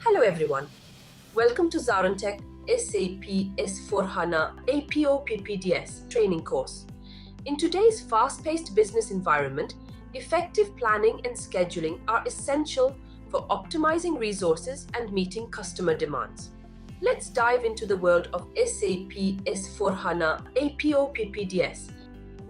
Hello everyone, welcome to ZaranTech SAP S4HANA APO PPDS training course. In today's fast-paced business environment, effective planning and scheduling are essential for optimizing resources and meeting customer demands. Let's dive into the world of SAP S4HANA APO PPDS.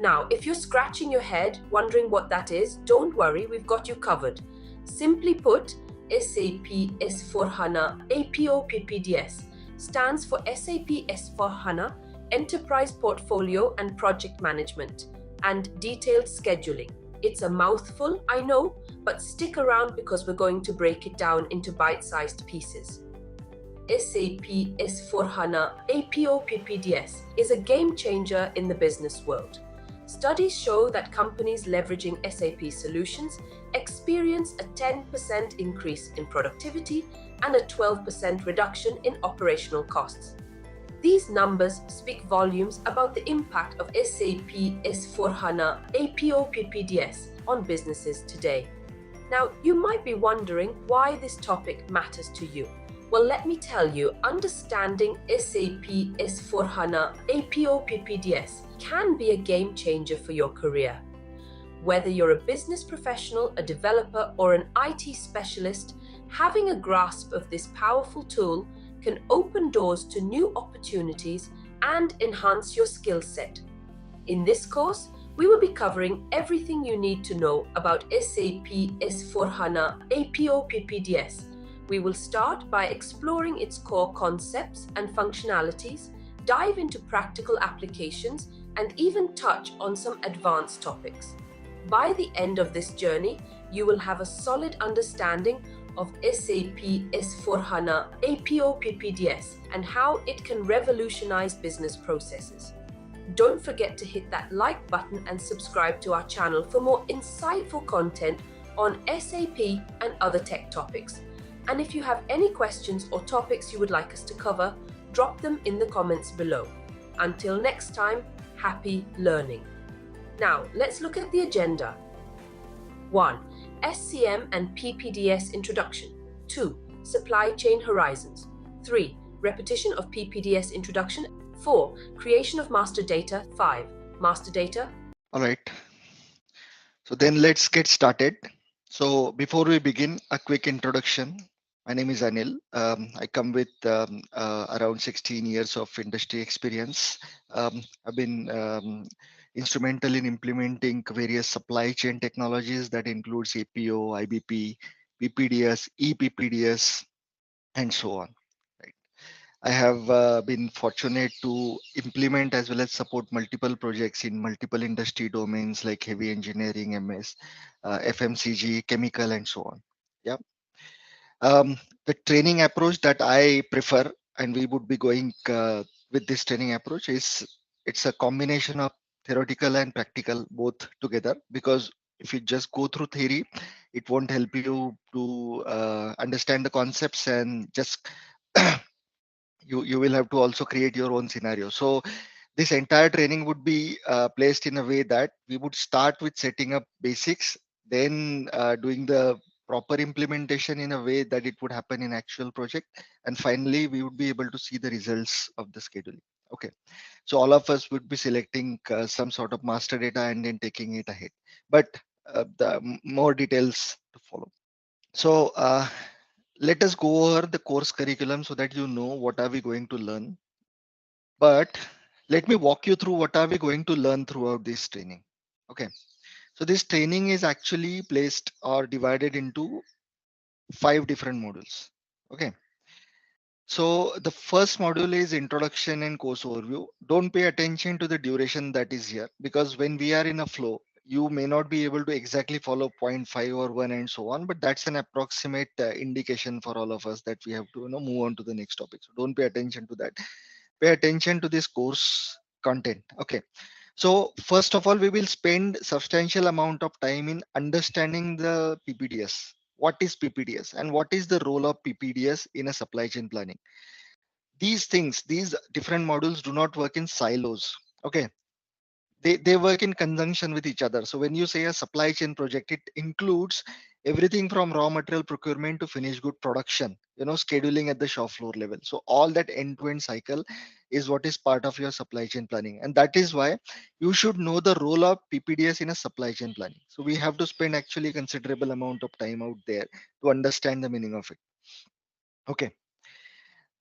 Now, if you're scratching your head wondering what that is, don't worry, we've got you covered. Simply put, SAP S4HANA APO PPDS stands for SAP S4HANA Enterprise Portfolio and Project Management and Detailed Scheduling. It's a mouthful, I know, but stick around because we're going to break it down into bite-sized pieces. SAP S4HANA APO PPDS is a game changer in the business world. Studies show that companies leveraging SAP solutions experience a 10% increase in productivity and a 12% reduction in operational costs. These numbers speak volumes about the impact of SAP S4HANA APO PPDS on businesses today. Now, you might be wondering why this topic matters to you. Well, let me tell you, understanding SAP S4HANA APO PPDS can be a game changer for your career. Whether you're a business professional, a developer, or an IT specialist, having a grasp of this powerful tool can open doors to new opportunities and enhance your skill set. In this course, we will be covering everything you need to know about SAP S4HANA APO PPDS. We will start by exploring its core concepts and functionalities, dive into practical applications, and even touch on some advanced topics. By the end of this journey, you will have a solid understanding of SAP S4HANA APO PPDS and how it can revolutionize business processes. Don't forget to hit that like button and subscribe to our channel for more insightful content on SAP and other tech topics. And if you have any questions or topics you would like us to cover, drop them in the comments below. Until next time, happy learning. Now, let's look at the agenda. 1. SCM and PPDS introduction. 2. Supply chain horizons. 3. Repetition of PPDS introduction. 4. Creation of master data. 5. Master data. All right. So then let's get started. So before we begin, a quick introduction. My name is Anil. I come with around 16 years of industry experience. I've been instrumental in implementing various supply chain technologies that includes APO, IBP, PPDS, ePPDS, and so on. Right. I have been fortunate to implement as well as support multiple projects in multiple industry domains like heavy engineering, MS, FMCG, chemical, and so on. Yeah. The training approach that I prefer, and we would be going with this training approach, is it's a combination of theoretical and practical both together, because if you just go through theory, it won't help you to understand the concepts, and just you will have to also create your own scenario. So this entire training would be placed in a way that we would start with setting up basics, then doing the proper implementation in a way that it would happen in actual project, and finally we would be able to see the results of the scheduling. Okay, so all of us would be selecting some sort of master data and then taking it ahead, but more details to follow. So let us go over the course curriculum so that you know what are we going to learn. But let me walk you through what are we going to learn throughout this training. Okay, so this training is actually placed or divided into 5 different modules. Okay, so the first module is introduction and course overview. Don't pay attention to the duration that is here, because when we are in a flow, you may not be able to exactly follow 0.5 or 1 and so on, but that's an approximate indication for all of us that we have to move on to the next topic. So don't pay attention to that. Pay attention to this course content. Okay, so first of all, we will spend substantial amount of time in understanding the PPDS. What is PPDS and what is the role of PPDS in a supply chain planning? These things, these different modules do not work in silos. Okay, they work in conjunction with each other. So when you say a supply chain project, it includes everything from raw material procurement to finished good production, scheduling at the shop floor level. So all that end to end cycle is what is part of your supply chain planning. And that is why you should know the role of PPDS in a supply chain planning. So we have to spend actually considerable amount of time out there to understand the meaning of it. Okay.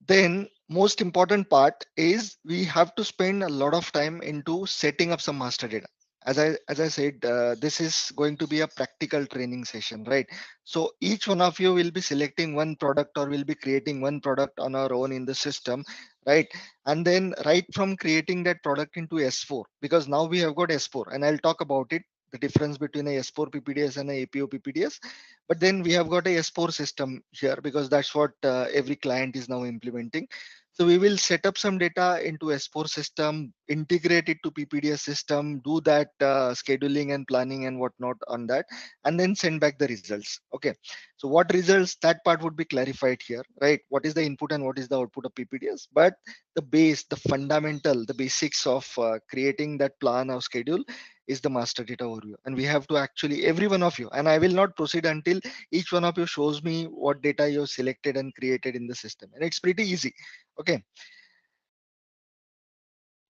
Then most important part is we have to spend a lot of time into setting up some master data. As I said, this is going to be a practical training session, right? So each one of you will be selecting one product or will be creating one product on our own in the system, right? And then right from creating that product into S4, because now we have got S4, and I'll talk about it, the difference between a S4 PPDS and a APO PPDS. But then we have got a S4 system here because that's what every client is now implementing. So we will set up some data into S4 system, integrate it to PPDS system, do that scheduling and planning and whatnot on that, and then send back the results. Okay. So what results, that part would be clarified here, right? What is the input and what is the output of PPDS? But the base, the fundamental, the basics of creating that plan or schedule is the master data overview. And we have to actually, every one of you, and I will not proceed until each one of you shows me what data you selected and created in the system. And it's pretty easy. Okay.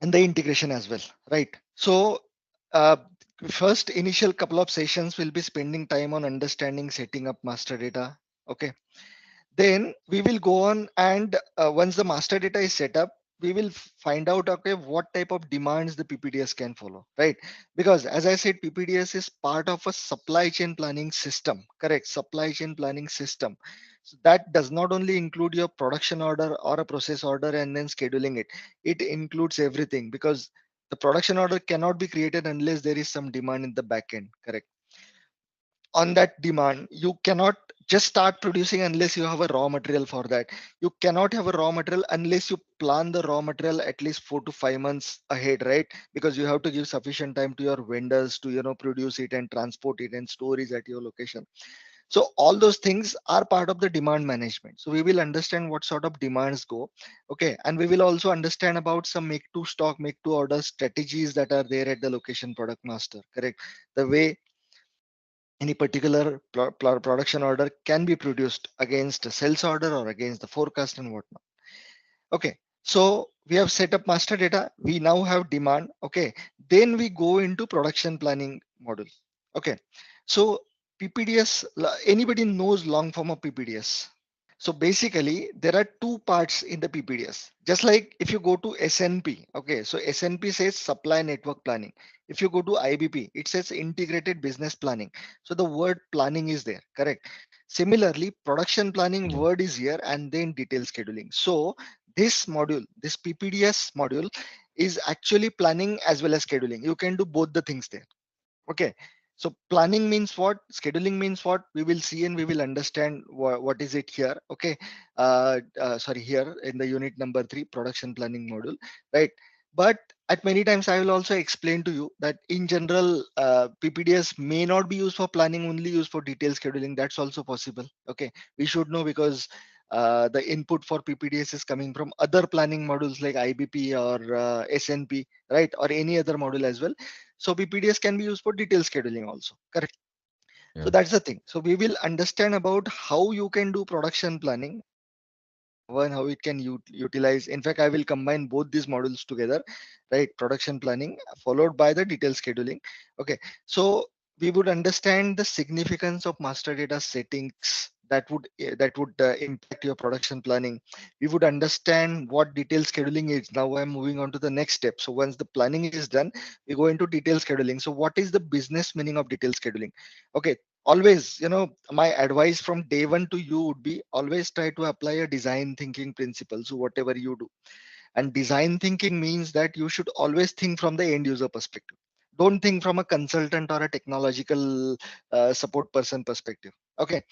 And the integration as well, right? So uh, first initial couple of sessions will be spending time on understanding setting up master data. Okay. Then we will go on, and once the master data is set up, we will find out, okay, what type of demands the PPDS can follow, right? Because as I said, PPDS is part of a supply chain planning system, correct? Supply chain planning system. So that does not only include your production order or a process order and then scheduling it. It includes everything, because the production order cannot be created unless there is some demand in the back end, correct? On that demand, you cannot just start producing unless you have a raw material for that. You cannot have a raw material unless you plan the raw material at least 4 to 5 months ahead, right? Because you have to give sufficient time to your vendors to produce it and transport it and store it at your location. So all those things are part of the demand management. So we will understand what sort of demands go. Okay. And we will also understand about some make to stock, make to order strategies that are there at the location product master, correct? The way any particular production order can be produced against a sales order or against the forecast and whatnot. Okay, so we have set up master data. We now have demand. Okay, then we go into production planning model. Okay, so PPDS, anybody knows long form of PPDS? So basically, there are two parts in the PPDS. Just like if you go to SNP, okay, so SNP says supply network planning. If you go to IBP, it says integrated business planning. So the word planning is there, correct? Similarly, production planning Yeah. word is here, and then detail scheduling. So this module, this PPDS module, is actually planning as well as scheduling. You can do both the things there. Okay. So planning means what? Scheduling means what? We will see and we will understand what is it here. Okay. Sorry, here in the unit number 3, production planning module, right? But at many times I will also explain to you that in general, PPDS may not be used for planning, only used for detailed scheduling. That's also possible. Okay. We should know because the input for PPDS is coming from other planning modules like IBP or SNP, right? Or any other module as well. So PPDS can be used for detailed scheduling also, correct? So Yeah. that's the thing. So we will understand about how you can do production planning, one how it can utilize. In fact, I will combine both these models together, right? Production planning followed by the detailed scheduling. Okay, so we would understand the significance of master data settings that would impact your production planning. We would understand what detailed scheduling is. Now I'm moving on to the next step. So once the planning is done, we go into detailed scheduling. So what is the business meaning of detailed scheduling? Okay, always, my advice from day one to you would be always try to apply a design thinking principle. So whatever you do, and design thinking means that you should always think from the end user perspective. Don't think from a consultant or a technological support person perspective. Okay,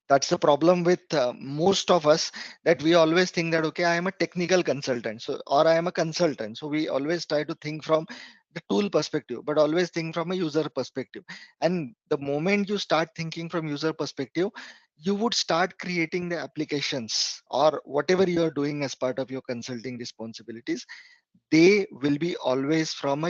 that's the problem with most of us, that we always think that, okay, I am a technical consultant, so, or I am a consultant, so we always try to think from the tool perspective, but always think from a user perspective. And the moment you start thinking from user perspective, you would start creating the applications or whatever you are doing as part of your consulting responsibilities. they will be always from a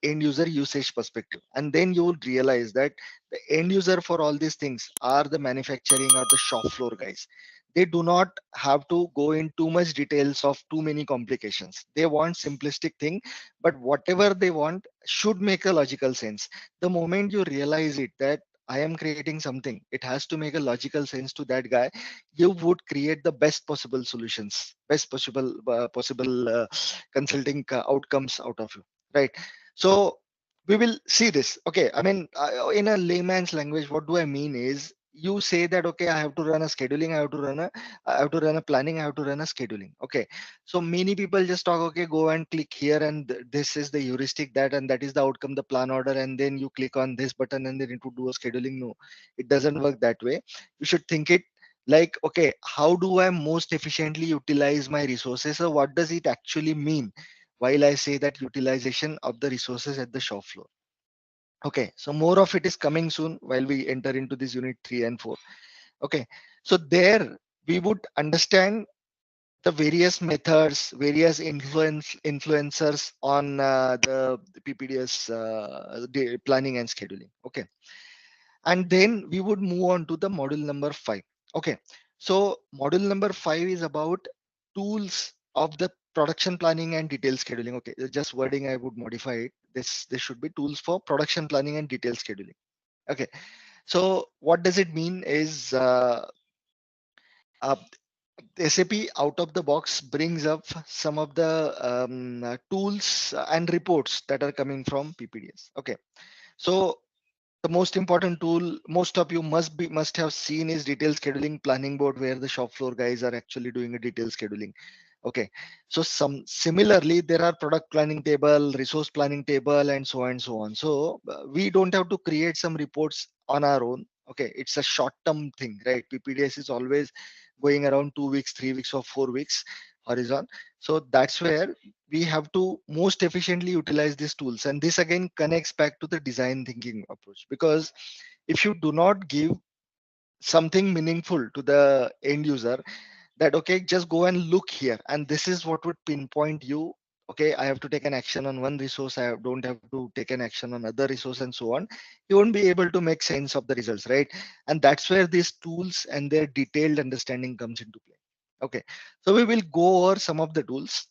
end user usage perspective, and then you will realize that the end user for all these things are the manufacturing or the shop floor guys. They do not have to go in too much details of too many complications. They want simplistic thing, but whatever they want should make a logical sense. The moment you realize it, that I am creating something, it has to make a logical sense to that guy, you would create the best possible solutions, best possible consulting outcomes out of you, right? So we will see this. Okay, I mean, in a layman's language, what do I mean is, you say that okay, I have to run a scheduling, I have to run a planning, I have to run a scheduling. Okay, so many people just talk, okay, go and click here, and this is the heuristic, that and that is the outcome, the plan order, and then you click on this button and then it would do a scheduling. No, it doesn't work that way. You should think it like, okay, how do I most efficiently utilize my resources? So what does it actually mean while I say that utilization of the resources at the shop floor? Okay, so more of it is coming soon while we enter into this unit 3 and 4. Okay, so there we would understand the various methods, various influencers on the PPDS planning and scheduling. Okay, and then we would move on to the module number 5. Okay, so module number 5 is about tools of the production planning and detailed scheduling. Okay, just wording I would modify it. This should be tools for production planning and detailed scheduling. Okay, so what does it mean is, uh, SAP out of the box brings up some of the tools and reports that are coming from PPDS. Okay, so the most important tool most of you must have seen is detailed scheduling planning board, where the shop floor guys are actually doing a detailed scheduling. Okay, so some similarly there are product planning table, resource planning table, and so on and so on. So we don't have to create some reports on our own. Okay, it's a short term thing, right? PPDS is always going around 2 weeks, 3 weeks, or 4 weeks horizon. So that's where we have to most efficiently utilize these tools, and this again connects back to the design thinking approach, because if you do not give something meaningful to the end user, that okay, just go and look here and this is what would pinpoint you. Okay, I have to take an action on one resource, don't have to take an action on other resource, and so on. You won't be able to make sense of the results, right? And that's where these tools and their detailed understanding comes into play. Okay, so we will go over some of the tools.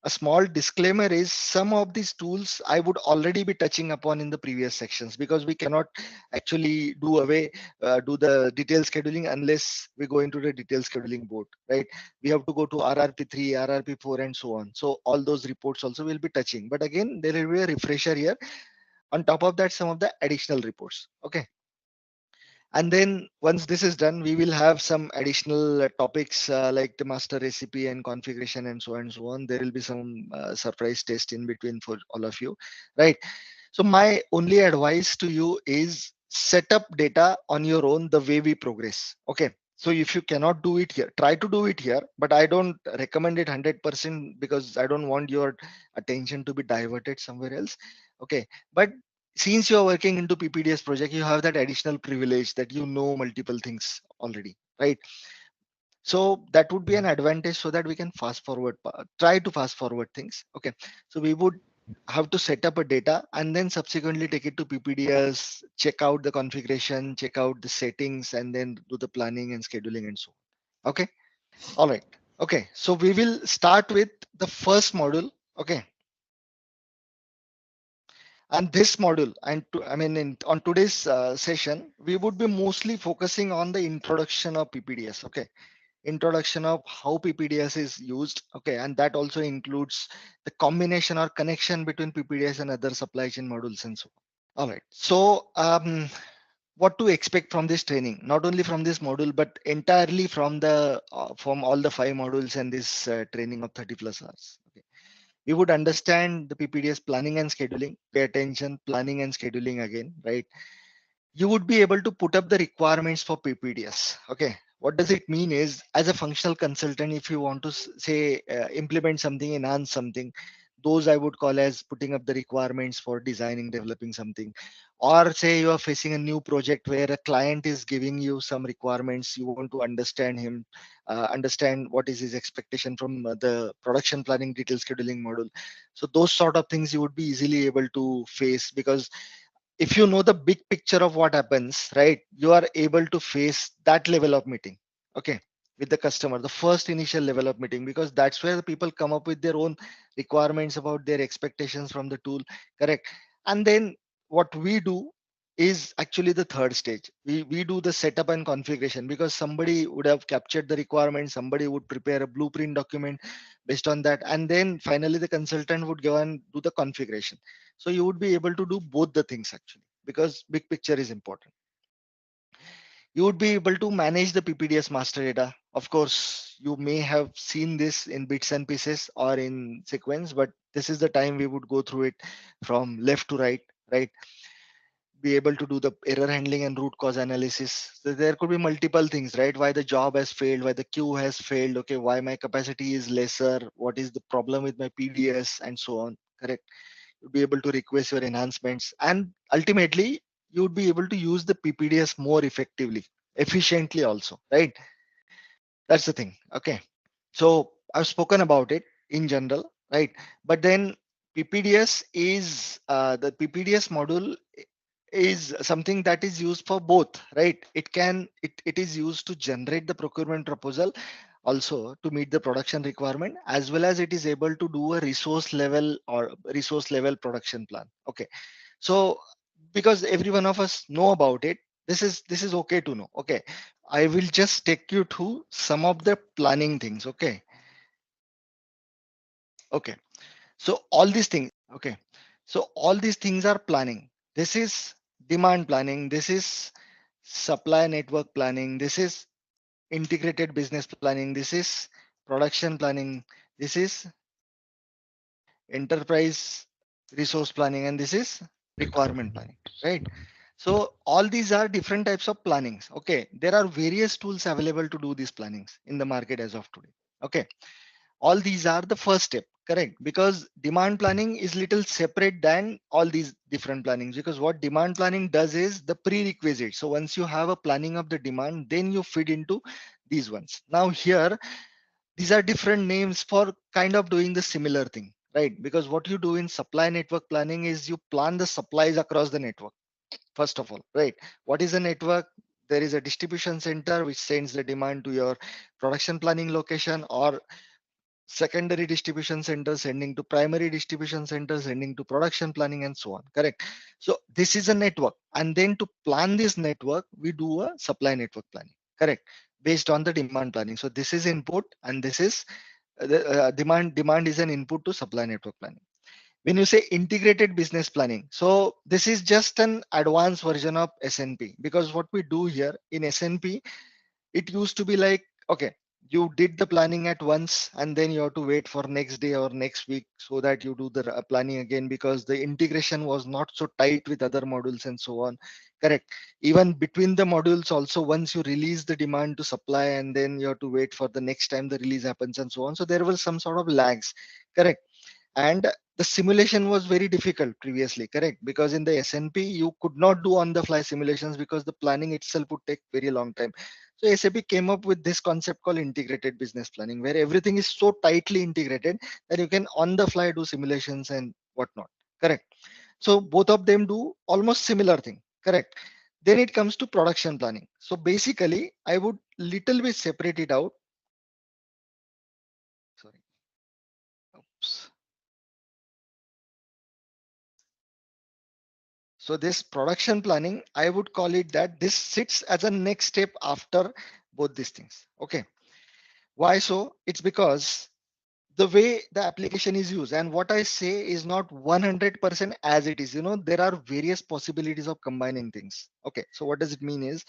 A small disclaimer is, some of these tools I would already be touching upon in the previous sections, because we cannot actually do the detailed scheduling unless we go into the detailed scheduling board, right? We have to go to RRP3, RRP4, and so on. So all those reports also will be touching, but again there will be a refresher here. On top of that, some of the additional reports. Okay, and then once this is done, we will have some additional topics like the master recipe and configuration, and so on and so on. There will be some surprise test in between for all of you, right? So my only advice to you is, set up data on your own the way we progress. Okay, so if you cannot do it here, try to do it here, but I don't recommend it 100%, because I don't want your attention to be diverted somewhere else. Okay, but since you're working into PPDS project, you have that additional privilege that you know multiple things already, right? So that would be an advantage, so that we can try to fast forward things. Okay, so we would have to set up a data and then subsequently take it to PPDS, check out the configuration, check out the settings, and then do the planning and scheduling and so on. Okay, all right. Okay, so we will start with the first module. Okay, and this module, on today's session, we would be mostly focusing on the introduction of PPDS. Okay, introduction of how PPDS is used. Okay, and that also includes the combination or connection between PPDS and other supply chain modules and so on. All right, so what to expect from this training? Not only from this module, but entirely from all the 5 modules and this training of 30 plus hours. Okay, we would understand the PPDS planning and scheduling. Pay attention, planning and scheduling again, right? You would be able to put up the requirements for PPDS. Okay, what does it mean is, as a functional consultant, if you want to say implement something, enhance something, Those I would call as putting up the requirements for designing, developing something. Or say you are facing a new project where a client is giving you some requirements, you want to understand him, understand what is his expectation from the production planning detail scheduling module. So those sort of things you would be easily able to face, because if you know the big picture of what happens, right, you are able to face that level of meeting, okay, with the customer, the first initial level of meeting, because that's where the people come up with their own requirements about their expectations from the tool, correct? And then what we do is actually the third stage. We do the setup and configuration, because somebody would have captured the requirement, somebody would prepare a blueprint document based on that, and then finally the consultant would go and do the configuration. So you would be able to do both the things actually, because big picture is important. You would be able to manage the PPDS master data. Of course, you may have seen this in bits and pieces or in sequence, but this is the time we would go through it from left to right, right? Be able to do the error handling and root cause analysis. So there could be multiple things, right? Why the job has failed, why the queue has failed, okay, why my capacity is lesser, what is the problem with my PDS, and so on, correct? You'll be able to request your enhancements, and ultimately you would be able to use the PPDS more effectively, efficiently also, right? That's the thing. Okay. So I've spoken about it in general, right? But then PPDS is the PPDS module is something that is used for both, right? It is used to generate the procurement proposal, also to meet the production requirement, as well as it is able to do a resource level production plan. Okay. So because every one of us know about it, this is okay to know. Okay, I will just take you through some of the planning things. Okay, so all these things, okay, so all these things are planning. This is demand planning, this is supply network planning, this is integrated business planning, this is production planning, this is enterprise resource planning, and this is requirement planning, right? So all these are different types of plannings. Okay, there are various tools available to do these plannings in the market as of today. Okay, all these are the first step, correct? Because demand planning is little separate than all these different plannings, because what demand planning does is the prerequisite. So once you have a planning of the demand, then you feed into these ones. Now here, these are different names for kind of doing the similar thing, right? Because what you do in supply network planning is you plan the supplies across the network. First of all, right? What is a network? There is a distribution center which sends the demand to your production planning location, or secondary distribution center sending to primary distribution center, sending to production planning, and so on, correct? So this is a network, and then to plan this network we do a supply network planning, correct, based on the demand planning. So this is input, and this is the demand is an input to supply network planning. When you say integrated business planning, so this is just an advanced version of SNP, because what we do here in SNP, it used to be like, okay, you did the planning at once and then you have to wait for next day or next week so that you do the planning again, because the integration was not so tight with other modules and so on, correct? Even between the modules also, once you release the demand to supply, and then you have to wait for the next time the release happens and so on. So there was some sort of lags, correct? And the simulation was very difficult previously, correct? Because in the SNP you could not do on the fly simulations, because the planning itself would take very long time. So SAP came up with this concept called integrated business planning, where everything is so tightly integrated that you can on the fly do simulations and whatnot, correct? So both of them do almost similar thing, correct? Then it comes to production planning. So basically I would little bit separate it out. Sorry. Oops. So this production planning, I would call it that this sits as a next step after both these things. Okay. Why so? It's because the way the application is used, and what I say is not 100% as it is. There are various possibilities of combining things. Okay. So what does it mean is,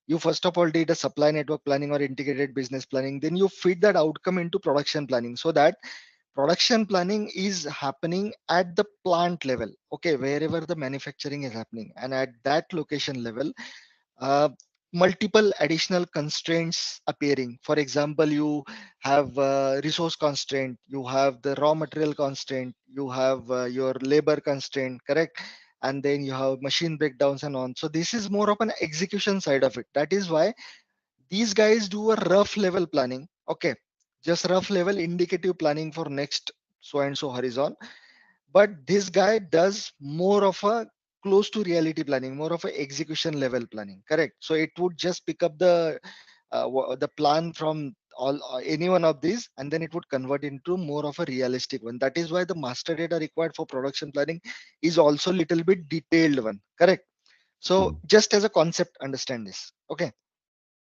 you first of all did a supply network planning or integrated business planning, then you feed that outcome into production planning, so that production planning is happening at the plant level, okay, wherever the manufacturing is happening, and at that location level, uh, multiple additional constraints appearing. For example, you have resource constraint, you have the raw material constraint, you have your labor constraint, correct? And then you have machine breakdowns and on. So this is more of an execution side of it. That is why these guys do a rough level planning. Okay, just rough level indicative planning for next so and so horizon. But this guy does more of a close to reality planning, more of a execution level planning, correct? So it would just pick up the plan from all any one of these, and then it would convert into more of a realistic one. That is why the master data required for production planning is also little bit detailed one, correct? So just as a concept, understand this. Okay,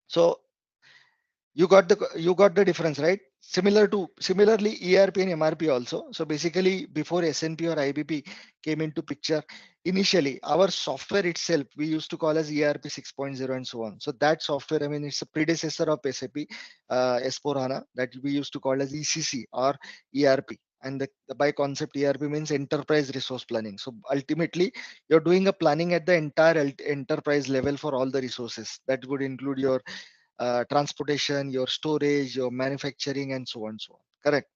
so you got the difference, right? Similarly ERP and MRP also. So basically before SNP or IBP came into picture, initially our software itself we used to call as ERP 6.0 and so on. So that software, I mean, it's a predecessor of SAP S4HANA that we used to call as ECC or ERP. And the by concept ERP means enterprise resource planning. So ultimately you're doing a planning at the entire enterprise level for all the resources. That would include your transportation, your storage, your manufacturing, and so on and so on. Correct.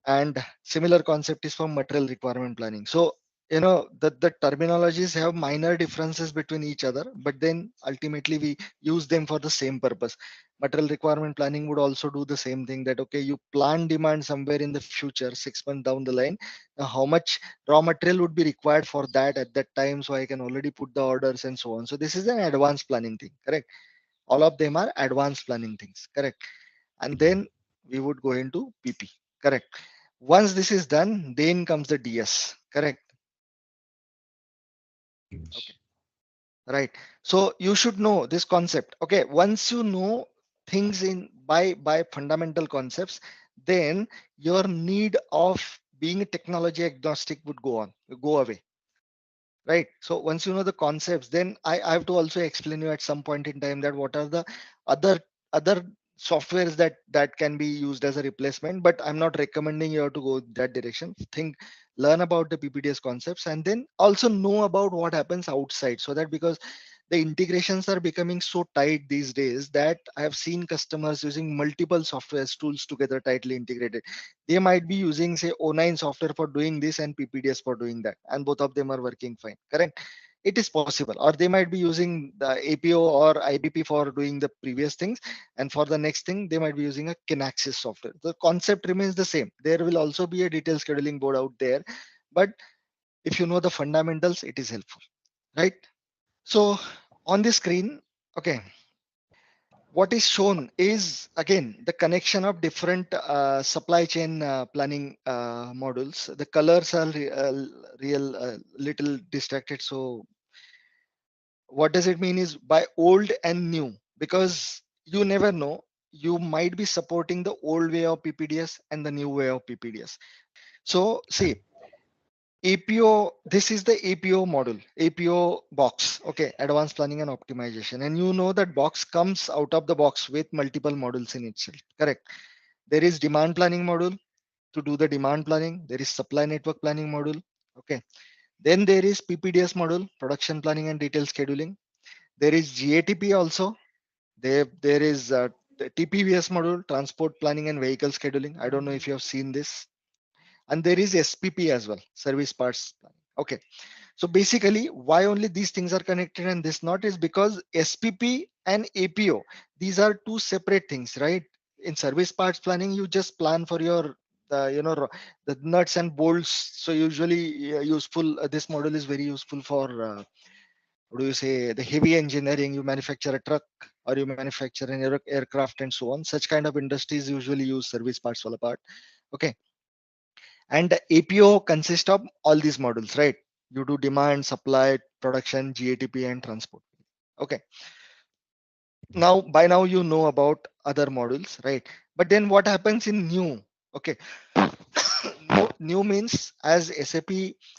And similar concept is for material requirement planning. So the terminologies have minor differences between each other, but then ultimately we use them for the same purpose. Material requirement planning would also do the same thing, that okay, you plan demand somewhere in the future, 6 months down the line. Now how much raw material would be required for that at that time, so I can already put the orders and so on. So this is an advanced planning thing, correct? All of them are advanced planning things, correct? And then we would go into PP, correct? Once this is done, then comes the DS, correct? Okay, right. So you should know this concept. Okay, once you know things in by fundamental concepts, then your need of being technology agnostic would go away, right? So once you know the concepts, then I have to also explain you at some point in time that what are the other other softwares that can be used as a replacement. But I'm not recommending you to go that direction. Think, learn about the PPDS concepts, and then also know about what happens outside, so that because the integrations are becoming so tight these days that I have seen customers using multiple software tools together tightly integrated. They might be using say O9 software for doing this and PPDS for doing that, and both of them are working fine, correct? It is possible. Or they might be using the APO or IBP for doing the previous things, and for the next thing they might be using a Kinaxis software. The concept remains the same. There will also be a detailed scheduling board out there, but if you know the fundamentals, it is helpful, right? So on the screen, okay, what is shown is again the connection of different supply chain planning modules. The colors are real little distracted. So what does it mean is by old and new, because you never know, you might be supporting the old way of PPDS and the new way of PPDS. So see, APO, this is the APO model, APO box, okay, advanced planning and optimization. And you know that box comes out of the box with multiple modules in itself, correct? There is demand planning module to do the demand planning. There is supply network planning module, okay. Then there is PPDS module, production planning and detailed scheduling. There is GATP also. There is the TPVS module, transport planning and vehicle scheduling. I don't know if you have seen this. And there is SPP as well, service parts planning. Okay. So basically, why only these things are connected and this not is because SPP and APO, these are two separate things, right? In service parts planning, you just plan for your the nuts and bolts. So usually useful. This model is very useful for what do you say, the heavy engineering. You manufacture a truck or you manufacture an aircraft and so on. Such kind of industries usually use service parts fall apart. Okay, and the APO consists of all these modules, right? You do demand, supply, production, GATP, and transport. Okay. Now, by now, you know about other modules, right? But then what happens in new? Okay. New means as SAP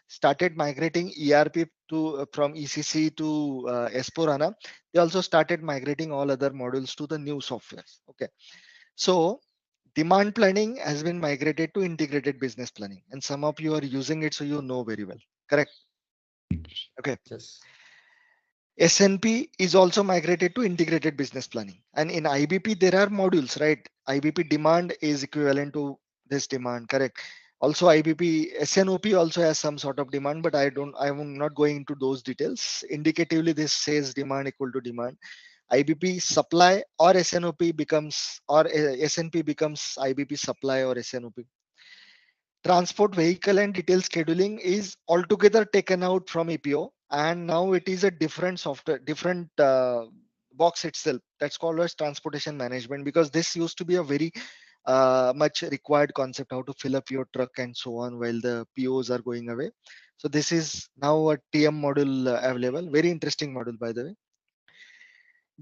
started migrating ERP to from ECC to S4HANA, they also started migrating all other modules to the new softwares. Okay. So demand planning has been migrated to integrated business planning, and some of you are using it, so you know very well. Correct. Okay. Yes. SNP is also migrated to integrated business planning. And in IBP, there are modules, right? IBP demand is equivalent to this demand, correct? Also, IBP SNOP also has some sort of demand, but I'm not going into those details. Indicatively, this says demand equal to demand. IBP supply or SNOP becomes, or SNP becomes IBP supply or SNOP. Transport vehicle and detail scheduling is altogether taken out from APO, and now it is a different software, different box itself. That's called as transportation management, because this used to be a very much required concept, how to fill up your truck and so on while the POs are going away. So this is now a TM module available. Very interesting module, by the way.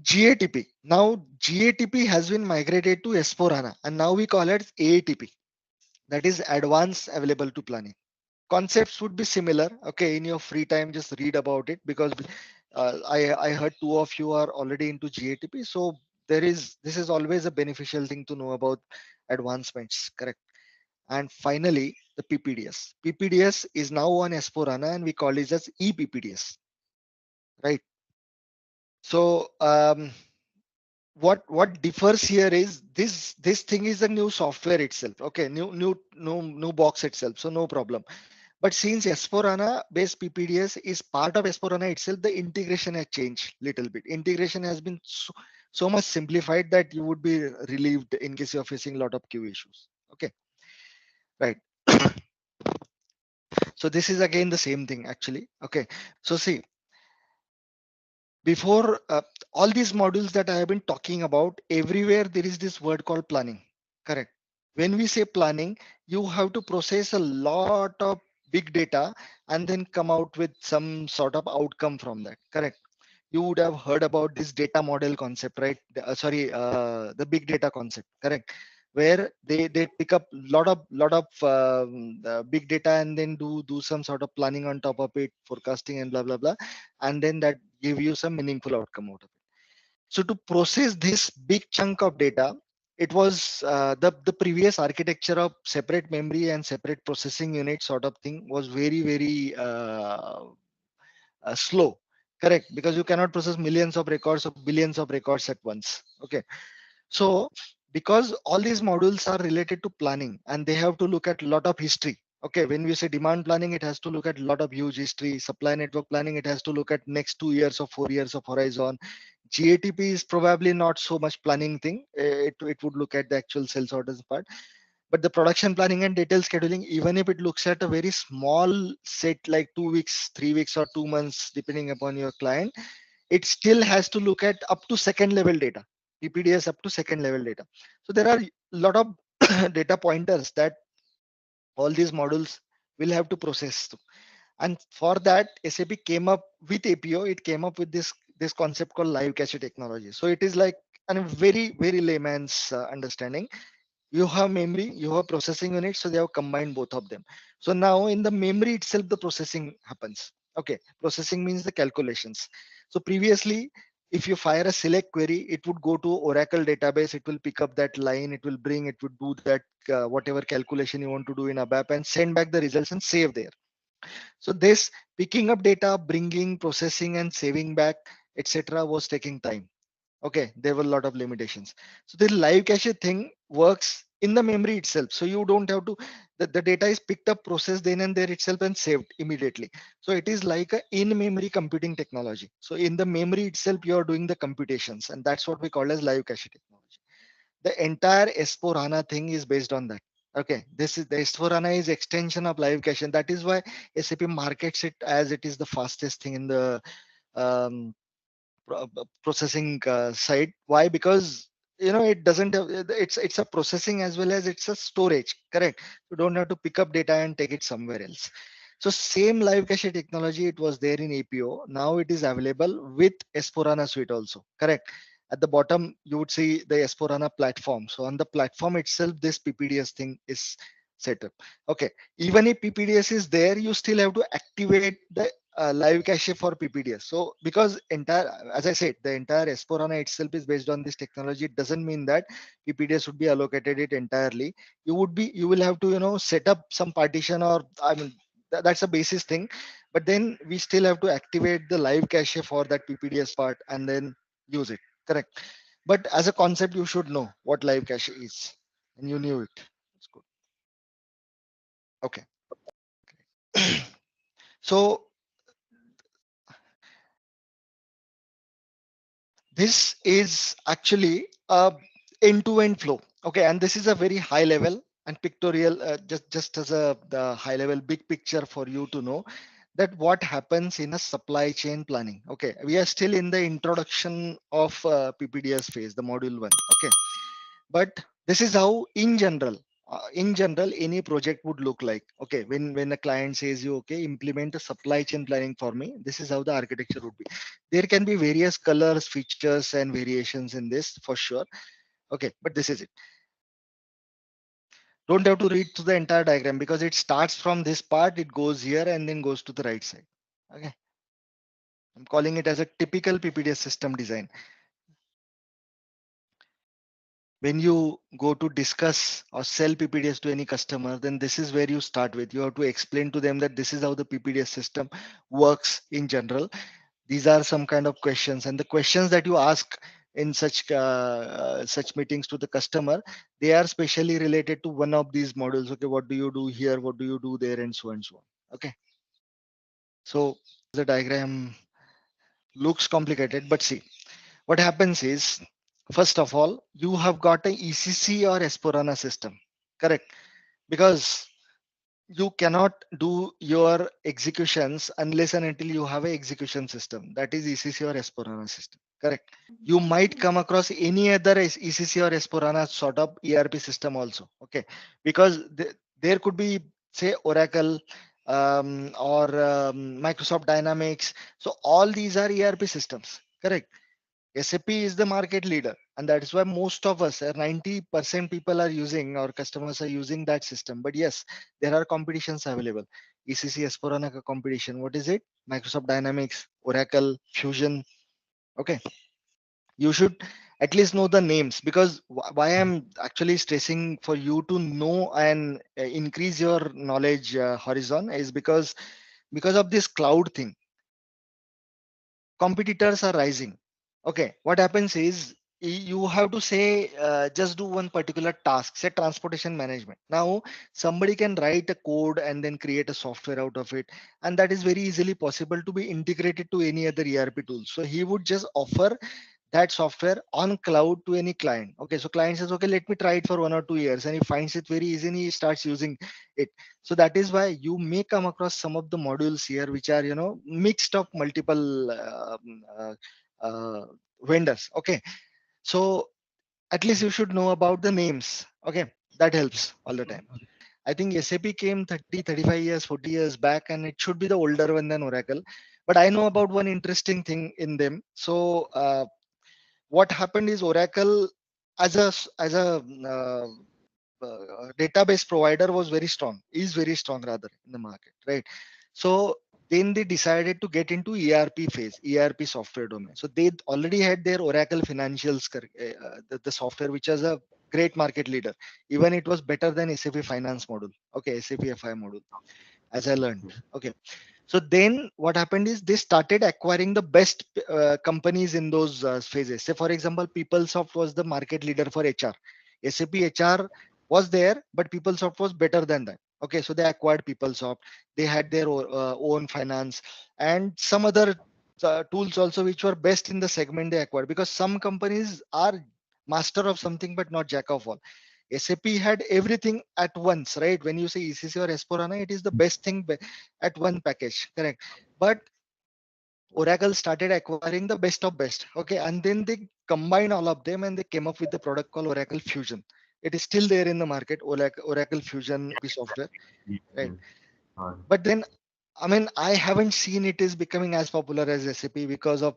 GATP. Now GATP has been migrated to S4HANA, and now we call it AATP. That is advanced available to planning. Concepts would be similar. Okay, in your free time, just read about it, because I heard two of you are already into GATP. So this is always a beneficial thing to know about advancements, correct? And finally, the PPDS. PPDS is now on S4HANA, and we call it as ePPDS, right? So what differs here is this thing is a new software itself. Okay, new box itself. So no problem. But since S4HANA based PPDS is part of S4HANA itself, the integration has changed little bit. Integration has been so much simplified that you would be relieved in case you're facing a lot of queue issues. Okay, right. So this is again the same thing actually. Okay, so see, before all these modules that I have been talking about, everywhere there is this word called planning, correct? When we say planning, you have to process a lot of big data and then come out with some sort of outcome from that, correct? You would have heard about this data model concept, right? The big data concept, correct? Where they pick up lot of big data and then do some sort of planning on top of it, forecasting and blah blah blah, and then that give you some meaningful outcome out of it. So to process this big chunk of data, it was the previous architecture of separate memory and separate processing unit sort of thing was very slow, correct? Because you cannot process millions of records or billions of records at once. Okay, so because all these modules are related to planning and they have to look at a lot of history. Okay, when we say demand planning, it has to look at a lot of huge history. Supply network planning, it has to look at next 2 years or 4 years of horizon. GATP is probably not so much planning thing. It would look at the actual sales orders part. But the production planning and detail scheduling, even if it looks at a very small set like 2 weeks, 3 weeks, or 2 months, depending upon your client, it still has to look at up to second level data. PPDS up to second level data. So there are a lot of data pointers that all these modules will have to process through. And for that, SAP came up with APO. It came up with this concept called live cache technology. So it is like a very layman's understanding. You have memory, you have processing unit, so they have combined both of them. So now in the memory itself, the processing happens. Okay, processing means the calculations. So previously, if you fire a select query, it would go to Oracle database, it will pick up that line, it will bring, it would do that whatever calculation you want to do in ABAP and send back the results and save there. So this picking up data, bringing, processing and saving back, etc. was taking time. Okay, there were a lot of limitations. So the live cache thing works in the memory itself. So you don't have to, the data is picked up, processed then and there itself and saved immediately. So it is like a in-memory computing technology. So in the memory itself, you are doing the computations, and that's what we call as live cache technology. The entire S4HANA thing is based on that. Okay, this is the S4HANA is extension of live cache, and that is why SAP markets it as it is the fastest thing in the um, processing side. Why? Because it doesn't have, it's a processing as well as it's a storage, correct? You don't have to pick up data and take it somewhere else. So same live cache technology, it was there in APO. Now it is available with S4HANA suite also, correct? At the bottom you would see the S4HANA platform. So on the platform itself, this PPDS thing is set up. Okay, even if PPDS is there, you still have to activate the live cache for PPDS. So because entire, as I said, the entire S4HANA itself is based on this technology, it doesn't mean that PPDS would be allocated it entirely. You will have to, set up some partition, or I mean, that's a basis thing. But then we still have to activate the live cache for that PPDS part and then use it. Correct. But as a concept, you should know what live cache is, and you knew it. That's good. Okay. So this is actually a end-to-end flow. Okay, and this is a very high level and pictorial, just as a the high level big picture for you to know that what happens in a supply chain planning. Okay, we are still in the introduction of PPDS phase, the module one. Okay, but this is how in general any project would look like. Okay, when a client says you, okay, implement a supply chain planning for me, this is how the architecture would be. There can be various colors, features and variations in this for sure. Okay, but this is it. Don't have to read through the entire diagram because it starts from this part, it goes here and then goes to the right side. Okay, I'm calling it as a typical PPDS system design. When you go to discuss or sell PPDS to any customer, then this is where you start with. You have to explain to them that this is how the PPDS system works in general. These are some kind of questions, and the questions that you ask in such meetings to the customer, they are specially related to one of these models. Okay, what do you do here? What do you do there? And so on and so on. Okay, so the diagram looks complicated, but see what happens is, first of all, you have got a ECC or S4HANA system, correct? Because you cannot do your executions unless and until you have a execution system, that is ECC or S4HANA system, correct? You might come across any other ECC or S4HANA sort of ERP system also, okay? Because there could be, say, Oracle or Microsoft Dynamics. So all these are ERP systems, correct? SAP is the market leader, and that is why most of us, 90% people are using, or customers are using that system. But yes, there are competitions available. ECC S4HANA ka competition. What is it? Microsoft Dynamics, Oracle, Fusion. Okay, you should at least know the names, because why I'm actually stressing for you to know and increase your knowledge horizon is because of this cloud thing. Competitors are rising. Okay, what happens is you have to say just do one particular task, say transportation management. Now somebody can write a code and then create a software out of it, and that is very easily possible to be integrated to any other ERP tool. So he would just offer that software on cloud to any client. Okay, so client says, okay, let me try it for 1 or 2 years, and he finds it very easy and he starts using it. So that is why you may come across some of the modules here which are, mixed of multiple vendors. Okay, so at least you should know about the names. Okay, that helps all the time. I think SAP came 30, 35 years, 40 years back, and it should be the older one than Oracle. But I know about one interesting thing in them. So what happened is Oracle as a database provider was very strong, is very strong rather in the market, right? So then they decided to get into ERP phase, ERP software domain. So they already had their Oracle Financials, the software which was a great market leader. Even it was better than SAP Finance module. Okay, SAP FI module, as I learned. Okay, so then what happened is they started acquiring the best companies in those phases. Say, for example, PeopleSoft was the market leader for HR. SAP HR was there, but PeopleSoft was better than that. Okay, so they acquired PeopleSoft. They had their own finance and some other tools also, which were best in the segment they acquired. Because some companies are master of something, but not jack of all. SAP had everything at once, right? When you say ECC or S4HANA, it is the best thing at one package, correct? But Oracle started acquiring the best of best, okay? And then they combined all of them and they came up with the product called Oracle Fusion. It is still there in the market, Oracle Fusion software, right? But then, I mean, I haven't seen it is becoming as popular as SAP because of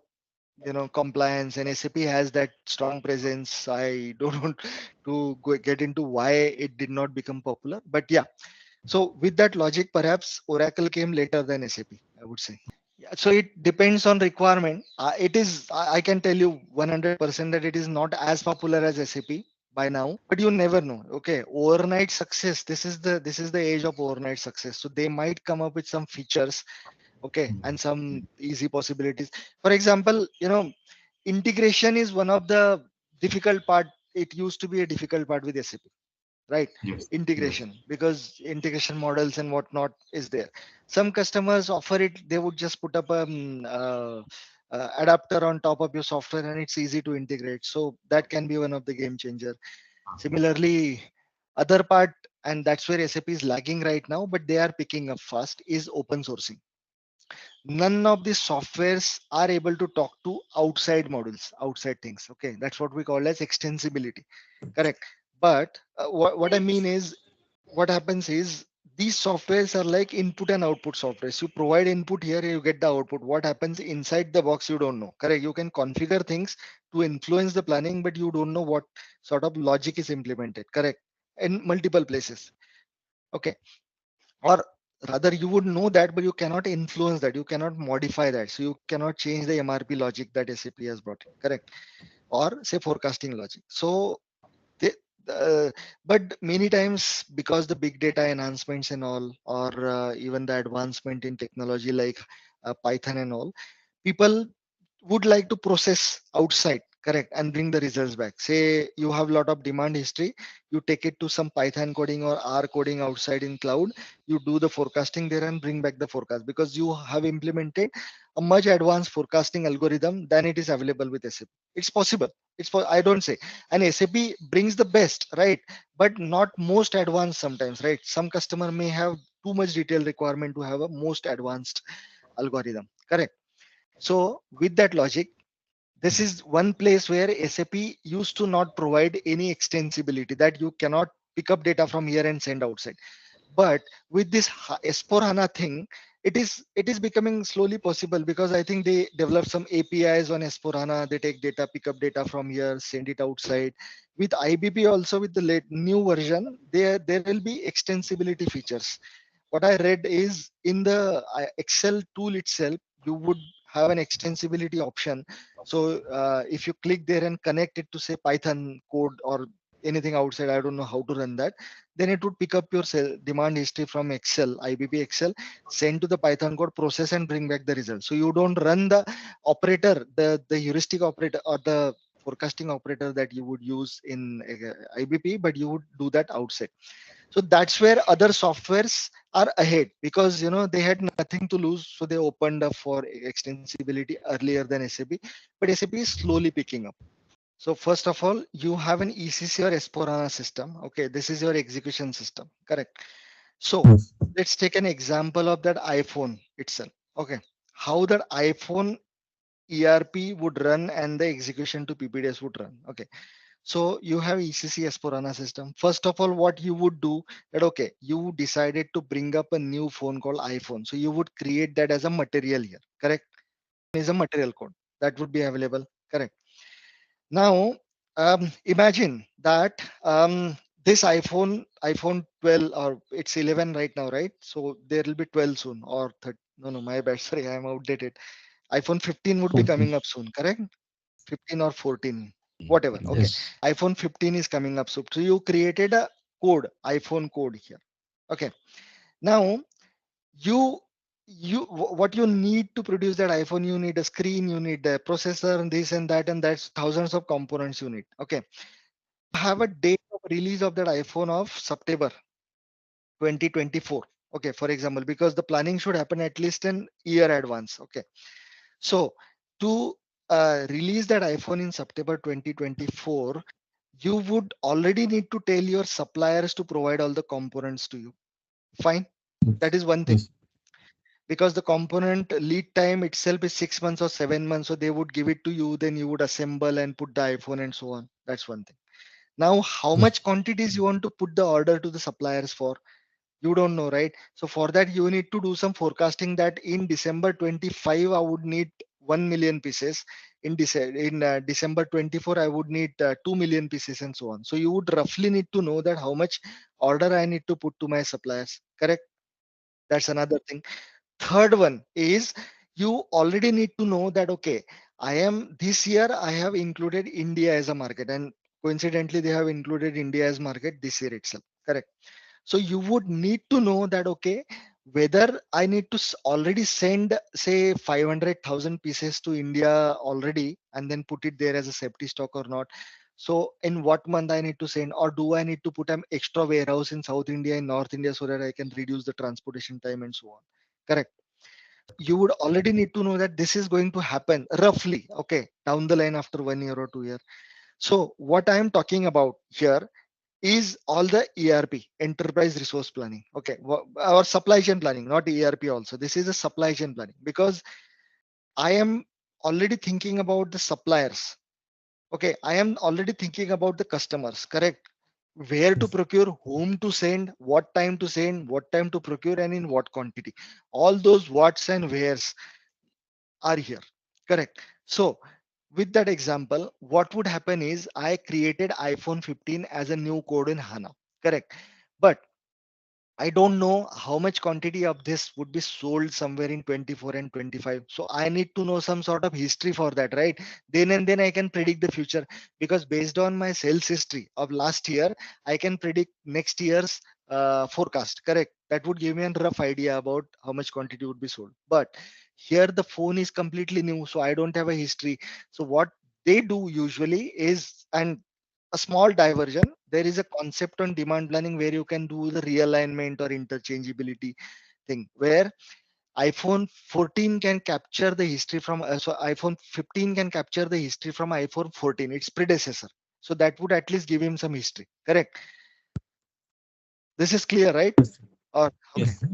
compliance, and SAP has that strong presence. I don't want to get into why it did not become popular, but yeah. So with that logic, perhaps Oracle came later than SAP, I would say. Yeah, so it depends on requirement. It is, I can tell you 100% that it is not as popular as SAP, by now, but you never know. Okay, overnight success. This is the age of overnight success. So they might come up with some features, okay, and some easy possibilities. For example, integration is one of the difficult part. It used to be a difficult part with SAP, right? Yes. Yes. Integration, because integration models and whatnot is there. Some customers offer it, they would just put up a adapter on top of your software and it's easy to integrate, so that can be one of the game changer. Similarly, other part, and that's where SAP is lagging right now, but they are picking up fast, is open sourcing. None of these softwares are able to talk to outside modules, outside things. Okay, that's what we call as extensibility. Correct. But what I mean is, what happens is these softwares are like input and output softwares. You provide input here, you get the output. What happens inside the box, you don't know. Correct. You can configure things to influence the planning, but you don't know what sort of logic is implemented. Correct. In multiple places. Okay. Or rather, you would know that, but you cannot influence that. You cannot modify that. So you cannot change the MRP logic that SAP has brought in. Correct. Or say forecasting logic. So they, uh, but many times, because the big data enhancements and all, or even the advancement in technology like Python and all, people would like to process outside, correct, and bring the results back. Say you have a lot of demand history, you take it to some Python coding or R coding outside in cloud, you do the forecasting there and bring back the forecast, because you have implemented a much advanced forecasting algorithm than it is available with SAP. It's possible. I don't say, and SAP brings the best, right, but not most advanced sometimes, right? Some customer may have too much detailed requirement to have a most advanced algorithm, correct. So with that logic, this is one place where SAP used to not provide any extensibility, that you cannot pick up data from here and send outside. But with this S4HANA thing, it is becoming slowly possible, because I think they develop some APIs on S4HANA. They take data, pick up data from here, send it outside. With IBP also, with the late new version, there will be extensibility features. What I read is in the Excel tool itself, you would have an extensibility option. So if you click there and connect it to say Python code or anything outside, I don't know how to run that, then it would pick up your demand history from Excel, IBP Excel, send to the Python code, process and bring back the result. So you don't run the operator, the heuristic operator or the forecasting operator that you would use in IBP, but you would do that outside. So that's where other softwares are ahead, because they had nothing to lose, so they opened up for extensibility earlier than SAP, but SAP is slowly picking up. So first of all, you have an ECC or S4HANA system. Okay, this is your execution system, correct? So Yes. let's take an example of that iPhone itself. Okay, how that iPhone ERP would run and the execution to PPDS would run. Okay, so you have ECC S4HANA system. First of all, what you would do that, okay, you decided to bring up a new phone called iPhone. So you would create that as a material here, correct? Is a material code that would be available, correct? Now, imagine that this iPhone 12, or it's 11 right now, right? So there will be 12 soon, or 30, no, no, my bad, sorry, I'm outdated. iPhone 15 would be coming up soon, correct? 15 or 14, whatever. Okay, Yes. iPhone 15 is coming up soon. So you created a code, iPhone code here. Okay, now you what you need to produce that iPhone, you need a screen, you need a processor, and this and that, and that's thousands of components you need. Okay, have a date of release of that iPhone of September 2024. Okay, for example, because the planning should happen at least an year advance. Okay, so to release that iPhone in September 2024, you would already need to tell your suppliers to provide all the components to you. Fine, that is one thing, Yes. because the component lead time itself is 6 months or 7 months. So they would give it to you, then you would assemble and put the iPhone and so on. That's one thing. Now, how Yes. much quantities you want to put the order to the suppliers for? You don't know, right? So for that, you need to do some forecasting that in December 25, I would need 1 million pieces. In December 24, I would need 2 million pieces and so on. So you would roughly need to know that how much order I need to put to my suppliers. Correct? That's another thing. Third one is, you already need to know that, okay, I am this year I have included India as a market, and Coincidentally, they have included India as market this year itself. Correct. So you would need to know that, okay, whether I need to already send say 500,000 pieces to India already and then put it there as a safety stock or not. So in what month I need to send, or do I need to put an extra warehouse in South India, in North India, so that I can reduce the transportation time and so on. Correct. You would already need to know that this is going to happen roughly, okay, down the line after 1 year or 2 year. So what I am talking about here is all the ERP, enterprise resource planning. Okay, or supply chain planning, not ERP also. This is a supply chain planning because I am already thinking about the suppliers. Okay, I am already thinking about the customers, correct? Where to Yes. procure, whom to send, what time to send, what time to procure, and in what quantity. All those whats and wheres are here, correct? So with that example, what would happen is I created iPhone 15 as a new code in HANA, correct? But I don't know how much quantity of this would be sold somewhere in 24 and 25. So I need to know some sort of history for that, right? Then and then I can predict the future, because based on my sales history of last year, I can predict next year's forecast, correct? That would give me a rough idea about how much quantity would be sold. But here the phone is completely new, so I don't have a history. So what they do usually is, and a small diversion, there is a concept on demand planning where you can do the realignment or interchangeability thing, where iPhone 14 can capture the history from so iPhone 15 can capture the history from iPhone 14, its predecessor. So that would at least give him some history, correct? This is clear, right? Yes. Or okay. Yes.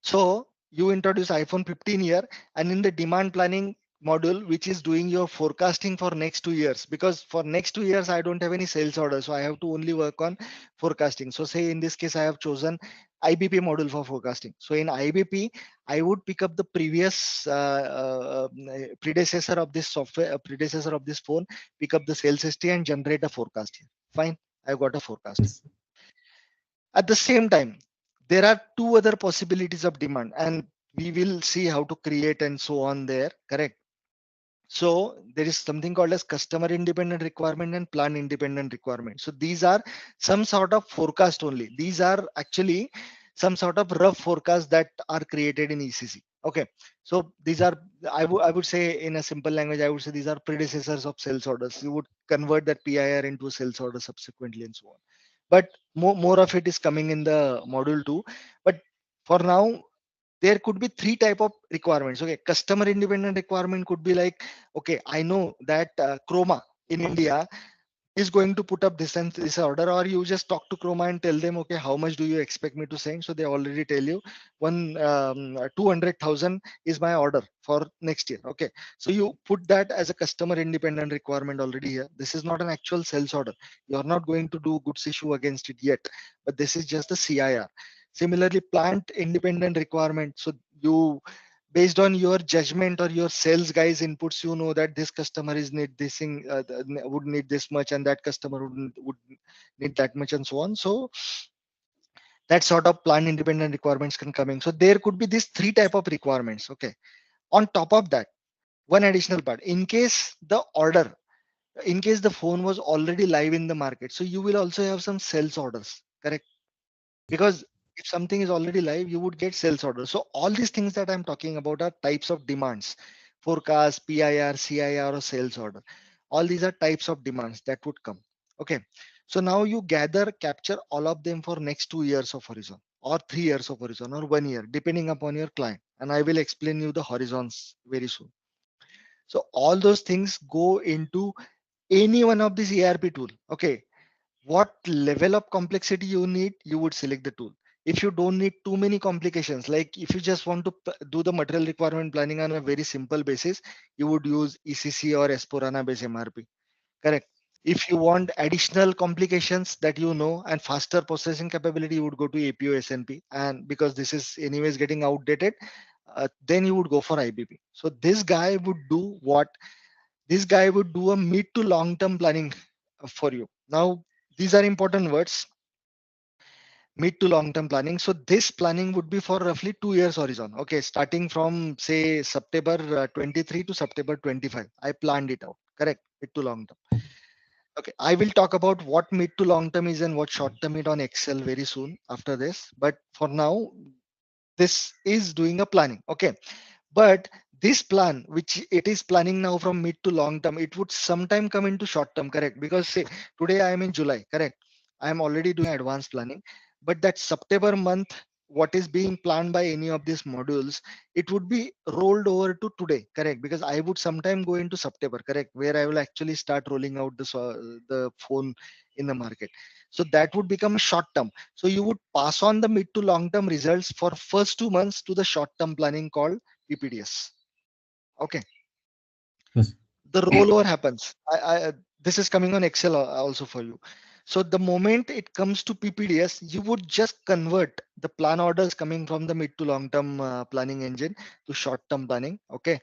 So you introduce iPhone 15 here, and in the demand planning module, which is doing your forecasting for next 2 years, because for next 2 years, I don't have any sales order. So I have to only work on forecasting. So say in this case, I have chosen IBP module for forecasting. So in IBP, I would pick up the previous predecessor of this software, predecessor of this phone, pick up the sales history and generate a forecast here. Fine. I've got a forecast. Yes. At the same time, there are two other possibilities of demand, and we will see how to create and so on there, correct? So there is something called as customer independent requirement and plan independent requirement. So these are some sort of forecast only. These are actually some sort of rough forecast that are created in ECC. Okay. So these are, I would say in a simple language, I would say these are predecessors of sales orders. You would convert that PIR into a sales order subsequently and so on. But more of it is coming in the module 2. But for now, there could be three type of requirements. Okay, customer independent requirement could be like, okay, I know that Chroma in India is going to put up this and this order, or you just talk to Chroma and tell them, okay, how much do you expect me to send? So they already tell you 200,000 is my order for next year. Okay, so you put that as a customer independent requirement already here. This is not an actual sales order. You are not going to do goods issue against it yet, but this is just a CIR. Similarly, plant independent requirement. So you, based on your judgment or your sales guys inputs, you know that this customer is need this thing, would need this much, and that customer would need that much and so on. So that sort of plan independent requirements can come in. So there could be these three type of requirements. Okay, on top of that, one additional part, in case the order, in case the phone was already live in the market, so you will also have some sales orders, correct? Because if something is already live, you would get sales orders. So all these things that I'm talking about are types of demands: forecast, PIR, CIR, or sales order. All these are types of demands that would come. Okay, so now you gather, capture all of them for next 2 years of horizon, or 3 years of horizon, or 1 year, depending upon your client, and I will explain you the horizons very soon. So all those things go into any one of these ERP tool. Okay, what level of complexity you need, you would select the tool. If you don't need too many complications, like if you just want to do the material requirement planning on a very simple basis, you would use ECC or S4HANA based MRP, correct? If you want additional complications that you know and faster processing capability, you would go to APO SNP, and because this is anyways getting outdated, then you would go for IBP. So this guy would do what? This guy would do a mid to long term planning for you. Now these are important words: mid to long term planning. So this planning would be for roughly 2 years horizon. Okay, starting from say September 23 to September 25, I planned it out, correct? Mid to long term. Okay, I will talk about what mid to long term is and what short term is on Excel very soon after this. But for now, this is doing a planning. Okay, but this plan which it is planning now from mid to long term, it would sometime come into short term, correct? Because say today I am in July, correct? I am already doing advanced planning, but that September month, what is being planned by any of these modules, it would be rolled over to today, correct? Because I would sometime go into September, correct, where I will actually start rolling out the phone in the market. So that would become a short term. So you would pass on the mid to long term results for first 2 months to the short term planning called PPDS. Okay, Yes. the rollover happens. This is coming on Excel also for you. So the moment it comes to PPDS, you would just convert the plan orders coming from the mid to long term planning engine to short term planning. Okay,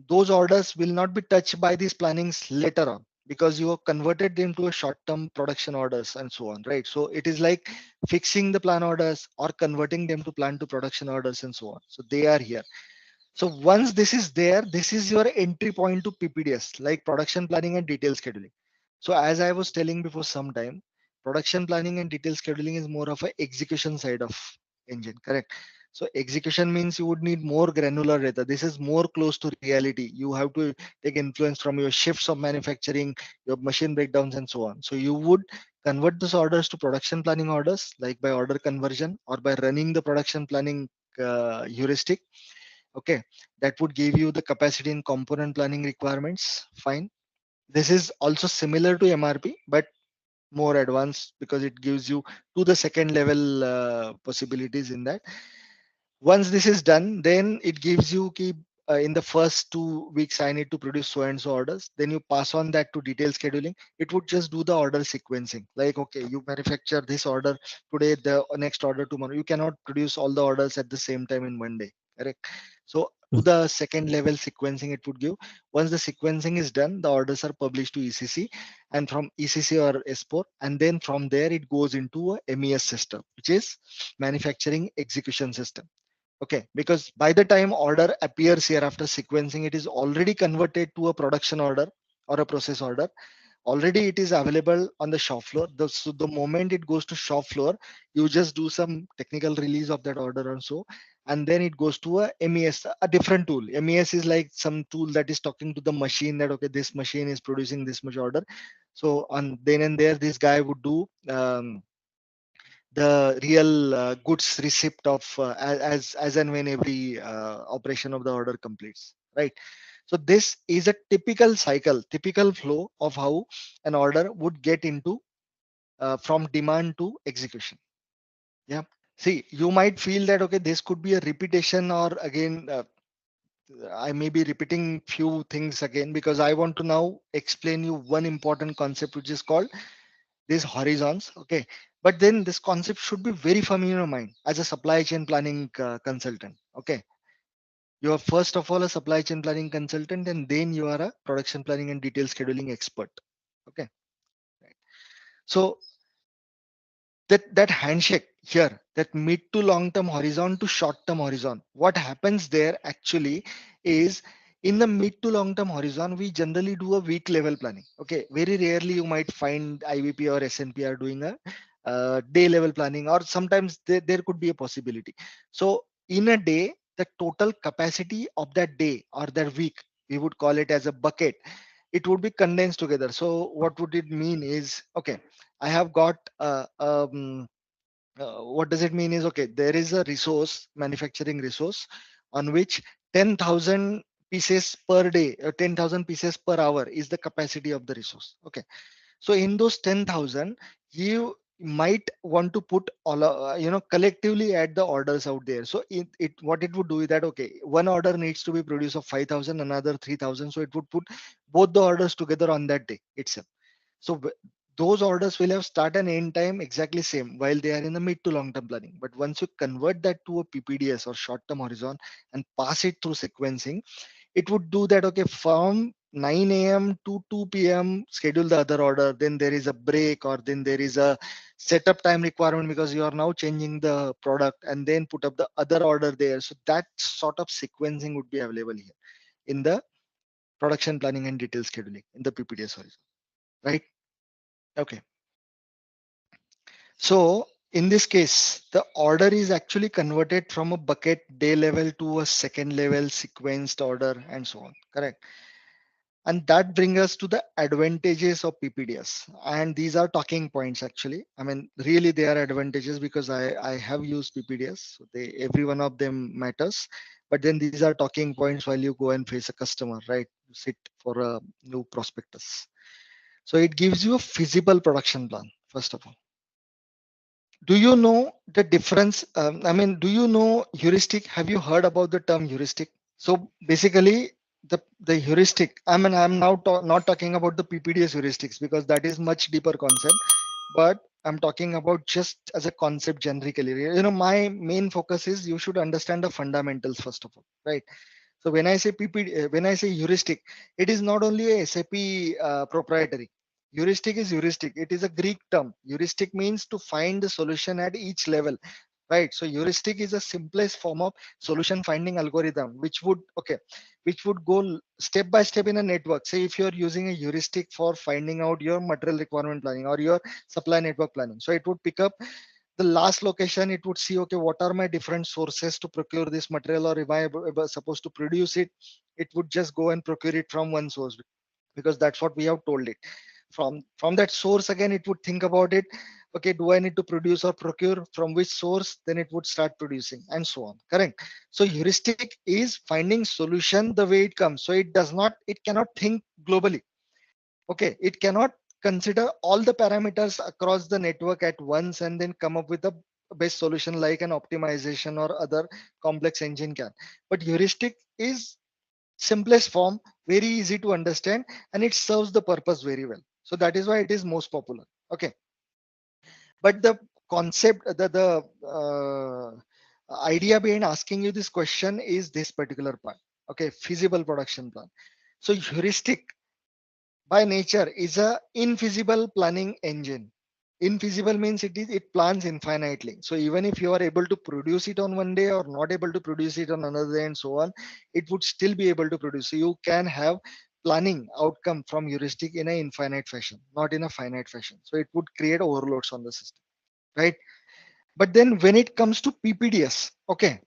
those orders will not be touched by these plannings later on because you have converted them to a short term production orders and so on, right? So it is like fixing the plan orders or converting them to plan to production orders and so on. So they are here. So once this is there, this is your entry point to PPDS, like production planning and detail scheduling. So as I was telling before some time, production planning and detail scheduling is more of a execution side of engine, correct? So execution means you would need more granular data. This is more close to reality. You have to take influence from your shifts of manufacturing, your machine breakdowns, and so on. So you would convert those orders to production planning orders, like by order conversion or by running the production planning heuristic. Okay, that would give you the capacity and component planning requirements. Fine. This is also similar to MRP, but more advanced because it gives you to the second level possibilities in that. Once this is done, then it gives you key in the first 2 weeks I need to produce so and so orders. Then you pass on that to detail scheduling. It would just do the order sequencing, like okay, you manufacture this order today, the next order tomorrow. You cannot produce all the orders at the same time in one day, correct? So to Yes. the second level sequencing it would give. Once the sequencing is done, the orders are published to ECC, and from ECC or S4, and then from there it goes into a MES system, which is manufacturing execution system. Okay, because by the time order appears here after sequencing, it is already converted to a production order or a process order. Already it is available on the shop floor. So the moment it goes to shop floor, you just do some technical release of that order and so, and then it goes to a MES, a different tool. MES is like some tool that is talking to the machine that okay, this machine is producing this much order. So on then and there, this guy would do the real goods receipt of as and when every operation of the order completes, right? So this is a typical cycle, typical flow of how an order would get into from demand to execution. Yeah, see, you might feel that okay, this could be a repetition, or again I may be repeating few things again because I want to now explain you one important concept which is called these horizons. Okay, but then this concept should be very familiar in your mind as a supply chain planning consultant. Okay, you are first of all a supply chain planning consultant, and then you are a production planning and detail scheduling expert. Okay, right. So that handshake here, that mid to long term horizon to short term horizon, what happens there actually is, in the mid to long term horizon we generally do a week level planning. Okay, very rarely you might find IVP or SNP are doing a day level planning, or sometimes there could be a possibility. So in a day, the total capacity of that day or that week, we would call it as a bucket, it would be condensed together. So what would it mean is, okay, I have got what does it mean is, okay, there is a resource, manufacturing resource, on which 10,000 pieces per day, 10,000 pieces per hour is the capacity of the resource. Okay, so in those 10,000, you might want to put all, collectively add the orders out there. So what it would do is that, okay, one order needs to be produced of 5,000, another 3,000. So it would put both the orders together on that day itself. So those orders will have start and end time exactly same while they are in the mid to long term planning. But once you convert that to a PPDS or short term horizon and pass it through sequencing, it would do that. Okay, from 9 a.m. to 2 p.m. schedule the other order. Then there is a break, or then there is a setup time requirement because you are now changing the product, and then put up the other order there. So that sort of sequencing would be available here in the production planning and detail scheduling in the PPDS horizon, right? Okay. So in this case, the order is actually converted from a bucket day level to a second level sequenced order and so on. Correct. And that brings us to the advantages of PPDS. And these are talking points actually. I mean, really they are advantages because I have used PPDS. So every one of them matters. But then these are talking points while you go and face a customer, right? You sit for a new prospectus. So it gives you a feasible production plan, first of all. Do you know the difference? I mean, do you know heuristic? Have you heard about the term heuristic? So basically, the heuristic. I mean, I'm now not talking about the PPDS heuristics because that is much deeper concept. But I'm talking about just as a concept generically. You know, my main focus is you should understand the fundamentals first of all, right? So when I say when I say heuristic, it is not only a SAP proprietary. Heuristic is heuristic. It is a Greek term. Heuristic means to find the solution at each level, right? So heuristic is a simplest form of solution finding algorithm, which would go step by step in a network. Say if you're using a heuristic for finding out your material requirement planning or your supply network planning, so it would pick up the last location. It would see, okay, what are my different sources to procure this material, or if I supposed to produce it, it would just go and procure it from one source because that's what we have told it. From that source, again it would think about it. Okay, do I need to produce or procure from which source? Then it would start producing and so on. Correct. So heuristic is finding solution the way it comes. So it cannot think globally. Okay, it cannot consider all the parameters across the network at once and then come up with a best solution like an optimization or other complex engine can. But heuristic is simplest form, very easy to understand, and it serves the purpose very well. So that is why it is most popular. Okay, but the concept, the idea behind asking you this question is this particular part. Okay, feasible production plan. So heuristic by nature is a infeasible planning engine. Infeasible means it plans infinitely. So even if you are able to produce it on one day or not able to produce it on another day and so on, it would still be able to produce. So you can have planning outcome from heuristic in an infinite fashion, not in a finite fashion. So it would create overloads on the system, right? But then when it comes to PPDS, okay,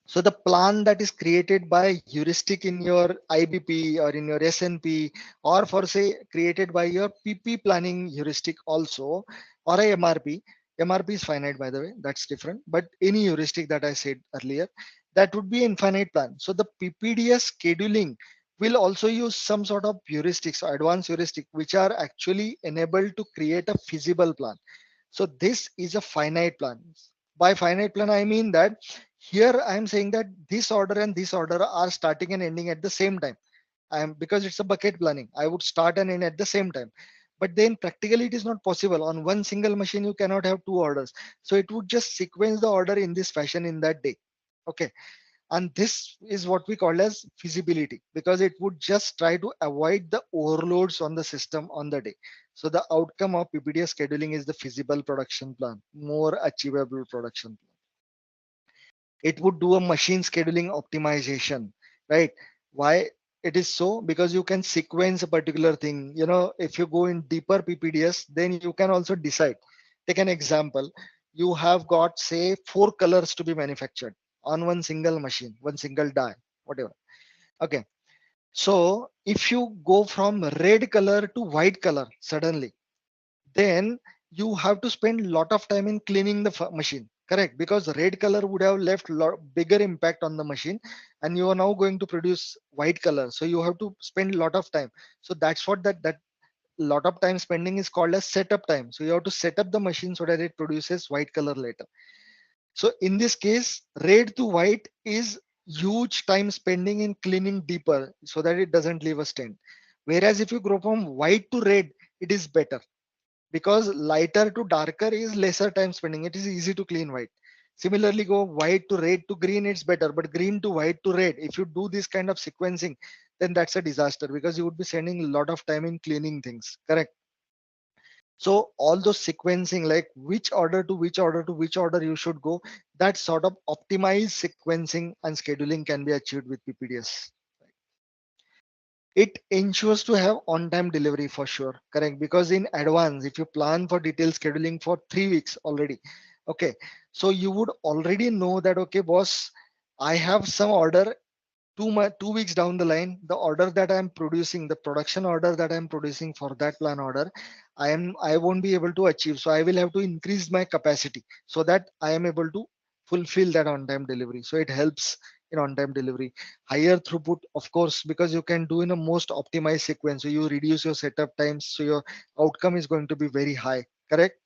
so the plan that is created by heuristic in your IBP or in your SNP, or for say created by your PP planning heuristic also, or a MRP. MRP is finite, by the way, that's different. But any heuristic that I said earlier, that would be infinite plan. So the PPDS scheduling will also use some sort of heuristics or advanced heuristic, which are actually enabled to create a feasible plan. So this is a finite plan. By finite plan, I mean that here I am saying that this order and this order are starting and ending at the same time. I am, because it's a bucket planning, I would start and end at the same time. But then practically it is not possible. On one single machine, you cannot have two orders. So it would just sequence the order in this fashion in that day. Okay. And this is what we call as feasibility, because it would just try to avoid the overloads on the system on the day. So the outcome of PPDS scheduling is the feasible production plan, more achievable production plan. It would do a machine scheduling optimization, right? Why it is so? Because you can sequence a particular thing. You know, if you go in deeper PPDS, then you can also decide. Take an example. You have got, say, 4 colors to be manufactured on one single machine, one single die, whatever. Okay. So if you go from red color to white color suddenly, then you have to spend a lot of time in cleaning the machine. Correct, because red color would have left bigger impact on the machine, and you are now going to produce white color, so you have to spend a lot of time. So that's what that lot of time spending is called as setup time. So you have to set up the machine so that it produces white color later. So in this case, red to white is huge time spending in cleaning deeper so that it doesn't leave a stain. Whereas if you go from white to red, it is better, because lighter to darker is lesser time spending. It is easy to clean white. Similarly, go white to red to green, it's better, but green to white to red, if you do this kind of sequencing, then that's a disaster, because you would be spending a lot of time in cleaning things. Correct. So all those sequencing, like which order to which order to which order you should go, that sort of optimized sequencing and scheduling can be achieved with PPDS. It ensures to have on-time delivery for sure, correct? Because in advance, if you plan for detailed scheduling for 3 weeks already, okay, so you would already know that, okay, boss, I have some order 2 weeks down the line. The order that I'm producing, the production order that I'm producing for that plan order, I won't be able to achieve. So I will have to increase my capacity so that I am able to fulfill that on-time delivery. So it helps in on-time delivery. Higher throughput, of course, because you can do in a most optimized sequence. So you reduce your setup times, so your outcome is going to be very high. Correct?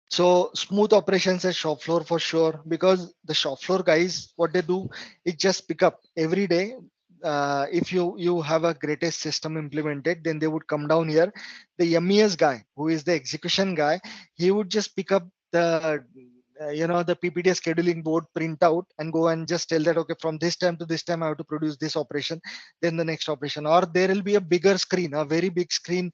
So smooth operations at shop floor for sure, because the shop floor guys, what they do is just pick up every day. If you have a greatest system implemented, then they would come down here. The MES guy, who is the execution guy, he would just pick up the the PPDS scheduling board printout and go and just tell that, okay, from this time to this time I have to produce this operation, then the next operation. Or there will be a bigger screen, a very big screen,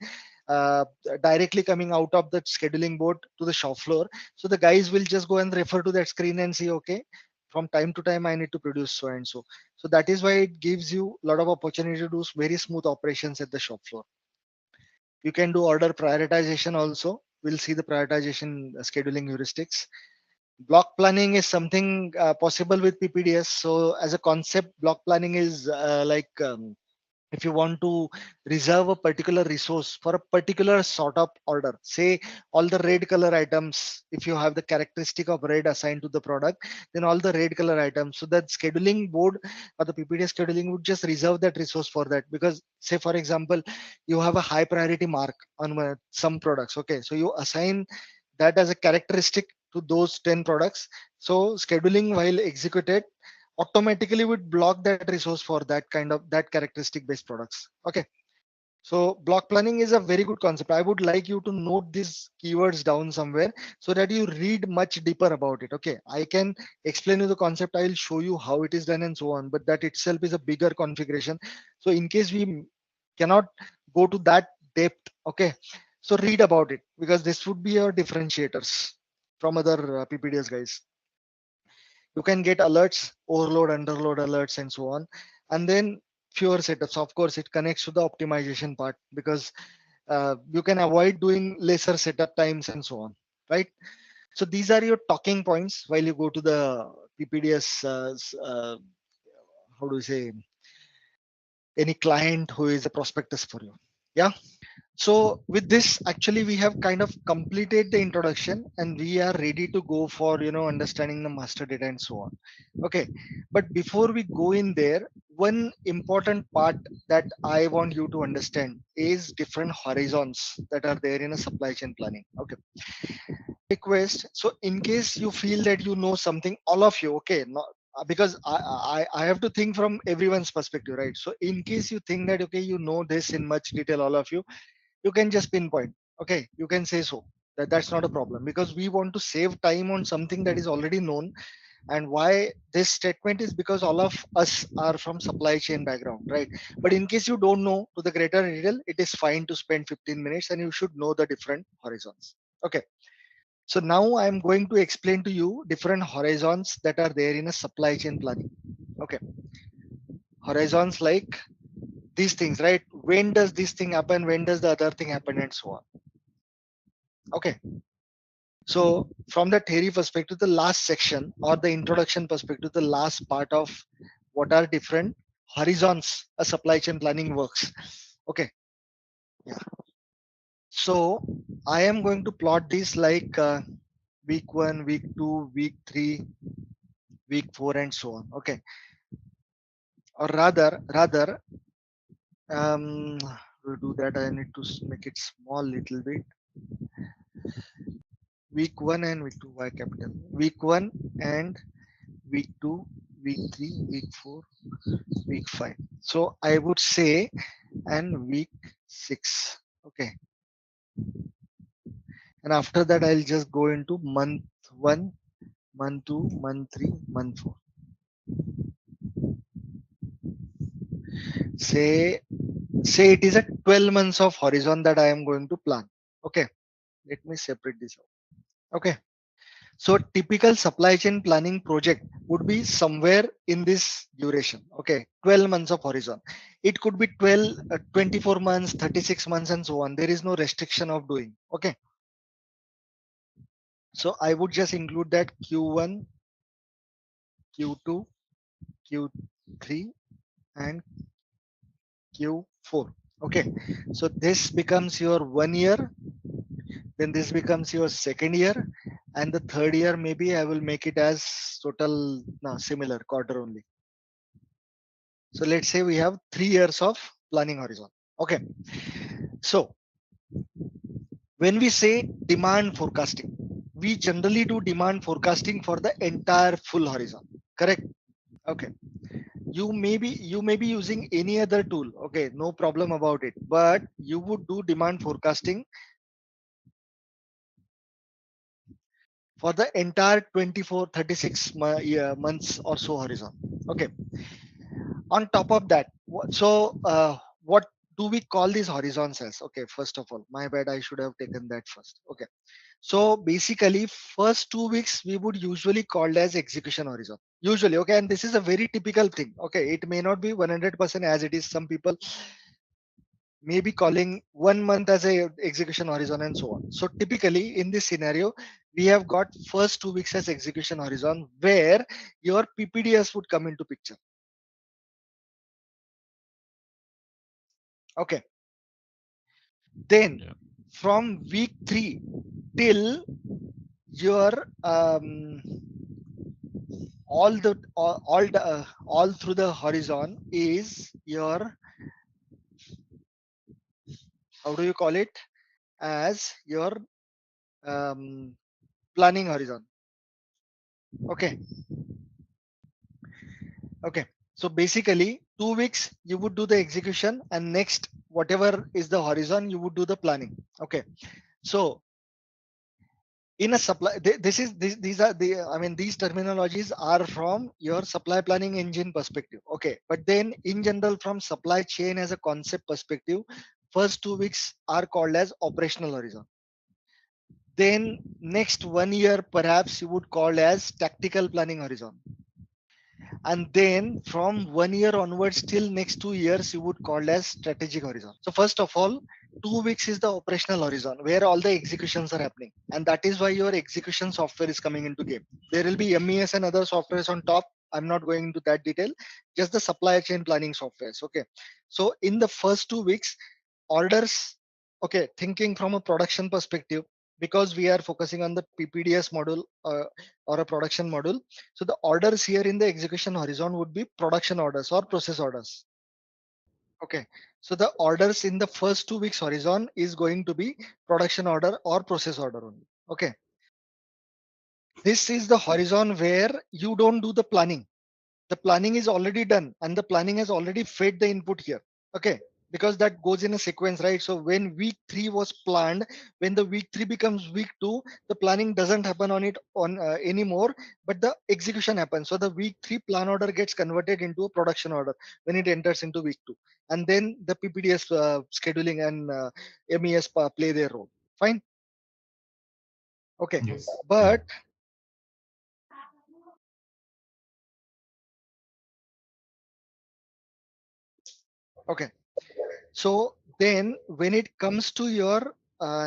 uh, directly coming out of the scheduling board to the shop floor. So the guys will just go and refer to that screen and see, okay, from time to time I need to produce so and so. So that is why it gives you a lot of opportunity to do very smooth operations at the shop floor. You can do order prioritization also. We'll see the prioritization scheduling heuristics. Block planning is something possible with PPDS. So as a concept, block planning is if you want to reserve a particular resource for a particular sort of order, say all the red color items, if you have the characteristic of red assigned to the product, then all the red color items, so that scheduling board or the PPDS scheduling would just reserve that resource for that. Because say for example, you have a high priority mark on some products, okay, so you assign that as a characteristic to those 10 products. So scheduling while executed automatically would block that resource for that characteristic based products. Okay, so block planning is a very good concept. I would like you to note these keywords down somewhere so that you read much deeper about it. Okay, I can explain you the concept, I'll show you how it is done and so on, but that itself is a bigger configuration. So in case we cannot go to that depth, okay, so read about it, because this would be your differentiators from other PPDS guys. You can get alerts, overload, underload alerts, and so on. And then fewer setups. Of course, it connects to the optimization part, because you can avoid doing lesser setup times and so on, right? So these are your talking points while you go to the PPDS. How do you say? Any client who is a prospectus for you. Yeah. So with this, actually, we have kind of completed the introduction and we are ready to go for, understanding the master data and so on. Okay. But before we go in there, one important part that I want you to understand is different horizons that are there in a supply chain planning. Okay. Request. So in case you feel that you know something, all of you, okay, not, because I have to think from everyone's perspective, right? So in case you think that, okay, you know this in much detail, all of you can just pinpoint, okay, you can say so, that's not a problem, because we want to save time on something that is already known. And why this statement is because all of us are from supply chain background, right? But in case you don't know to the greater detail, it is fine to spend 15 minutes and you should know the different horizons. Okay, so now I'm going to explain to you different horizons that are there in a supply chain planning. Okay, horizons like these things, right? When does this thing happen, when does the other thing happen, and so on. Okay, so from the theory perspective, the last section or the introduction perspective, the last part of what are different horizons a supply chain planning works. Okay, yeah. So I am going to plot this like week 1, week 2, week 3, week 4, and so on. Okay, or rather, to do that I need to make it small little bit. Week 1 and week 2, why capital? Week 1 and week 2, week 3, week 4, week 5. So I would say, and week 6. Okay. And after that, I'll just go into month 1, month 2, month 3, month 4. Say it is a 12 months of horizon that I am going to plan. Okay. Let me separate this out. Okay. So typical supply chain planning project would be somewhere in this duration. Okay, 12 months of horizon. It could be 12, 24 months, 36 months, and so on. There is no restriction of doing. Okay, so I would just include that Q1, Q2, Q3, and Q4. Okay, so this becomes your 1 year, then this becomes your second year, and the third year maybe I will make it as total no, similar quarter only. So let's say we have 3 years of planning horizon. Okay, so when we say demand forecasting, we generally do demand forecasting for the entire full horizon. Correct? Okay. You may be using any other tool. Okay, no problem about it. But you would do demand forecasting for the entire 24, 36 months or so horizon. Okay. On top of that, what do we call these horizons as? Okay, first of all, my bad, I should have taken that first. Okay, so basically first 2 weeks we would usually call as execution horizon usually. Okay, and this is a very typical thing. Okay, it may not be 100% as it is. Some people may be calling 1 month as a execution horizon and so on. So typically in this scenario, we have got first 2 weeks as execution horizon where your PPDS would come into picture. Okay, then from week 3 till your all through the horizon is your, how do you call it, as your um, planning horizon. Okay, okay, so basically 2 weeks you would do the execution, and next whatever is the horizon you would do the planning. Okay, so in a supply, these are the, I mean, these terminologies are from your supply planning engine perspective. Okay, but then in general from supply chain as a concept perspective, first 2 weeks are called as operational horizon. Then next 1 year perhaps you would call as tactical planning horizon, and then from 1 year onwards till next 2 years you would call as strategic horizon. So first of all, 2 weeks is the operational horizon where all the executions are happening, and that is why your execution software is coming into game. There will be MES and other softwares on top. I'm not going into that detail, just the supply chain planning softwares. Okay, so in the first 2 weeks, orders, okay, thinking from a production perspective, because we are focusing on the PPDS model, or a production model. So the orders here in the execution horizon would be production orders or process orders. Okay, so the orders in the first 2 weeks horizon is going to be production order or process order only. Okay, this is the horizon where you don't do the planning. The planning is already done and the planning has already fed the input here. Okay, because that goes in a sequence, right? So when week 3 was planned, when the week 3 becomes week 2, the planning doesn't happen on it on anymore, but the execution happens. So the week 3 plan order gets converted into a production order when it enters into week 2, and then the PPDS scheduling and MES play their role. Fine. Okay, Yes. but okay, so then when it comes to your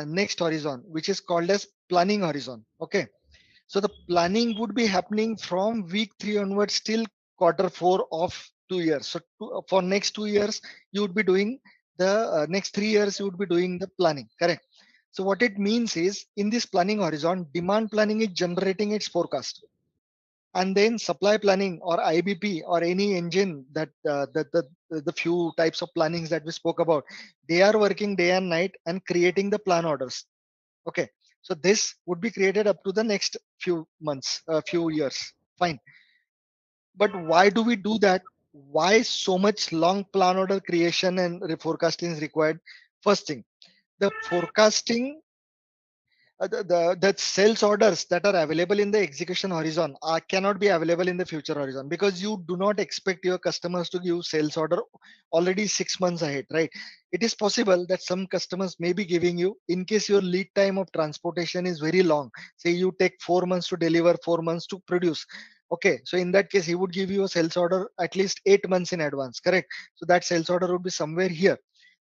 next horizon, which is called as planning horizon. Okay, so the planning would be happening from week 3 onwards till quarter 4 of 2 years. So for next 2 years, you would be doing the next 3 years, you would be doing the planning. Correct. So what it means is in this planning horizon, demand planning is generating its forecast, and then supply planning or IBP or any engine that the few types of plannings that we spoke about, they are working day and night and creating the plan orders. Okay, so this would be created up to the next few months, few years. Fine, but why do we do that? Why so much long plan order creation and forecasting is required? First thing, the forecasting the sales orders that are available in the execution horizon cannot be available in the future horizon, because you do not expect your customers to give sales order already 6 months ahead, right? It is possible that some customers may be giving you, in case your lead time of transportation is very long, say you take 4 months to deliver, 4 months to produce. Okay, so in that case he would give you a sales order at least 8 months in advance, correct? So that sales order would be somewhere here.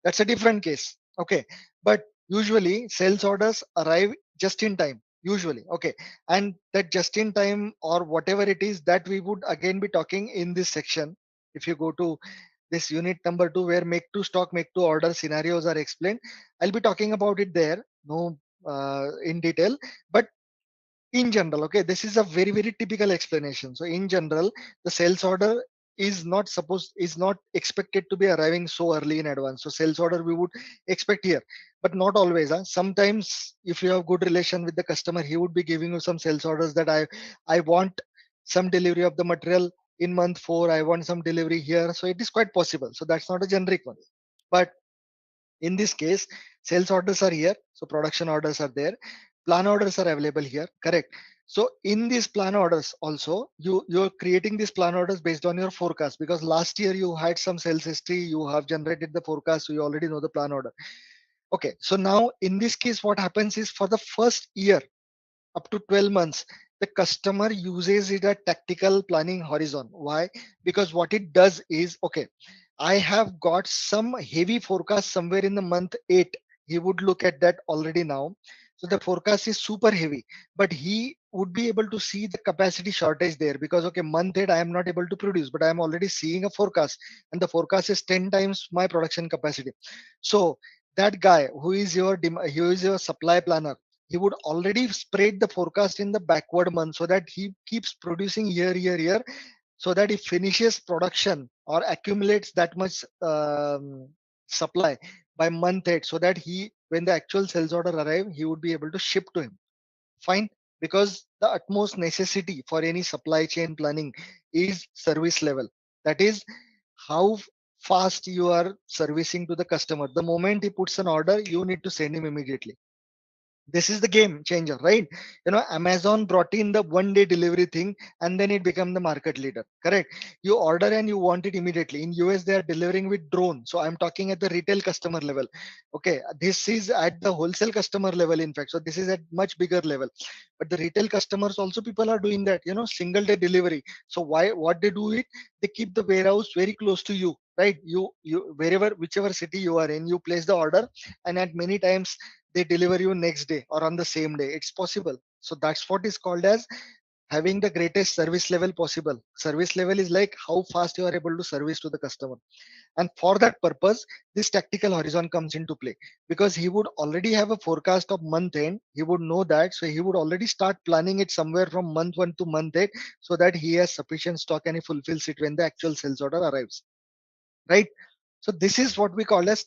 That's a different case. Okay, but usually sales orders arrive just in time, usually. Okay, and that just in time or whatever it is, that we would again be talking in this section. If you go to this unit number 2, where make to stock, make to order scenarios are explained, I'll be talking about it there, no in detail. But in general, okay, this is a very very typical explanation. So in general, the sales order is not expected to be arriving so early in advance. So sales order we would expect here, but not always. Huh? Sometimes if you have good relation with the customer, he would be giving you some sales orders that I want some delivery of the material in month 4, I want some delivery here. So it is quite possible. So that's not a generic one. But in this case, sales orders are here, so production orders are there, plan orders are available here, correct? So in these plan orders also, you're creating these plan orders based on your forecast, because last year you had some sales history, you have generated the forecast, so you already know the plan order. Okay, so now in this case, what happens is, for the first year up to 12 months, the customer uses it at tactical planning horizon. Why? Because what it does is, okay, I have got some heavy forecast somewhere in the month 8. He would look at that already now. So the forecast is super heavy, but he would be able to see the capacity shortage there, because okay, month 8 I am not able to produce, but I am already seeing a forecast, and the forecast is 10 times my production capacity. So that guy who is your supply planner, he would already spread the forecast in the backward month, so that he keeps producing year, so that he finishes production or accumulates that much supply by month 8, so that he, when the actual sales order arrive, he would be able to ship to him. Fine. Because the utmost necessity for any supply chain planning is service level. That is how fast you are servicing to the customer. The moment he puts an order, you need to send him immediately. This is the game changer, right? Amazon brought in the 1 day delivery thing, and then it became the market leader, correct? You order and you want it immediately. In US they are delivering with drone, so I'm talking at the retail customer level. Okay, this is at the wholesale customer level, in fact, so this is at much bigger level. But the retail customers also, people are doing that, single day delivery. So what they do it, they keep the warehouse very close to you, right? You wherever, whichever city you are in, you place the order, and at many times they deliver you next day or on the same day. It's possible. So that's what is called as having the greatest service level possible. Service level is like how fast you are able to service to the customer. And for that purpose, this tactical horizon comes into play, because he would already have a forecast of month end. He would know that. So he would already start planning it somewhere from month 1 to month 8, so that he has sufficient stock and he fulfills it when the actual sales order arrives. Right? So this is what we call as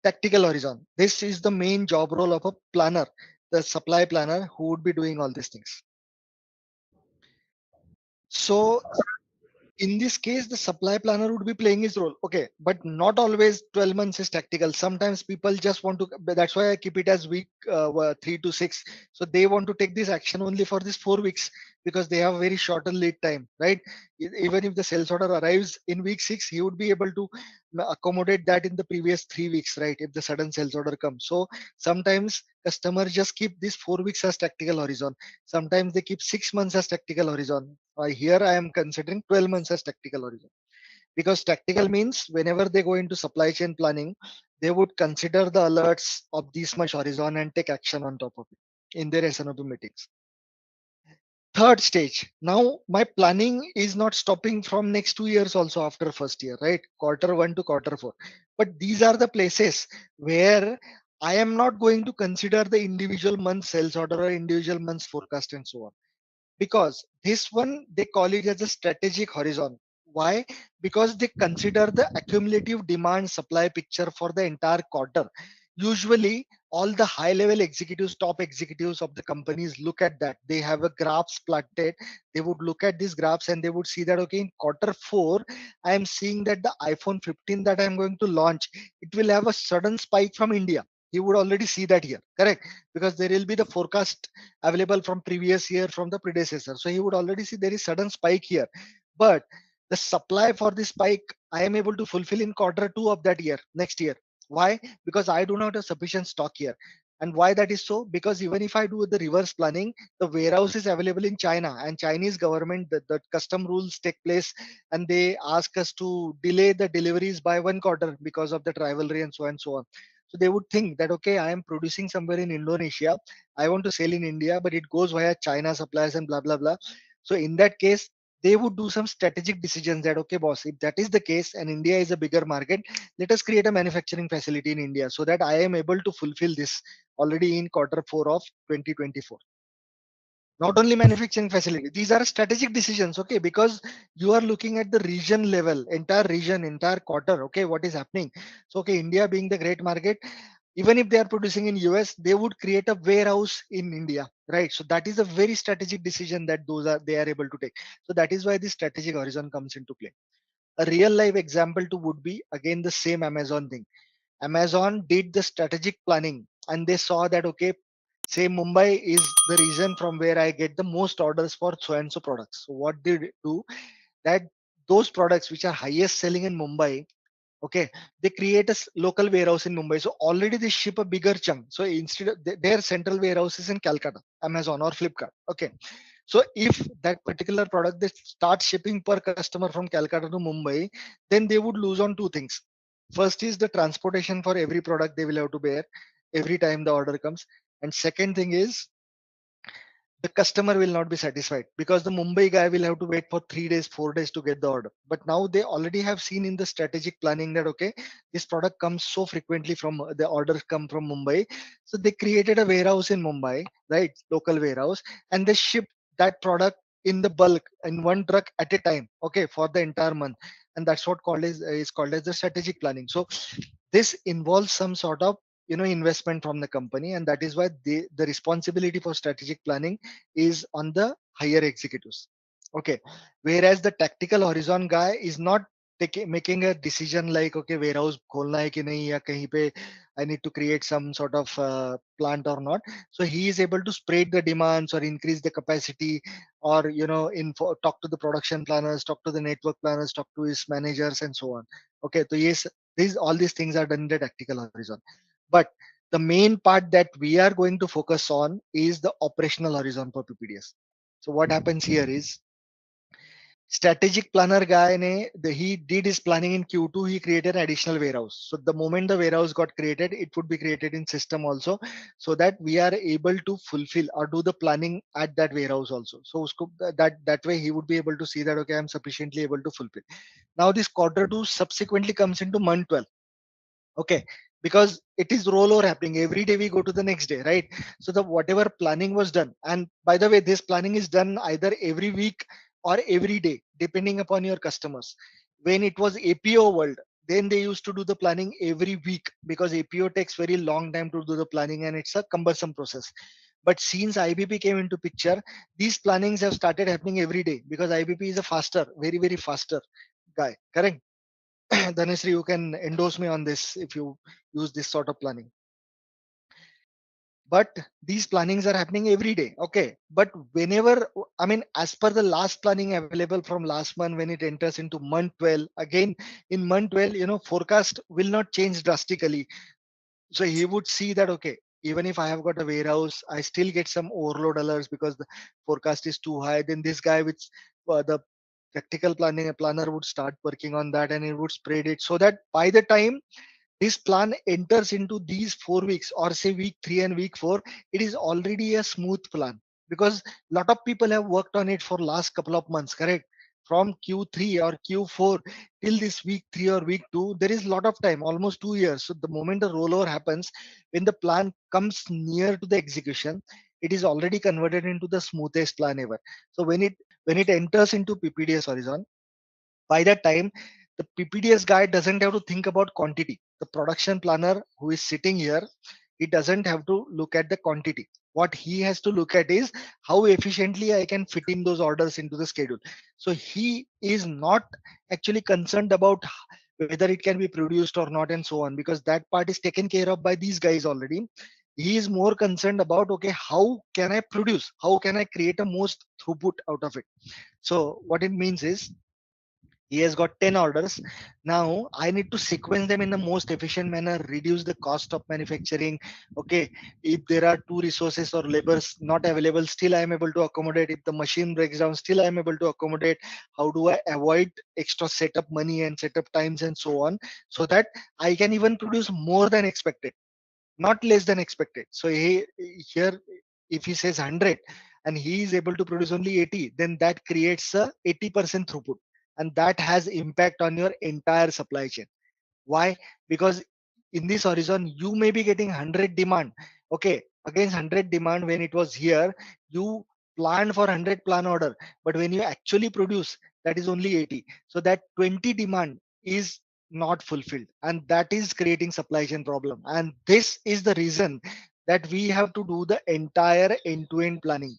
tactical horizon. This is the main job role of a planner, the supply planner who would be doing all these things. So in this case, the supply planner would be playing his role. Okay, but not always 12 months is tactical. Sometimes people just want to, that's why I keep it as week 3 to 6. So they want to take this action only for this 4 weeks, because they have very shorter lead time, right? Even if the sales order arrives in week 6, he would be able to accommodate that in the previous 3 weeks, right? If the sudden sales order comes. So sometimes customers just keep this 4 weeks as tactical horizon. Sometimes they keep 6 months as tactical horizon. Here I am considering 12 months as tactical horizon, because tactical means whenever they go into supply chain planning, they would consider the alerts of this much horizon and take action on top of it in their SNOP meetings. Third stage. Now my planning is not stopping from next 2 years also after first year, right? Quarter 1 to quarter 4. But these are the places where I am not going to consider the individual month sales order or individual month's forecast and so on, because this one they call it as a strategic horizon. Why? Because they consider the accumulative demand supply picture for the entire quarter. Usually all the high level executives, top executives of the companies look at that. They have a graphs plotted. They would look at these graphs and they would see that, okay, in quarter 4 I am seeing that the iPhone 15 that I am going to launch, it will have a sudden spike from India. he would already see that here, correct? Because there will be the forecast available from previous year from the predecessor. So he would already see there is sudden spike here. But the supply for this spike, I am able to fulfill in quarter 2 of that year, next year. Why? Because I do not have sufficient stock here. And why that is so? Because even if I do the reverse planning, the warehouse is available in China, and Chinese government, the custom rules take place, and they ask us to delay the deliveries by 1 quarter because of the rivalry and so on and so on. So they would think that, okay, I am producing somewhere in Indonesia, I want to sell in India, but it goes via China suppliers and blah blah blah. So in that case, they would do some strategic decisions that, okay, boss, if that is the case and India is a bigger market, let us create a manufacturing facility in India so that I am able to fulfill this already in quarter 4 of 2024. Not only manufacturing facility, these are strategic decisions, okay, because you are looking at the region level, entire region, entire quarter, okay, what is happening. So okay, India being the great market, even if they are producing in US, they would create a warehouse in India, right? So that is a very strategic decision that they are able to take. So that is why the strategic horizon comes into play. A real life example to would be again the same Amazon thing. Amazon did the strategic planning and they saw that, okay, say Mumbai is the region from where I get the most orders for so and so products. So what they do, that those products which are highest selling in Mumbai, okay, they create a local warehouse in Mumbai. So already they ship a bigger chunk. So instead of their central warehouse is in Calcutta, Amazon or Flipkart. Okay. So if that particular product they start shipping per customer from Calcutta to Mumbai, then they would lose on two things. First is the transportation for every product they will have to bear every time the order comes. And second thing is the customer will not be satisfied because the Mumbai guy will have to wait for 3 days, 4 days to get the order. But now they already have seen in the strategic planning that, okay, this product comes so frequently from the orders come from Mumbai. So they created a warehouse in Mumbai, right? Local warehouse, and they ship that product in the bulk in one truck at a time, okay, for the entire month. And that's what is called as the strategic planning. So this involves some sort of investment from the company, and that is why the responsibility for strategic planning is on the higher executives, okay, whereas the tactical horizon guy is not making a decision like, okay, warehouse kholna hai ki nahi, ya kahin pe I need to create some sort of plant or not. So he is able to spread the demands or increase the capacity, or talk to the production planners, talk to the network planners, talk to his managers and so on. Okay, so yes, all these things are done in the tactical horizon. But the main part that we are going to focus on is the operational horizon for PPDS. So what happens here is, strategic planner guy he did his planning in Q2, he created an additional warehouse. So the moment the warehouse got created, it would be created in system also, so that we are able to fulfill or do the planning at that warehouse also. So that way he would be able to see that, okay, I'm sufficiently able to fulfill. Now this quarter 2 subsequently comes into month 12. Okay, because it is rollover happening every day, we go to the next day, right? So the whatever planning was done, and by the way, this planning is done either every week or every day depending upon your customers. When it was APO world, then they used to do the planning every week because APO takes very long time to do the planning and it's a cumbersome process. But since IBP came into picture, these plannings have started happening every day because IBP is a faster, very very faster guy, correct? Dhanasri, you can endorse me on this if you use this sort of planning. But these plannings are happening every day, okay? But whenever, I mean, as per the last planning available from last month, when it enters into month 12, again in month 12, forecast will not change drastically. So he would see that, okay, even if I have got a warehouse, I still get some overload alerts because the forecast is too high. Then this guy with the tactical planning, a planner would start working on that and it would spread it so that by the time this plan enters into these 4 weeks or say week 3 and week 4, it is already a smooth plan because a lot of people have worked on it for last couple of months, correct? From Q3 or Q4 till this week 3 or week 2, there is a lot of time, almost 2 years. So the moment the rollover happens, when the plan comes near to the execution, it is already converted into the smoothest plan ever. So when it enters into PPDS horizon, by that time, the PPDS guy doesn't have to think about quantity. The production planner who is sitting here, he doesn't have to look at the quantity. What he has to look at is how efficiently I can fit in those orders into the schedule. So he is not actually concerned about whether it can be produced or not and so on, because that part is taken care of by these guys already. He is more concerned about, okay, how can I produce, how can I create a most throughput out of it. So what it means is, he has got 10 orders. Now I need to sequence them in the most efficient manner, reduce the cost of manufacturing. Okay, if there are two resources or labors not available, still I am able to accommodate. If the machine breaks down, still I am able to accommodate. How do I avoid extra setup money and setup times and so on, so that I can even produce more than expected, not less than expected. So here, if he says 100 and he is able to produce only 80, then that creates a 80% throughput, and that has impact on your entire supply chain. Why? Because in this horizon, you may be getting 100 demand. Okay, against 100 demand, when it was here, you planned for 100 plan order, but when you actually produce, that is only 80. So that 20 demand is not fulfilled, and that is creating supply chain problem. And this is the reason that we have to do the entire end-to-end planning.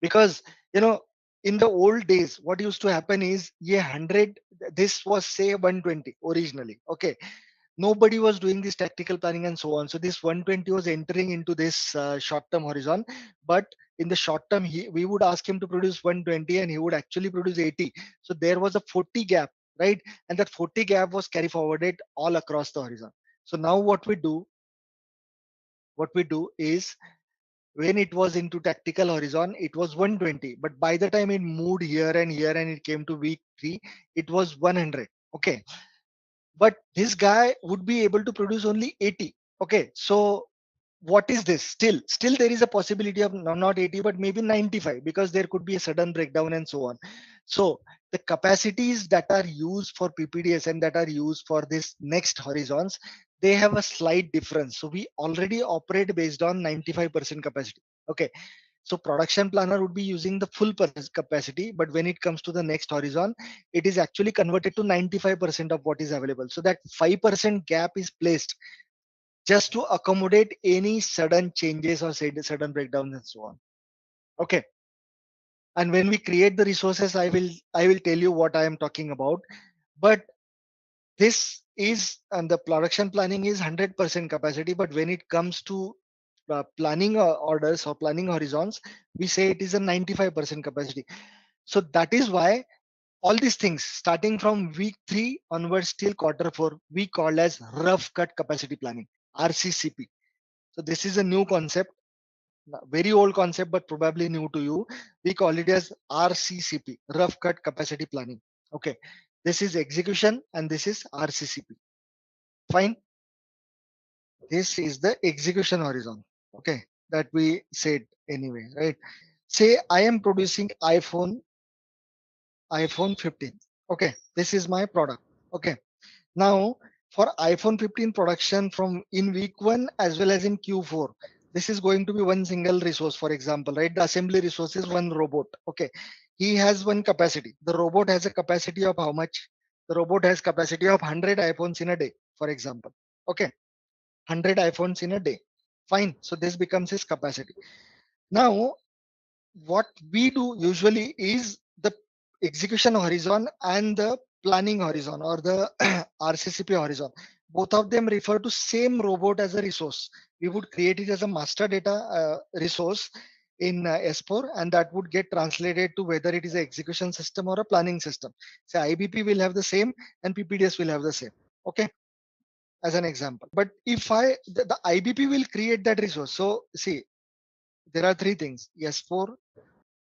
Because in the old days, what used to happen is, yeah, 100, this was say 120 originally. Okay, nobody was doing this tactical planning and so on. So this 120 was entering into this short-term horizon. But in the short term, we would ask him to produce 120 and he would actually produce 80. So there was a 40 gap, right? And that 40 gap was carry forwarded all across the horizon. So now what we do is, when it was into tactical horizon, it was 120. But by the time it moved here and here and it came to week 3, it was 100. Okay, but this guy would be able to produce only 80. Okay, so what is this? Still there is a possibility of not 80 but maybe 95, because there could be a sudden breakdown and so on. So the capacities that are used for PPDS and that are used for this next horizons, they have a slight difference. So we already operate based on 95% capacity. Okay, so production planner would be using the full capacity, but when it comes to the next horizon, it is actually converted to 95% of what is available. So that 5% gap is placed just to accommodate any sudden changes or sudden breakdowns and so on. Okay, and when we create the resources, I will tell you what I am talking about. But this is, and the production planning is 100% capacity, but when it comes to planning orders or planning horizons, we say it is a 95% capacity. So that is why all these things starting from week 3 onwards till quarter 4, we call as rough cut capacity planning, RCCP. So this is a new concept, very old concept, but probably new to you. We call it as RCCP, rough cut capacity planning. Okay, this is execution and this is RCCP. Fine. This is the execution horizon. Okay, that we said anyway, right? Say I am producing iPhone 15. Okay, this is my product. Okay, now for iPhone 15 production from in week 1 as well as in Q4, this is going to be one single resource. For example, right, the assembly resource is one robot. Okay, he has one capacity. The robot has a capacity of how much? The robot has capacity of 100 iPhones in a day, for example. Okay, 100 iPhones in a day. Fine. So this becomes his capacity. Now what we do usually is the execution horizon and the planning horizon, or the RCCP horizon. Both of them refer to same robot as a resource. We would create it as a master data resource in S4, and that would get translated to whether it is an execution system or a planning system. So IBP will have the same and PPDS will have the same. Okay, as an example. But if the IBP will create that resource. So see, there are three things: S4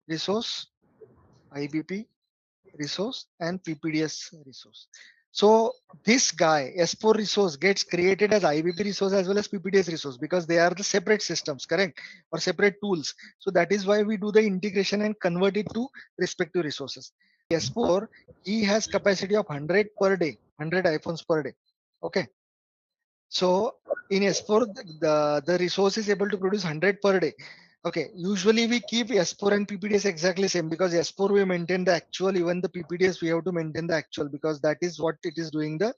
resource, IBP resource, and PPDS resource. So this guy S4 resource gets created as IBP resource as well as PPDS resource, because they are the separate systems, correct, or separate tools. So that is why we do the integration and convert it to respective resources. S4, he has capacity of 100 per day, 100 iPhones per day. Okay. So in S4, the resource is able to produce 100 per day. Okay, usually we keep S4 and PPDS exactly same, because S4 we maintain the actual, even the PPDS we have to maintain the actual, because that is what it is doing the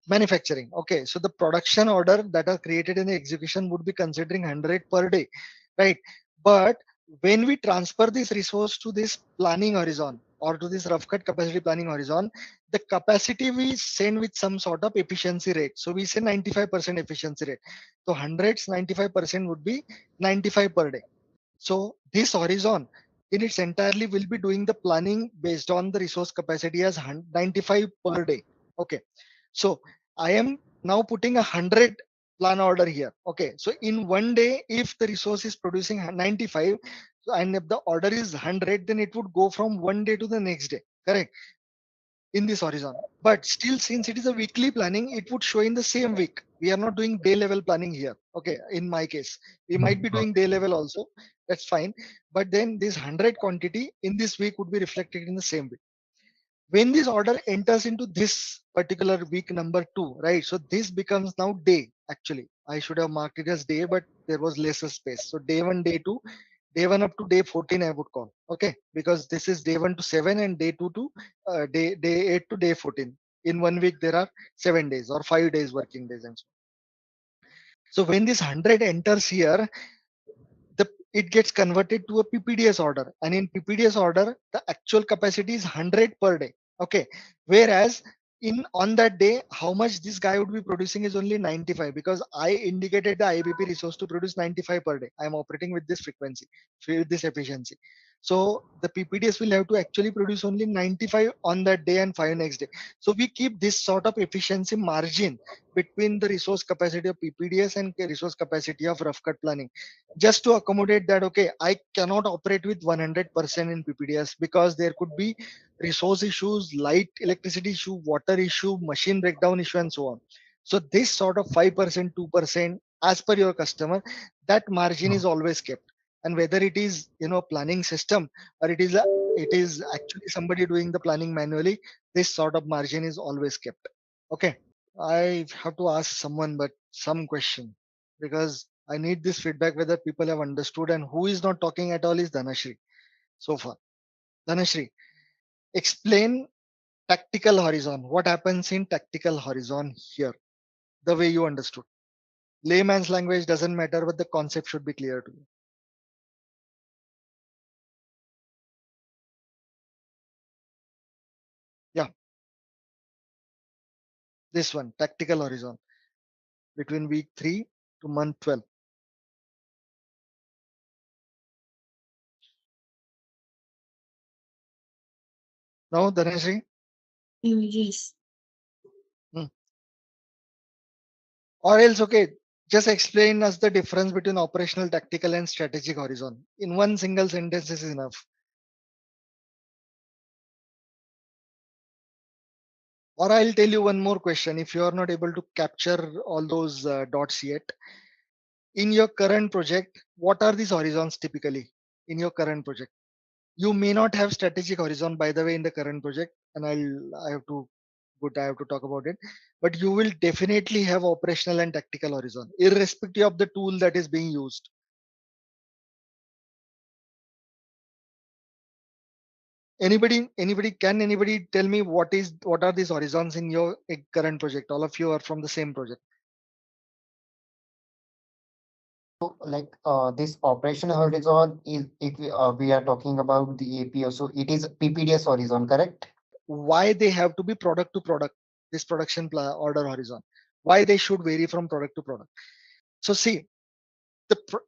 manufacturing. Okay, so the production order that are created in the execution would be considering 100 per day, right? But when we transfer this resource to this planning horizon or to this rough cut capacity planning horizon, the capacity we send with some sort of efficiency rate. So we say 95% efficiency rate. So 95% would be 95 per day. So this horizon in its entirely will be doing the planning based on the resource capacity as 95 per day. Okay. So I am now putting 100 plan order here. Okay. So in one day, if the resource is producing 95 and if the order is 100, then it would go from one day to the next day. Correct. In this horizon. But still, since it is a weekly planning, it would show in the same week. We are not doing day level planning here. Okay, in my case, we might be doing day level also. That's fine. But then this 100 quantity in this week would be reflected in the same week. When this order enters into this particular week number 2, right? So this becomes now day. Actually, I should have marked it as day, but there was lesser space. So day 1, day 2, day 1 up to day 14 I would call. Okay, because this is day 1 to 7 and day 2 to day 8 to day 14. In one week there are 7 days or 5 days working days and so on. So when this 100 enters here, it gets converted to a PPDS order, and in PPDS order the actual capacity is 100 per day. Okay, whereas in on that day how much this guy would be producing is only 95, because I indicated the IBP resource to produce 95 per day. I am operating with this frequency, with this efficiency. So the PPDS will have to actually produce only 95 on that day and 5 next day. So we keep this sort of efficiency margin between the resource capacity of PPDS and resource capacity of rough cut planning, just to accommodate that. Okay, I cannot operate with 100% in PPDS because there could be resource issues, light electricity issue, water issue, machine breakdown issue, and so on. So this sort of 5%, 2% as per your customer, that margin is always kept. And whether it is planning system or it is actually somebody doing the planning manually, this sort of margin is always kept. Okay, I have to ask someone but some question, because I need this feedback whether people have understood, and who is not talking at all is Dhanashri so far. Dhanashri, explain tactical horizon. What happens in tactical horizon here? The way you understood. Layman's language doesn't matter, but the concept should be clear to you. Yeah, this one, tactical horizon between week 3 to month 12. No, Dhanashri? Yes. Hmm. Or else, okay, just explain us the difference between operational, tactical, and strategic horizon. In one single sentence is enough. Or I'll tell you one more question. If you are not able to capture all those dots yet, in your current project, what are these horizons typically in your current project? You may not have strategic horizon, by the way, in the current project, and I have to talk about it. But you will definitely have operational and tactical horizon, irrespective of the tool that is being used. Can anybody tell me what are these horizons in your current project? All of you are from the same project. So, like this operation horizon is if we are talking about the APO, so it is PPDS horizon, correct? Why they have to be product to product, this order horizon, why they should vary from product to product. So see,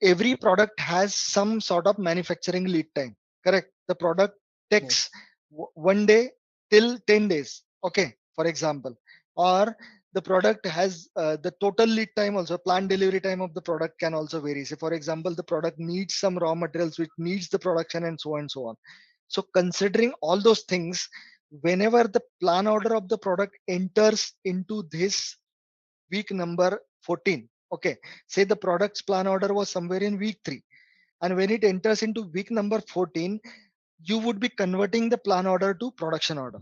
every product has some sort of manufacturing lead time. Correct, the product takes Yes. one day till 10 days, okay, for example. Or the product has the total lead time also, planned delivery time of the product can also vary. Say for example, the product needs some raw materials which needs the production, and so on and so on. So considering all those things, whenever the plan order of the product enters into this week number 14, okay, say the product's plan order was somewhere in week 3, and when it enters into week number 14, you would be converting the plan order to production order.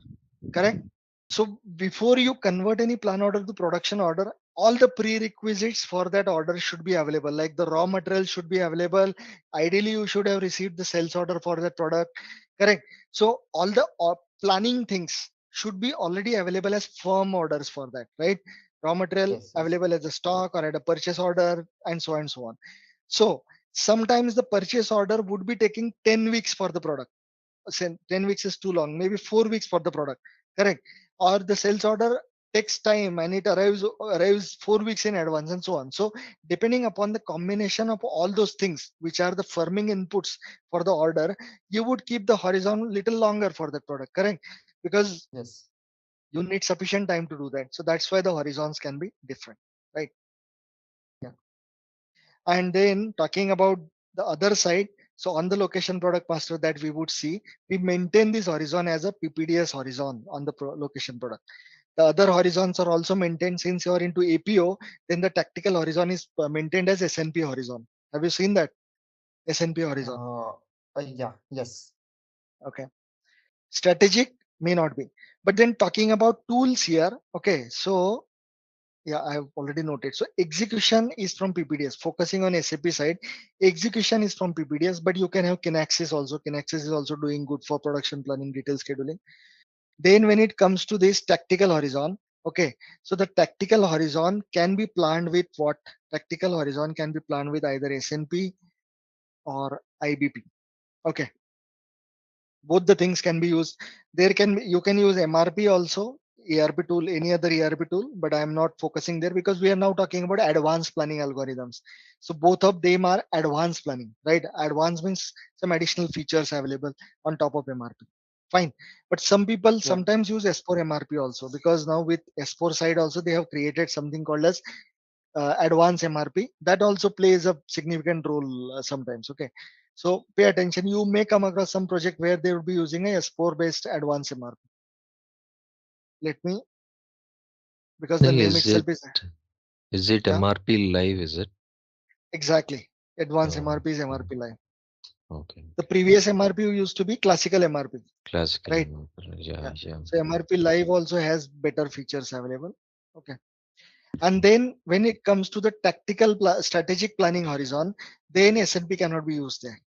Correct. So before you convert any plan order to production order, all the prerequisites for that order should be available. Like the raw material should be available. Ideally, you should have received the sales order for that product. Correct. So all the planning things should be already available as firm orders for that, right? Raw material Yes, yes. available as a stock or at a purchase order, and so on and so on. So sometimes the purchase order would be taking 10 weeks for the product. 10 weeks is too long, maybe 4 weeks for the product, correct? Or the sales order takes time and it arrives 4 weeks in advance and so on. So depending upon the combination of all those things, which are the firming inputs for the order, you would keep the horizon little longer for that product, correct? Because Yes. you need sufficient time to do that. So that's why the horizons can be different, right? Yeah. And then talking about the other side, so on the location product master that we would see, we maintain this horizon as a PPDS horizon on the location product. The other horizons are also maintained. Since you are into APO, then the tactical horizon is maintained as SNP horizon. Have you seen that? SNP horizon. Yeah. Yes. Okay. Strategic may not be. But then talking about tools here, okay, so yeah, I have already noted. So execution is from PPDS. Focusing on SAP side, execution is from PPDS, but you can have Kinaxis also. Kinaxis is also doing good for production planning, detail scheduling. Then when it comes to this tactical horizon, okay, so the tactical horizon can be planned with what? Tactical horizon can be planned with either SNP or IBP. Okay, both the things can be used. There can be, you can use MRP also, ERP tool, any other ERP tool, but I am not focusing there because we are now talking about advanced planning algorithms. So both of them are advanced planning, right? Advanced means some additional features available on top of MRP. Fine, but some people Yeah. sometimes use S4 MRP also, because now with S4 side also they have created something called as advanced MRP that also plays a significant role sometimes. Okay, so pay attention. You may come across some project where they will be using a S4 based advanced MRP. Let me, because the Thing name itself is it yeah, MRP live? Is it? exactly. Advanced Oh, MRP is MRP live. okay. The previous MRP used to be classical MRP, Classical right? MRP. Yeah, Yeah. yeah. So MRP live also has better features available. Okay. And then when it comes to the tactical strategic planning horizon, then SNP cannot be used there.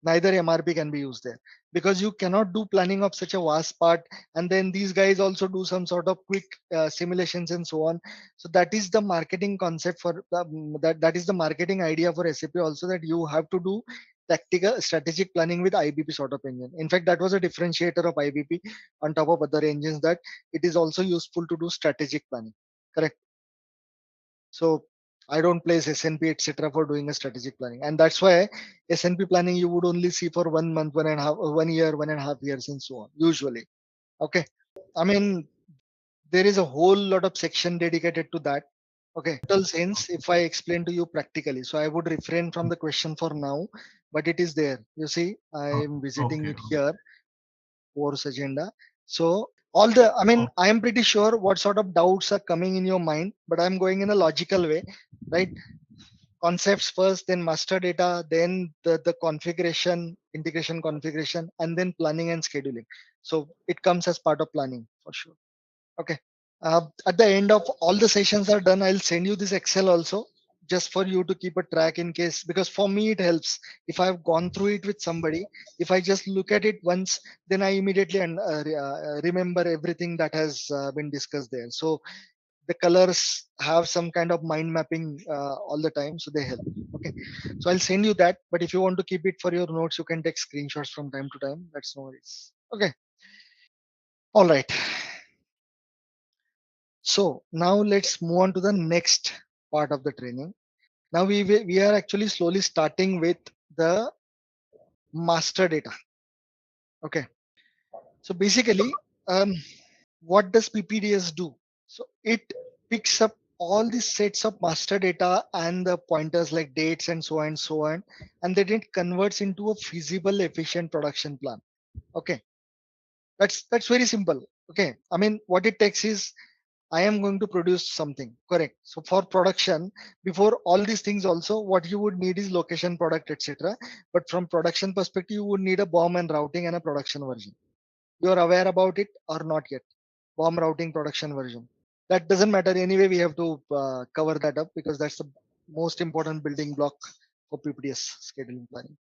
Neither MRP can be used there, because you cannot do planning of such a vast part. And then these guys also do some sort of quick simulations and so on. So that is the marketing concept for that is the marketing idea for SAP also, that you have to do tactical strategic planning with IBP sort of engine. In fact, that was a differentiator of IBP on top of other engines, that it is also useful to do strategic planning. Correct. So I don't place SNP etc. for doing a strategic planning, and that's why SNP planning you would only see for 1 month, 1.5 year, 1.5 years, and so on. Usually, okay. I mean, there is a whole lot of section dedicated to that. Okay, total sense if I explain to you practically. So I would refrain from the question for now, but it is there. You see, I am visiting Okay. it here, course agenda. So all the, I mean, I am pretty sure what sort of doubts are coming in your mind, but I'm going in a logical way, right? Concepts first, then master data, then the configuration, integration configuration, and then planning and scheduling. So it comes as part of planning for sure. Okay. At the end of all the sessions are done, I'll send you this Excel also, just for you to keep a track in case, because for me it helps. If I've gone through it with somebody, if I just look at it once, then I immediately remember everything that has been discussed there. So the colors have some kind of mind mapping all the time, so they help. Okay, so I'll send you that, but if you want to keep it for your notes, you can take screenshots from time to time. That's no worries. Okay, all right. So now let's move on to the next part of the training. Now we are actually slowly starting with the master data. Okay, so basically, what does PPDS do? So it picks up all these sets of master data and the pointers like dates and so on, and then it converts into a feasible, efficient production plan. Okay, that's very simple. Okay, I mean, what it takes is, I am going to produce something, correct? So for production, before all these things also, what you would need is location, product, etc. But from production perspective, you would need a BOM and routing and a production version. You are aware about it or not yet? BOM routing production version. That doesn't matter anyway. We have to cover that up because that's the most important building block for PPDS scheduling planning.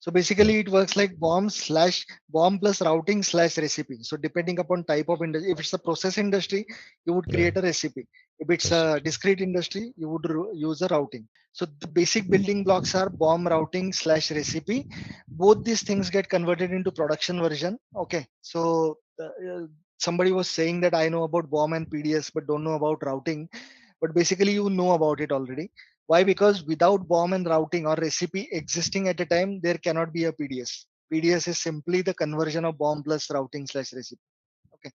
So basically it works like BOM plus routing slash recipe. So depending upon type of industry, if it's a process industry, you would Yeah. create a recipe. If it's Yes. a discrete industry, you would use a routing. So the basic building blocks are BOM, routing slash recipe. Both these things get converted into production version. Okay. So somebody was saying that I know about BOM and PDS, but don't know about routing. But basically, you know about it already. Why? Because without BOM and routing or recipe existing at a time, there cannot be a PDS. PDS is simply the conversion of BOM plus routing slash recipe. Okay.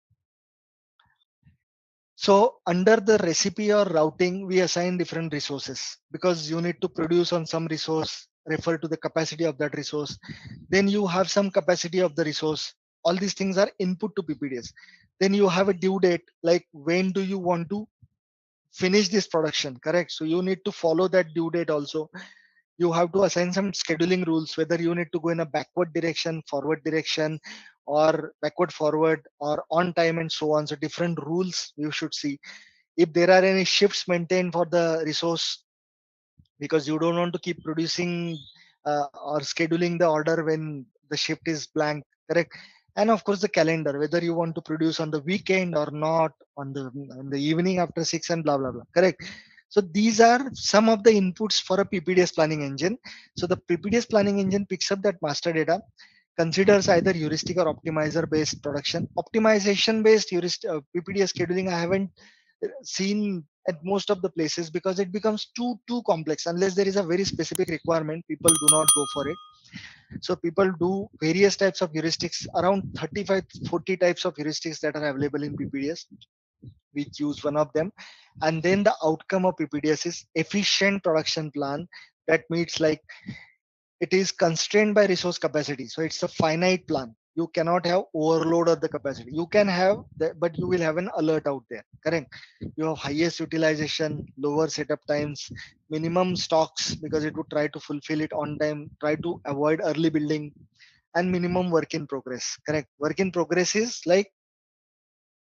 So under the recipe or routing, we assign different resources because you need to produce on some resource, refer to the capacity of that resource. Then you have some capacity of the resource. All these things are input to PPDS. Then you have a due date, like when do you want to finish this production, correct? So you need to follow that due date also. You have to assign some scheduling rules, whether you need to go in a backward direction, forward direction, or backward forward, or on time and so on. So different rules you should see. If there are any shifts maintained for the resource, because you don't want to keep producing or scheduling the order when the shift is blank, correct? And of course the calendar, whether you want to produce on the weekend or not, on the evening after 6 and blah blah blah, correct? So these are some of the inputs for a PPDS planning engine. So the PPDS planning engine picks up that master data, considers either heuristic or optimizer based production. Optimization based PPDS scheduling I haven't seen at most of the places because it becomes too complex. Unless there is a very specific requirement, people do not go for it. So people do various types of heuristics, around 35 40 types of heuristics that are available in PPDS. We choose one of them, and then the outcome of PPDS is efficient production plan that meets, like, it is constrained by resource capacity. So it's a finite plan. You cannot have overload of the capacity. You can have that, but you will have an alert out there, correct? You have highest utilization, lower setup times, minimum stocks because it would try to fulfill it on time, try to avoid early building, and minimum work in progress, correct? Work in progress is like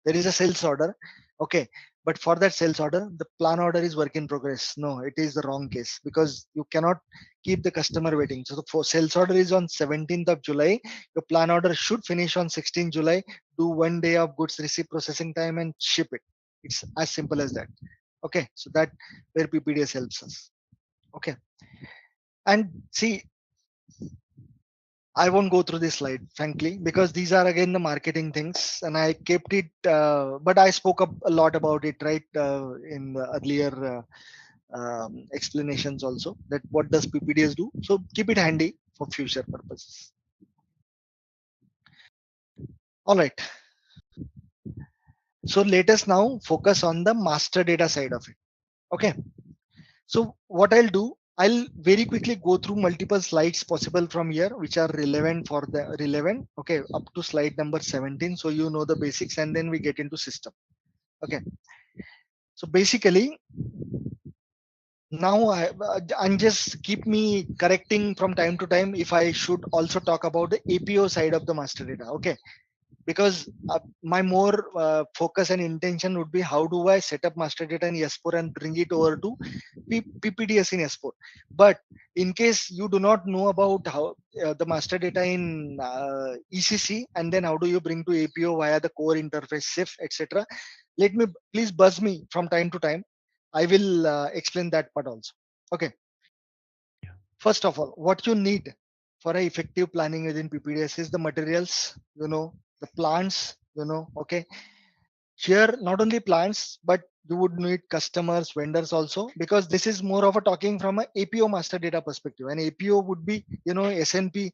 there is a sales order, okay, but for that sales order the plan order is work in progress. No, it is the wrong case because you cannot keep the customer waiting. So the for sales order is on 17th of July, your plan order should finish on 16th July. Do 1 day of goods receipt processing time and ship it. It's as simple as that. Okay, so that where PPDS helps us. Okay, and see, I won't go through this slide, frankly, because these are again the marketing things, and I kept it. But I spoke up a lot about it, right, in the earlier explanations also. That what does PPDS do? So keep it handy for future purposes. All right. So let us now focus on the master data side of it. Okay. So what I'll do, I'll very quickly go through multiple slides possible from here, which are relevant for the relevant. Okay, up to slide number 17. So you know the basics, and then we get into system. Okay. So basically, now and just keep me correcting from time to time if I should also talk about the APO side of the master data. Okay, because my more focus and intention would be how do I set up master data in S4 and bring it over to PPDS in S4. But in case you do not know about how the master data in ECC, and then how do you bring to APO via the core interface, SIF, etc. Let me, please buzz me from time to time. I will explain that part also. Okay. Yeah. First of all, what you need for a effective planning within PPDS is the materials, the plants, okay. Here, not only plants, but you would need customers, vendors also, because this is more of a talking from a APO master data perspective. And APO would be, SNP.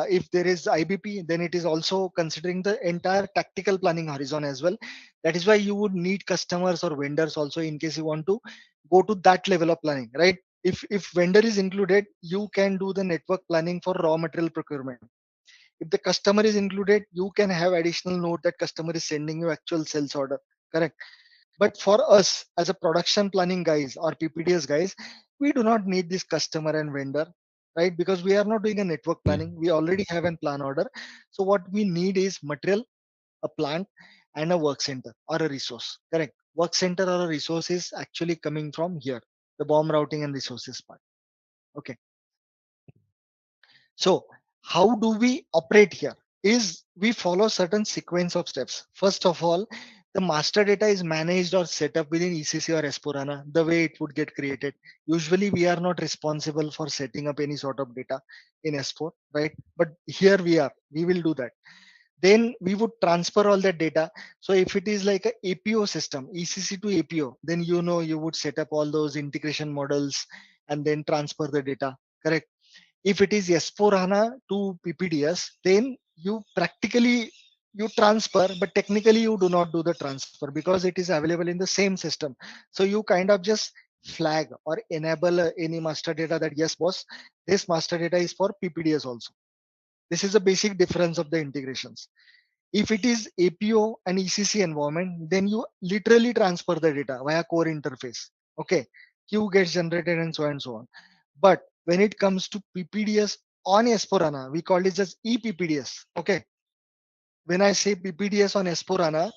If there is IBP, then it is also considering the entire tactical planning horizon as well. That is why you would need customers or vendors also in case you want to go to that level of planning, right? If vendor is included, you can do the network planning for raw material procurement. If the customer is included, you can have additional note that customer is sending you actual sales order, correct? But for us as a production planning guys or PPDS guys, we do not need this customer and vendor, right? Because we are not doing a network Yeah. planning, we already have a plan order. So what we need is material, a plant, and a work center or a resource, correct? Work center or a resource is actually coming from here, the bomb routing and resources part. Okay. So how do we operate here? Is we follow certain sequence of steps. First of all, the master data is managed or set up within ECC or S4HANA, the way it would get created. Usually we are not responsible for setting up any sort of data in S4, right? But here we will do that. Then we would transfer all that data. So if it is like a APO system, ECC to APO, then you would set up all those integration models and then transfer the data, correct? If it is S4HANA to PPDS, then you transfer, but technically you do not do the transfer because it is available in the same system. So you kind of just flag or enable any master data that yes, boss, this master data is for PPDS also. This is a basic difference of the integrations. If it is APO and ECC environment, then you literally transfer the data via core interface. Okay, queue gets generated and so on and so on. But when it comes to PPDS on S4HANA, we call it as ePPDS. Okay, when I say PPDS on S4HANA,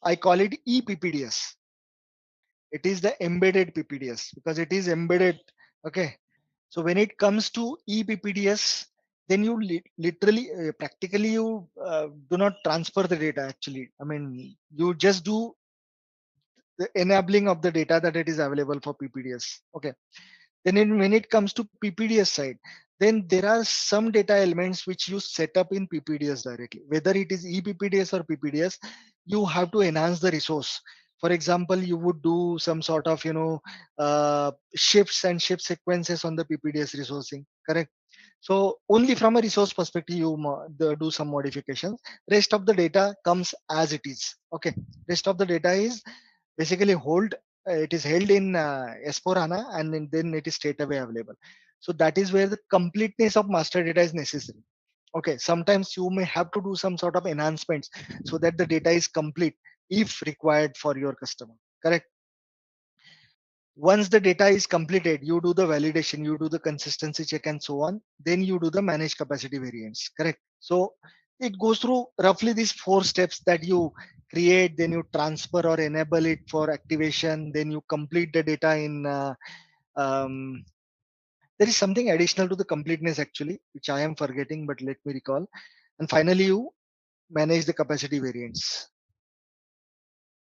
I call it ePPDS. It is the embedded PPDS because it is embedded. Okay, so when it comes to ePPDS, then you literally, practically, you do not transfer the data. Actually, I mean, you just do the enabling of the data that it is available for PPDS. Okay. Then when it comes to PPDS side, then there are some data elements which you set up in PPDS directly. Whether it is ePPDS or PPDS, you have to enhance the resource. For example, you would do some sort of shifts and shift sequences on the PPDS resourcing, correct? So only from a resource perspective, you do some modifications. Rest of the data comes as it is. Okay. Rest of the data is basically it is held in S4HANA and then it is straight away available. So that is where the completeness of master data is necessary. Okay, sometimes you may have to do some sort of enhancements so that the data is complete if required for your customer, correct? Once the data is completed, you do the validation, you do the consistency check and so on, then you do the managed capacity variants, correct? So it goes through roughly these 4 steps that you create, then you transfer or enable it for activation, then you complete the data in um, there is something additional to the completeness actually, which I am forgetting, but let me recall. And finally you manage the capacity variants.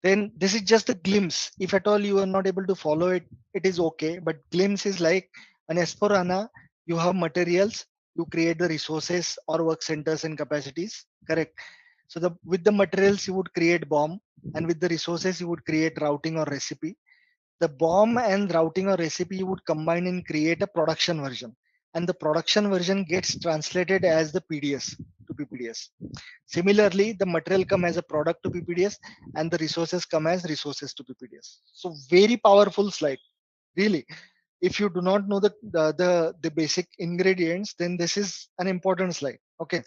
Then this is just a glimpse. If at all you are not able to follow it, it is okay. But glimpse is like an S4HANA, you have materials, you create the resources or work centers and capacities, correct? So with the materials, you would create BOM, and with the resources, you would create routing or recipe. The BOM and routing or recipe you would combine and create a production version. And the production version gets translated as the PDS to PPDS. Similarly, the material come as a product to PPDS and the resources come as resources to PPDS. So very powerful slide, really. If you do not know the basic ingredients, then this is an important slide. Okay.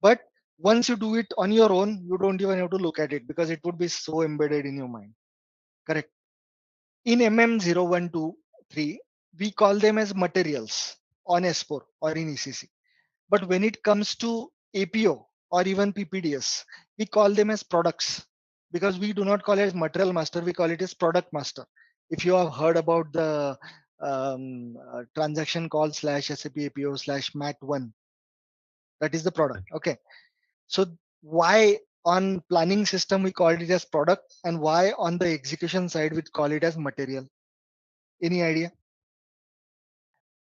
But once you do it on your own, you don't even have to look at it because it would be so embedded in your mind. Correct. In MM0123, we call them as materials on S4 or in ECC. But when it comes to APO or even PPDS, we call them as products because we do not call it as material master, we call it as product master. If you have heard about the transaction call / SAP APO / MAT1, that is the product. Okay. So why on planning system we call it as product and why on the execution side we call it as material? Any idea?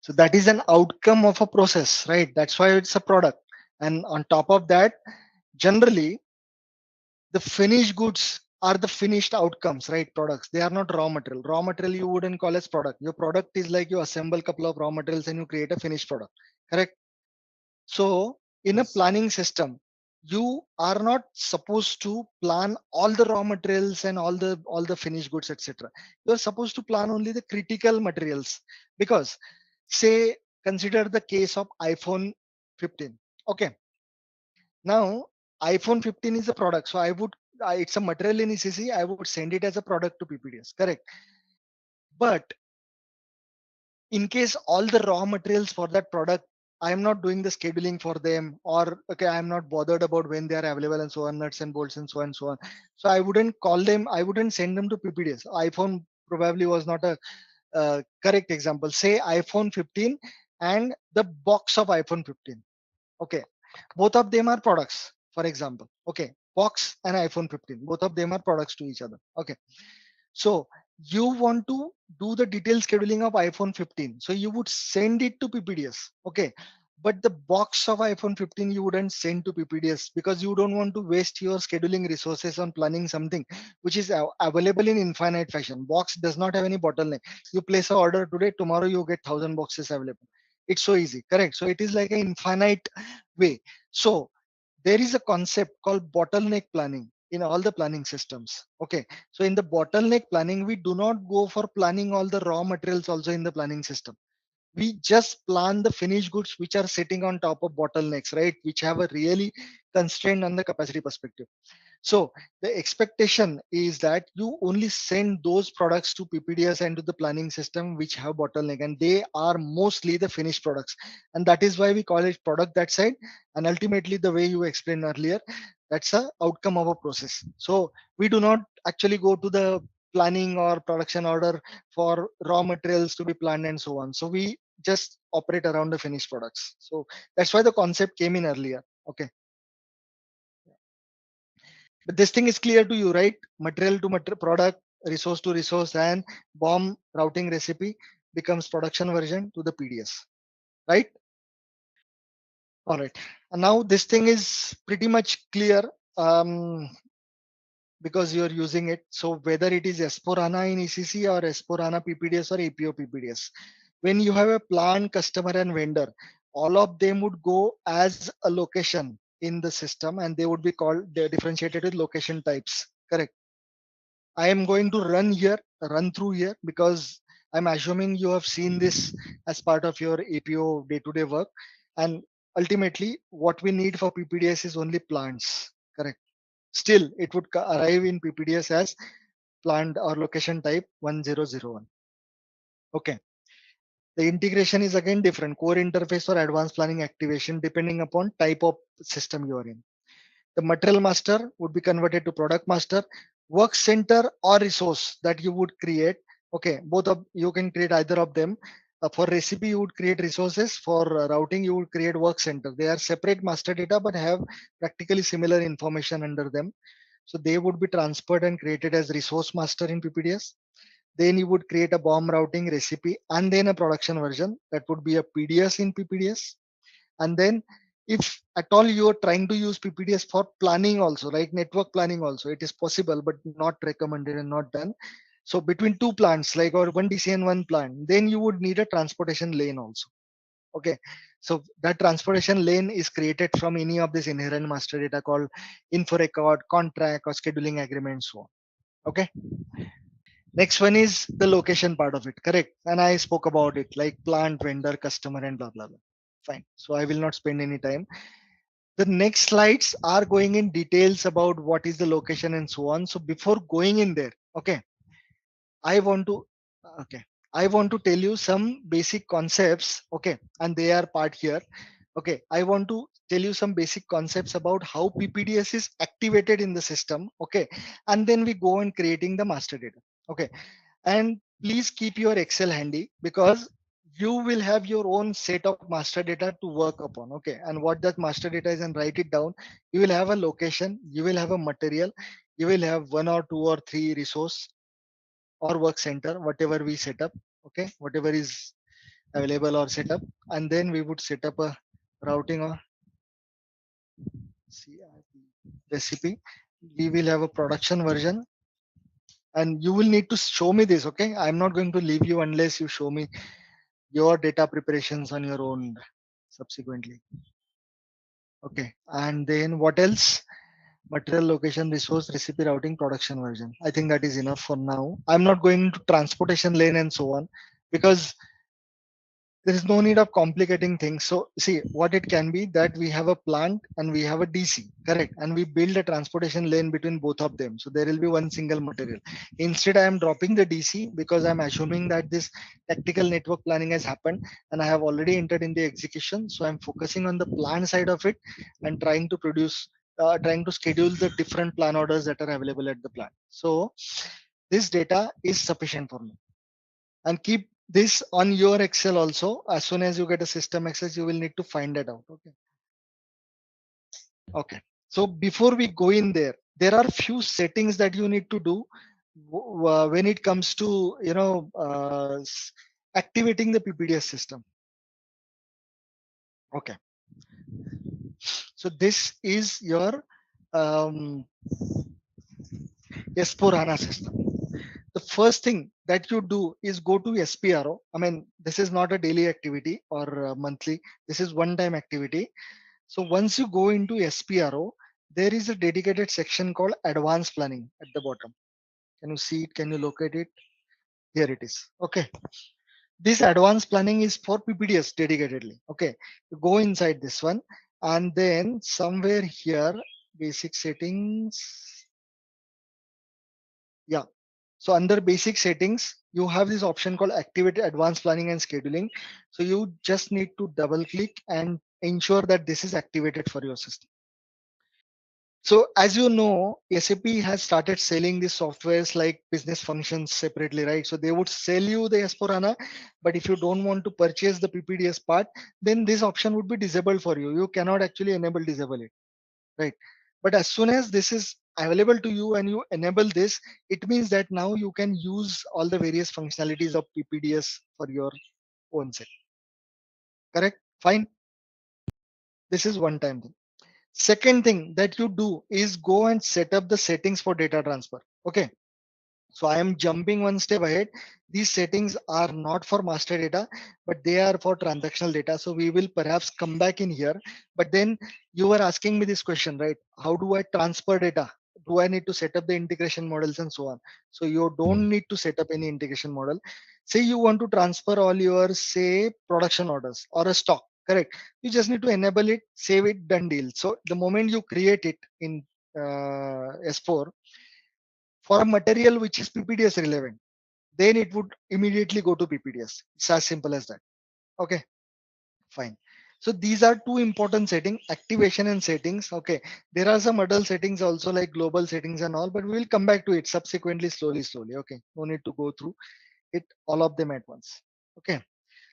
So that is an outcome of a process, right? That's why it's a product. And on top of that, generally, the finished goods are the finished outcomes, right? Products. They are not raw material. Raw material you wouldn't call as product. Your product is like you assemble a couple of raw materials and you create a finished product, correct? So in a planning system, you are not supposed to plan all the raw materials and all the finished goods, etc. You are supposed to plan only the critical materials because say consider the case of iPhone 15. Okay, now iPhone 15 is a product, so it's a material in ECC, I would send it as a product to PPDS, correct? But in case all the raw materials for that product, I am not doing the scheduling for them, or okay, I am not bothered about when they are available and so on, nuts and bolts and so on and so on. So I wouldn't call them, I wouldn't send them to PPDS. iPhone probably was not a correct example. Say iPhone 15 and the box of iPhone 15. Okay, both of them are products, for example. Okay, box and iPhone 15. Both of them are products to each other. Okay. So you want to do the detailed scheduling of iPhone 15. So you would send it to PPDS. Okay. But the box of iPhone 15 you wouldn't send to PPDS because you don't want to waste your scheduling resources on planning something which is available in infinite fashion. Box does not have any bottleneck. You place an order today, tomorrow you get 1,000 boxes available. It's so easy, correct? So it is like an infinite way. So there is a concept called bottleneck planning in all the planning systems. Okay. So in the bottleneck planning, we do not go for planning all the raw materials also in the planning system. We just plan the finished goods which are sitting on top of bottlenecks, right? Which have a really constraint on the capacity perspective. So the expectation is that you only send those products to PPDS and to the planning system which have bottleneck, and they are mostly the finished products. And that is why we call it product that side. And ultimately, the way you explained earlier, that's a outcome of a process. So we do not actually go to the planning or production order for raw materials to be planned and so on. So we just operate around the finished products. So that's why the concept came in earlier. Okay. But this thing is clear to you, right? Material to material, product, resource to resource, and bomb routing recipe becomes production version to the PDS, right? All right. And now this thing is pretty much clear because you're using it. So whether it is S4HANA in ECC or S4HANA PPDS or APO PPDS, when you have a plant, customer, and vendor, all of them would go as a location in the system, and they would be called, they're differentiated with location types. Correct. I am going to run through here because I'm assuming you have seen this as part of your APO day-to-day work. And ultimately, what we need for PPDS is only plants. Correct. Still, it would arrive in PPDS as plant or location type 1001. Okay. The integration is again different. Core interface or advanced planning activation depending upon type of system you are in. The material master would be converted to product master. Work center or resource that you would create. Okay, both of you can create either of them. For recipe, you would create resources. For routing, you would create work center. They are separate master data but have practically similar information under them. So they would be transferred and created as resource master in PPDS. Then you would create a bomb routing recipe and then a production version that would be a PDS in PPDS. And then if at all you are trying to use PPDS for planning also, like network planning also, it is possible, but not recommended and not done. So between two plants, like or one DC and one plant, then you would need a transportation lane also. Okay. So that transportation lane is created from any of this inherent master data called info record, contract, or scheduling agreement, so on. Okay. Next one is the location part of it, correct? And I spoke about it like plant, vendor, customer, and blah, blah, blah. Fine. So I will not spend any time. The next slides are going in details about what is the location and so on. So before going in there, okay, I want to, okay, I want to tell you some basic concepts, okay, and they are part here. Okay, I want to tell you some basic concepts about how PPDS is activated in the system, okay, and then we go on creating the master data, okay. And please keep your Excel handy because you will have your own set of master data to work upon, okay. And what that master data is, and write it down. You will have a location, you will have a material, you will have one or two or three resource or work center, whatever we set up, okay, whatever is available or set up. And then we would set up a routing or recipe. We will have a production version, and you will need to show me this, okay. I'm not going to leave you unless you show me your data preparations on your own subsequently. Okay, and then what else? Material, location, resource, recipe, routing, production version. I think that is enough for now. I'm not going into transportation lane and so on because there is no need of complicating things. So see what it can be that we have a plant and we have a DC, correct? And we build a transportation lane between both of them. So there will be one single material. Instead, I am dropping the DC because I'm assuming that this tactical network planning has happened and I have already entered in the execution. So I'm focusing on the plan side of it and trying to produce, trying to schedule the different plan orders that are available at the plant. So this data is sufficient for me. And keep this on your Excel also. As soon as you get a system access, you will need to find that out. Okay. Okay. So before we go in there are few settings that you need to do when it comes to activating the PPDS system. Okay, so this is your um, S4HANA system. The first thing that you do is go to SPRO. I mean, this is not a daily activity or monthly. This is one-time activity. So once you go into SPRO, there is a dedicated section called Advanced Planning at the bottom. Can you see it? Can you locate it? Here it is. Okay. This advanced planning is for PPDS dedicatedly. Okay. You go inside this one and then somewhere here, basic settings. Yeah. So under basic settings, you have this option called activate advanced planning and scheduling. So you just need to double click and ensure that this is activated for your system. So as you know, SAP has started selling these softwares like business functions separately, right? So they would sell you the S4HANA, but if you don't want to purchase the PPDS part, then this option would be disabled for you. You cannot actually disable it, right? But as soon as this is available to you and you enable this, it means that now you can use all the various functionalities of PPDS for your own set. Correct? Fine. This is one time thing. Second thing that you do is go and set up the settings for data transfer. Okay. So I am jumping one step ahead. These settings are not for master data, but they are for transactional data. So we will perhaps come back in here. But then you were asking me this question, right? How do I transfer data? Do I need to set up the integration models and so on? So you don't need to set up any integration model. Say you want to transfer all your, say, production orders or a stock, correct? You just need to enable it, save it, done deal. So the moment you create it in S4, for a material which is PPDS relevant, then it would immediately go to PPDS. It's as simple as that. Okay, fine. So these are two important settings, activation and settings. Okay, there are some other settings also like global settings and all, but we will come back to it subsequently, slowly. Okay, no need to go through it all of them at once. Okay,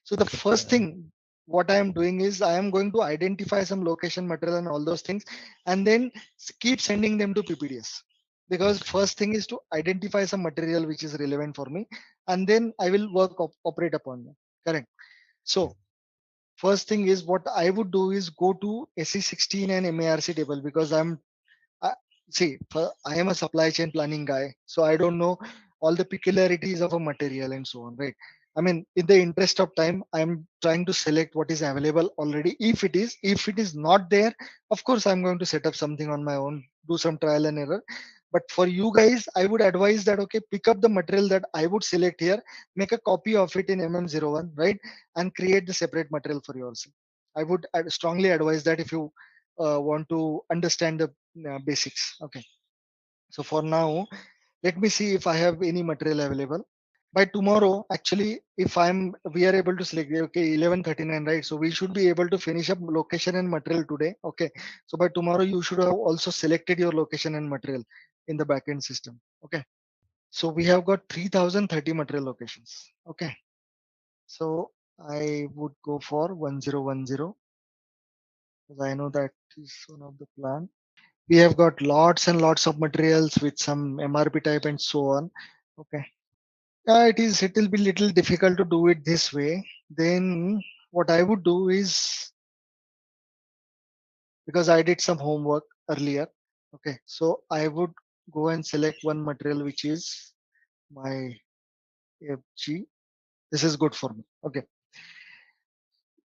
so the first thing what I am doing is I am going to identify some location material and all those things, and then keep sending them to PPDS. Because first thing is to identify some material which is relevant for me, and then I will operate upon them. Correct. So first thing is what I would do is go to SE16 and MARC table because I, see, I am a supply chain planning guy, so I don't know all the peculiarities of a material and so on, right? I mean, in the interest of time, I'm trying to select what is available already. If it is not there, of course, I'm going to set up something on my own, do some trial and error. But for you guys, I would advise that, okay, pick up the material that I would select here, make a copy of it in MM01, right? And create the separate material for yourself. I would strongly advise that if you want to understand the basics. Okay. So for now, let me see if I have any material available. By tomorrow, actually, if we are able to select, okay, 11:39, right? So we should be able to finish up location and material today. Okay. So by tomorrow, you should have also selected your location and material in the backend system. Okay. So we have got 3030 material locations. Okay. So I would go for 1010 because I know that is one of the plan. We have got lots and lots of materials with some MRP type and so on. Okay. It will be little difficult to do it this way. Then what I would do is, because I did some homework earlier. Okay. So I would go and select one material, which is my FG. This is good for me. Okay.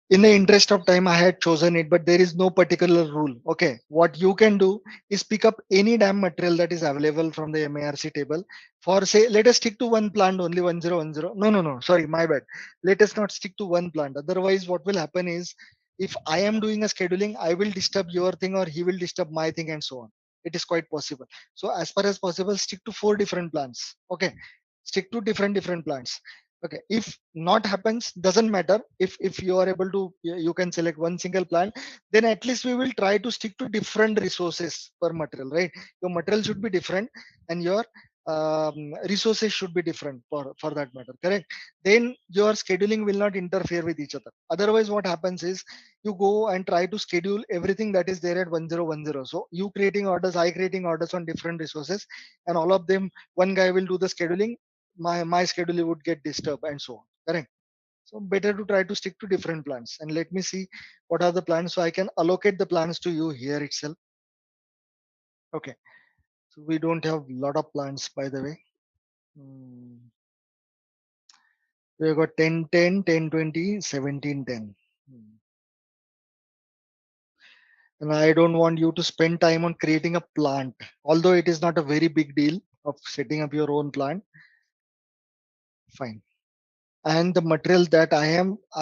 In the interest of time, I had chosen it, but there is no particular rule. Okay, what you can do is pick up any damn material that is available from the MARC table. For say, let us stick to one plant only, 1010. No, sorry, my bad. Let us not stick to one plant. Otherwise, what will happen is, if I am doing a scheduling, I will disturb your thing or he will disturb my thing and so on. It is quite possible. So as far as possible, stick to 4 different plants. Okay, stick to different plants. Okay, if not happens, doesn't matter. If you are able to, you can select one single plant, then at least we will try to stick to different resources per material, right? Your material should be different and your resources should be different for that matter, correct? Then your scheduling will not interfere with each other. Otherwise what happens is you go and try to schedule everything that is there at 1010. So you creating orders, I creating orders on different resources, and all of them, one guy will do the scheduling, my schedule would get disturbed and so on, correct? So better to try to stick to different plans. And let me see what are the plans, so I can allocate the plans to you here itself. Okay, so we don't have a lot of plans, by the way. We have got 10, 10, 10, 20, 17, 10. And I don't want you to spend time on creating a plant, although it is not a very big deal of setting up your own plant. Fine. And the material that I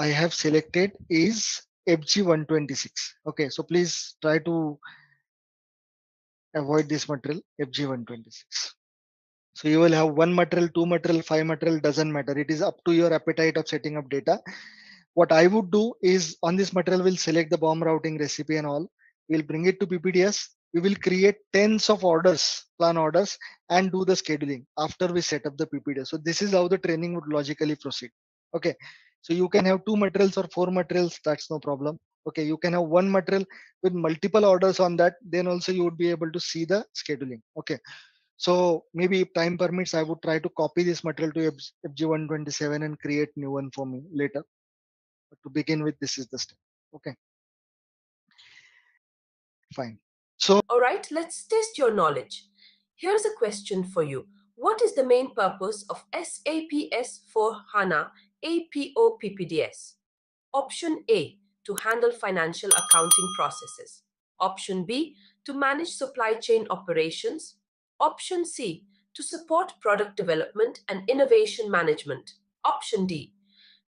have selected is FG126. Okay, so please try to avoid this material, FG126. So you will have one material, two material, five material, doesn't matter. It is up to your appetite of setting up data. What I would do is on this material, we'll select the bomb routing recipe and all. We'll bring it to PPDS. We will create tens of orders, plan orders, and do the scheduling after we set up the PPDS. So this is how the training would logically proceed. Okay. So you can have two materials or four materials. That's no problem. Okay. You can have one material with multiple orders on that. Then also you would be able to see the scheduling. Okay. So maybe if time permits, I would try to copy this material to FG127 and create new one for me later. But to begin with, this is the step. Okay, fine. So, All right, let's test your knowledge. Here's a question for you. What is the main purpose of SAP S4HANA APO PPDS? Option A, to handle financial accounting processes. Option B, to manage supply chain operations. Option C, to support product development and innovation management. Option D,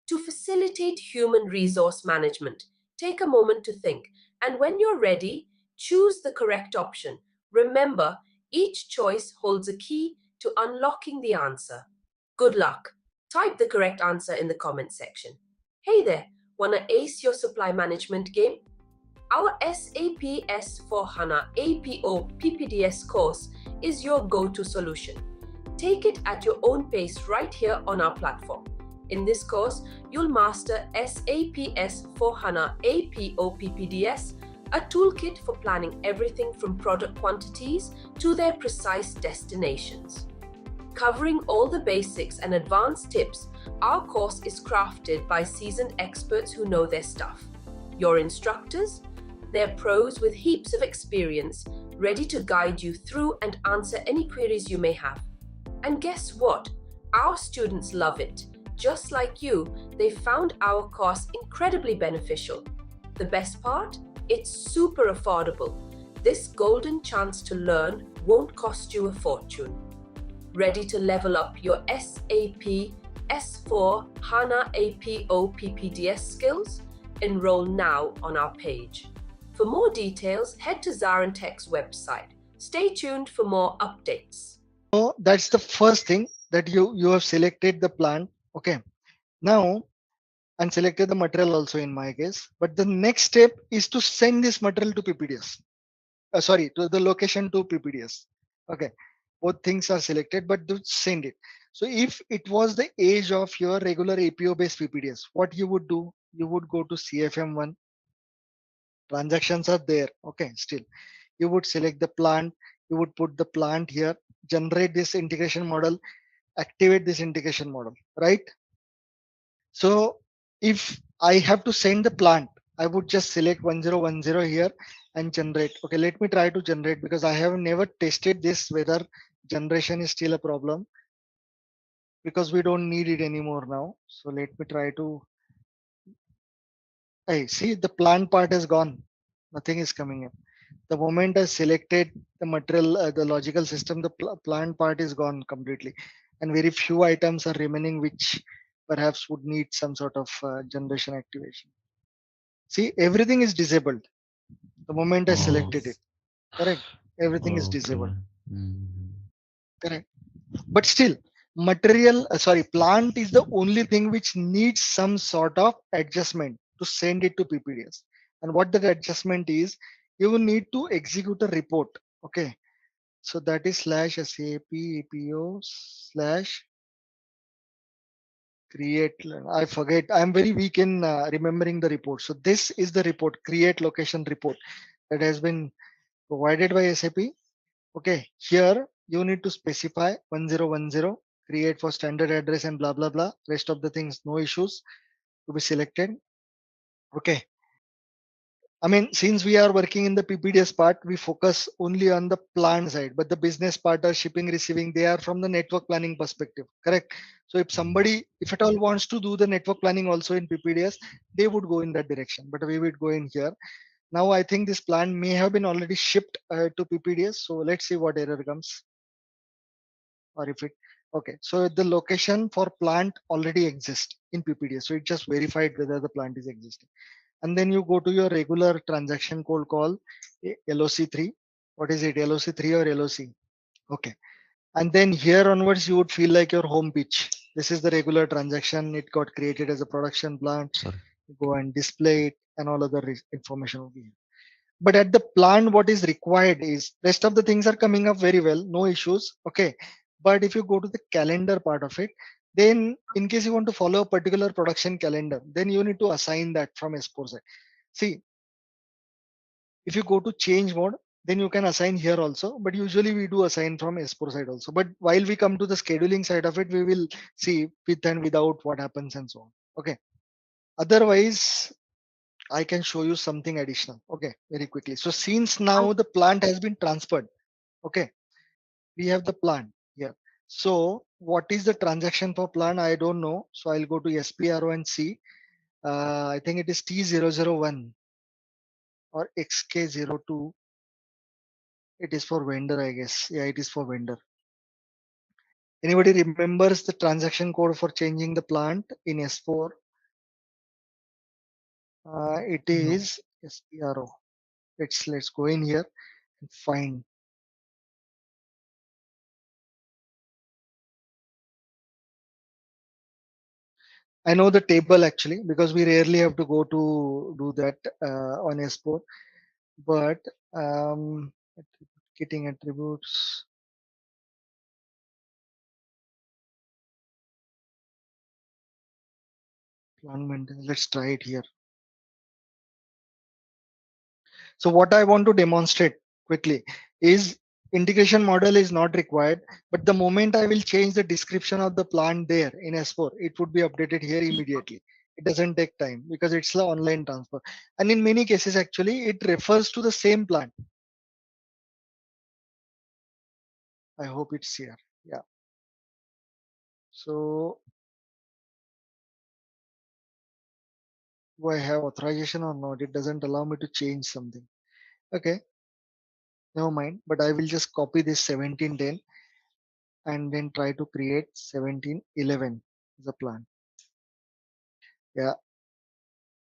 to facilitate human resource management. Take a moment to think, and when you're ready, choose the correct option. Remember, each choice holds a key to unlocking the answer. Good luck. Type the correct answer in the comment section. Hey there, wanna ace your supply management game? Our SAP S4HANA APO PPDS course is your go-to solution. Take it at your own pace right here on our platform. In this course, you'll master SAP S4HANA APO PPDS, a toolkit for planning everything from product quantities to their precise destinations. Covering all the basics and advanced tips, our course is crafted by seasoned experts who know their stuff. Your instructors? They're pros with heaps of experience, ready to guide you through and answer any queries you may have. And guess what? Our students love it. Just like you, they found our course incredibly beneficial. The best part? It's super affordable. This golden chance to learn won't cost you a fortune. Ready to level up your SAP S4HANA APO PPDS skills? Enroll now on our page. For more details, head to ZaranTech's website. Stay tuned for more updates. so that's the first thing, that you have selected the plant. Okay. Now, and selected the material also in my case. But the next step is to send this material to PPDS. Sorry, to the location to PPDS. Okay. Both things are selected, but to send it. So if it was the age of your regular APO based PPDS, what you would do? You would go to CFM1. Transactions are there. Okay. Still, you would select the plant. You would put the plant here, generate this integration model, activate this integration model, right? So if I have to send the plant, I would just select 1010 here and generate. Okay, let me try to generate, because I have never tested this whether generation is still a problem, because we don't need it anymore now. So let me try to, hey, see, the plant part is gone. Nothing is coming in. The moment I selected the material, the logical system, the plant part is gone completely. And very few items are remaining, which perhaps would need some sort of generation activation. See, everything is disabled the moment I selected it. Correct. Everything is disabled. Correct. But still, plant is the only thing which needs some sort of adjustment to send it to PPDS. And what that adjustment is, you will need to execute a report. Okay. So that is slash SAP APO slash create. I forget. I'm very weak in remembering the report. So this is the report, create location report, that has been provided by SAP. Okay, here you need to specify 1010, create for standard address and blah blah blah. Rest of the things, no issues to be selected. Okay. I mean, since we are working in the PPDS part, we focus only on the plant side, but the business part or shipping, receiving, they are from the network planning perspective, correct? So if somebody, if at all wants to do the network planning also in PPDS, they would go in that direction, but we would go in here. Now, I think this plant may have been already shipped to PPDS. So let's see what error comes, or if it, okay. So the location for plant already exists in PPDS. So it just verified whether the plant is existing. And then you go to your regular transaction code call LOC3. What is it, LOC3 or LOC? Okay. And then here onwards, you would feel like your home page. This is the regular transaction. It got created as a production plant. Sorry. You go and display it and all other information will be here. But at the plant, what is required is rest of the things are coming up very well, no issues. Okay. But if you go to the calendar part of it, then in case you want to follow a particular production calendar, then you need to assign that from S4 side. See, if you go to change mode, then you can assign here also, but usually we do assign from S4 side also. But while we come to the scheduling side of it, we will see with and without what happens and so on. Okay. Otherwise, I can show you something additional. Okay, very quickly. So since now the plant has been transferred, okay, we have the plant here. So what is the transaction for plant? I don't know. So I'll go to SPRO and see. I think it is T001 or XK02. It is for vendor, I guess. Yeah, it is for vendor. Anybody remembers the transaction code for changing the plant in S4? It is SPRO. Let's go in here and find. I know the table actually because we rarely have to go to do that on S4, but kitting attributes. Plant maintenance. Let's try it here. So what I want to demonstrate quickly is integration model is not required, but the moment I will change the description of the plant there in S4, it would be updated here immediately. It doesn't take time because it's the online transfer. And in many cases, actually, it refers to the same plant. I hope it's here. Yeah. So do I have authorization or not? It doesn't allow me to change something. Okay, never mind. But I will just copy this 1710 and then try to create 1711 as a plan. Yeah,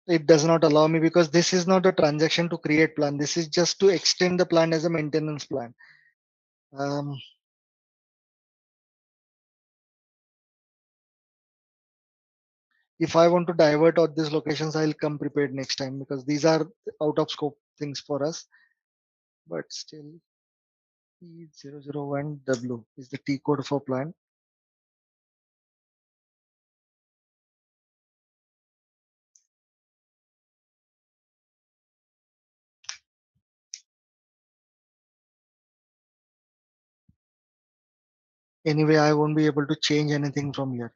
it does not allow me because this is not a transaction to create plan. This is just to extend the plan as a maintenance plan. If I want to divert all these locations, I'll come prepared next time because these are out of scope things for us. But still, E001W is the T code for plan. Anyway, I won't be able to change anything from here.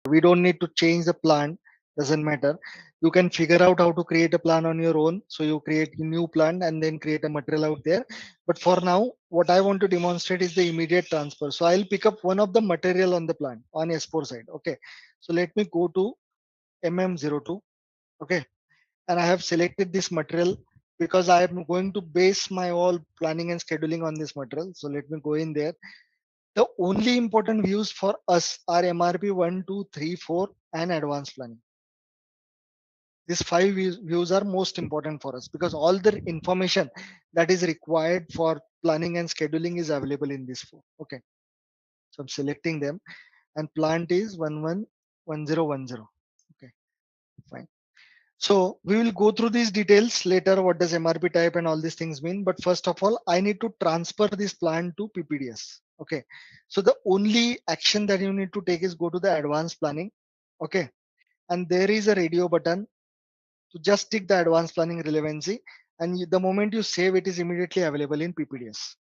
We don't need to change the plan, doesn't matter. You can figure out how to create a plan on your own. So you create a new plan and then create a material out there. But for now, what I want to demonstrate is the immediate transfer. So I'll pick up one of the material on the plan on S4 side. Okay. So let me go to MM02. Okay. And I have selected this material because I am going to base my all planning and scheduling on this material. So let me go in there. The only important views for us are MRP 1, 2, 3, 4 and advanced planning. These 5 views are most important for us because all the information that is required for planning and scheduling is available in this 4. Okay. So I'm selecting them and plant is 111010. Okay, fine. So we will go through these details later. What does MRP type and all these things mean? But first of all, I need to transfer this plan to PPDS. Okay. So the only action that you need to take is go to the advanced planning. Okay. And there is a radio button to just tick the advanced planning relevancy. And the moment you save, it is immediately available in PPDS.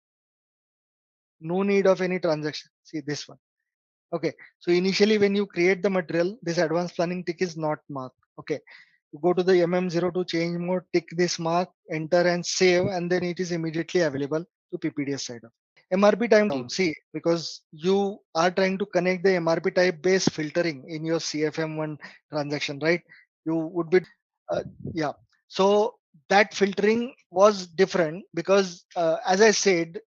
No need of any transaction. See this one. Okay. So initially when you create the material, this advanced planning tick is not marked. Okay. You go to the MM02 change mode, tick this mark, enter and save, and then it is immediately available to PPDS side. MRP time Okay. see, because you are trying to connect the MRP type based filtering in your CFM1 transaction, right? You would be, yeah. So that filtering was different because, as I said,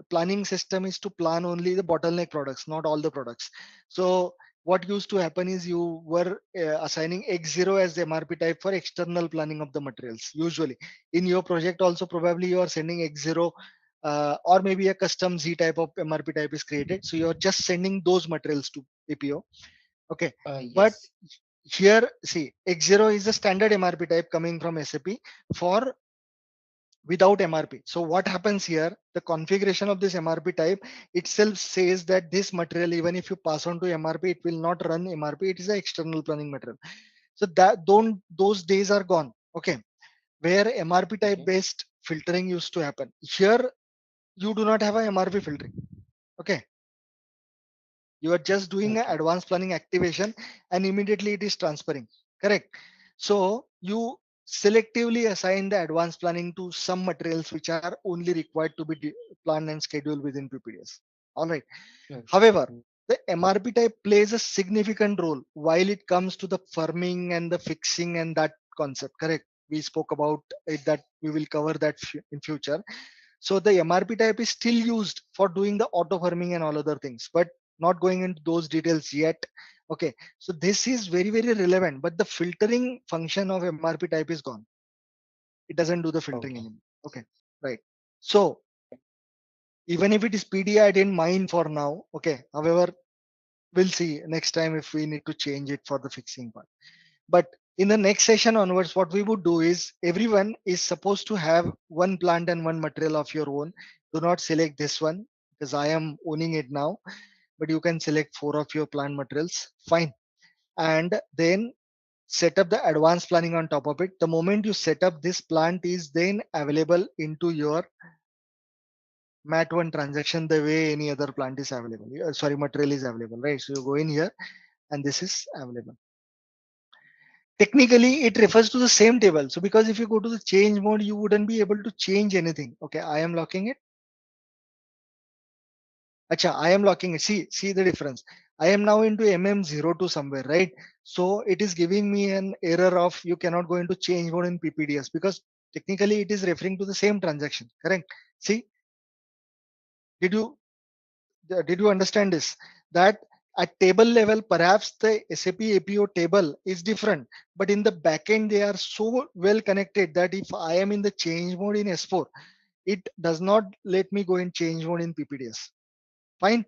planning system is to plan only the bottleneck products, not all the products. So what used to happen is you were assigning X0 as the MRP type for external planning of the materials. Usually in your project also probably you are sending X0 or maybe a custom Z type of MRP type is created. So you're just sending those materials to APO. Okay. But Yes. here, see, X0 is a standard MRP type coming from SAP for without MRP. So what happens here, the configuration of this MRP type itself says that this material, even if you pass on to MRP, it will not run MRP. It is an external planning material. So that don't those days are gone. Okay. Where MRP type Okay. based filtering used to happen. Here you do not have a MRP filtering. Okay. You are just doing an Okay. advanced planning activation and immediately it is transferring. Correct. So you selectively assign the advanced planning to some materials which are only required to be planned and scheduled within PPDS. All right. Yes. However, the MRP type plays a significant role while it comes to the firming and the fixing and that concept. Correct. We spoke about it, that we will cover that in future. So the MRP type is still used for doing the auto firming and all other things, but not going into those details yet. Okay. So this is very, very relevant, but the filtering function of MRP type is gone. It doesn't do the filtering Okay. anymore. Okay. Right. So even if it is PD, I didn't mind for now. Okay. However, we'll see next time if we need to change it for the fixing part. But in the next session onwards, what we would do is everyone is supposed to have one plant and one material of your own. Do not select this one because I am owning it now, but you can select 4 of your plant materials. Fine. And then set up the advanced planning on top of it. The moment you set up, this plant is then available into your MAT1 transaction the way any other plant is available. Sorry, material is available, right? So you go in here and this is available. Technically it refers to the same table. So because if you go to the change mode, you wouldn't be able to change anything. Okay, I am locking it. Acha, I am locking it. See the difference. I am now into MM02 somewhere, right? So it is giving me an error of you cannot go into change mode in PPDS because technically it is referring to the same transaction. Correct? See, did you did you understand this? That at table level, perhaps the SAP APO table is different, but in the backend, they are so well connected that if I am in the change mode in S4, it does not let me go in change mode in PPDS. Fine.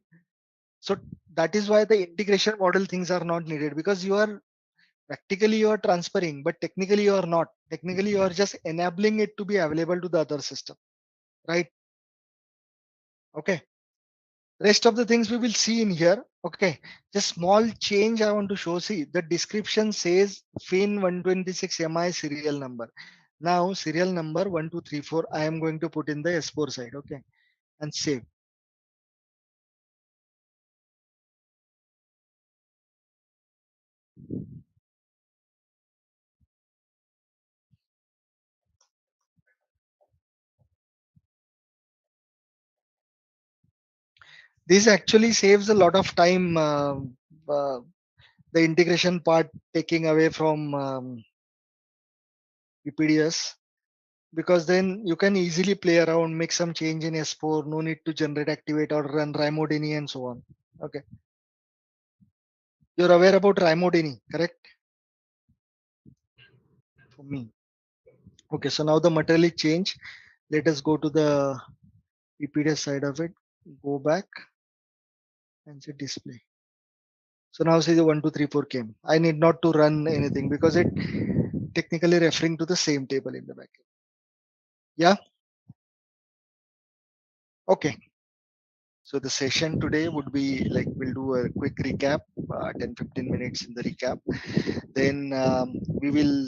So that is why the integration model things are not needed because you are practically you are transferring, but technically you are not. Technically, you are just enabling it to be available to the other system, right? Okay. Rest of the things we will see in here. Okay, just small change I want to show. See, the description says fin 126 mi serial number. Now serial number 1234 I am going to put in the S4 side. Okay, and save. This actually saves a lot of time. Uh, the integration part taking away from PPDS, because then you can easily play around, make some change in S4. No need to generate, activate, or run Rymodini and so on. Okay, you're aware about Rymodini, correct? For me. Okay, so now the material is changed. Let us go to the PPDS side of it. Go back and say display. So now see the 1234 came. I need not to run anything because it technically referring to the same table in the backend. Yeah. Okay. So the session today would be like, we'll do a quick recap, 10-15 minutes in the recap. Then we will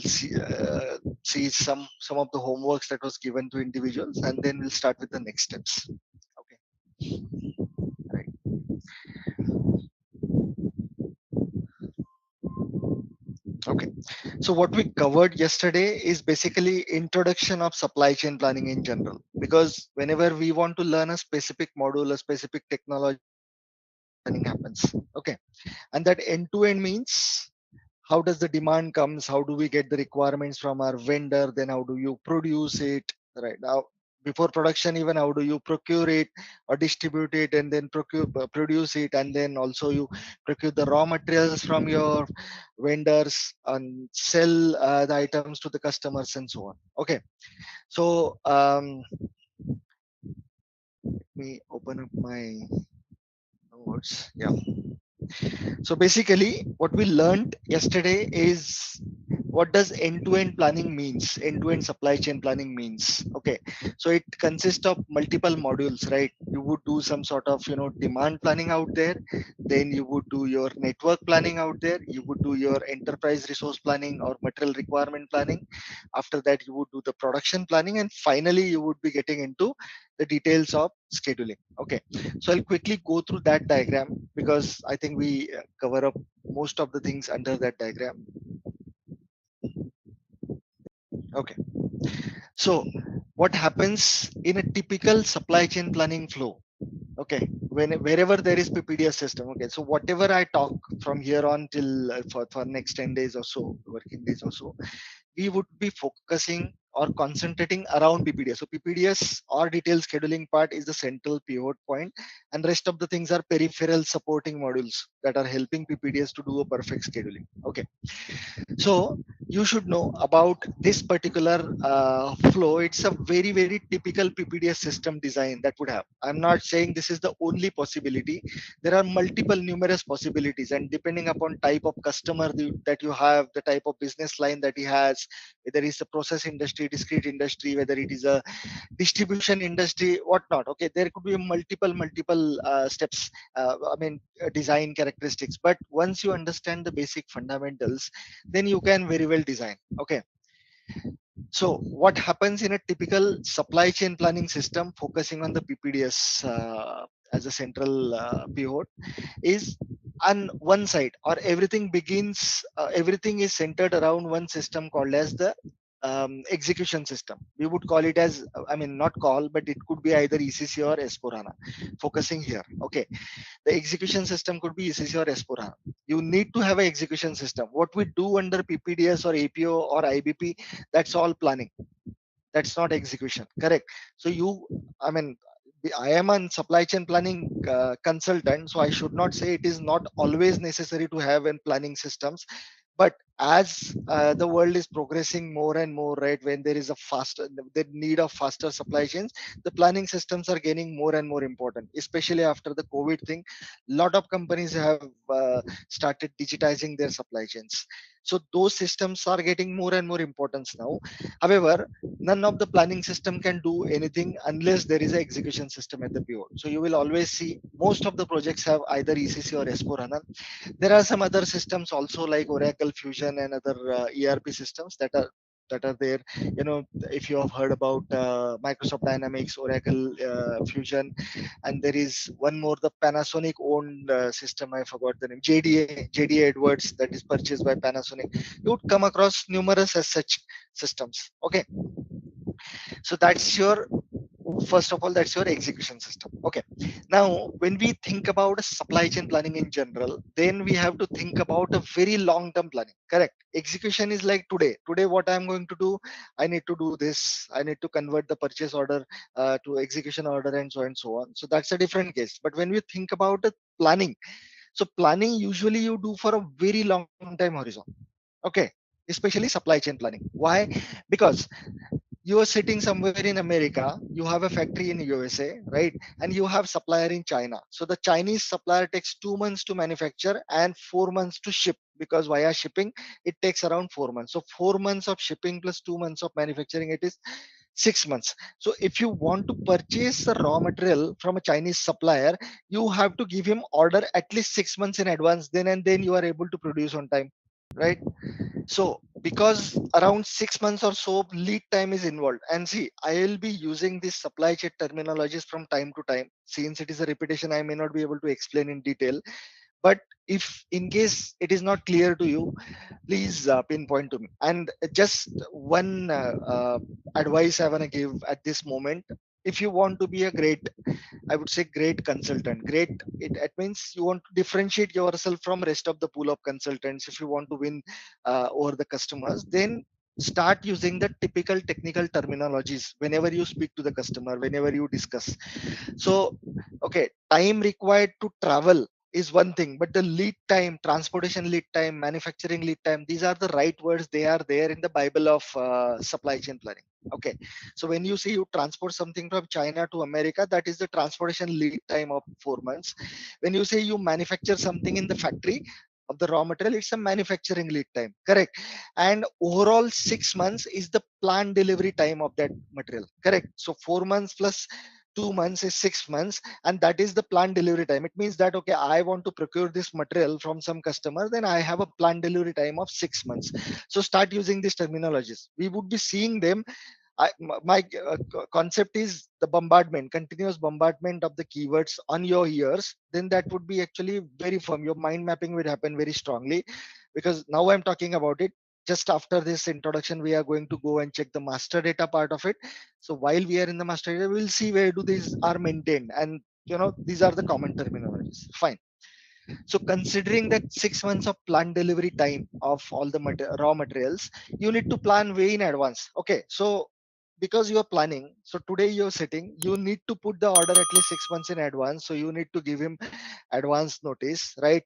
see some of the homeworks that was given to individuals, and then we'll start with the next steps. Okay. Right. Okay. So what we covered yesterday is basically introduction of supply chain planning in general, because whenever we want to learn a specific module, a specific technology, planning happens. Okay. And that end to end means, how does the demand comes, how do we get the requirements from our vendor, then how do you produce it, right? Now before production, even how do you procure it or distribute it, and then produce it, and then also you procure the raw materials from your vendors and sell the items to the customers and so on. Okay. So let me open up my notes. Yeah. So basically, what we learned yesterday is, what does end-to-end planning means? End-to-end supply chain planning means. Okay, so it consists of multiple modules, right? You would do some sort of demand planning out there, then you would do your network planning out there, you would do your enterprise resource planning or material requirement planning. After that, you would do the production planning, and finally, you would be getting into the details of scheduling. Okay, so I'll quickly go through that diagram because I think we cover up most of the things under that diagram. Okay, so what happens in a typical supply chain planning flow? Okay, wherever there is PPDS system. Okay, so whatever I talk from here on till for next 10 days or so, working days or so, we would be focusing or concentrating around PPDS. So PPDS or detailed scheduling part is the central pivot point, and rest of the things are peripheral supporting modules that are helping PPDS to do a perfect scheduling. Okay, so you should know about this particular flow. It's a very typical PPDS system design that would have. I'm not saying this is the only possibility. There are multiple numerous possibilities, and depending upon type of customer that you have, the type of business line that he has, whether it's a process industry, discrete industry, whether it is a distribution industry, whatnot. Okay, there could be multiple steps. Design characteristics. But once you understand the basic fundamentals, then you can very well design. Okay, so what happens in a typical supply chain planning system focusing on the PPDS as a central pivot is, on one side, or everything begins, everything is centered around one system called as the execution system. We would call it as, not call, but it could be either ECC or S4HANA. Focusing here. Okay, the execution system could be ECC or S4HANA. You need to have an execution system. What we do under PPDS or APO or IBP, that's all planning. That's not execution. Correct. So I am a supply chain planning consultant, so I should not say it is not always necessary to have in planning systems. But as the world is progressing more and more, right, when there is the need of faster supply chains, the planning systems are gaining more and more important, especially after the COVID thing. A lot of companies have started digitizing their supply chains. So those systems are getting more and more importance now. However, none of the planning system can do anything unless there is an execution system at the pivot. So you will always see most of the projects have either ECC or S4HANA. There are some other systems also like Oracle Fusion and other ERP systems that are there. If you have heard about Microsoft Dynamics, Oracle Fusion, and there is one more, the Panasonic owned system, I forgot the name, JDA Edwards, that is purchased by Panasonic. You would come across numerous as such systems. Okay, so that's your, first of all, that's your execution system. Okay, now when we think about supply chain planning in general, then we have to think about a very long term planning. Correct. Execution is like today what I'm going to do, I need to do this, I need to convert the purchase order to execution order, and so on. So that's a different case. But when we think about the planning, so planning usually you do for a very long time horizon. Okay, especially supply chain planning. Why? Because you are sitting somewhere in America, you have a factory in USA, right? And you have supplier in China. So the Chinese supplier takes 2 months to manufacture and 4 months to ship, because via shipping, it takes around 4 months. So 4 months of shipping plus 2 months of manufacturing, it is 6 months. So if you want to purchase the raw material from a Chinese supplier, you have to give him order at least 6 months in advance, then and then you are able to produce on time, right? So because around 6 months or so lead time is involved, and see, I will be using this supply chain terminologies from time to time. Since it is a repetition, I may not be able to explain in detail. But if in case it is not clear to you, please pinpoint to me. And just one advice I want to give at this moment: if you want to be a great, I would say great consultant, great, it means you want to differentiate yourself from rest of the pool of consultants. If you want to win over the customers, then start using the typical technical terminologies whenever you speak to the customer, whenever you discuss. So, okay, time required to travel is one thing, but the lead time, transportation lead time, manufacturing lead time, these are the right words. They are there in the Bible of supply chain planning. Okay, so when you say you transport something from China to America, that is the transportation lead time of 4 months. When you say you manufacture something in the factory of the raw material, it's a manufacturing lead time, correct? And overall 6 months is the planned delivery time of that material, correct? So 4 months plus 2 months is 6 months, and that is the planned delivery time. It means that, okay, I want to procure this material from some customer, then I have a planned delivery time of 6 months. So start using these terminologies. We would be seeing them. My concept is the bombardment, continuous bombardment of the keywords on your ears. Then that would be actually very firm. Your mind mapping would happen very strongly, because now I'm talking about it. Just after this introduction, we are going to go and check the master data part of it. So while we are in the master data, we'll see where do these are maintained, and these are the common terminologies. Fine. So considering that 6 months of plant delivery time of all the raw materials, you need to plan way in advance. Okay, so because you are planning, so today you're sitting, you need to put the order at least 6 months in advance. So you need to give him advance notice, right?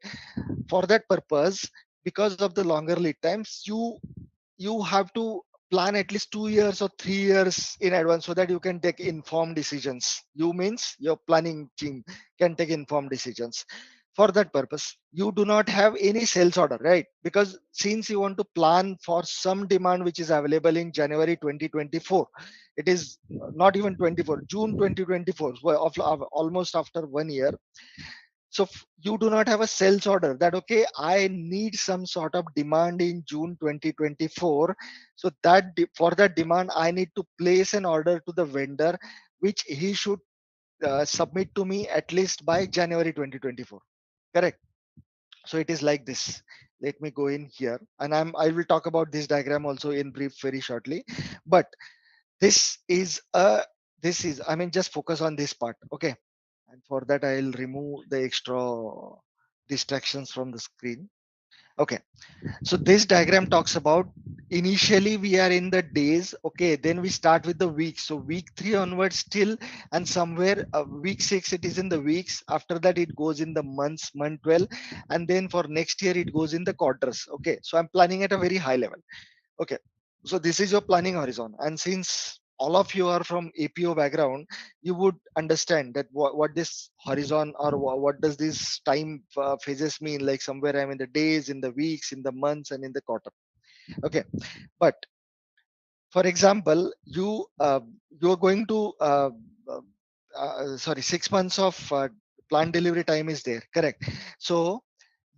For that purpose, because of the longer lead times, you have to plan at least 2 years or 3 years in advance, so that you can take informed decisions. You means your planning team can take informed decisions. For that purpose, you do not have any sales order, right? Because since you want to plan for some demand which is available in January 2024, it is not even 24, June 2024, well, almost after 1 year. So you do not have a sales order that, okay, I need some sort of demand in June 2024. So that for that demand, I need to place an order to the vendor, which he should submit to me at least by January 2024. Correct. So it is like this. Let me go in here, and I will talk about this diagram also in brief very shortly. But this is I mean, just focus on this part. Okay. And for that, I'll remove the extra distractions from the screen. Okay, so this diagram talks about, initially we are in the days. Okay, then we start with the weeks. So week 3 onwards still, and somewhere week 6 it is in the weeks. After that it goes in the months, month 12, and then for next year it goes in the quarters. Okay, so I'm planning at a very high level. Okay, so this is your planning horizon. And since all of you are from APO background, you would understand that what this horizon, or what does this time phases mean. Like somewhere I'm in the days, in the weeks, in the months, and in the quarter. Okay, but for example, you're going to sorry, 6 months of plan delivery time is there, correct? So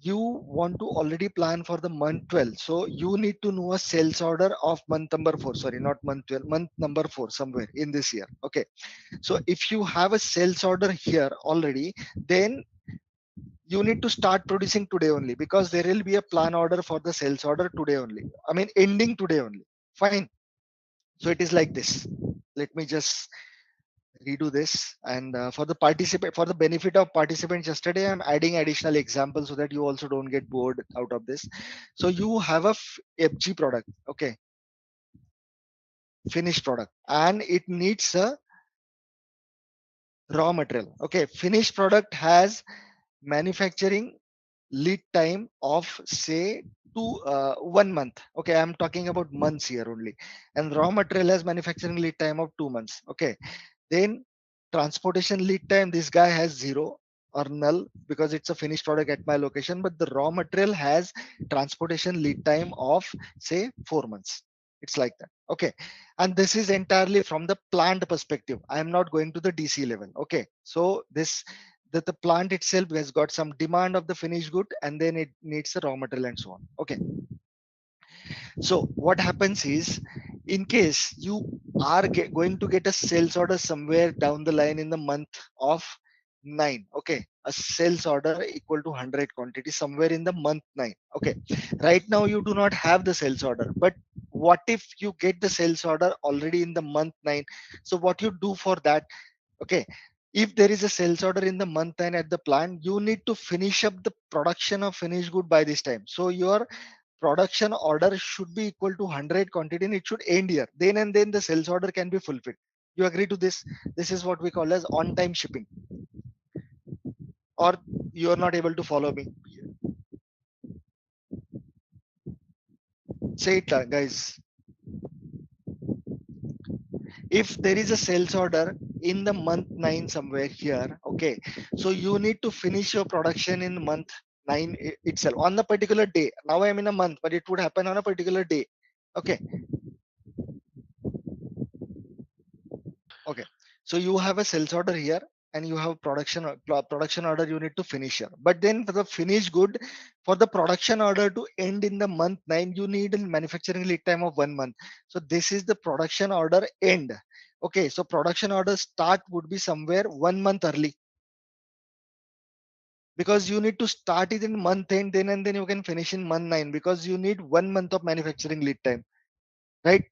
you want to already plan for the month 12. So you need to know a sales order of month number 4, sorry, not month 12, month number 4, somewhere in this year. Okay, so if you have a sales order here already, then you need to start producing today only, because there will be a plan order for the sales order today only, I mean ending today only. Fine. So it is like this. Let me just redo this. And for the participant, for the benefit of participants, yesterday I'm adding additional examples so that you also don't get bored out of this. So you have a FG product, okay, finished product, and it needs a raw material. Okay, finished product has manufacturing lead time of say 1 month. Okay, I'm talking about months here only. And raw material has manufacturing lead time of 2 months. Okay, then transportation lead time, this guy has zero or null because it's a finished product at my location, but the raw material has transportation lead time of say 4 months. It's like that. Okay, and this is entirely from the plant perspective. I am not going to the DC level. Okay, so this that the plant itself has got some demand of the finished good, and then it needs the raw material and so on. Okay, so what happens is, in case you are going to get a sales order somewhere down the line in the month of 9, okay, a sales order equal to 100 quantity somewhere in the month 9. Okay, right now you do not have the sales order, but what if you get the sales order already in the month 9? So what you do for that? Okay, if there is a sales order in the month 9 at the plant, you need to finish up the production of finished good by this time. So your production order should be equal to 100 quantity and it should end here. Then and then the sales order can be fulfilled. You agree to this? This is what we call as on time shipping. Or you are not able to follow me? Say it, guys. If there is a sales order in the month 9 somewhere here, okay, so you need to finish your production in month 9 itself on the particular day. Now I am in a month, but it would happen on a particular day. Okay, okay, so you have a sales order here and you have production order you need to finish here. But then for the finished good, for the production order to end in the month 9, you need a manufacturing lead time of 1 month. So this is the production order end. Okay, so production order start would be somewhere 1 month early, because you need to start it in month end, then and then you can finish in month 9, because you need 1 month of manufacturing lead time, right?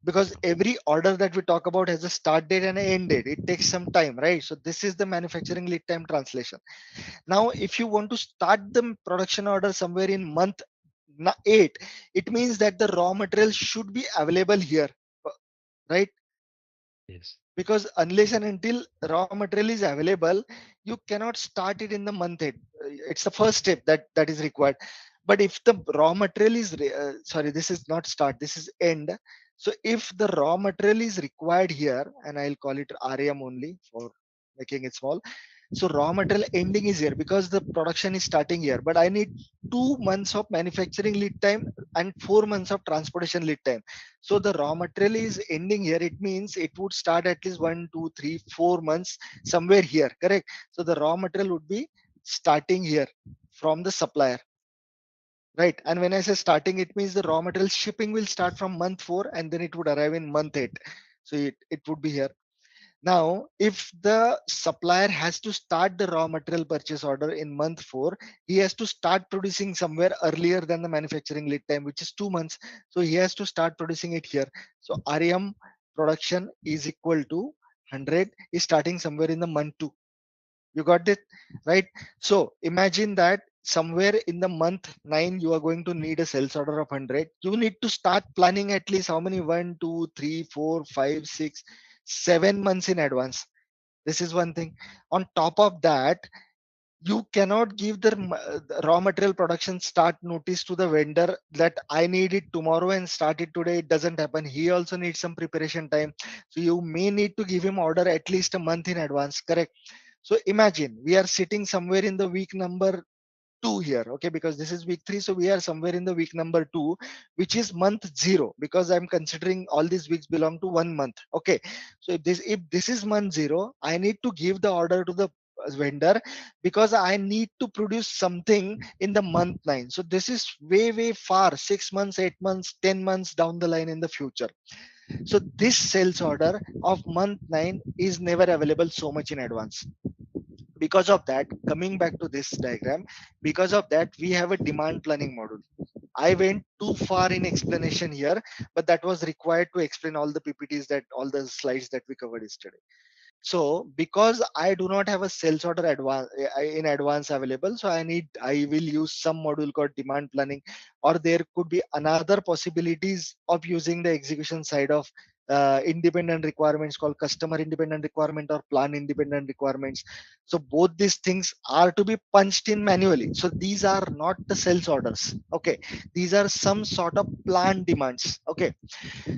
Because every order that we talk about has a start date and an end date. It takes some time, right? So this is the manufacturing lead time translation. Now if you want to start the production order somewhere in month 8, it means that the raw material should be available here, right? Yes. Because unless and until raw material is available, you cannot start it in the month end. It's the first step that is required. But if the raw material is sorry, this is not start, this is end. So if the raw material is required here, and I'll call it RAM only for making it small. So raw material ending is here because the production is starting here, but I need 2 months of manufacturing lead time and 4 months of transportation lead time. So the raw material is ending here. It means it would start at least 1, 2, 3, 4 months somewhere here, correct? So the raw material would be starting here from the supplier, right? And when I say starting, it means the raw material shipping will start from month 4 and then it would arrive in month 8. So it would be here. Now, if the supplier has to start the raw material purchase order in month 4, he has to start producing somewhere earlier than the manufacturing lead time, which is 2 months. So he has to start producing it here. So RM production is equal to 100 is starting somewhere in the month 2. You got it, right? So imagine that somewhere in the month 9, you are going to need a sales order of 100. You need to start planning at least how many 1, 2, 3, 4, 5, 6, 7 months in advance. This is one thing. On top of that, you cannot give the raw material production start notice to the vendor that I need it tomorrow and start it today. It doesn't happen. He also needs some preparation time. So you may need to give him order at least a month in advance, correct? So imagine we are sitting somewhere in the week number 2 here, okay, because this is week 3, so we are somewhere in the week number 2, which is month 0, because I'm considering all these weeks belong to 1 month. Okay, so if this is month 0, I need to give the order to the vendor because I need to produce something in the month 9. So this is way far, 6 months, 8 months, 10 months down the line in the future. So this sales order of month 9 is never available so much in advance. Because of that, coming back to this diagram, because of that, we have a demand planning module. I went too far in explanation here, but that was required to explain all the PPTs, that all the slides that we covered yesterday. So because I do not have a sales order in advance available, so I will use some module called demand planning, or there could be another possibilities of using the execution side of independent requirements called customer independent requirement or plan independent requirements. So both these things are to be punched in manually. So these are not the sales orders. Okay, these are some sort of plan demands. Okay,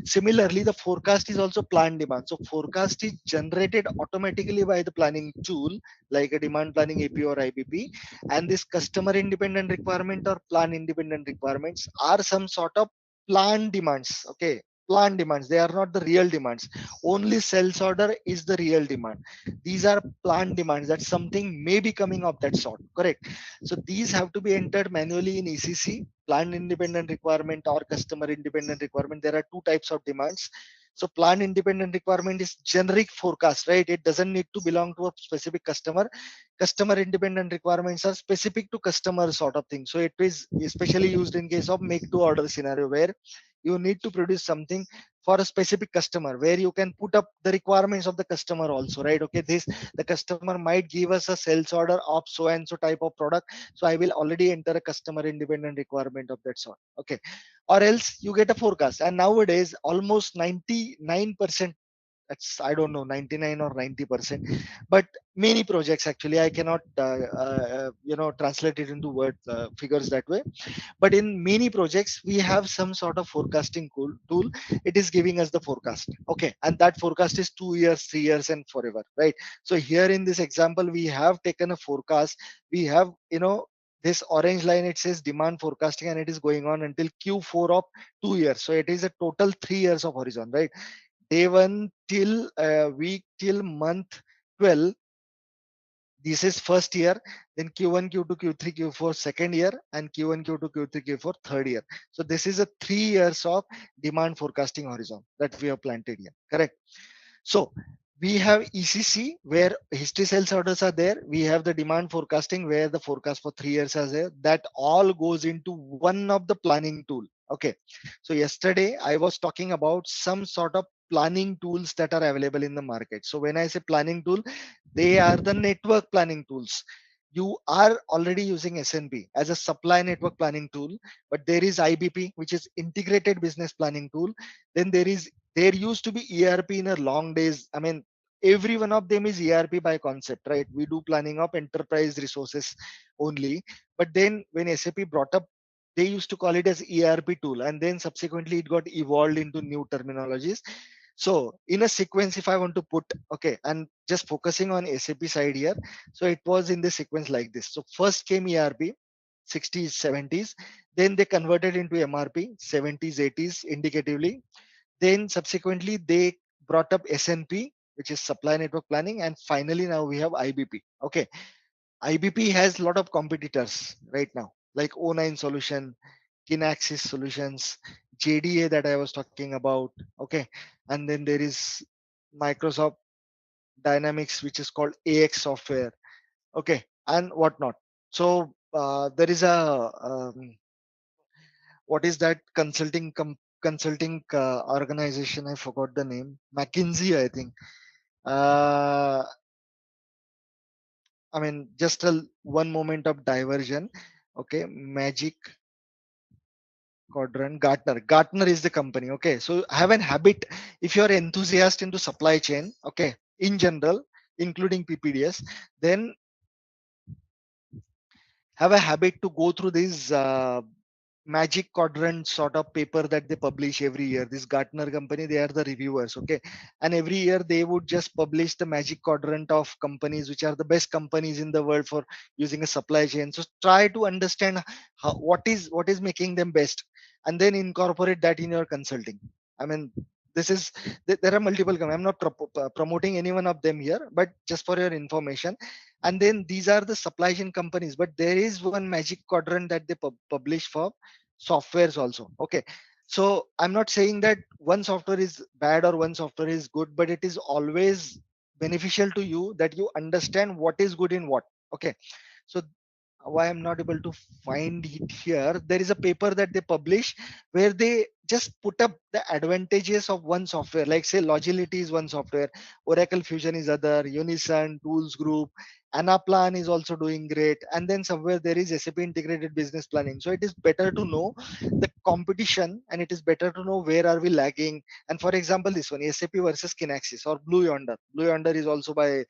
similarly, the forecast is also planned demand. So forecast is generated automatically by the planning tool like a demand planning AP or IBP. And this customer independent requirement or plan independent requirements are some sort of planned demands. Okay. Planned demands. They are not the real demands. Only sales order is the real demand. These are planned demands that something may be coming of that sort. Correct. So these have to be entered manually in ECC, planned independent requirement or customer independent requirement. There are two types of demands. So planned independent requirement is generic forecast, right? It doesn't need to belong to a specific customer. Customer independent requirements are specific to customer sort of thing. So it is especially used in case of make to order scenario where you need to produce something for a specific customer where you can put up the requirements of the customer also, right? Okay, this the customer might give us a sales order of so and so type of product, so I will already enter a customer independent requirement of that sort. Okay, or else you get a forecast. And nowadays almost 99%, that's I don't know 99 or 90%, but many projects actually I cannot translate it into word figures that way, but in many projects we have some sort of forecasting tool. It is giving us the forecast. Okay, and that forecast is 2 years, 3 years, and forever, right? So here in this example we have taken a forecast. We have this orange line, it says demand forecasting, and it is going on until Q4 of 2 years. So it is a total 3 years of horizon, right? Day one till week till month 12. This is first year, then Q1, Q2, Q3, Q4 second year, and Q1, Q2, Q3, Q4 third year. So this is a 3 years of demand forecasting horizon that we have planted here. Correct. So we have ECC where history sales orders are there. We have the demand forecasting where the forecast for 3 years is there. That all goes into one of the planning tool. Okay. So yesterday I was talking about some sort of planning tools that are available in the market. So when I say planning tool, they are the network planning tools. You are already using SNP as a supply network planning tool, but there is IBP, which is integrated business planning tool. Then there used to be ERP in a long days. I mean, every one of them is ERP by concept, right? We do planning of enterprise resources only. But then when SAP brought up, they used to call it as ERP tool, and then subsequently it got evolved into new terminologies. So in a sequence, if I want to put, okay, and just focusing on SAP side here, so it was in the sequence like this. So first came ERP, 60s, 70s, then they converted into MRP, 70s, 80s indicatively. Then subsequently they brought up SNP, which is supply network planning, and finally now we have IBP. Okay, IBP has a lot of competitors right now, like O9 Solution, Kinaxis Solutions, JDA that I was talking about. Okay, and then there is Microsoft Dynamics, which is called AX Software. Okay, and whatnot. So there is a what is that consulting organization? I forgot the name. McKinsey, I think. Uh, I mean, just a one moment of diversion. Okay, Magic Quadrant, Gartner is the company. Okay, so have an habit if you're enthusiast into supply chain. Okay, in general, including PPDS, then have a habit to go through these magic quadrant sort of paper that they publish every year. This Gartner company, they are the reviewers. Okay, and every year they would just publish the magic quadrant of companies which are the best companies in the world for using a supply chain. So try to understand what is making them best, and then incorporate that in your consulting. I mean, this is there are multiple. I'm not promoting any one of them here, but just for your information. And then these are the supply chain companies, but there is one magic quadrant that they publish for softwares also. Okay, so I'm not saying that one software is bad or one software is good, but it is always beneficial to you that you understand what is good in what. Okay, so why I'm not able to find it here. There is a paper that they publish where they just put up the advantages of one software, like say Logility is one software, Oracle Fusion is other, Unison, Tools Group, Anaplan is also doing great, and then somewhere there is SAP Integrated Business Planning. So it is better to know the competition, and it is better to know where are we lagging. And for example, this one, SAP versus Kinaxis or Blue Yonder. Blue Yonder is also by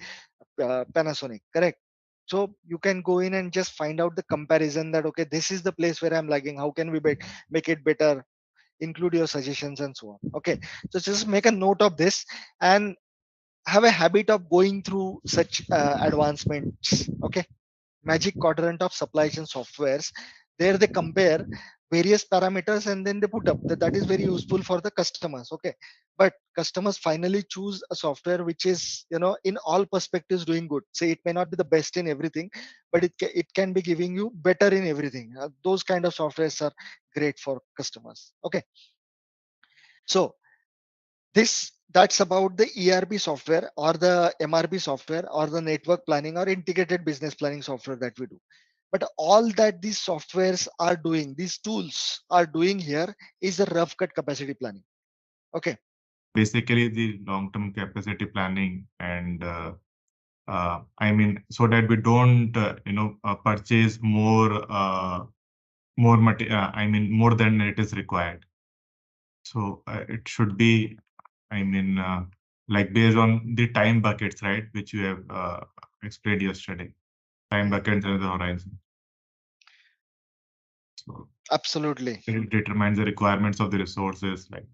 Panasonic, correct? So you can go in and just find out the comparison that okay, this is the place where I'm lagging. How can we make it better? Include your suggestions and so on. Okay, so just make a note of this and have a habit of going through such advancements. Okay, magic quadrant of supply chain softwares. There they compare various parameters and then they put up that is very useful for the customers. Okay, but customers finally choose a software which is, you know, in all perspectives doing good. Say it may not be the best in everything, but it can be giving you better in everything. Those kind of softwares are great for customers. Okay, so this that's about the ERP software or the MRP software or the network planning or integrated business planning software that we do. But all that these softwares are doing, these tools are doing here is a rough cut capacity planning. Okay. Basically, the long-term capacity planning and I mean, so that we don't, purchase I mean, more than it is required. So it should be, I mean, like based on the time buckets, right, which you have explained yesterday, time buckets and the horizon. So Absolutely. it determines the requirements of the resources, like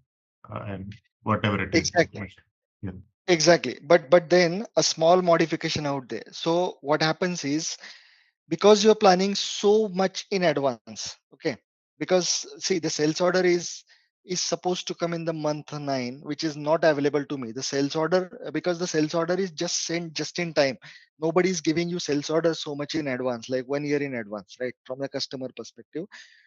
and whatever it is. Exactly. Yeah. Exactly. But then a small modification out there. So what happens is, because you're planning so much in advance, okay, because see the sales order is supposed to come in the month 9, which is not available to me, the sales order, because the sales order is just sent just in time. Nobody is giving you sales order so much in advance, like 1 year in advance, right, from the customer perspective.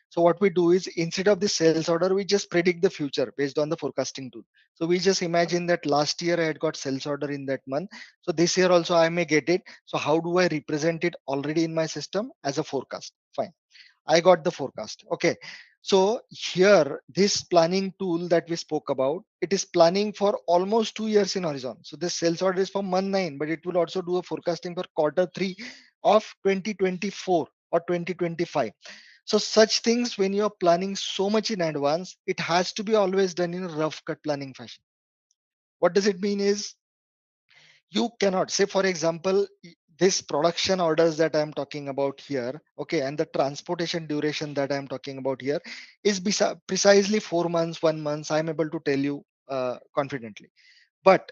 So what we do is, instead of the sales order, we just predict the future based on the forecasting tool. So we just imagine that last year I had got sales order in that month, so this year also I may get it. So how do I represent it already in my system as a forecast? Fine. I got the forecast. Okay. So here, this planning tool that we spoke about, it is planning for almost 2 years in horizon. So this sales order is for month 9, but it will also do a forecasting for quarter 3 of 2024 or 2025. So such things, when you're planning so much in advance, it has to be always done in a rough cut planning fashion. What does it mean is, you cannot say, for example, this production orders that I'm talking about here, okay, and the transportation duration that I'm talking about here is precisely 4 months, 1 month. I'm able to tell you confidently. But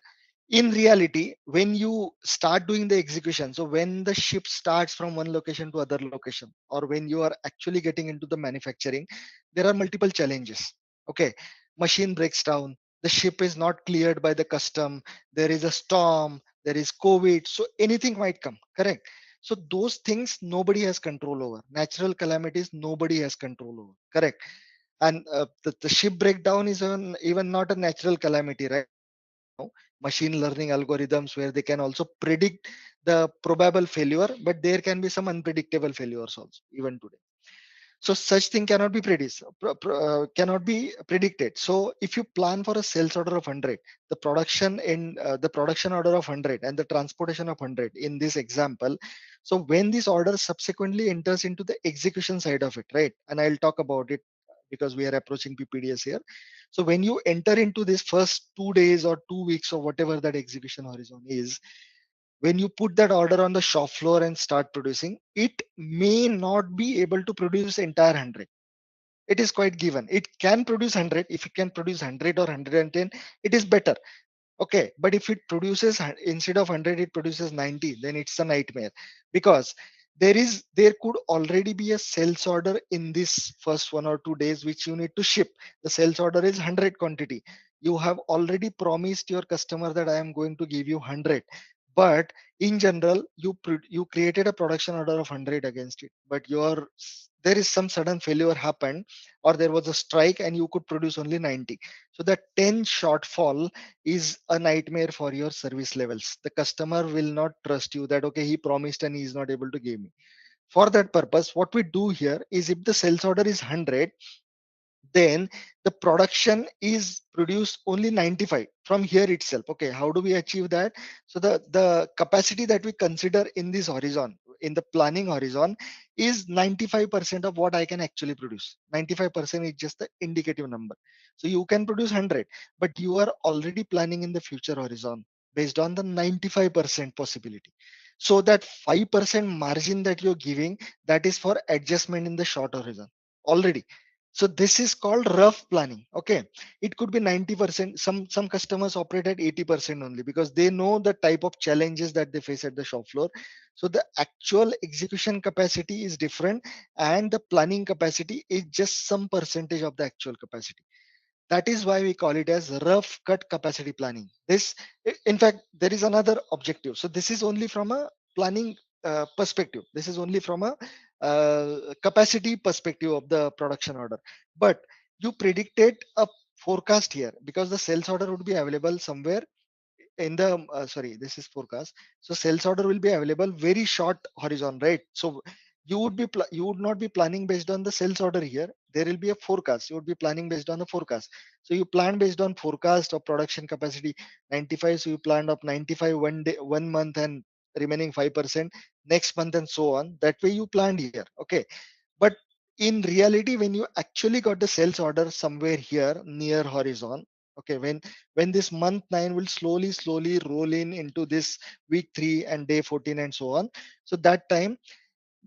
in reality, when you start doing the execution, so when the ship starts from one location to other location, or when you are actually getting into the manufacturing, there are multiple challenges. Okay, machine breaks down, the ship is not cleared by the custom, there is a storm, there is COVID, so anything might come, correct? So those things nobody has control over. Natural calamities nobody has control over, correct? And the ship breakdown is even not a natural calamity, right? Now machine learning algorithms where they can also predict the probable failure, but there can be some unpredictable failures also even today. So such thing cannot be cannot be predicted. So if you plan for a sales order of 100, the production order of 100 and the transportation of 100 in this example, so when this order subsequently enters into the execution side of it, right, and I'll talk about it because we are approaching PPDS here. So when you enter into this first 2 days or 2 weeks or whatever that execution horizon is, when you put that order on the shop floor and start producing, it may not be able to produce entire 100. It is quite given. It can produce 100. If it can produce 100 or 110, it is better. Okay, but if it produces instead of 100, it produces 90, then it's a nightmare, because there could already be a sales order in this first 1 or 2 days which you need to ship. The sales order is 100 quantity. You have already promised your customer that I am going to give you 100, but in general you created a production order of 100 against it, but there is some sudden failure happened, or there was a strike and you could produce only 90. So that 10 shortfall is a nightmare for your service levels. The customer will not trust you that okay, he promised and he is not able to give me. For that purpose, what we do here is if the sales order is 100, then the production is produced only 95 from here itself. Okay, how do we achieve that? So the capacity that we consider in this horizon, in the planning horizon, is 95% of what I can actually produce. 95% is just the indicative number. So you can produce 100, but you are already planning in the future horizon based on the 95% possibility. So that 5% margin that you're giving, that is for adjustment in the short horizon already. So this is called rough planning. Okay, it could be 90%. Some customers operate at 80% only because they know the type of challenges that they face at the shop floor. So the actual execution capacity is different, and the planning capacity is just some percentage of the actual capacity. That is why we call it as rough cut capacity planning. This, in fact, there is another objective. So this is only from a planning perspective. This is only from a capacity perspective of the production order. But you predicted a forecast here because the sales order would be available somewhere in the sorry, this is forecast. So sales order will be available very short horizon, right? So you would not be planning based on the sales order here. There will be a forecast. You would be planning based on the forecast. So you plan based on forecast of production capacity 95. So you planned up 95 one day, 1 month, and remaining 5% next month, and so on. That way you planned here. Okay, but in reality, when you actually got the sales order somewhere here near horizon, okay, when this month 9 will slowly roll in into this week 3 and day 14 and so on, so that time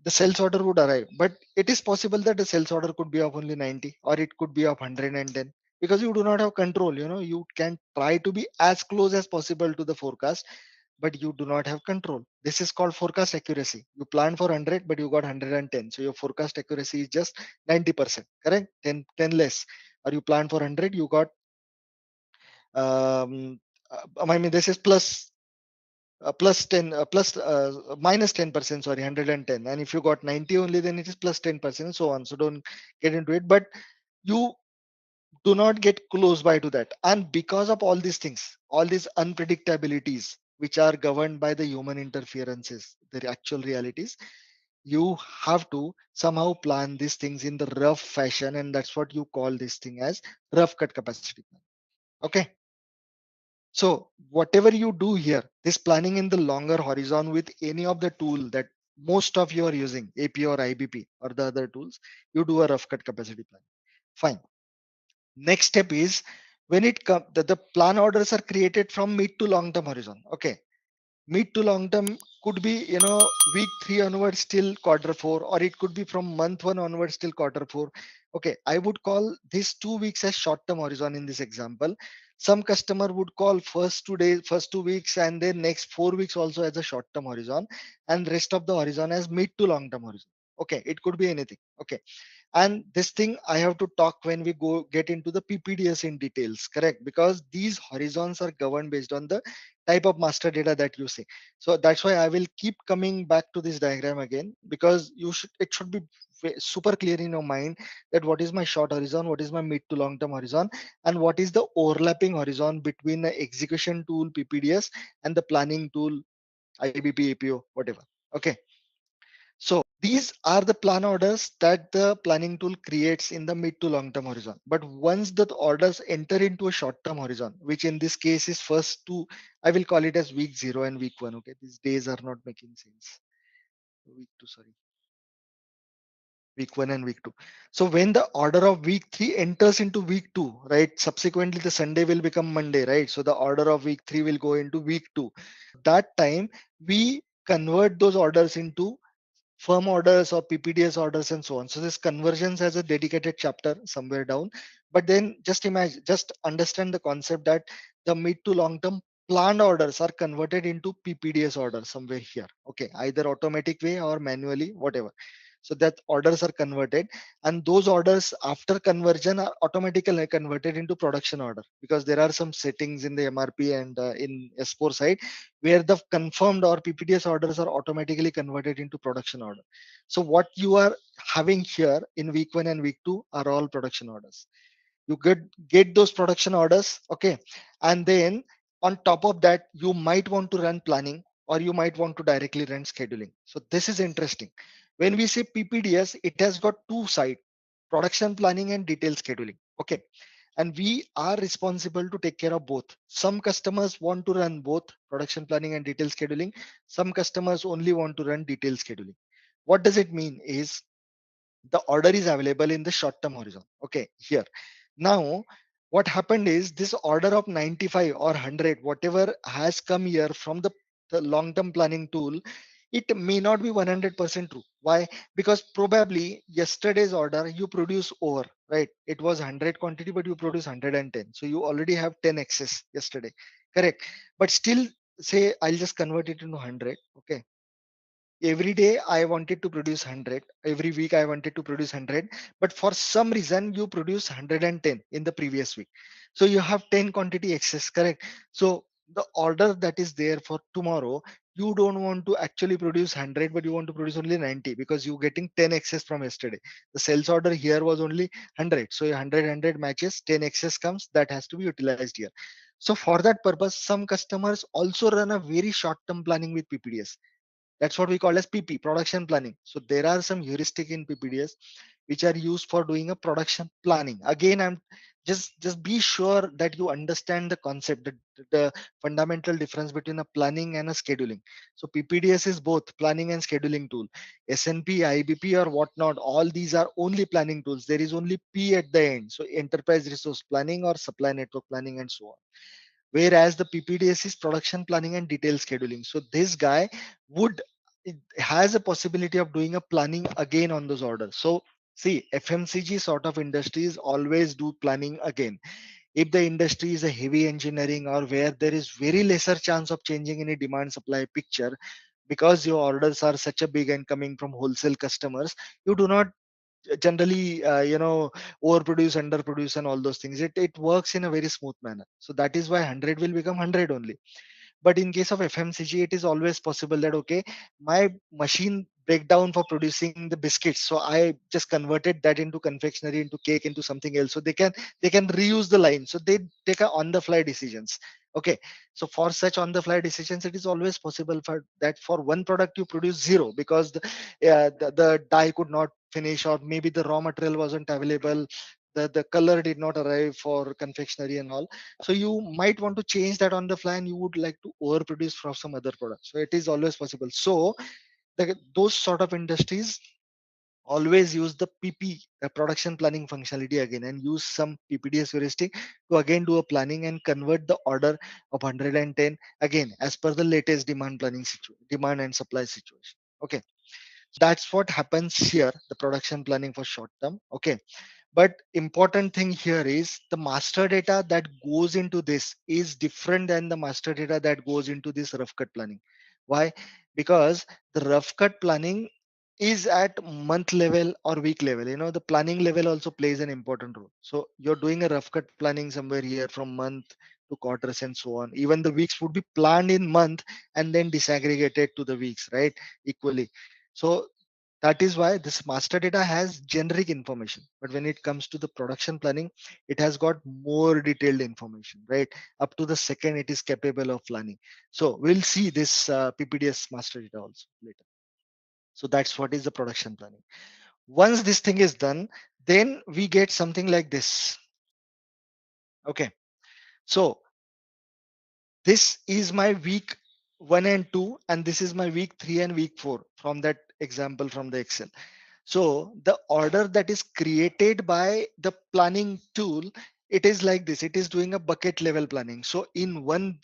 the sales order would arrive. But it is possible that the sales order could be of only 90, or it could be of 110, because you do not have control. You can try to be as close as possible to the forecast, but you do not have control. This is called forecast accuracy. You planned for 100, but you got 110. So your forecast accuracy is just 90%, correct? 10 less. Or you planned for 100, you got, I mean, this is plus 10, minus 10%, sorry, 110. And if you got 90 only, then it is plus 10%, and so on. So don't get into it. But you do not get close by to that. And because of all these things, all these unpredictabilities, which are governed by the human interferences, the actual realities, you have to somehow plan these things in the rough fashion. And that's what you call this thing as rough cut capacity plan. Okay. So whatever you do here, this planning in the longer horizon with any of the tool that most of you are using, AP or IBP or the other tools, you do a rough cut capacity plan. Fine. Next step is when it comes, the plan orders are created from mid to long term horizon. Okay, mid to long term could be, week 3 onwards till quarter 4, or it could be from month 1 onwards till quarter 4. Okay, I would call these 2 weeks as short term horizon in this example. Some customer would call first 2 weeks, and then next 4 weeks also as a short term horizon, and rest of the horizon as mid to long term horizon. Okay, it could be anything. Okay, and this thing I have to talk when we go get into the PPDS in details, correct? Because these horizons are governed based on the type of master data that you say. So that's why I will keep coming back to this diagram again, because it should be super clear in your mind that what is my short horizon, what is my mid to long term horizon, and what is the overlapping horizon between the execution tool PPDS and the planning tool IBP APO, whatever. Okay, so these are the plan orders that the planning tool creates in the mid to long term horizon. But once the orders enter into a short term horizon, which in this case is first two, I will call it as week 0 and week 1. Okay, these days are not making sense. Week 2, sorry. Week 1 and week 2. So when the order of week 3 enters into week 2, right? Subsequently, the Sunday will become Monday, right? So the order of week 3 will go into week 2. That time we convert those orders into firm orders or PPDS orders and so on. So this conversions has a dedicated chapter somewhere down. But then just imagine, just understand the concept that the mid to long term planned orders are converted into PPDS orders somewhere here. Okay, either automatic way or manually, whatever. So that orders are converted, and those orders after conversion are automatically converted into production order, because there are some settings in the MRP and in S4 side where the confirmed or PPDS orders are automatically converted into production order. So what you are having here in week 1 and week 2 are all production orders. You get those production orders. Okay, and then on top of that, you might want to run planning, or you might want to directly run scheduling. So this is interesting. When we say PPDS, it has got two sides: production planning and detailed scheduling. Okay. And we are responsible to take care of both. Some customers want to run both production planning and detailed scheduling. Some customers only want to run detailed scheduling. What does it mean is the order is available in the short term horizon. Okay, here. Now, what happened is this order of 95 or 100, whatever has come here from the long term planning tool, it may not be 100% true. Why? Because probably yesterday's order you produce over, right? It was 100 quantity, but you produce 110. So you already have 10 excess yesterday. Correct. But still, say I'll just convert it into 100. Okay, every day I wanted to produce 100, every week I wanted to produce 100, but for some reason you produce 110 in the previous week, so you have 10 quantity excess. Correct. So the order that is there for tomorrow, you don't want to actually produce 100, but you want to produce only 90 because you're getting 10 excess from yesterday. The sales order here was only 100, so your 100 matches, 10 excess comes, that has to be utilized here. So for that purpose, some customers also run a very short term planning with PPDS. That's what we call as PP, production planning. So there are some heuristic in PPDS which are used for doing a production planning. Again, I'm just be sure that you understand the concept, the fundamental difference between a planning and a scheduling. So PPDS is both planning and scheduling tool. SNP, IBP or whatnot, all these are only planning tools. There is only P at the end. So enterprise resource planning or supply network planning and so on, whereas the PPDS is production planning and detailed scheduling. So this guy would, it has a possibility of doing a planning again on those orders. So see, FMCG sort of industries always do planning again. If the industry is a heavy engineering or where there is very lesser chance of changing any demand supply picture, because your orders are such a big and coming from wholesale customers, you do not generally overproduce, underproduce and all those things. It works in a very smooth manner. So that is why 100 will become 100 only. But in case of FMCG, it is always possible that okay, my machine breakdown for producing the biscuits, so I just converted that into confectionery, into cake, into something else, so they can reuse the line, so they take a on the fly decisions. Okay, so for such on the fly decisions, it is always possible for that for one product you produce zero because the dye could not finish, or maybe the raw material wasn't available, the color did not arrive for confectionery and all. So you might want to change that on the fly and you would like to overproduce from some other product. So it is always possible. So those sort of industries always use the PP, production planning functionality again, and use some PPDS heuristic to again do a planning and convert the order of 110 again as per the latest demand planning situation, demand and supply situation. Okay, that's what happens here, the production planning for short term. Okay, but important thing here is the master data that goes into this is different than the master data that goes into this rough cut planning. Why? Because the rough cut planning is at month level or week level. The planning level also plays an important role. So you're doing a rough cut planning somewhere here from month to quarters and so on. Even the weeks would be planned in month and then disaggregated to the weeks, right? Equally. So that is why this master data has generic information, but when it comes to the production planning, it has got more detailed information, right? Up to the second it is capable of planning. So we'll see this PPDS master data also later. So that's what is the production planning. Once this thing is done, then we get something like this. Okay, so this is my week 1 and 2, and this is my week 3 and week 4 from that example from the Excel. So the order that is created by the planning tool, it is like this. It is doing a bucket level planning. So in one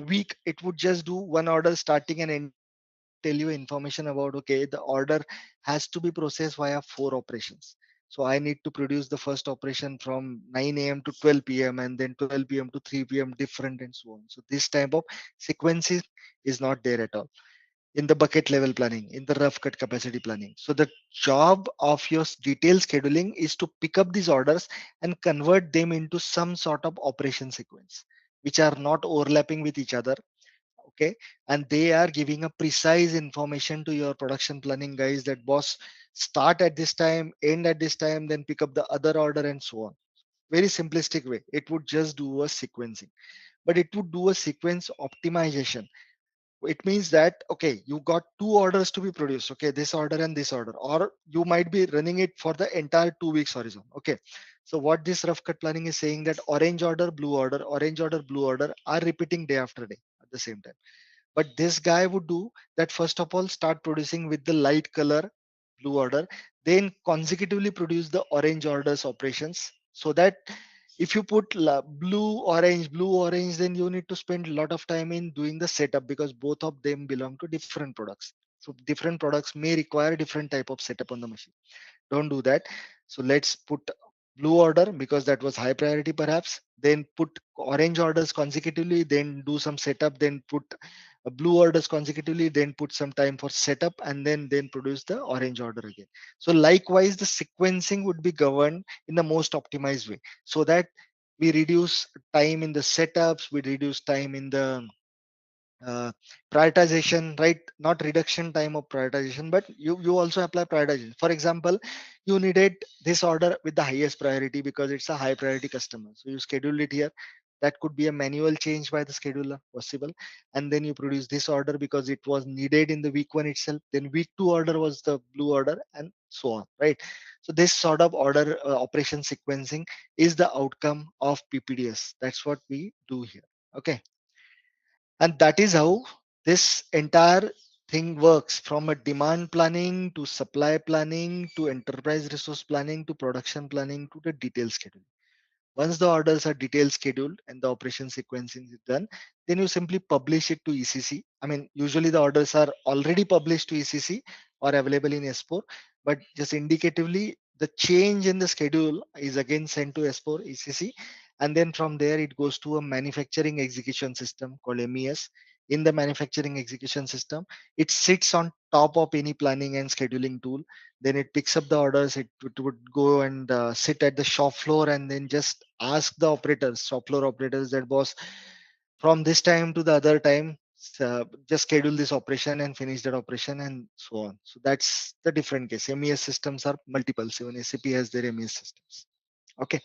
week, it would just do one order starting and ending, and it would tell you information about okay, the order has to be processed via 4 operations. So I need to produce the first operation from 9 a.m. to 12 p.m. and then 12 p.m. to 3 p.m. different and so on. So this type of sequencing is not there at all in the bucket level planning, in the rough cut capacity planning. So the job of your detailed scheduling is to pick up these orders and convert them into some sort of operation sequence, which are not overlapping with each other. Okay. And they are giving a precise information to your production planning guys that boss, start at this time, end at this time, then pick up the other order and so on. Very simplistic way. It would just do a sequencing, but it would do a sequence optimization. it means that, okay, you got two orders to be produced, okay, this order and this order, or you might be running it for the entire 2 weeks horizon. Okay, so what this rough cut planning is saying that orange order, blue order, orange order, blue order are repeating day after day at the same time. But this guy would do that, first of all start producing with the light color blue order, then consecutively produce the orange orders operations, so that if you put blue orange, then you need to spend a lot of time in doing the setup, because both of them belong to different products. So different products may require different type of setup on the machine. Don't do that. So let's put blue order because that was high priority perhaps, then put orange orders consecutively, then do some setup, then put blue orders consecutively, then put some time for setup, and then produce the orange order again. So likewise the sequencing would be governed in the most optimized way, so that we reduce time in the setups, we reduce time in the uh, prioritization, right? Not reduction time of prioritization, but you also apply prioritization. For example, you needed this order with the highest priority because it's a high priority customer, so you schedule it here. That could be a manual change by the scheduler possible, and then you produce this order because it was needed in the week one itself, then week two order was the blue order, and so on, right? So this sort of order operation sequencing is the outcome of ppds. That's what we do here. Okay, and that is how this entire thing works, from a demand planning to supply planning to enterprise resource planning to production planning to the detailed schedule. Once the orders are detailed scheduled and the operation sequencing is done, then you simply publish it to ECC. I mean, usually the orders are already published to ECC or available in S4, but just indicatively, the change in the schedule is again sent to S4 ECC. And then from there, it goes to a manufacturing execution system called MES. In the manufacturing execution system, it sits on top of any planning and scheduling tool. Then it picks up the orders, it would go and sit at the shop floor and then just ask the operators, shop floor operators, that boss, from this time to the other time, just schedule this operation and finish that operation, and so on. So that's the different case. MES systems are multiple. Even SAP has their MES systems. Okay,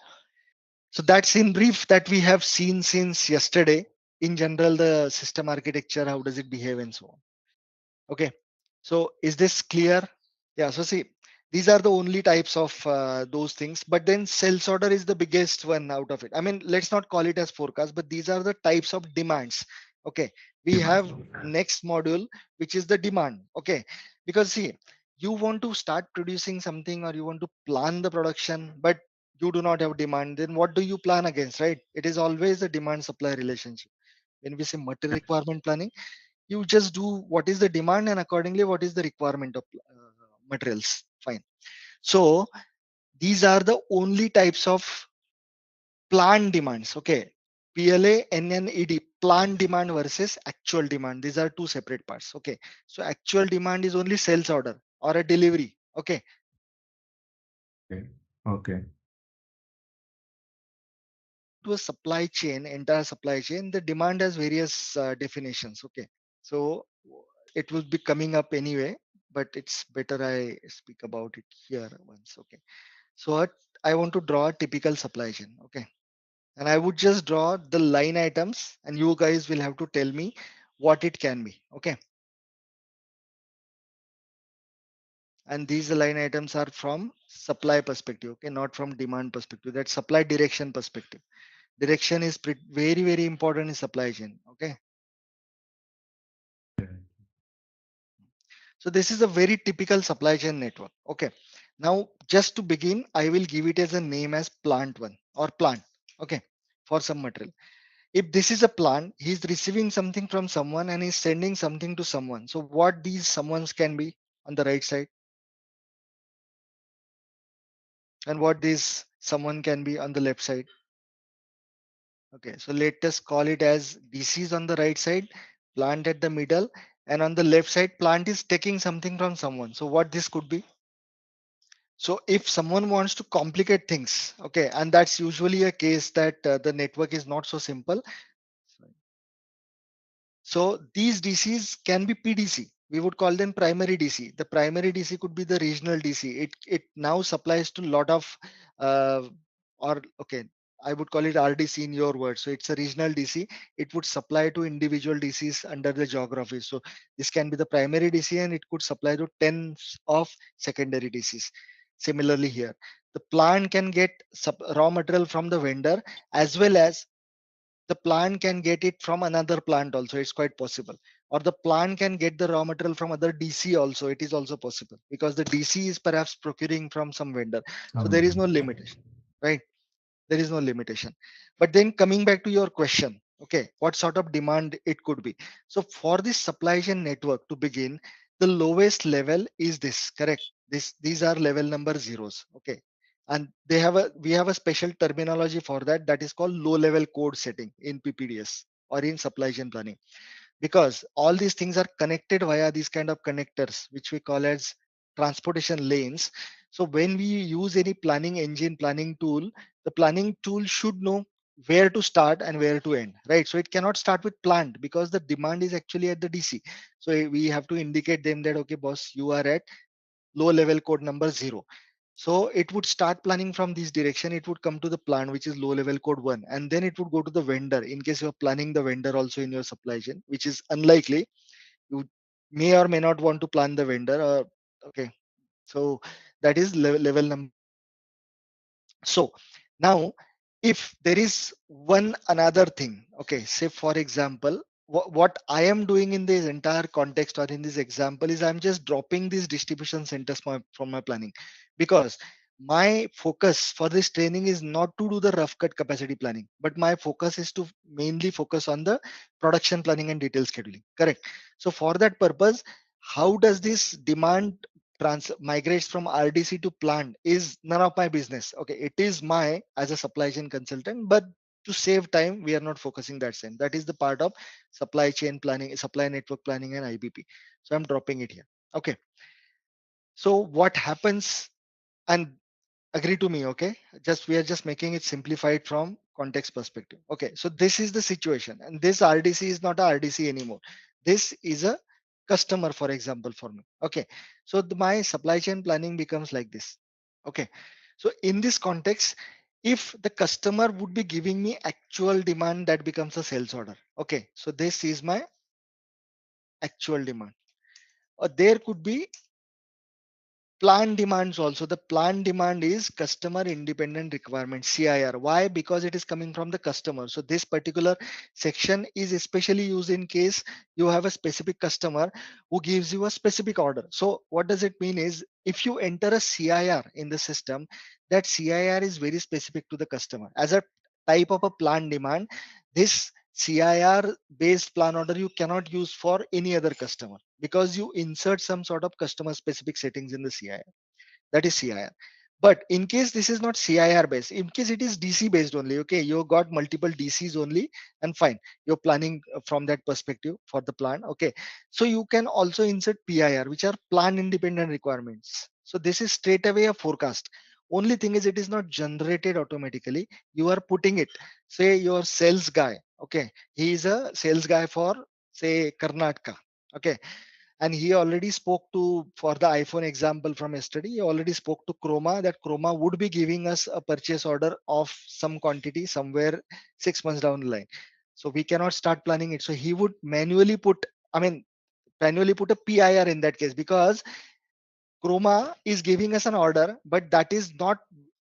so that's in brief that we have seen since yesterday. In general, the system architecture, how does it behave, and so on. Okay, so is this clear? Yeah, so see, these are the only types of those things, but then sales order is the biggest one out of it. I mean, let's not call it as forecast, but these are the types of demands. Okay, we have next module, which is the demand. Okay, because see, you want to start producing something or you want to plan the production, but you do not have demand, then what do you plan against, right? It is always the demand supply relationship. When we say material requirement planning, you just do what is the demand and accordingly what is the requirement of materials. Fine. So these are the only types of planned demands. Okay, PLA, NNED, planned demand versus actual demand. These are two separate parts. Okay, so actual demand is only sales order or a delivery. Okay. Okay. Okay. To a supply chain, entire supply chain, the demand has various definitions. Okay, so it will be coming up anyway, but it's better I speak about it here once. Okay, so I want to draw a typical supply chain. Okay, and I would just draw the line items and you guys will have to tell me what it can be. Okay, and these line items are from supply perspective. Okay, not from demand perspective. That's supply direction perspective. Direction is very, very important in supply chain. Okay, so this is a very typical supply chain network. Okay, now just to begin, I will give it as a name as plant one or plant. Okay, for some material. If this is a plant, he's receiving something from someone and he's sending something to someone. So what these someones can be on the right side, and what this someone can be on the left side. Okay, so let us call it as DC is on the right side, plant at the middle, and on the left side, plant is taking something from someone. So what this could be? So if someone wants to complicate things, okay, and that's usually a case that the network is not so simple. So these DCs can be PDC. We would call them primary DC. The primary DC could be the regional DC. It now supplies to a lot of or okay, I would call it RDC in your words. So it's a regional DC. It would supply to individual DCs under the geography. So this can be the primary DC and it could supply to tens of secondary DCs. Similarly here, the plant can get raw material from the vendor, as well as the plant can get it from another plant also. It's quite possible. Or the plant can get the raw material from other DC also. It is also possible because the DC is perhaps procuring from some vendor. So there is no limitation, right? There is no limitation. But then coming back to your question, okay, what sort of demand it could be? So for this supply chain network to begin, the lowest level is this, correct? These are level number zeros, okay? And we have a special terminology for that, that is called low level code setting in PPDS or in supply chain planning, because all these things are connected via these kind of connectors, which we call as transportation lanes. So when we use any planning engine, planning tool, the planning tool should know where to start and where to end, right? So it cannot start with plant because the demand is actually at the DC. So we have to indicate them that, okay, boss, you are at low level code number 0. So it would start planning from this direction. It would come to the plant, which is low level code 1, and then it would go to the vendor in case you're planning the vendor also in your supply chain, which is unlikely. You may or may not want to plan the vendor. Okay, so that is level number. So now, if there is one another thing, okay, say for example, what I am doing in this entire context or in this example is I'm just dropping these distribution centers from my planning, because my focus for this training is not to do the rough cut capacity planning, but my focus is to mainly focus on the production planning and detail scheduling. Correct. So for that purpose, how does this demand migrates from RDC to plant is none of my business. Okay, it is my as a supply chain consultant, but to save time, we are not focusing that same. That is the part of supply chain planning, supply network planning, and IBP. So I'm dropping it here. Okay. So what happens? And agree to me, okay? Just we are just making it simplified from context perspective. Okay, so this is the situation, and this RDC is not a RDC anymore. This is a customer, for example, for me. Okay, so my supply chain planning becomes like this. Okay, so in this context, if the customer would be giving me actual demand, that becomes a sales order. Okay, so this is my actual demand. Or there could be plan demands also. The plan demand is customer independent requirement, CIR. Why? Because it is coming from the customer. So this particular section is especially used in case you have a specific customer who gives you a specific order. So what does it mean is, if you enter a CIR in the system, that CIR is very specific to the customer. As a type of a plan demand, this CIR based plan order you cannot use for any other customer, because you insert some sort of customer specific settings in the CIR. That is CIR. But in case this is not CIR based, in case it is DC based only, okay, you got multiple DCs only, and fine, you're planning from that perspective for the plan. Okay, so you can also insert PIR, which are plan independent requirements. So this is straight away a forecast. Only thing is, it is not generated automatically. You are putting it. Say your sales guy, okay, he is a sales guy for say Karnataka. Okay, and he already spoke to, for the iPhone example from yesterday, he already spoke to Chroma that Chroma would be giving us a purchase order of some quantity somewhere 6 months down the line. So we cannot start planning it. So he would manually put, manually put a PIR in that case, because Chroma is giving us an order, but that is not,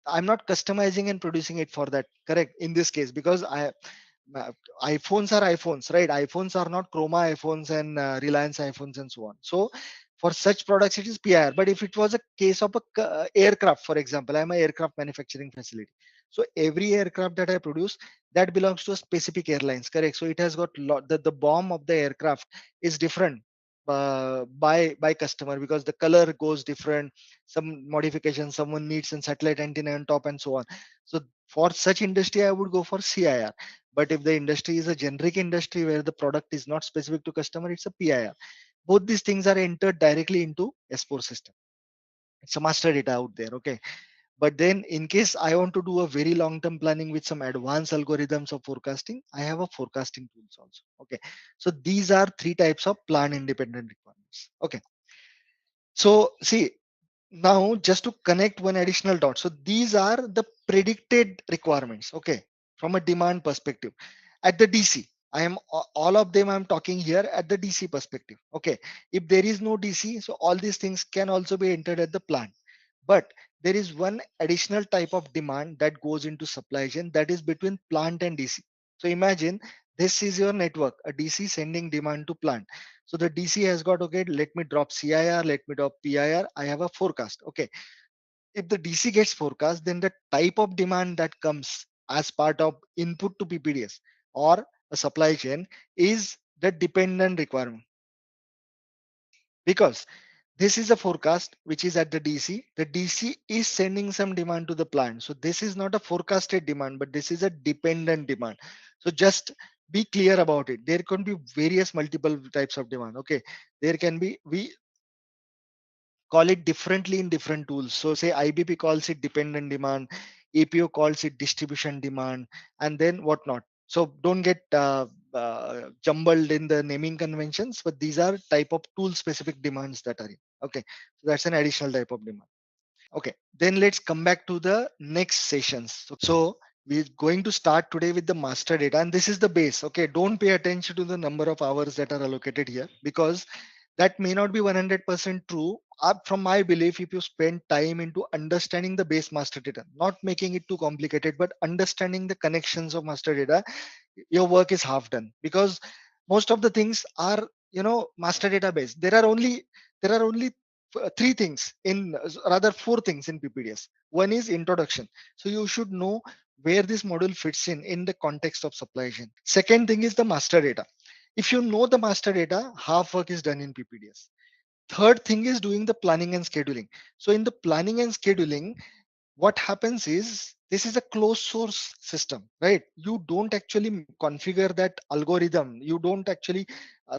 I'm not customizing and producing it for that. Correct. In this case, because iPhones are iPhones, right? iPhones are not Chroma iPhones and Reliance iPhones and so on. So for such products, it is PIR. But if it was a case of a aircraft, for example, I'm an aircraft manufacturing facility. So every aircraft that I produce, that belongs to a specific airlines, correct? So it has got the BOM of the aircraft is different by customer, because the color goes different, some modification, someone needs a satellite antenna on top and so on. So for such industry, I would go for CIR. But if the industry is a generic industry where the product is not specific to customer, it's a PIR. Both these things are entered directly into S4 system. It's a master data out there. Okay. But then in case I want to do a very long-term planning with some advanced algorithms of forecasting, I have a forecasting tools also. Okay. So these are three types of plan independent requirements. Okay. So see, Now, just to connect one additional dot. So these are the predicted requirements, okay, from a demand perspective. At the DC, I am all of them I'm talking here at the DC perspective. Okay, if there is no DC, so all these things can also be entered at the plant. But there is one additional type of demand that goes into supply chain, that is between plant and DC. So imagine this is your network, a DC sending demand to plant. So the DC has got, okay, let me drop CIR, let me drop PIR. I have a forecast. Okay. If the DC gets forecast, then the type of demand that comes as part of input to PPDS or a supply chain is the dependent requirement. Because this is a forecast which is at the DC. The DC is sending some demand to the plant. So this is not a forecasted demand, but this is a dependent demand. So just be clear about it. There can be various multiple types of demand. Okay. There can be, we call it differently in different tools. So say IBP calls it dependent demand, APO calls it distribution demand, and then whatnot. So don't get jumbled in the naming conventions, but these are type of tool specific demands that are in. Okay, so that's an additional type of demand. Okay, then let's come back to the next sessions. So we're going to start today with the master data, and this is the base. Okay, don't pay attention to the number of hours that are allocated here, because that may not be 100% true. From my belief, if you spend time into understanding the base master data, not making it too complicated, but understanding the connections of master data, your work is half done. Because most of the things are, master database. There are only three things in, rather four things in PPDS. One is introduction. So you should know where this module fits in the context of supply chain. Second thing is the master data. If you know the master data, half work is done in PPDS. Third thing is doing the planning and scheduling. So in the planning and scheduling, what happens is, this is a closed source system, right? You don't actually configure that algorithm. You don't actually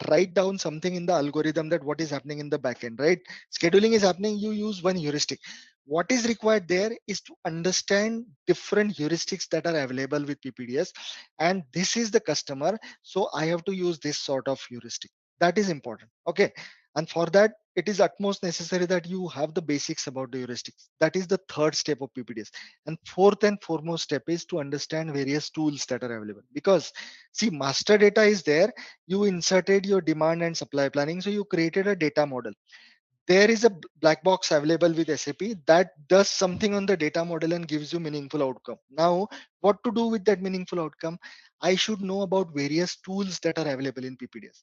write down something in the algorithm that what is happening in the backend, right? Scheduling is happening. You use one heuristic. What is required there is to understand different heuristics that are available with PPDS, and this is the customer. So I have to use this sort of heuristic. That is important. Okay, and for that, it is utmost necessary that you have the basics about the heuristics. That is the third step of PPDS. And fourth and foremost step is to understand various tools that are available. Because see, master data is there. You inserted your demand and supply planning. So you created a data model. There is a black box available with SAP that does something on the data model and gives you meaningful outcome. Now, what to do with that meaningful outcome? I should know about various tools that are available in PPDS.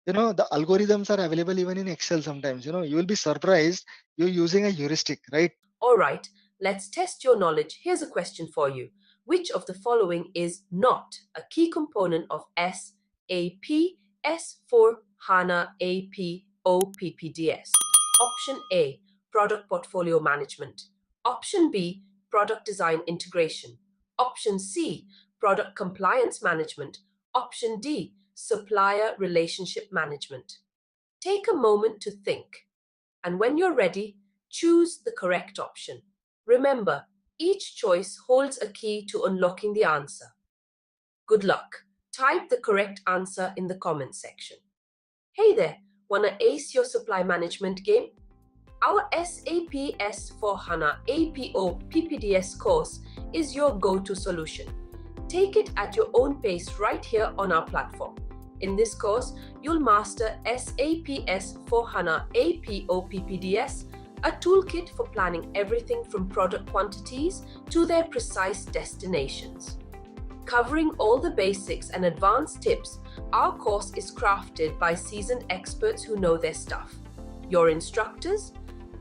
The algorithms are available even in Excel sometimes. You will be surprised you're using a heuristic, right? All right, let's test your knowledge. Here's a question for you. Which of the following is not a key component of SAP S4HANA APO PPDS? Option A, product portfolio management. Option B, product design integration. Option C, product compliance management. Option D, supplier relationship management. Take a moment to think, and when you're ready, choose the correct option. Remember, each choice holds a key to unlocking the answer. Good luck. Type the correct answer in the comment section. Hey there, wanna ace your supply management game? Our SAP S4HANA APO PPDS course is your go-to solution. Take it at your own pace right here on our platform. In this course, you'll master SAP S4HANA APO PPDS, a toolkit for planning everything from product quantities to their precise destinations. Covering all the basics and advanced tips, our course is crafted by seasoned experts who know their stuff. Your instructors?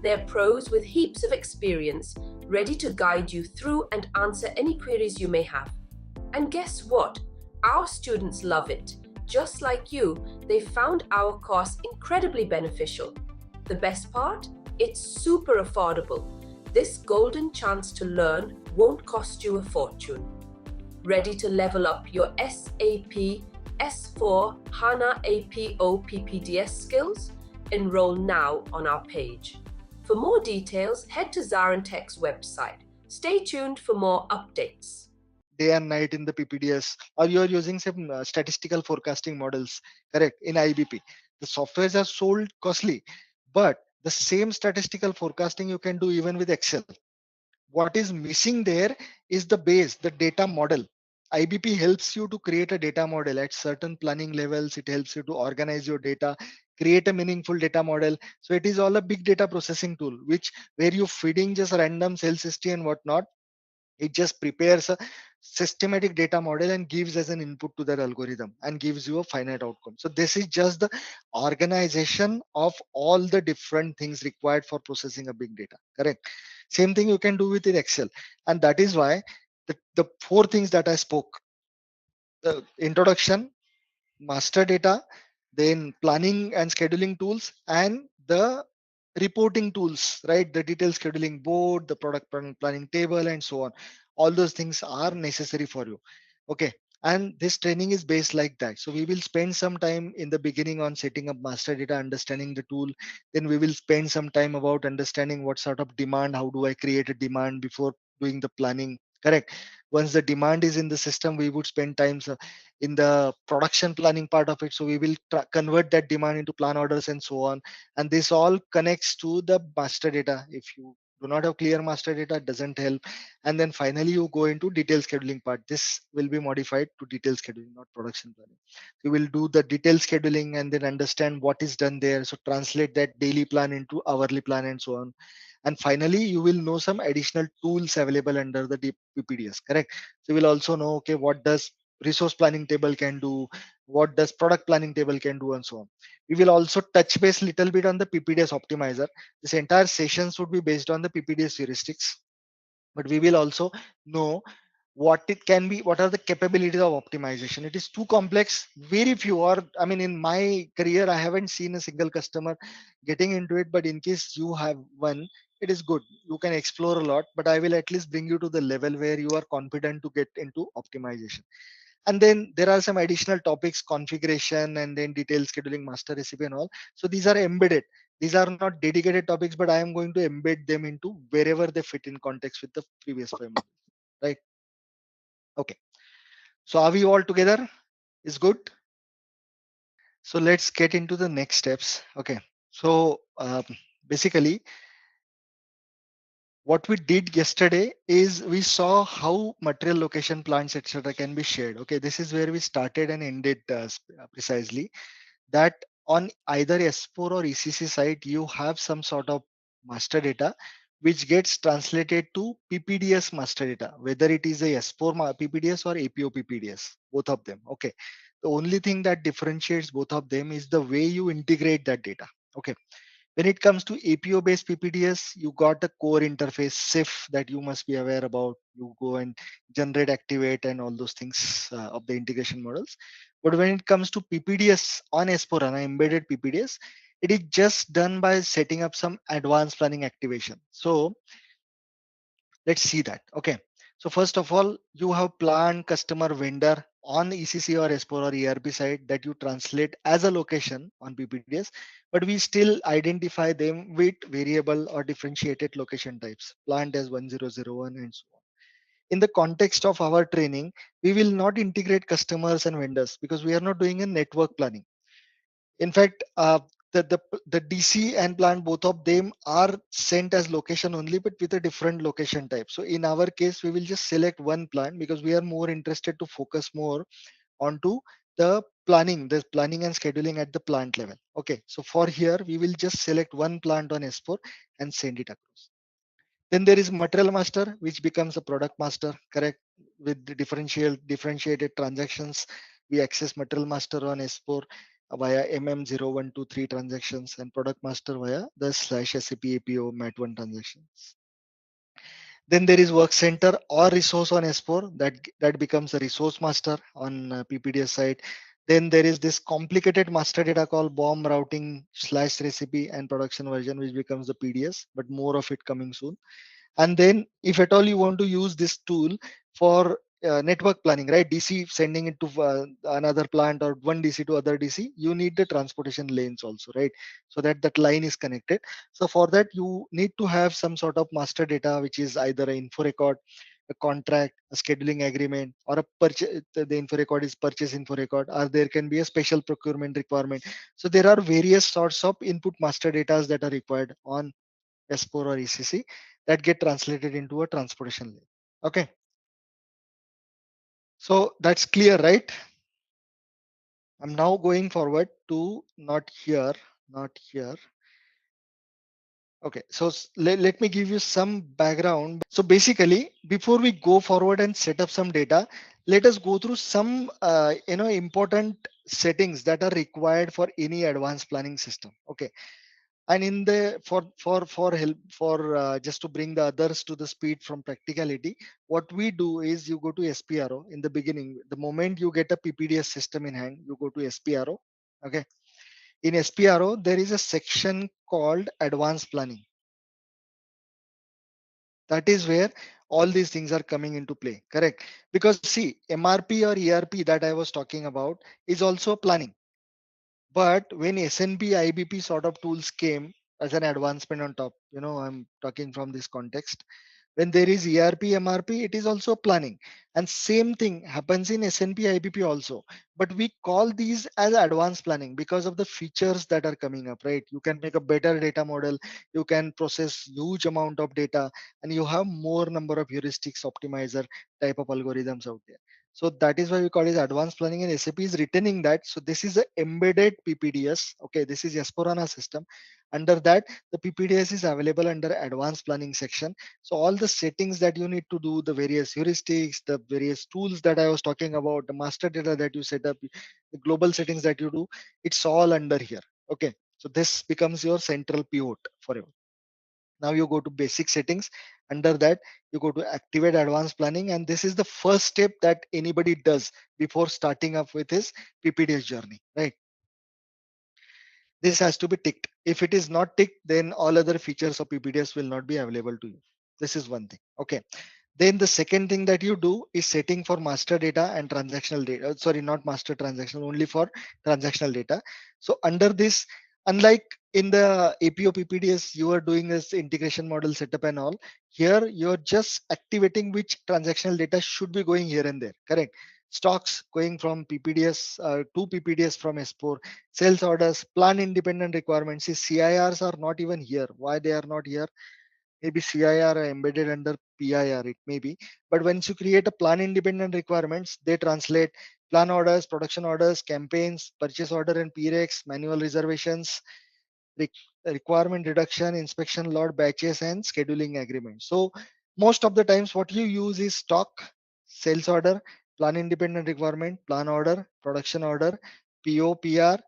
They're pros with heaps of experience, ready to guide you through and answer any queries you may have. And guess what? Our students love it. Just like you, they found our course incredibly beneficial. The best part? It's super affordable. This golden chance to learn won't cost you a fortune. Ready to level up your SAP S4HANA APO PPDS skills? Enroll now on our page. For more details, head to ZaranTech's website. Stay tuned for more updates. Day and night in the PPDS, or you're using some statistical forecasting models, correct, in IBP. The softwares are sold costly, but The same statistical forecasting you can do even with Excel. What is missing there is the base, the data model. IBP helps you to create a data model at certain planning levels. It helps you to organize your data, create a meaningful data model. So it is all a big data processing tool, which where you feeding just random sales history and whatnot. It just prepares a systematic data model and gives as an input to that algorithm and gives you a finite outcome. So this is just the organization of all the different things required for processing a big data. Correct. Same thing you can do with Excel. And that is why the four things that I spoke, the introduction, master data, then planning and scheduling tools, and the reporting tools, right? The detailed scheduling board, the product planning table, and so on. All those things are necessary for you. Okay. And this training is based like that. So we will spend some time in the beginning on setting up master data, understanding the tool. Then we will spend some time about understanding what sort of demand, how do I create a demand before doing the planning. Correct. Once the demand is in the system, we would spend time in the production planning part of it. So we will convert that demand into plan orders and so on. And this all connects to the master data. If you do not have clear master data, it doesn't help. And then finally you go into detailed scheduling part. This will be modified to detailed scheduling, not production planning. You will do the detailed scheduling and then understand what is done there. So translate that daily plan into hourly plan and so on. And finally, you will know some additional tools available under the PPDS, correct? So you will also know, okay, what does resource planning table can do, what does product planning table can do, and so on. We will also touch base little bit on the PPDS optimizer. This entire sessions would be based on the PPDS heuristics, but we will also know what it can be, what are the capabilities of optimization. It is too complex. Very few, or I mean, in my career, I haven't seen a single customer getting into it. But in case you have one, it is good. You can explore a lot, but I will at least bring you to the level where you are confident to get into optimization. And then there are some additional topics, configuration, and then detailed scheduling, master recipe, and all. So these are embedded. These are not dedicated topics, but I am going to embed them into wherever they fit in context with the previous framework, right? Okay. So are we all together? Is good. So let's get into the next steps. Okay. So basically, what we did yesterday is we saw how material location plans, etc., can be shared. Okay. This is where we started and ended precisely. That on either S4 or ECC side, you have some sort of master data which gets translated to PPDS master data, whether it is a S4 PPDS or APO PPDS, both of them. Okay. The only thing that differentiates both of them is the way you integrate that data. Okay. When it comes to APO based PPDS, you got a core interface SIF that you must be aware about. You go and generate, activate, and all those things of the integration models. But when it comes to PPDS on S4HANA, embedded PPDS, it is just done by setting up some advanced planning activation. So let's see that. Okay. So first of all, you have plan, customer, vendor on ECC or S4 or ERP side that you translate as a location on PPDS, but we still identify them with variable or differentiated location types, plant as 1001 and so on. In the context of our training, we will not integrate customers and vendors because we are not doing a network planning. In fact, the DC and plant, both of them are sent as location only, but with a different location type. So in our case, we will just select one plant because we are more interested to focus more onto the planning and scheduling at the plant level. Okay, so for here, we will just select one plant on S4 and send it across. Then there is material master, which becomes a product master, correct? With the differentiated transactions, we access material master on S4 via MM0123 transactions and product master via the /SAP APO MAT1 transactions. Then there is work center or resource on S4 that becomes a resource master on PPDS side. Then there is this complicated master data called bomb routing /recipe and production version, which becomes the PDS, but more of it coming soon. And then if at all you want to use this tool for network planning, right? DC sending it to another plant or one DC to other DC, you need the transportation lanes also, right? So that that line is connected. So for that, you need to have some sort of master data, which is either an info record, a contract, a scheduling agreement, or a purchase. The info record is purchase info record, or there can be a special procurement requirement. So there are various sorts of input master data that are required on S4 or ECC that get translated into a transportation layer. Okay. So that's clear, right? I'm now going forward to not here, not here. Okay, so let me give you some background. So basically, before we go forward and set up some data, let us go through some important settings that are required for any advanced planning system. Okay, and in the for help for just to bring the others to the speed from practicality, what we do is you go to SPRO in the beginning. The moment you get a PPDS system in hand, you go to SPRO. Okay, in SPRO there is a section called advanced planning. That is where all these things are coming into play, correct? Because see, MRP or ERP that I was talking about is also planning. But when SNP, IBP sort of tools came as an advancement on top, I'm talking from this context. When there is ERP, MRP, it is also planning. And same thing happens in SNP, IBP also. But we call these as advanced planning because of the features that are coming up, right? You can make a better data model, you can process huge amount of data, and you have more number of heuristics optimizer type of algorithms out there. So that is why we call it advanced planning, and SAP is returning that. So this is a embedded PPDS. Okay, this is S4HANA system. Under that, the PPDS is available under advanced planning section. So all the settings that you need to do, the various heuristics, the various tools that I was talking about, the master data that you set up, the global settings that you do, it's all under here. Okay, so this becomes your central pivot forever. Now you go to basic settings. Under that, you go to activate advanced planning, and this is the first step that anybody does before starting up with his PPDS journey, right? This has to be ticked. If it is not ticked, then all other features of PPDS will not be available to you. This is one thing. Okay. Then the second thing that you do is setting for master data and transactional data. Sorry, not master transactional, only for transactional data. So under this, unlike in the APO PPDS, you are doing this integration model setup and all. Here, you're just activating which transactional data should be going here and there. Correct. Stocks going from PPDS to PPDS from S4, sales orders, plan independent requirements. See, CIRs are not even here. Why they are not here? Maybe CIR embedded under PIR, it may be. But once you create a plan independent requirements, they translate plan orders, production orders, campaigns, purchase order and PREX, manual reservations, requirement reduction, inspection lot, batches, and scheduling agreements. So most of the times what you use is stock, sales order, plan independent requirement, plan order, production order, PO, PR,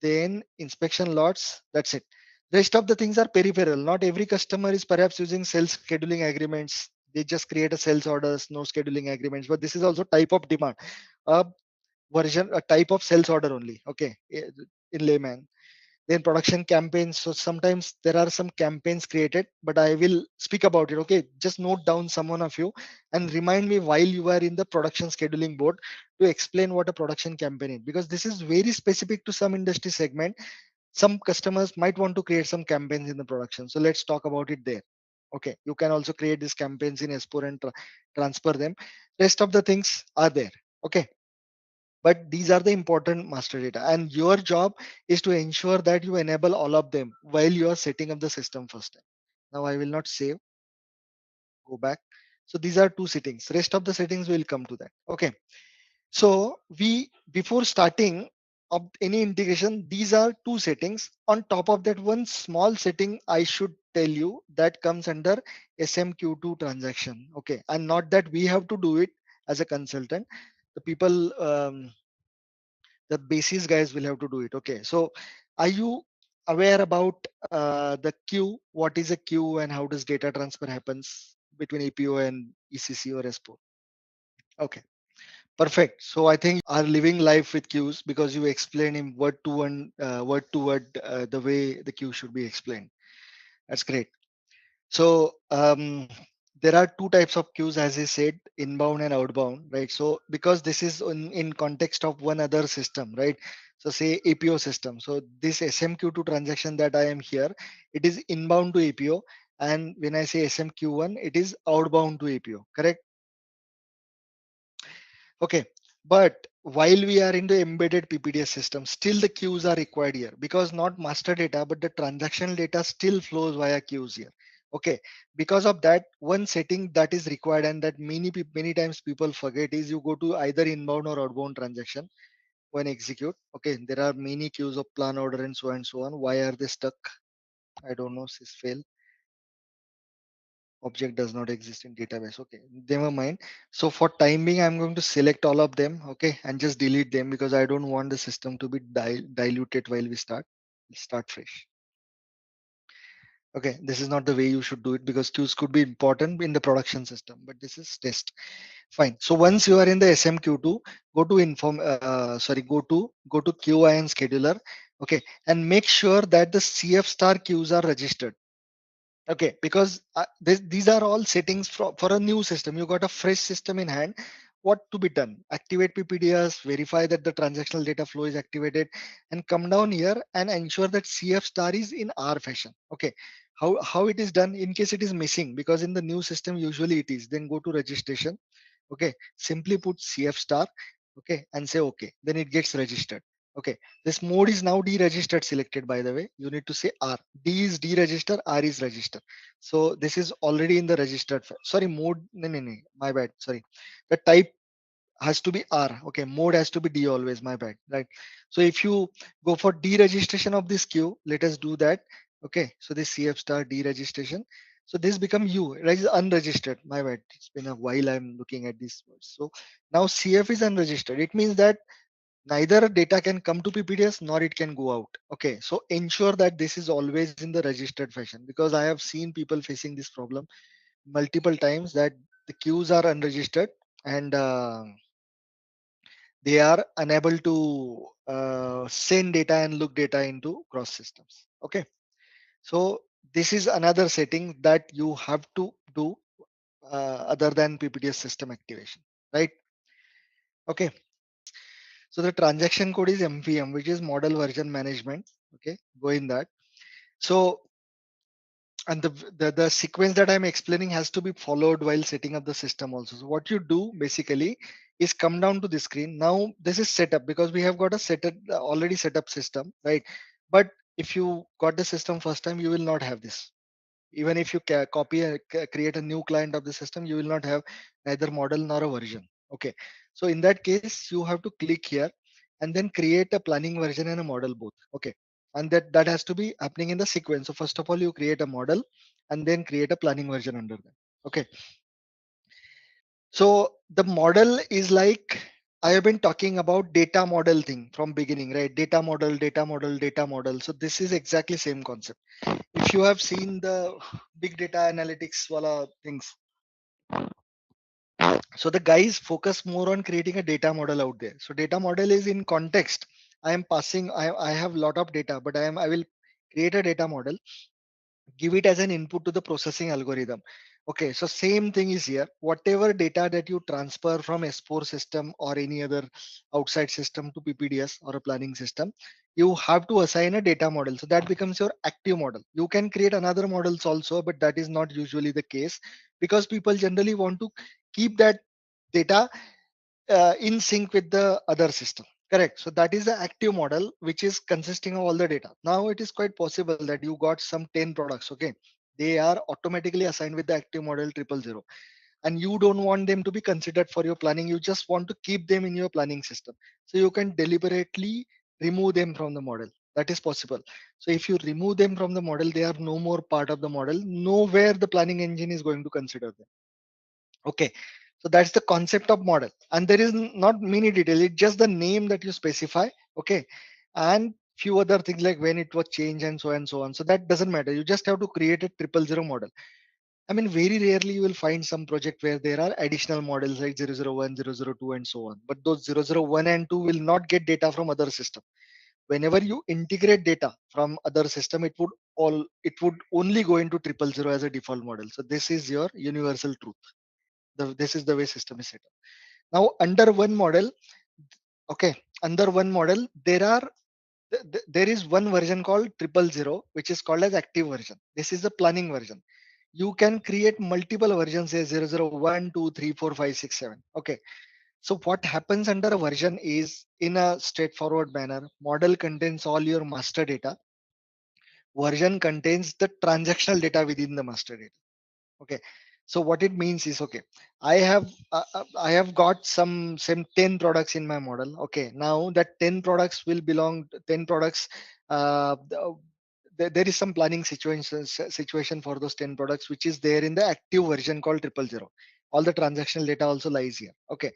then inspection lots. That's it. Rest of the things are peripheral. Not every customer is perhaps using sales scheduling agreements. They just create a sales orders, no scheduling agreements. But this is also type of demand, a version, a type of sales order only. Okay, in layman. Then production campaigns. So sometimes there are some campaigns created, but I will speak about it. Okay, just note down some one of you and remind me while you are in the production scheduling board to explain what a production campaign is, because this is very specific to some industry segment. Some customers might want to create some campaigns in the production. So let's talk about it there. Okay, you can also create these campaigns in S4 and transfer them. Rest of the things are there. Okay, but these are the important master data, and your job is to ensure that you enable all of them while you are setting up the system first time. Now I will not save, go back. So these are two settings. Rest of the settings will come to that. Okay, so we, before starting of any integration, these are two settings. On top of that, one small setting I should tell you that comes under SMQ2 transaction. Okay, and not that we have to do it as a consultant. The people, the basis guys will have to do it. Okay, so are you aware about the queue? What is a queue and how does data transfer happens between APO and ECC or S4? Okay, perfect. So I think are living life with queues because you explain in word to word the way the queue should be explained. That's great. So there are two types of queues, as I said, inbound and outbound, right? So because this is in context of one other system, right? So say APO system. So this SMQ2 transaction that I am here, it is inbound to APO. And when I say SMQ1, it is outbound to APO, correct? Okay, but while we are in the embedded PPDS system, still the queues are required here because not master data, but the transactional data still flows via queues here. Okay, because of that, one setting that is required and that many times people forget is you go to either inbound or outbound transaction when execute. Okay, there are many queues of plan order and so on. Why are they stuck? I don't know. Sys fail. Object does not exist in database. Okay, never mind. So for time being, I'm going to select all of them. Okay, and just delete them because I don't want the system to be diluted while we start fresh. Okay, this is not the way you should do it because queues could be important in the production system, but this is test. Fine. So once you are in the SMQ2, go to QI and scheduler. Okay, and make sure that the CF star queues are registered. Okay, because these are all settings for a new system. You got a fresh system in hand. What to be done? Activate PPDS, verify that the transactional data flow is activated, and come down here and ensure that CF star is in R fashion. Okay, how it is done in case it is missing, because in the new system usually it is. Then go to registration. Okay, simply put CF star. Okay, and say okay. Then it gets registered. Okay, this mode is now deregistered selected, by the way. You need to say R. D is deregister, R is register. So this is already in the registered file. Sorry, mode, no, my bad, sorry. The type has to be R. Okay, mode has to be D always, my bad, right? So if you go for deregistration of this queue, let us do that. Okay, so this CF star deregistration. So this become U, right? Unregistered, my bad. It's been a while I'm looking at this. So now CF is unregistered. It means that neither data can come to PPDS nor it can go out. Okay, so ensure that this is always in the registered fashion, because I have seen people facing this problem multiple times that the queues are unregistered and they are unable to send data and look data into cross systems. Okay, so this is another setting that you have to do other than PPDS system activation, right? Okay, so the transaction code is MVM, which is model version management. Okay, go in that. So, and the sequence that I'm explaining has to be followed while setting up the system also. So what you do basically is come down to the screen. Now this is setup because we have got a already set up system, right? But if you got the system first time, you will not have this. Even if you copy and create a new client of the system, you will not have neither model nor a version. Okay, so in that case you have to click here and then create a planning version and a model both. Okay, and that has to be happening in the sequence. So first of all you create a model and then create a planning version under that. Okay, so the model is like, I have been talking about data model thing from beginning, right? Data model, data model, data model. So this is exactly same concept. If you have seen the big data analytics wala things, so the guys focus more on creating a data model out there. So data model is in context. I have lot of data, but I will create a data model, give it as an input to the processing algorithm. Okay, so same thing is here. Whatever data that you transfer from S4 system or any other outside system to PPDS or a planning system, you have to assign a data model. So that becomes your active model. You can create another models also, but that is not usually the case because people generally want to keep that data in sync with the other system. Correct. So that is the active model, which is consisting of all the data. Now it is quite possible that you got some 10 products. Okay. They are automatically assigned with the active model 000. And you don't want them to be considered for your planning. You just want to keep them in your planning system. So you can deliberately remove them from the model. That is possible. So if you remove them from the model, they are no more part of the model. Nowhere the planning engine is going to consider them. Okay, so that's the concept of model, and there is not many detail. It's just the name that you specify. Okay, and few other things like when it was changed and so and so on. So that doesn't matter. You just have to create a 000 model. I mean, very rarely you will find some project where there are additional models like 001, 002, and so on. But those 001 and 2 will not get data from other system. Whenever you integrate data from other system, it would only go into 000 as a default model. So this is your universal truth. This is the way system is set up. Now under one model, okay, under one model there is one version called 000, which is called as active version. This is the planning version. you can create multiple versions, say 001, 2, 3, 4, 5, 6, 7. Okay. So what happens under a version is, in a straightforward manner, model contains all your master data. Version contains the transactional data within the master data. Okay. So what it means is, okay, I have got some 10 products in my model. Okay, now that 10 products will belong 10 products. There is some planning situation for those 10 products, which is there in the active version called 000. All the transactional data also lies here. Okay,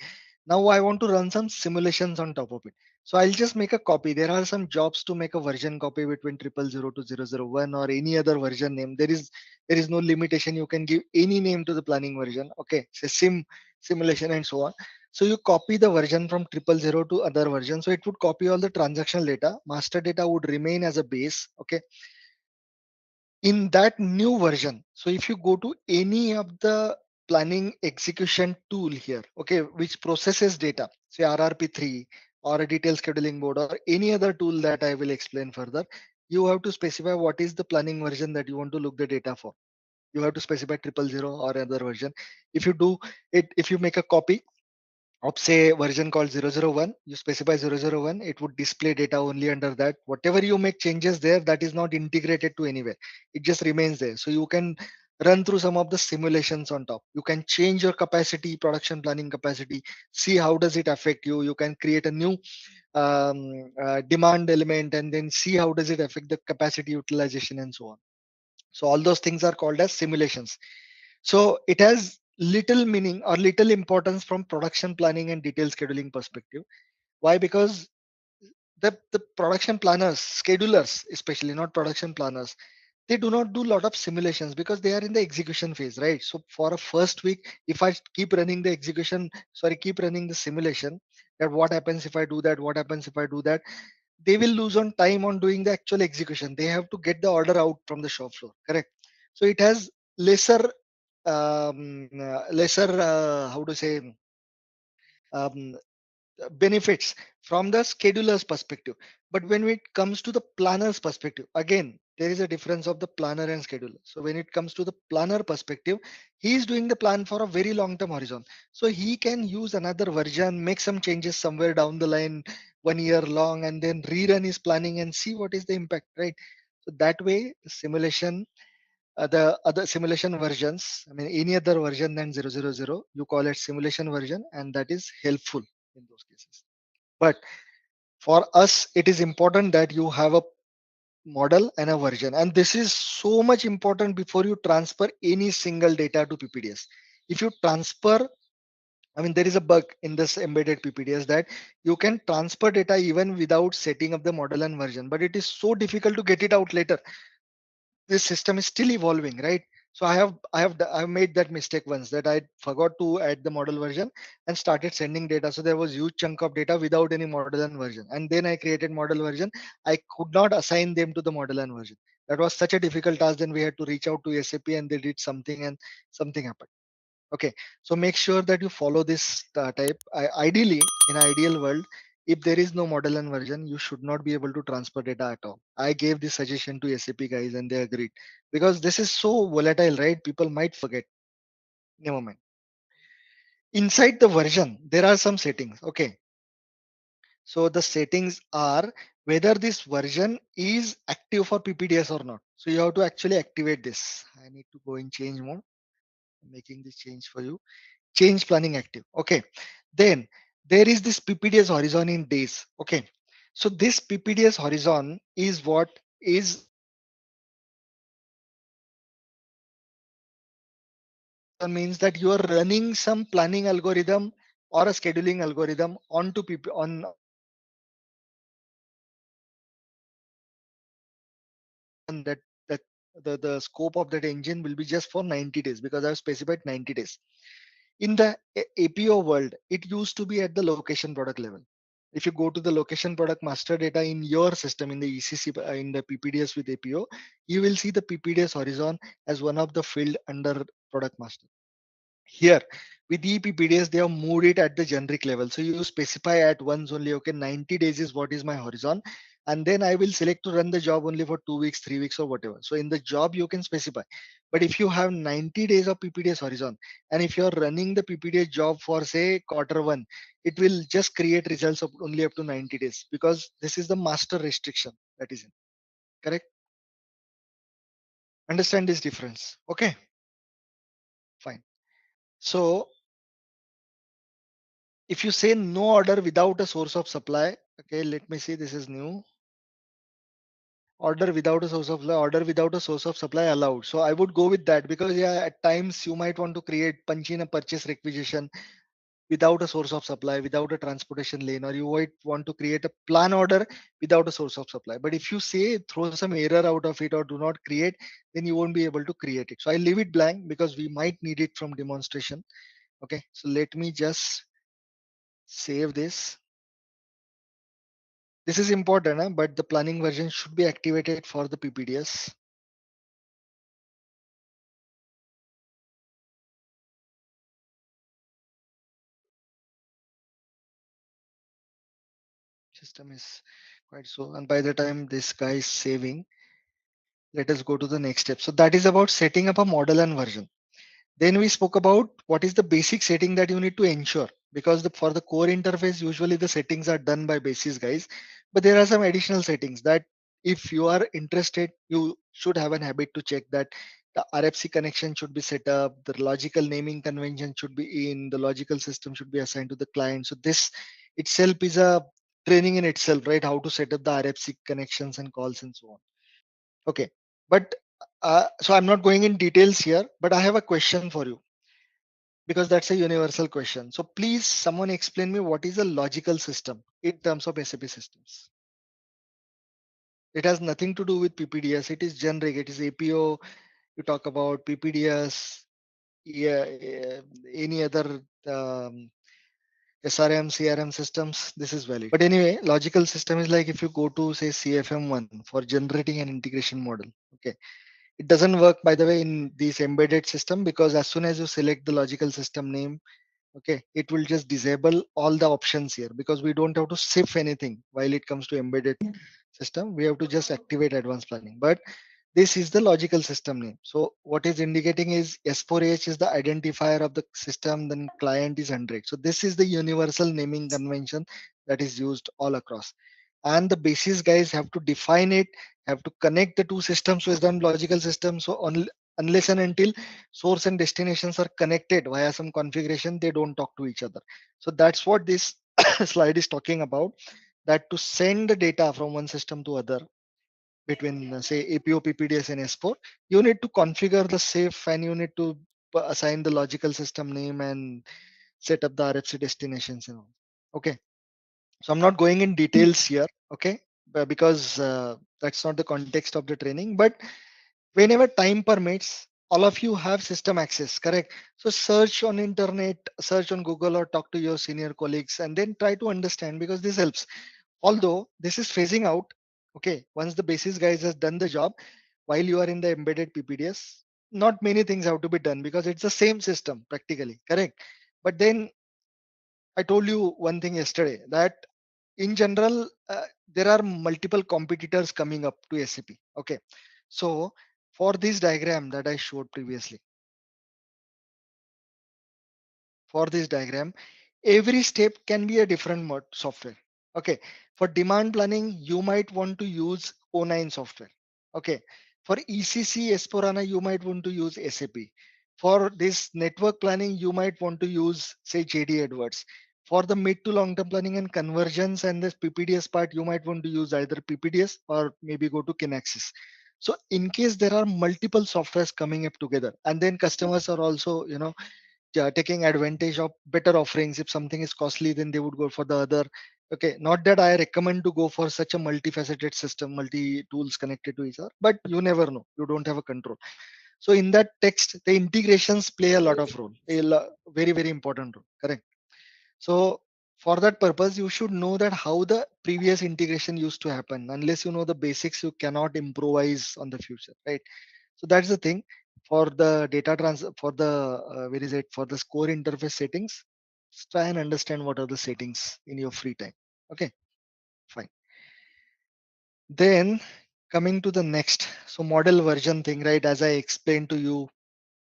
now I want to run some simulations on top of it. So I'll just make a copy. There are some jobs to make a version copy between 000 to 001 or any other version name. There is no limitation. You can give any name to the planning version. Okay, say simulation and so on. So you copy the version from 000 to other version. So it would copy all the transactional data. Master data would remain as a base. Okay, in that new version. So if you go to any of the planning execution tool here, okay, which processes data, say RRP3 or a detailed scheduling board or any other tool that I will explain further, you have to specify what is the planning version that you want to look the data for. You have to specify 000 or other version. If you do it, if you make a copy of say version called 001, you specify 001, it would display data only under that. Whatever you make changes there, that is not integrated to anywhere, it just remains there. So you can run through some of the simulations on top. You can change your capacity, production planning capacity, see how does it affect you. You can create a new demand element and then see how does it affect the capacity utilization and so on. So all those things are called as simulations. So it has little meaning or little importance from production planning and detailed scheduling perspective. Why? Because the production planners, schedulers, especially not production planners, they do not do a lot of simulations because they are in the execution phase, right? So for a first week, if I keep running the keep running the simulation, that what happens if I do that, what happens if I do that, they will lose on time on doing the actual execution. They have to get the order out from the shop floor, correct? So it has lesser how to say um, benefits from the scheduler's perspective. But when it comes to the planner's perspective, again there is a difference of the planner and scheduler. So when it comes to the planner perspective, he is doing the plan for a very long term horizon, so he can use another version, make some changes somewhere down the line 1 year long, and then rerun his planning and see what is the impact, right? So that way the simulation, the other simulation versions, I mean any other version than 000, you call it simulation version, and that is helpful in those cases. But for us, it is important that you have a model and a version, and this is so much important before you transfer any single data to PPDS. If you transfer, I mean, there is a bug in this embedded PPDS that you can transfer data even without setting up the model and version, but it is so difficult to get it out later. This system is still evolving, right? So I've made that mistake once, that I forgot to add the model version and started sending data. So there was huge chunk of data without any model and version, and then I created model version. I could not assign them to the model and version. That was such a difficult task. Then we had to reach out to SAP and they did something, and something happened. Okay, so make sure that you follow this type. Ideally, in an ideal world, if there is no model and version, you should not be able to transfer data at all. I gave this suggestion to SAP guys and they agreed, because this is so volatile, right? People might forget. Never mind. Inside the version, there are some settings. Okay, so the settings are whether this version is active for PPDS or not. So you have to actually activate this. I need to go in change mode. I'm making this change for you. Change planning active. Okay, then there is this PPDS horizon in days. Okay, so this PPDS horizon is what is means that you are running some planning algorithm or a scheduling algorithm onto PP on that that the scope of that engine will be just for 90 days, because I've specified 90 days. In the APO world, it used to be at the location product level. If you go to the location product master data in your system, in the ECC, in the PPDS with APO, you will see the PPDS horizon as one of the field under product master. Here with ePPDS, they have moved it at the generic level. So you specify at once only, okay, 90 days is what is my horizon. and then I will select to run the job only for 2 weeks, 3 weeks, or whatever. So in the job you can specify. But if you have 90 days of PPDS horizon, and if you are running the PPDS job for say quarter 1, it will just create results of only up to 90 days, because this is the master restriction that is in. Correct? Understand this difference? Okay, fine. So if you say no order without a source of supply, okay, let me see, this is new. Order without a source of supply, order without a source of supply allowed. So I would go with that, because yeah, at times you might want to punch in a purchase requisition without a source of supply, without a transportation lane, or you might want to create a plan order without a source of supply. But if you say throw some error out of it or do not create, then you won't be able to create it. So I leave it blank because we might need it from demonstration. Okay, so let me just save this. This is important, but the planning version should be activated for the PPDS. System is quite slow, and by the time this guy is saving, let us go to the next step. So that is about setting up a model and version. Then we spoke about what is the basic setting that you need to ensure, because for the core interface, usually the settings are done by basis guys, but there are some additional settings that if you are interested, you should have an habit to check that the RFC connection should be set up, the logical naming convention should be in, the logical system should be assigned to the client. So this itself is a training in itself, right? How to set up the RFC connections and calls and so on. Okay, but so I'm not going in details here, but I have a question for you, because that's a universal question. So please, someone explain me what is a logical system in terms of SAP systems. It has nothing to do with PPDS. It is generic. It is APO. You talk about PPDS, yeah, any other SRM, CRM systems. This is valid. But anyway, logical system is like if you go to say CFM1 for generating an integration model. Okay. It doesn't work, by the way, in this embedded system, because as soon as you select the logical system name, okay, it will just disable all the options here, because we don't have to save anything while it comes to embedded system. We have to just activate advanced planning. But this is the logical system name. So what is indicating is S4H is the identifier of the system, then client is 100. So this is the universal naming convention that is used all across. And the basis guys have to define it, have to connect the two systems with them logical system. So unless and until source and destinations are connected via some configuration, they don't talk to each other. So that's what this slide is talking about, that to send the data from one system to other, between say APO PPDS and S4, you need to configure the safe, and you need to assign the logical system name and set up the RFC destinations and all. Okay, so I'm not going in details here, okay, because that's not the context of the training. But whenever time permits, all of you have system access, correct? So search on internet, search on Google, or talk to your senior colleagues, and then try to understand, because this helps. Although this is phasing out, okay, once the basis guys has done the job, while you are in the embedded PPDS, not many things have to be done, because it's the same system practically, correct? But then I told you one thing yesterday, that in general, there are multiple competitors coming up to SAP. Okay, so for this diagram that I showed previously, for this diagram, every step can be a different software. Okay, for demand planning, you might want to use O9 software. Okay, for ECC S4HANA, you might want to use SAP. For this network planning, you might want to use say JD Edwards. For the mid to long term planning and conversions and this PPDS part, you might want to use either PPDS or maybe go to Kinaxis. So in case there are multiple softwares coming up together, and then customers are also, taking advantage of better offerings. If something is costly, then they would go for the other. Okay, not that I recommend to go for such a multifaceted system, multi tools connected to each other, but you never know, you don't have a control. So in that text, the integrations play a lot of role, very very important role, correct? So for that purpose, you should know that how the previous integration used to happen. Unless you know the basics, you cannot improvise on the future, right? So that's the thing. For the data for the where is it, for the core interface settings, just try and understand what are the settings in your free time. Okay, fine. Then coming to the next, so model version thing, right? As I explained to you,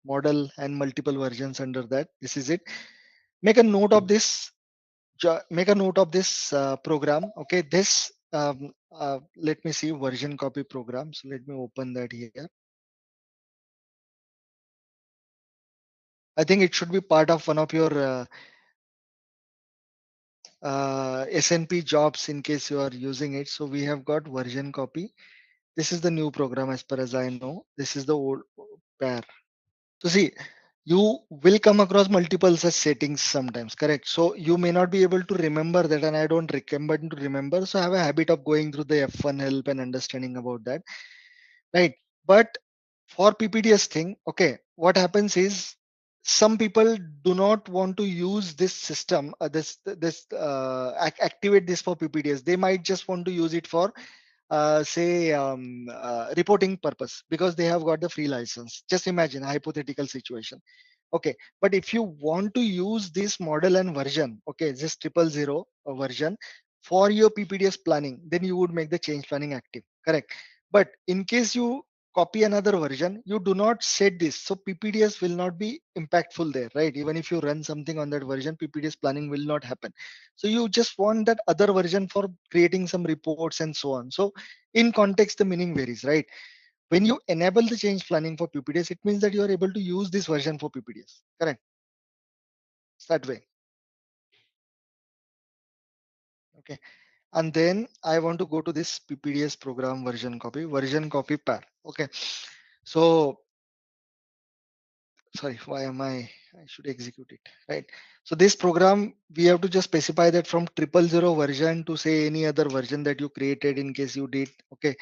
model and multiple versions under that. This is it. Make a note of this. Make a note of this program. Okay, this. Let me see version copy program. So let me open that here. I think it should be part of one of your SNP jobs in case you are using it. So we have got version copy. This is the new program as far as I know. This is the old pair. So see, you will come across multiple such settings sometimes, correct? So you may not be able to remember that, and I don't recommend to remember. So have a habit of going through the F1 help and understanding about that, right? But for PPDS thing, okay, what happens is some people do not want to use this system, activate this for PPDS. They might just want to use it for say reporting purpose because they have got the free license. Just imagine a hypothetical situation. Okay, but if you want to use this model and version, okay, this 000 version for your PPDS planning, then you would make the change planning active, correct? But in case you copy another version, you do not set this, so PPDS will not be impactful there, right? Even if you run something on that version, PPDS planning will not happen. So you just want that other version for creating some reports and so on. So in context, the meaning varies, right? When you enable the change planning for PPDS, it means that you are able to use this version for PPDS, correct? It's that way. Okay, and then I want to go to this PPDS program version copy pair. Okay, so sorry, why am I should execute it, right? So this program, we have to just specify that from 000 version to say any other version that you created in case you did. Okay,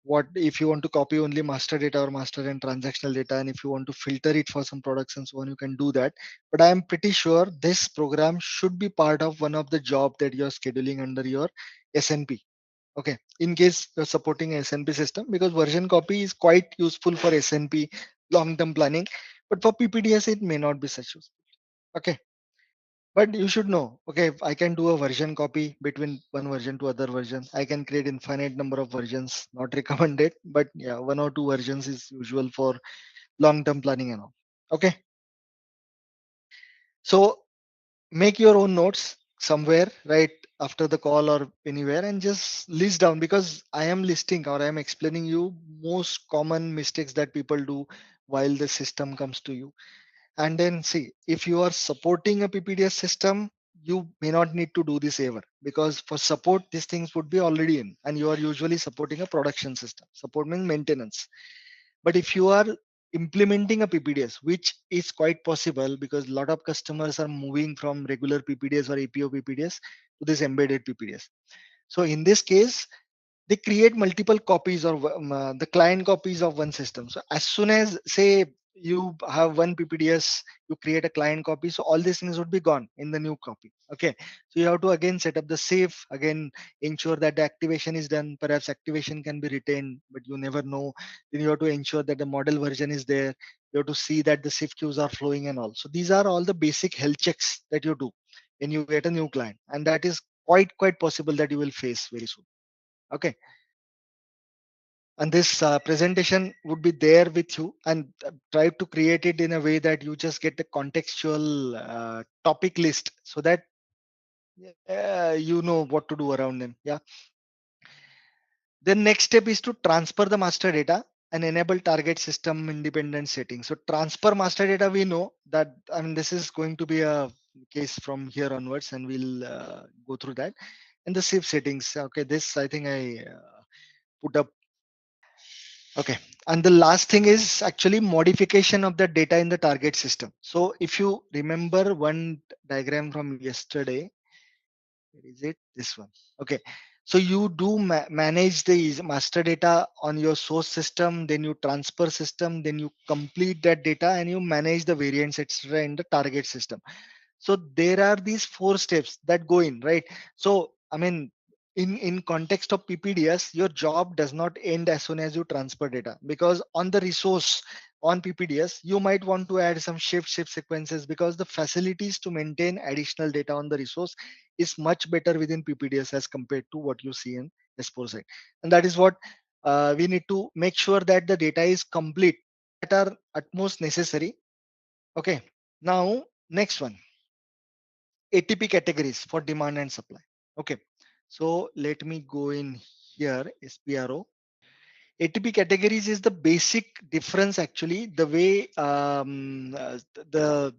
what if you want to copy only master data or master and transactional data, and if you want to filter it for some products and so on, you can do that. But I am pretty sure this program should be part of one of the job that you're scheduling under your SNP. Okay, in case you're supporting a SNP system, because version copy is quite useful for SNP long-term planning, but for PPDS it may not be such useful. Okay, but you should know, okay, I can do a version copy between one version to other version. I can create infinite number of versions, not recommended, but yeah, one or two versions is usual for long-term planning and all. Okay, so make your own notes somewhere, right after the call or anywhere, and just list down, because I am listing or I am explaining you most common mistakes that people do while the system comes to you. And then see, if you are supporting a PPDS system, you may not need to do this ever, because for support, these things would be already in, and you are usually supporting a production system. Support means maintenance. But if you are implementing a PPDS, which is quite possible because a lot of customers are moving from regular PPDS or APO PPDS to this embedded PPDS. So in this case, they create multiple copies or the client copies of one system. So as soon as say you have one PPDS, you create a client copy, so all these things would be gone in the new copy. Okay, so you have to again set up the safe, again ensure that the activation is done. Perhaps activation can be retained, but you never know. Then you have to ensure that the model version is there. You have to see that the safe queues are flowing and all. So these are all the basic health checks that you do when you get a new client, and that is quite possible that you will face very soon. Okay, and this presentation would be there with you, and try to create it in a way that you just get the contextual topic list so that you know what to do around them. Yeah, the next step is to transfer the master data and enable target system independent settings. So transfer master data, we know that, I mean, this is going to be a case from here onwards, and we'll go through that. And the safe settings, okay, this I think I put up. Okay, and the last thing is actually modification of the data in the target system. So if you remember one diagram from yesterday, where is it? This one. Okay, so you do manage the master data on your source system, then you transfer system, then you complete that data, and you manage the variants, etc. in the target system. So there are these four steps that go in, right? So I mean, in context of PPDS, your job does not end as soon as you transfer data, because on the resource on PPDS, you might want to add some shift sequences, because the facilities to maintain additional data on the resource is much better within PPDS as compared to what you see in S4 side. And that is what we need to make sure that the data is complete that are utmost necessary. Okay, now next one, ATP categories for demand and supply. Okay, so let me go in here, SPRO. ATP categories is the basic difference actually, the way the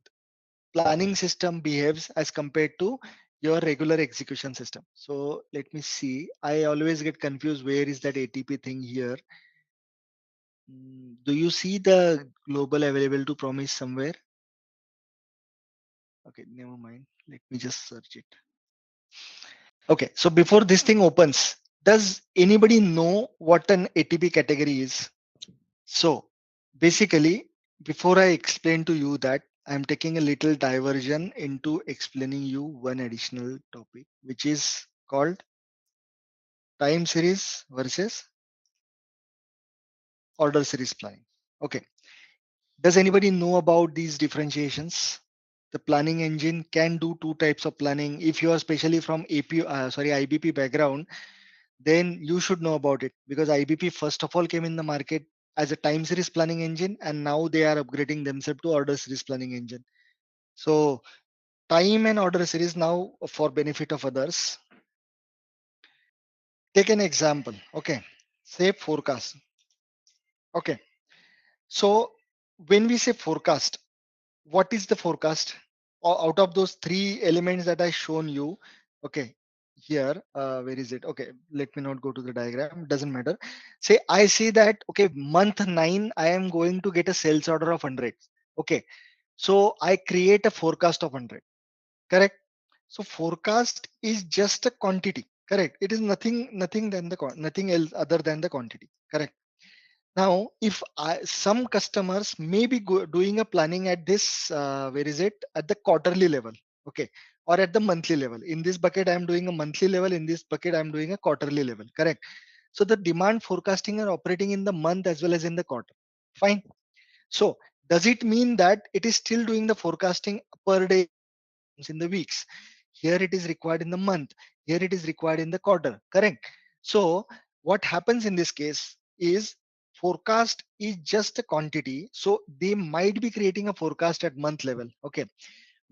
planning system behaves as compared to your regular execution system. So let me see. I always get confused. Where is that ATP thing here? Do you see the global available to promise somewhere? Okay, never mind. Let me just search it. Okay, so before this thing opens, does anybody know what an ATP category is? So basically, before I explain to you that, I'm taking a little diversion into explaining you one additional topic, which is called time series versus order series planning. Okay. Does anybody know about these differentiations? The planning engine can do two types of planning. If you are especially from IBP background, then you should know about it, because IBP first of all came in the market as a time series planning engine, and now they are upgrading themselves to order series planning engine. So time and order series now for benefit of others. Take an example. Okay, say forecast. Okay, so when we say forecast, what is the forecast? Out of those three elements that I shown you, okay, here, where is it? Okay, let me not go to the diagram, doesn't matter. Say I say that, okay, month 9 I am going to get a sales order of 100. Okay, so I create a forecast of 100, correct? So forecast is just a quantity, correct? It is nothing than nothing else other than the quantity, correct? Now, if some customers may be doing a planning at this, where is it? At the quarterly level, okay, or at the monthly level. In this bucket, I'm doing a monthly level. In this bucket, I'm doing a quarterly level, correct? So the demand forecasting are operating in the month as well as in the quarter. Fine. So does it mean that it is still doing the forecasting per day in the weeks? Here it is required in the month. Here it is required in the quarter, correct? So what happens in this case is forecast is just a quantity. So they might be creating a forecast at month level. Okay,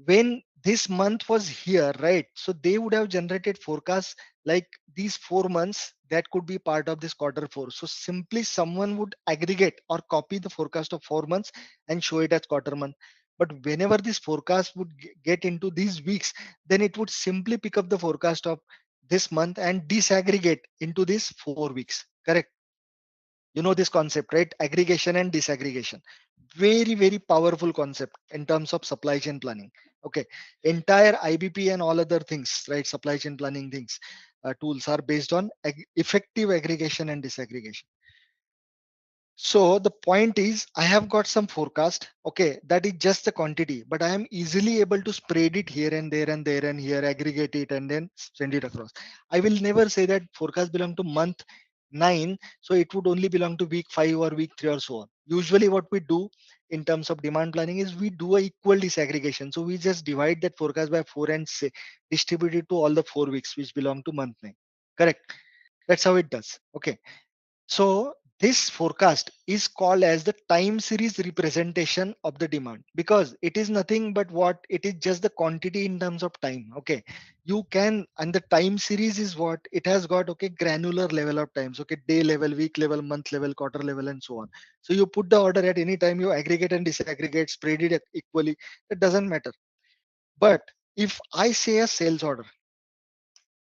when this month was here, right? So they would have generated forecasts like these 4 months that could be part of this quarter 4. So simply someone would aggregate or copy the forecast of 4 months and show it as quarter month. But whenever this forecast would get into these weeks, then it would simply pick up the forecast of this month and disaggregate into these 4 weeks. Correct? You know this concept, right? Aggregation and disaggregation. Very powerful concept in terms of supply chain planning. Okay, entire IBP and all other things, right? Supply chain planning things, tools are based on effective aggregation and disaggregation. So the point is, I have got some forecast. Okay, that is just the quantity, but I am easily able to spread it here and there and there and here, aggregate it and then send it across. I will never say that forecast belong to month 9, so it would only belong to week 5 or week 3 or so on. Usually what we do in terms of demand planning is we do a equal disaggregation. So we just divide that forecast by 4 and say, distribute it to all the 4 weeks which belong to month 9. Correct? That's how it does. Okay. So this forecast is called as the time series representation of the demand, because it is nothing but what it is, just the quantity in terms of time. Okay, you can, and the time series is what it has got. Okay, granular level of times. Okay, day level, week level, month level, quarter level, and so on. So you put the order at any time, you aggregate and disaggregate, spread it equally. It doesn't matter. But if I say a sales order,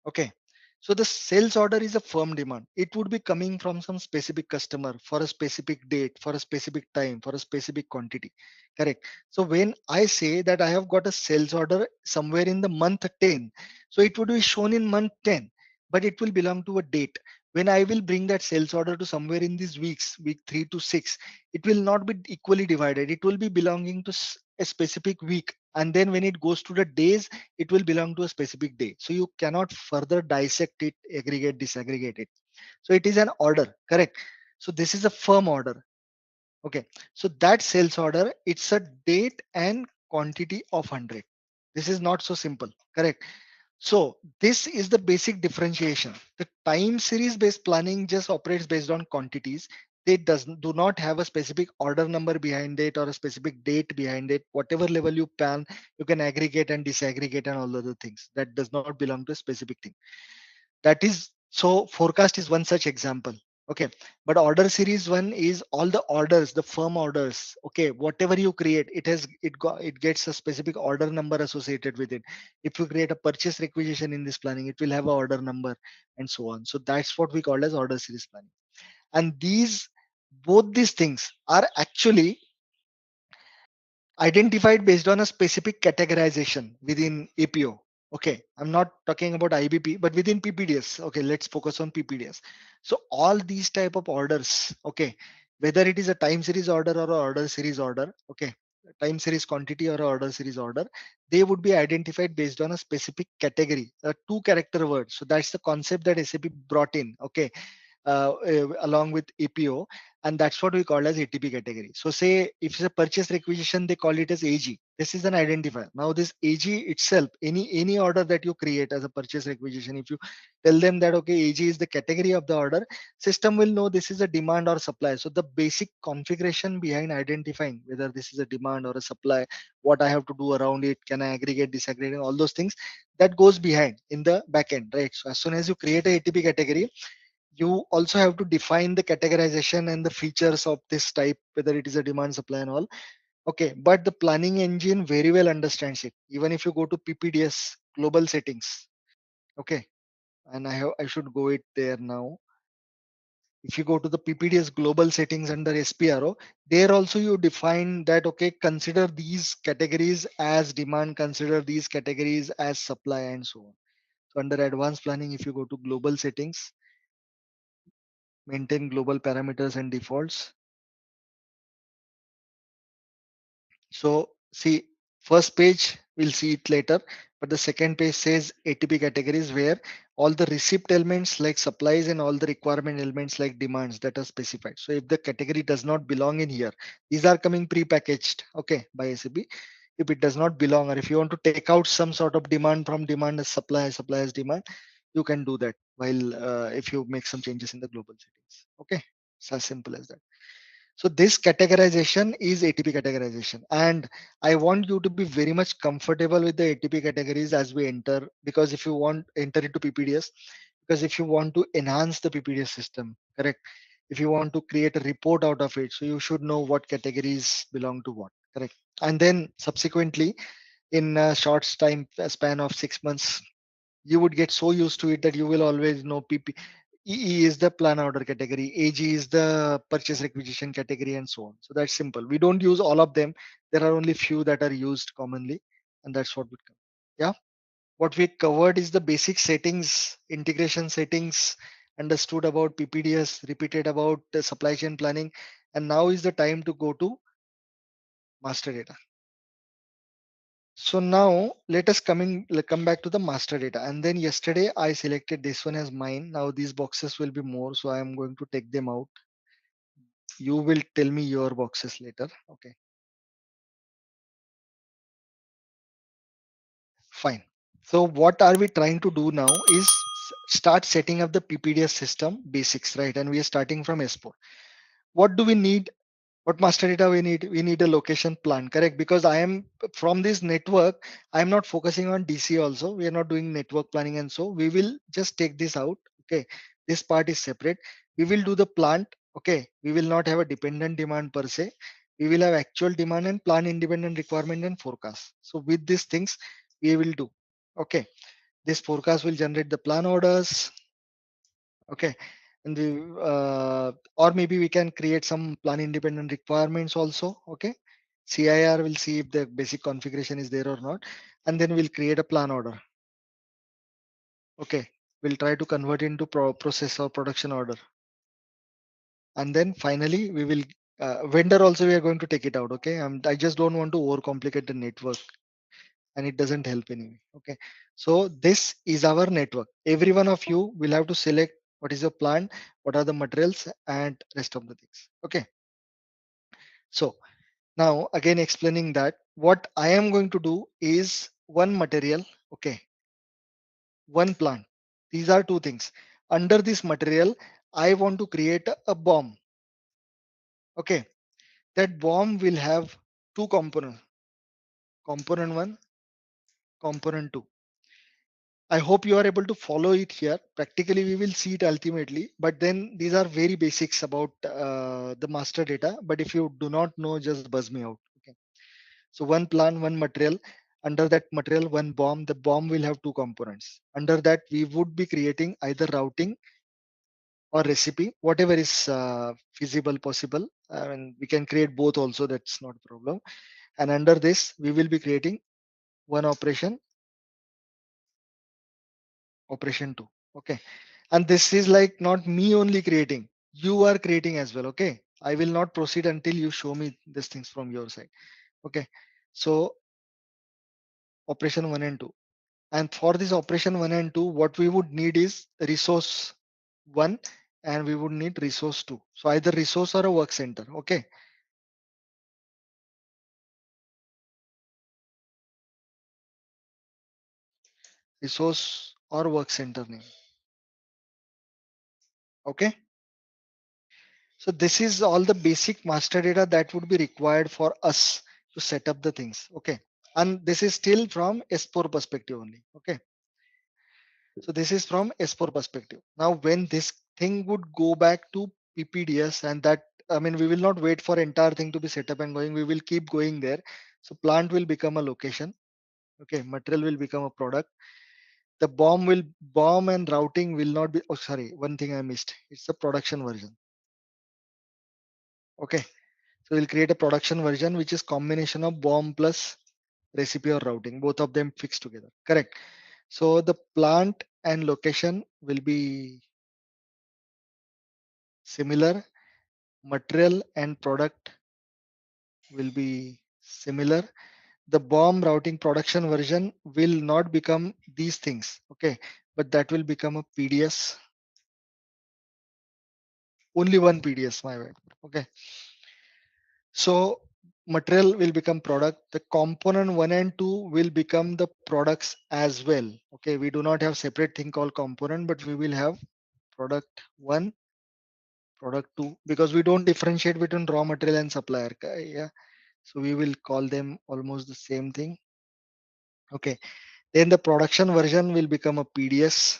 okay, so the sales order is a firm demand. It would be coming from some specific customer for a specific date, for a specific time, for a specific quantity. Correct. So when I say that I have got a sales order somewhere in the month 10, so it would be shown in month 10, but it will belong to a date. When I will bring that sales order to somewhere in these weeks, week 3 to 6, it will not be equally divided. It will be belonging to a specific week And then when it goes to the days, it will belong to a specific day. So you cannot further dissect it, aggregate, disaggregate it. So it is an order, correct? So this is a firm order. Okay. So that sales order, it's a date and quantity of 100. This is not so simple, correct? So this is the basic differentiation. The time series based planning just operates based on quantities. They do not have a specific order number behind it or a specific date behind it. Whatever level you plan, you can aggregate and disaggregate and all other things. That does not belong to a specific thing. That is, so forecast is one such example. Okay, but order series one is all the orders, the firm orders. Okay, whatever you create, it gets a specific order number associated with it. If you create a purchase requisition in this planning, it will have a order number and so on. So that's what we call as order series planning. And these, both these things are actually identified based on a specific categorization within APO. Okay, I'm not talking about IBP, but within PPDS. Okay, let's focus on PPDS. So all these type of orders, okay, whether it is a time series order or a order series order, okay, time series quantity or a order series order, they would be identified based on a specific category, a two character word. So that's the concept that SAP brought in. Okay, along with APO, and that's what we call as ATP category. So say if it's a purchase requisition, they call it as AG. This is an identifier. Now this AG itself, any order that you create as a purchase requisition, if you tell them that okay, AG is the category of the order, system will know this is a demand or supply. So the basic configuration behind identifying whether this is a demand or a supply, what I have to do around it, can I aggregate, disaggregate, all those things, that goes behind in the backend, right? So as soon as you create a ATP category, you also have to define the categorization and the features of this type, whether it is a demand, supply and all. Okay, but the planning engine very well understands it. Even if you go to PPDS global settings, okay, and I should go it there now. If you go to the PPDS global settings under SPRO, there also you define that, okay, consider these categories as demand, consider these categories as supply and so on. So under advanced planning, if you go to global settings, maintain global parameters and defaults. So see, first page, we'll see it later, but the second page says ATP categories where all the receipt elements like supplies and all the requirement elements like demands that are specified. So if the category does not belong in here, these are coming pre-packaged, okay, by SAP. If it does not belong, or if you want to take out some sort of demand from demand as supply, supply as demand, you can do that while if you make some changes in the global settings. Okay, it's as simple as that. So this categorization is ATP categorization. And I want you to be very much comfortable with the ATP categories as we enter, because if you want enter into PPDS, because if you want to enhance the PPDS system, correct? If you want to create a report out of it, so you should know what categories belong to what, correct? And then subsequently, in a short time span of 6 months, you would get so used to it that you will always know EE is the plan order category, AG is the purchase requisition category, and so on. So that's simple. We don't use all of them. There are only few that are used commonly, and that's what would come. Yeah. What we covered is the basic settings, integration settings, understood about PPDS, repeated about the supply chain planning, and now is the time to go to master data. So now let us come back to the master data. And then yesterday I selected this one as mine. Now these boxes will be more, so I am going to take them out. You will tell me your boxes later. Okay, fine. So what are we trying to do now is start setting up the PPDS system basics, right? And we are starting from S4. What do we need? What master data we need a location plan, correct? Because I am from this network, I am not focusing on DC also. We are not doing network planning, and so we will just take this out. Okay, this part is separate. We will do the plant. Okay, we will not have a dependent demand per se. We will have actual demand and plan independent requirement and forecast. So with these things we will do. Okay, this forecast will generate the plan orders. Okay, and or maybe we can create some plan independent requirements also. Okay, CIR will see if the basic configuration is there or not, and then we'll create a plan order. Okay, we'll try to convert into process or production order, and then finally we will vendor also we are going to take it out. Okay, I just don't want to overcomplicate the network. and it doesn't help anyway. Okay, so this is our network. Every one of you will have to select what is your plant, what are the materials, and rest of the things. Okay, so now again explaining that what I am going to do is one material, okay, one plant. These are two things. Under this material, I want to create a bomb. Okay, that bomb will have two components, component one, component two. I hope you are able to follow it here. Practically, we will see it ultimately, but then these are very basics about the master data. But if you do not know, just buzz me out. Okay. So one plan, one material. Under that material, one bomb. The bomb will have two components. Under that, we would be creating either routing or recipe, whatever is feasible, possible. And we can create both also. That's not a problem. And under this, we will be creating one operation, operation two. Okay, and this is like not me only creating, you are creating as well. Okay, I will not proceed until you show me these things from your side. Okay, so operation 1 and 2, and for this operation 1 and 2, what we would need is resource 1 and we would need resource 2. So either resource or a work center. Okay, resource or work center name. Okay, so this is all the basic master data that would be required for us to set up the things. Okay, and this is still from S4 perspective only. Okay, so this is from S4 perspective. Now when this thing would go back to PPDS, and that, I mean, we will not wait for entire thing to be set up and going, we will keep going there. So plant will become a location. Okay, material will become a product. The bomb and routing will not be, oh sorry, one thing I missed, it's the production version. Okay, so we'll create a production version which is combination of bomb plus recipe or routing, both of them fixed together. Correct. So the plant and location will be similar. Material and product will be similar. The bomb routing production version will not become these things. Okay, but that will become a PDS. Only one PDS, my bad. Okay. So material will become product. The component 1 and 2 will become the products as well. Okay, we do not have separate thing called component, but we will have product 1, product 2, because we don't differentiate between raw material and supplier. Yeah, so we will call them almost the same thing. Okay, then the production version will become a PDS,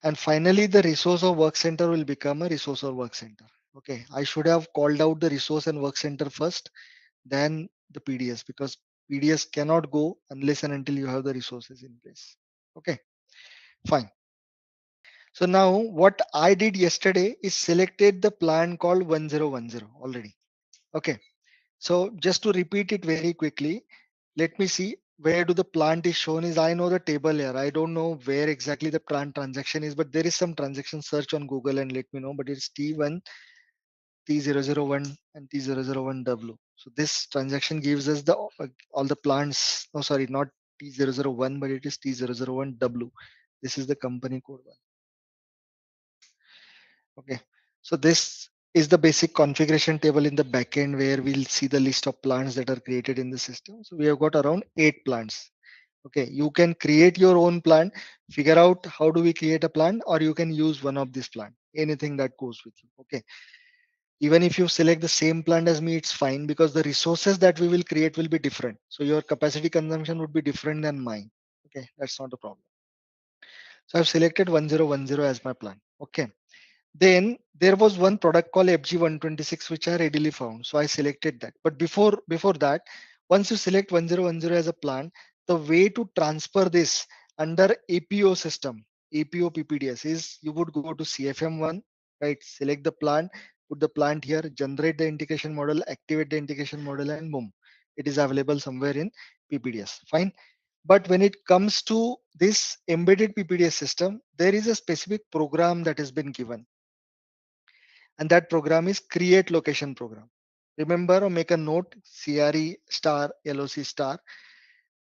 and finally the resource or work center will become a resource or work center. Okay, I should have called out the resource and work center first, then the PDS, because PDS cannot go unless and until you have the resources in place. Okay, fine. So now what I did yesterday is selected the plan called 1010 already. Okay, so just to repeat it very quickly, let me see where do the plant is shown is. I know the table here. I don't know where exactly the plant transaction is, but there is some transaction. Search on Google and let me know. But it's T1, T001 and T001W. So this transaction gives us the all the plants. No, sorry, not T001, but it is T001W. This is the company code one. Okay, so this is the basic configuration table in the backend where we'll see the list of plants that are created in the system. So we have got around 8 plants. Okay, you can create your own plant, figure out how do we create a plant, or you can use one of these plant, anything that goes with you. Okay, even if you select the same plant as me, it's fine, because the resources that we will create will be different. So your capacity consumption would be different than mine. Okay, that's not a problem. So I've selected 1010 as my plant. Okay, then there was one product called FG126 which I readily found. So I selected that. But before that, once you select 1010 as a plant, the way to transfer this under APO system, APO PPDS, is you would go to CFM1, right? Select the plant, put the plant here, generate the integration model, activate the integration model, and boom, it is available somewhere in PPDS. Fine. But when it comes to this embedded PPDS system, there is a specific program that has been given, and that program is create location program. Remember or make a note, CRE star LOC star.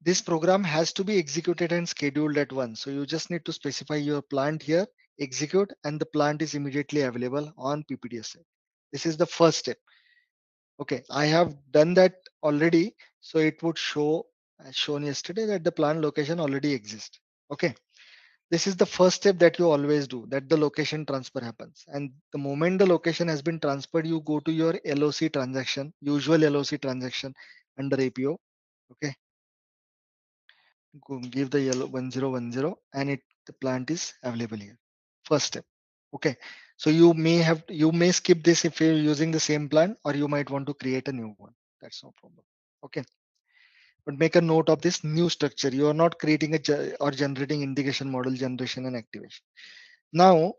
this program has to be executed and scheduled at once. So you just need to specify your plant here, execute, and the plant is immediately available on PPDS. This is the first step. Okay, I have done that already. So it would show, as shown yesterday, that the plant location already exists. Okay, this is the first step that you always do, that the location transfer happens. And the moment the location has been transferred, you go to your LOC transaction, usual LOC transaction under APO. Okay, go give the yellow 1010 and the plant is available here. First step. Okay, so you may skip this if you're using the same plant, or you might want to create a new one. That's no problem. Okay, but make a note of this new structure. You are not creating or generating integration model generation and activation. Now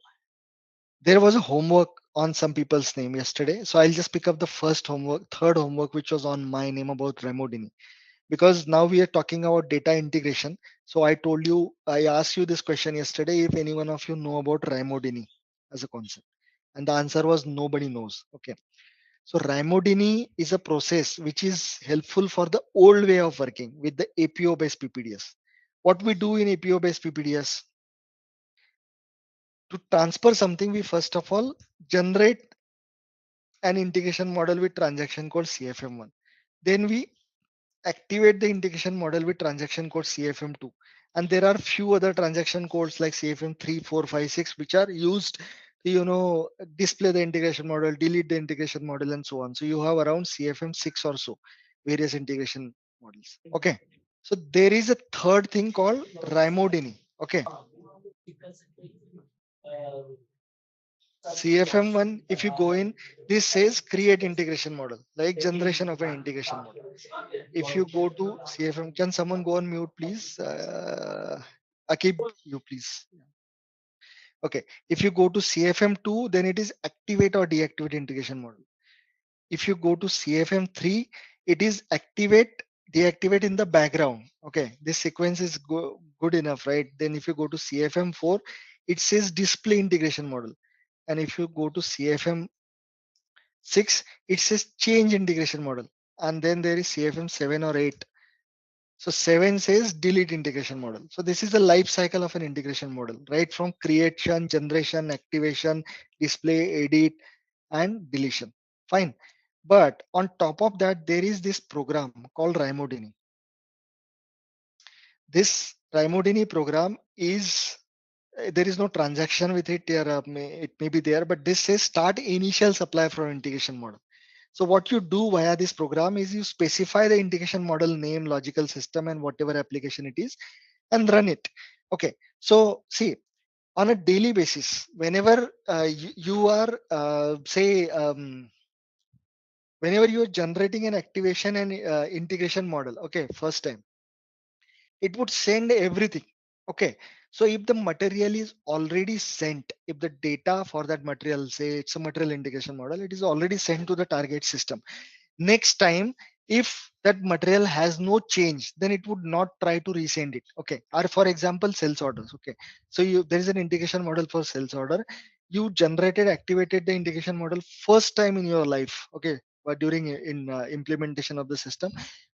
there was a homework on some people's name yesterday, so I'll just pick up the third homework, which was on my name about Remodini, because now we are talking about data integration. So I asked you this question yesterday, if any one of you know about Remodini as a concept, and the answer was nobody knows. Okay, so Remodini is a process which is helpful for the old way of working with the APO based PPDS. What we do in APO based PPDS, to transfer something, we first of all generate an integration model with transaction called CFM1. Then we activate the integration model with transaction code CFM2. And there are few other transaction codes like CFM3, 4, 5, 6, which are used to, display the integration model, delete the integration model, and so on. So you have around CFM6 or so various integration models. Okay. So there is a third thing called Rymodini. Okay. CFM1, if you go in, this says create integration model, like generation of an integration model. If you go to CFM, can someone go on mute, please? Akib, you please. Okay. If you go to CFM2, then it is activate or deactivate integration model. If you go to CFM3, it is activate, deactivate in the background. Okay. This sequence is good enough, right? Then if you go to CFM4, it says display integration model. And if you go to CFM6, it says change integration model. And then there is CFM7 or 8. So 7 says delete integration model. So this is the life cycle of an integration model, right? From creation, generation, activation, display, edit, and deletion. Fine. But on top of that, there is this program called Rymodini. This Rymodini program is, there is no transaction with it here. It may be there, but this says start initial supply for integration model. So what you do via this program is you specify the integration model name, logical system, and whatever application it is, and run it. Okay. So see, on a daily basis, whenever you are, whenever you are generating an activation and integration model, okay, first time, it would send everything. Okay. So if the material is already sent, if the data for that material, say it's a material integration model, it is already sent to the target system. Next time, if that material has no change, then it would not try to resend it. Okay. Or for example, sales orders. Okay. So there is an integration model for sales order. You generated, activated the integration model first time in your life. Okay. But during implementation of the system,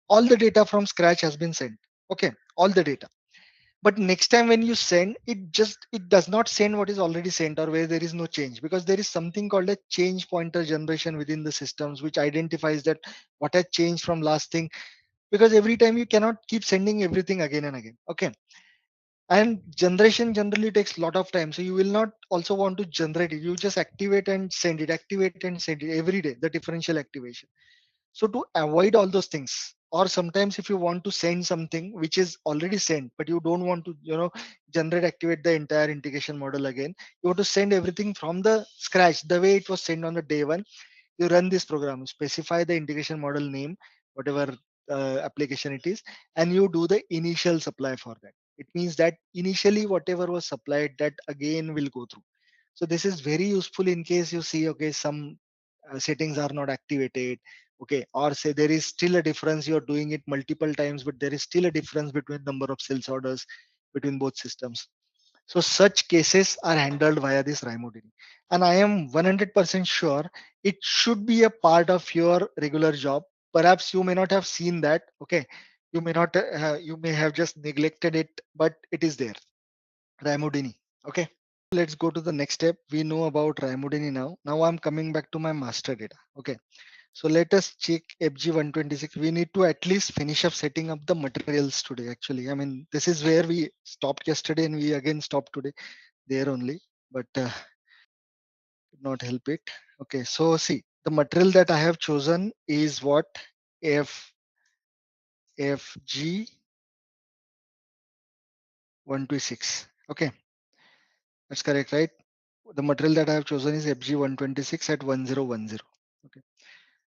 all the data from scratch has been sent. Okay. All the data. But next time when you send, it does not send what is already sent or where there is no change, because there is something called a change pointer generation within the systems, which identifies that what has changed from last thing, because every time you cannot keep sending everything again and again. Okay. And generation generally takes a lot of time, so you will not also want to generate it. You just activate and send it, activate and send it every day, the differential activation. So to avoid all those things, or sometimes if you want to send something which is already sent, but you don't want to, generate, activate the entire integration model again, you want to send everything from the scratch, the way it was sent on the day one. You run this program, specify the integration model name, whatever application it is, and you do the initial supply for that. It means that initially whatever was supplied, that again will go through. So this is very useful in case you see, okay, some settings are not activated. Okay, or say there is still a difference, you're doing it multiple times, but there is still a difference between number of sales orders between both systems. So such cases are handled via this Rymodini. And I am 100% sure it should be a part of your regular job. Perhaps you may not have seen that. Okay. You may not, you may have just neglected it, but it is there. Raimudini. Okay. Let's go to the next step. We know about Raimudini now. Now I'm coming back to my master data. Okay. So let us check FG126. We need to at least finish up setting up the materials today. Actually, I mean, this is where we stopped yesterday and we again stopped today there only, but could not help it. Okay. So see, the material that I have chosen is what? FG126. Okay. That's correct, right? The material that I have chosen is FG126 at 1010. Okay.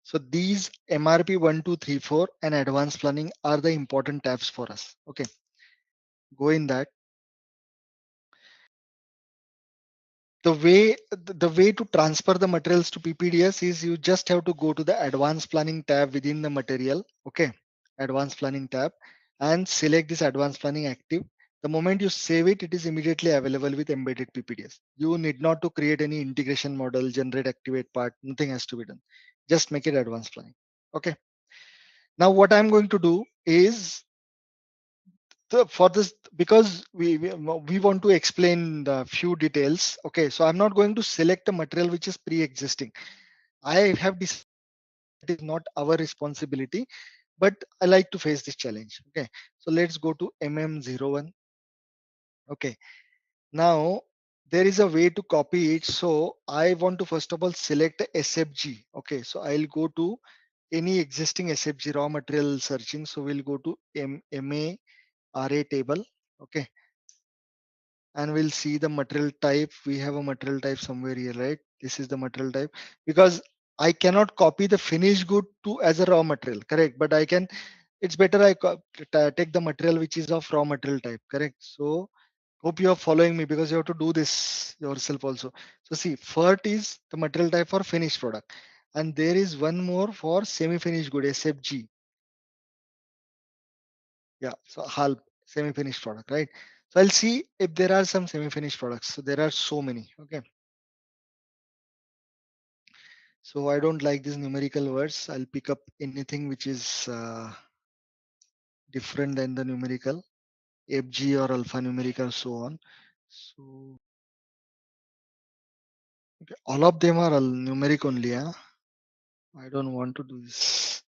So these MRP 1234 and advanced planning are the important tabs for us. Okay. Go in that. The way to transfer the materials to PPDS is you just have to go to the advanced planning tab within the material. Okay. Advanced planning tab and select this advanced planning active. The moment you save it, it is immediately available with embedded PPDS. You need not to create any integration model, generate, activate part. Nothing has to be done. Just make it advanced planning. Okay. Now what I'm going to do is for this, because we want to explain the few details. Okay. So I'm not going to select a material which is pre-existing. I have decided it is not our responsibility, but I like to face this challenge. Okay. So let's go to MM01. Okay. Now there is a way to copy it. So I want to first of all select a SFG. Okay. So I'll go to any existing SFG raw material searching. So we'll go to MA RA table. Okay. And we'll see the material type. We have a material type somewhere here, right? This is the material type, because I cannot copy the finished good to as a raw material, correct? But I can, it's better I take the material which is of raw material type, correct? So hope you are following me, because you have to do this yourself also. So see, FERT is the material type for finished product. And there is one more for semi-finished good, SFG. Yeah, so HALP, semi-finished product, right? So I'll see if there are some semi-finished products. So there are so many. Okay. So I don't like these numerical words. I'll pick up anything which is different than the numerical, FG or alphanumeric or so on. So okay, all of them are numeric only. Huh? I don't want to do this.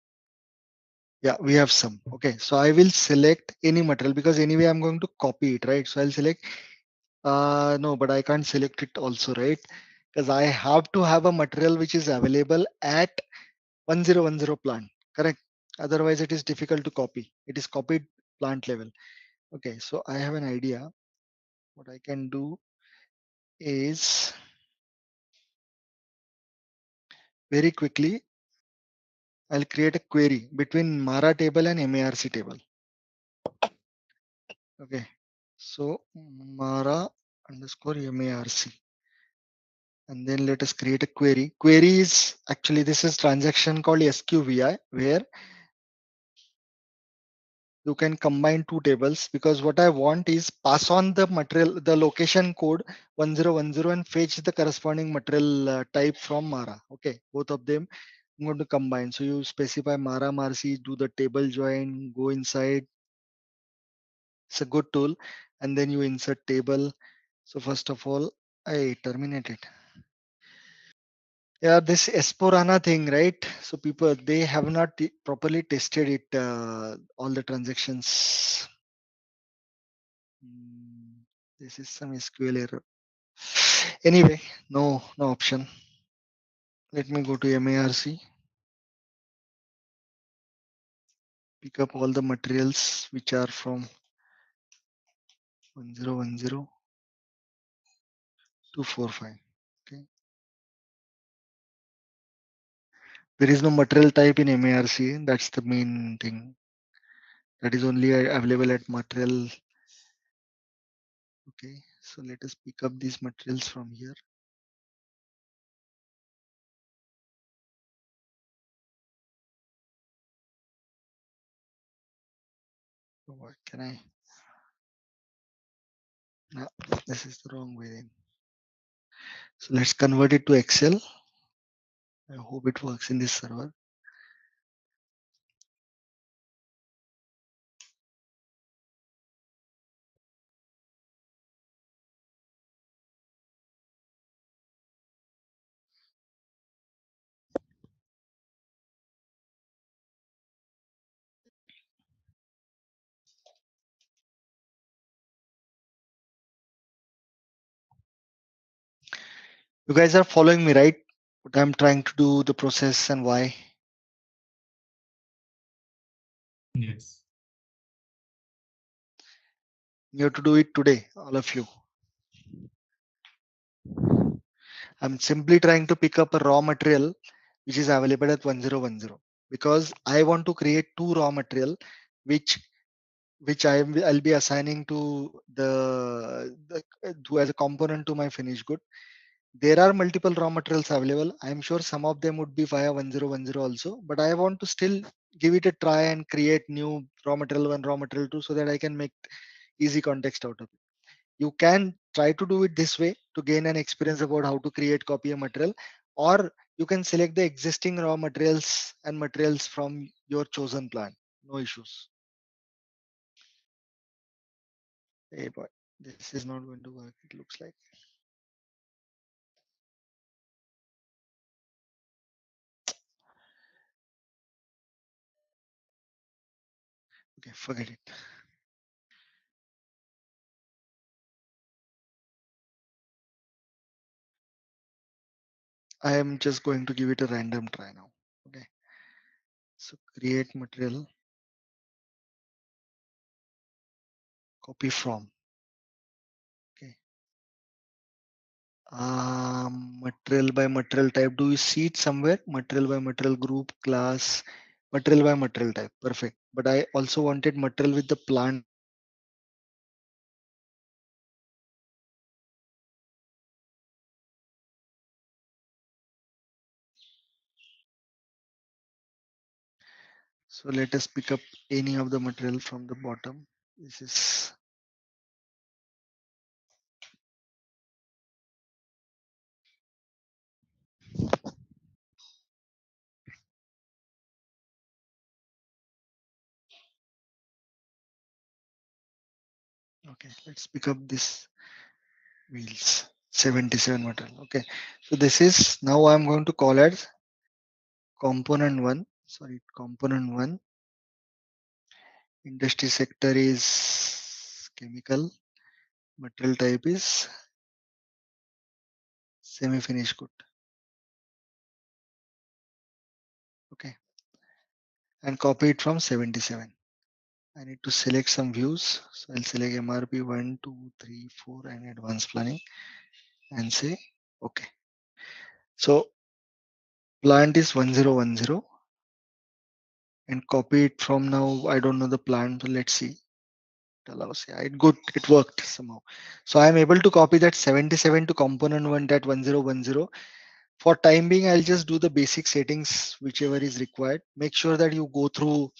Yeah, we have some. Okay, so I will select any material, because anyway I'm going to copy it, right? So I'll select. No, but I can't select it also, right? Because I have to have a material which is available at 1010 plant, correct? Otherwise it is difficult to copy. It is copied plant level. Okay, so I have an idea. What I can do is very quickly, I'll create a query between Mara table and MARC table. Okay, so Mara underscore MARC. And then let us create a query. Query is actually, this is transaction called SQVI, where you can combine two tables, because what I want is pass on the material, the location code 1010 and fetch the corresponding material type from Mara. Okay, both of them I'm going to combine. So you specify Mara Marci, do the table join, go inside. It's a good tool. And then you insert table. So first of all, I terminate it. Yeah, this S4HANA thing, right? So people, they have not properly tested it, all the transactions. This is some SQL error. Anyway, no option. Let me go to MARC. Pick up all the materials which are from 1010 to 45. Okay. There is no material type in MARC. That's the main thing. That is only available at material. Okay. So let us pick up these materials from here. What can I? No, this is the wrong way then. So let's convert it to Excel. I hope it works in this server. You guys are following me, right? What I'm trying to do, the process and why. Yes. You have to do it today, all of you. I'm simply trying to pick up a raw material which is available at 1010 because I want to create two raw material which I'll be assigning to to as a component to my finished good. There are multiple raw materials available. I'm sure some of them would be via 1010 also, but I want to still give it a try and create new raw material 1, raw material 2 so that I can make easy context out of it. You can try to do it this way to gain an experience about how to create copy a material, or you can select the existing raw materials and materials from your chosen plant. No issues. Hey boy, this is not going to work, it looks like. Okay, forget it. I am just going to give it a random try now. Okay. So create material, copy from. Okay. Material by material type. Do you see it somewhere? Material by material group, class, material by material type. Perfect. But I also wanted material with the plant. So let us pick up any of the material from the bottom. This is okay. Let's pick up this wheels 77 material. Okay. So this is now I'm going to call as component 1. Sorry, component 1. Industry sector is chemical. Material type is semi-finished good. Okay. And copy it from 77. I need to select some views. So I'll select MRP 1, 2, 3, 4 and advanced planning and say okay. So plant is 1010 and copy it from now. I don't know the plant. So let's see. It allows. Yeah, it worked somehow. So I'm able to copy that 77 to component 1 that 1010. For time being, I'll just do the basic settings, whichever is required. Make sure that you go through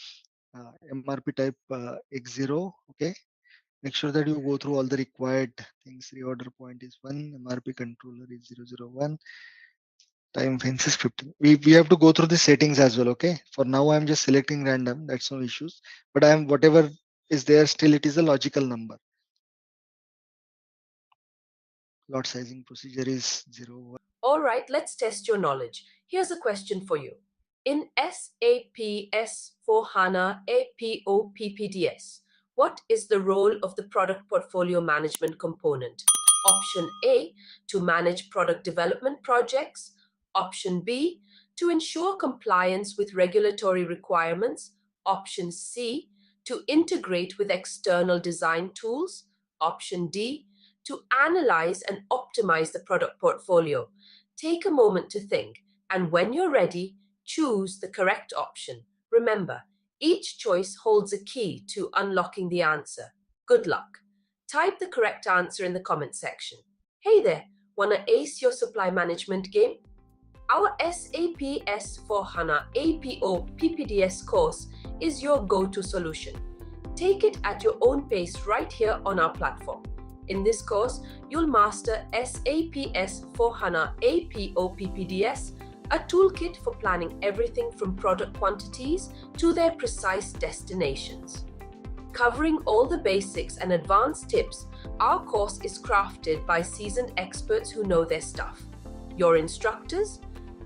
MRP type X0. Okay. Make sure that you go through all the required things. Reorder point is 1. MRP controller is 001. Time fence is 15. We have to go through the settings as well. Okay. For now, I'm just selecting random. That's no issues. But I'm whatever is there, still it is a logical number. Lot sizing procedure is 0. All right, let's test your knowledge. Here's a question for you. In SAP S4HANA APO PPDS, what is the role of the product portfolio management component? Option A, to manage product development projects. Option B, to ensure compliance with regulatory requirements. Option C, to integrate with external design tools. Option D, to analyze and optimize the product portfolio. Take a moment to think, and when you're ready, choose the correct option. Remember, each choice holds a key to unlocking the answer. Good luck. Type the correct answer in the comment section. Hey there, wanna ace your supply management game? Our SAP S4HANA APO PPDS course is your go-to solution. Take it at your own pace right here on our platform. In this course, you'll master SAP S4HANA APO PPDS, a toolkit for planning everything from product quantities to their precise destinations. Covering all the basics and advanced tips, our course is crafted by seasoned experts who know their stuff. Your instructors?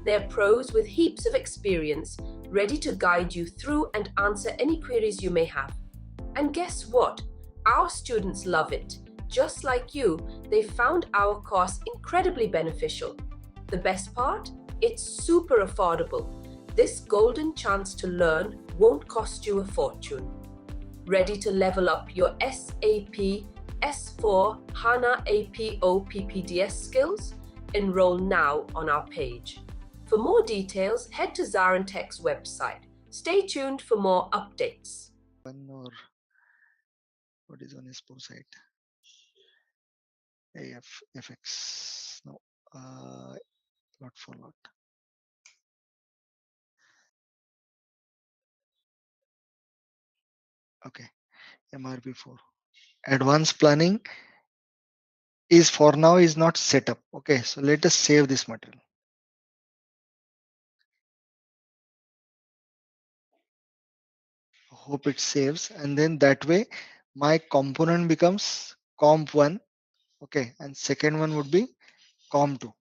They're pros with heaps of experience, ready to guide you through and answer any queries you may have. And guess what? Our students love it. Just like you, they found our course incredibly beneficial. The best part? It's super affordable. This golden chance to learn won't cost you a fortune. Ready to level up your SAP S4HANA APO PPDS skills? Enroll now on our page. For more details, head to ZaranTech's website. Stay tuned for more updates. One or what is on SPO side? FX. No, not for lot. Okay, MRP4. Advanced planning is for now is not set up. Okay, so let us save this material. Hope it saves, and then that way my component becomes comp1. Okay, and second one would be comp2.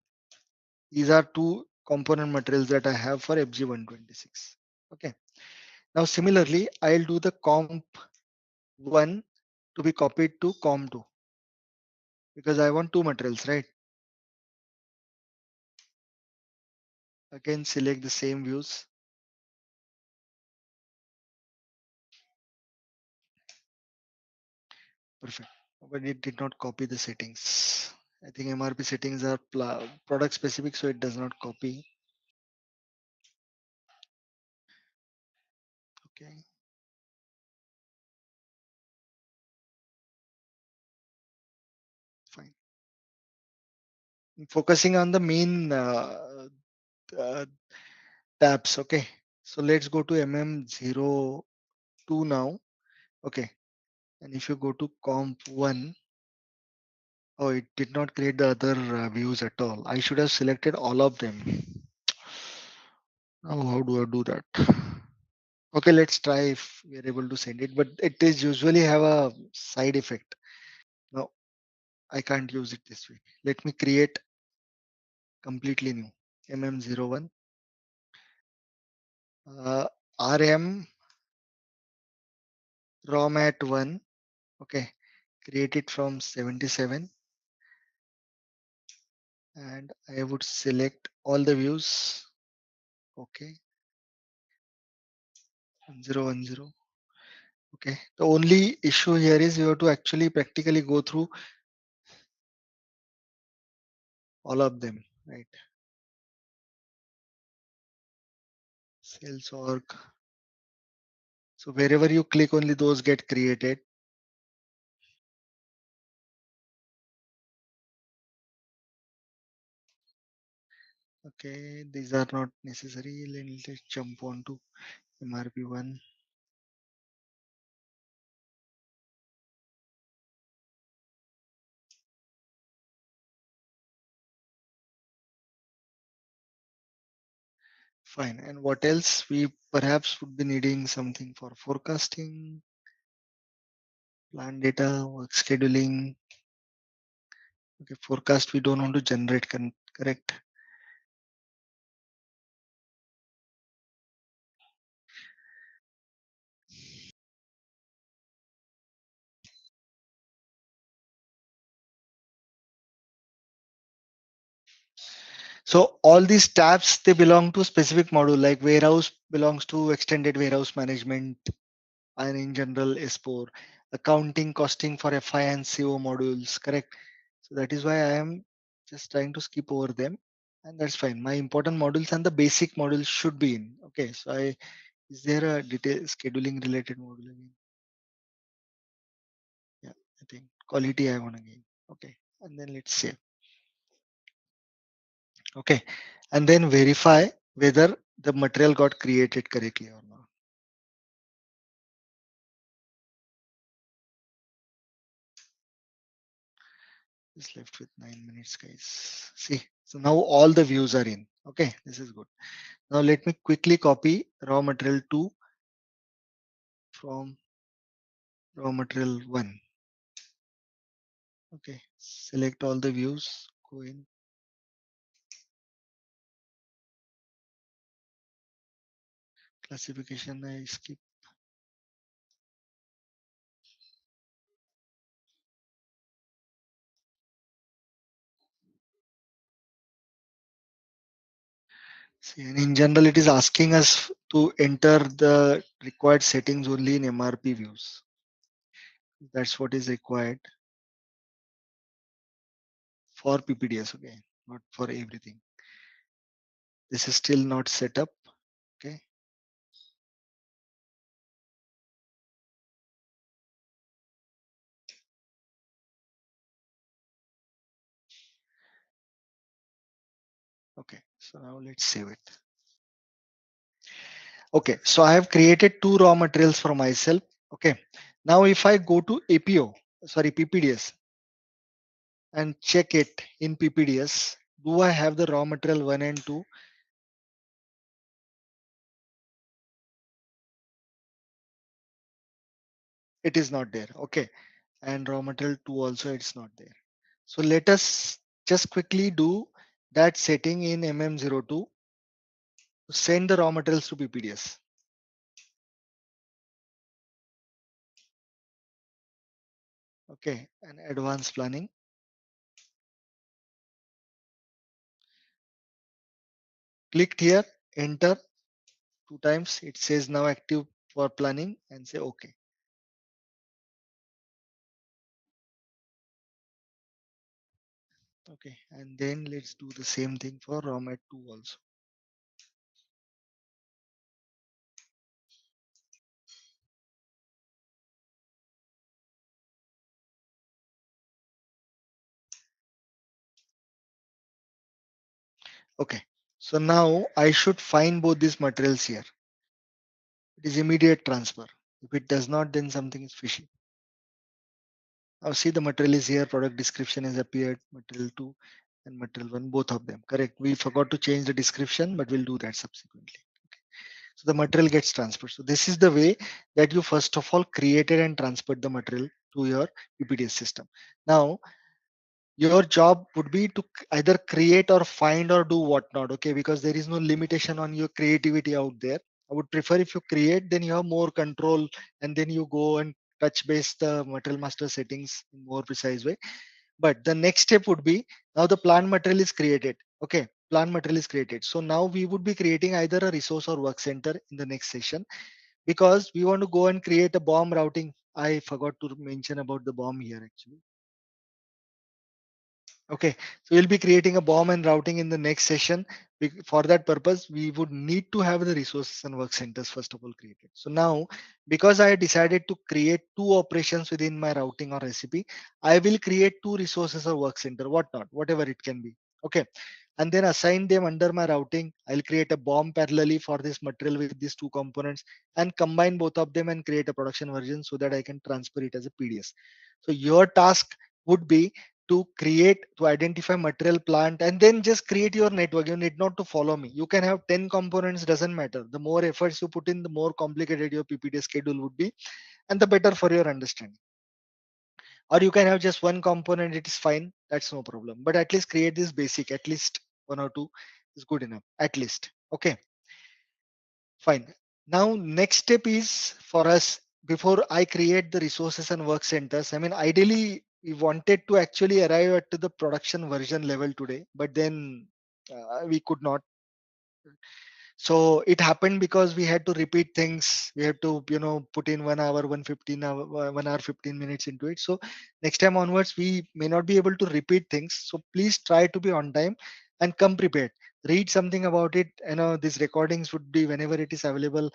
These are two component materials that I have for FG126. Okay, now similarly I'll do the comp1 to be copied to comp2 because I want two materials, right? Again, select the same views. Perfect, but it did not copy the settings. I think MRP settings are product specific, so it does not copy. Okay. Fine. I'm focusing on the main tabs. Okay. So let's go to MM02 now. Okay. And if you go to comp1, oh, it did not create the other views at all. I should have selected all of them. Now, how do I do that? Okay, let's try if we are able to send it, but it is usually have a side effect. No, I can't use it this way. Let me create completely new MM01 RM ROMAT 1. Okay, create it from 77 and I would select all the views. Okay, 1010. Okay, the only issue here is you have to actually practically go through all of them, right? Sales org. So wherever you click, only those get created. Okay, these are not necessary. Let's jump on to MRP1. Fine. And what else? We perhaps would be needing something for forecasting, plan data, work scheduling. Okay, forecast we don't want to generate, correct? So all these tabs, they belong to specific module, like warehouse belongs to extended warehouse management and in general S4, accounting, costing for FI and CO modules, correct? So that is why I am just trying to skip over them and that's fine. My important modules and the basic modules should be in. Okay, so is there a detail scheduling related module again? Yeah, I think quality I want again. Okay, and then let's save. Okay, and then verify whether the material got created correctly or not. Just left with 9 minutes, guys. See, so now all the views are in. Okay, this is good. Now let me quickly copy raw material 2 from raw material 1. Okay, select all the views, go in. Classification, I skip. See, and in general, it is asking us to enter the required settings only in MRP views. That's what is required for PPDS, okay, not for everything. This is still not set up, okay. Okay, so now let's save it. Okay, so I have created two raw materials for myself. Okay, now if I go to PPDS and check it in PPDS, do I have the raw material 1 and 2? It is not there. Okay, and raw material 2 also it's not there. So let us just quickly do that setting in MM02 to send the raw materials to PPDS. Okay, and advanced planning. Clicked here, enter 2 times. It says now active for planning and say okay. Okay, and then let's do the same thing for raw mat 2 also. Okay, so now I should find both these materials here. It is immediate transfer. If it does not, then something is fishy. Now see the material is here, product description has appeared, material 2 and material 1, both of them. Correct. We forgot to change the description, but we'll do that subsequently. Okay. So the material gets transferred. So this is the way that you first of all created and transferred the material to your PPDS system. Now your job would be to either create or find or do whatnot, okay, because there is no limitation on your creativity out there. I would prefer if you create, then you have more control, and then you go and touch base the material master settings in more precise way. But the next step would be, now the plant material is created. Okay, plant material is created, so now we would be creating either a resource or work center in the next session, because we want to go and create a bomb routing. I forgot to mention about the bomb here actually. Okay, so we'll be creating a bomb and routing in the next session. For that purpose, we would need to have the resources and work centers first of all created. So now, because I decided to create two operations within my routing or recipe, I will create two resources or work center, whatnot, whatever it can be. Okay, and then assign them under my routing. I'll create a bomb parallelly for this material with these two components and combine both of them and create a production version so that I can transfer it as a PDS. So your task would be to identify material plant and then just create your network. You need not to follow me. You can have 10 components, doesn't matter. The more efforts you put in, the more complicated your PPT schedule would be and the better for your understanding. Or you can have just one component, it is fine, that's no problem, but at least create this basic, at least one or two is good enough, at least. Okay, fine. Now next step is for us, before I create the resources and work centers, I mean ideally we wanted to actually arrive at the production version level today, but then we could not. So it happened because we had to repeat things. We have to, put in 1 hour, 115 hour, 1 hour, 15 minutes into it. So next time onwards, we may not be able to repeat things. So please try to be on time and come prepared. Read something about it. These recordings would be whenever it is available.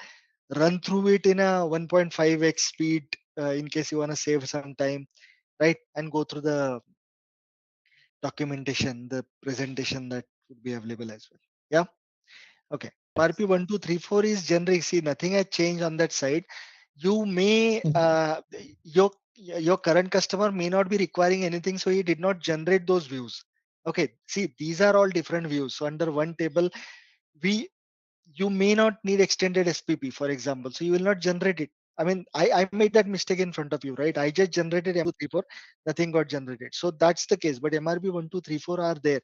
Run through it in a 1.5x speed in case you want to save some time, right? And go through the documentation, the presentation that would be available as well. Yeah. Okay. Yes. RP 1234 is generic. See, nothing has changed on that side. You may your current customer may not be requiring anything, so he did not generate those views. Okay. See, these are all different views. So under one table, we you may not need extended SPP, for example. So you will not generate it. I mean, I made that mistake in front of you, right? I just generated M234, nothing got generated. So that's the case. But MRP 1234 are there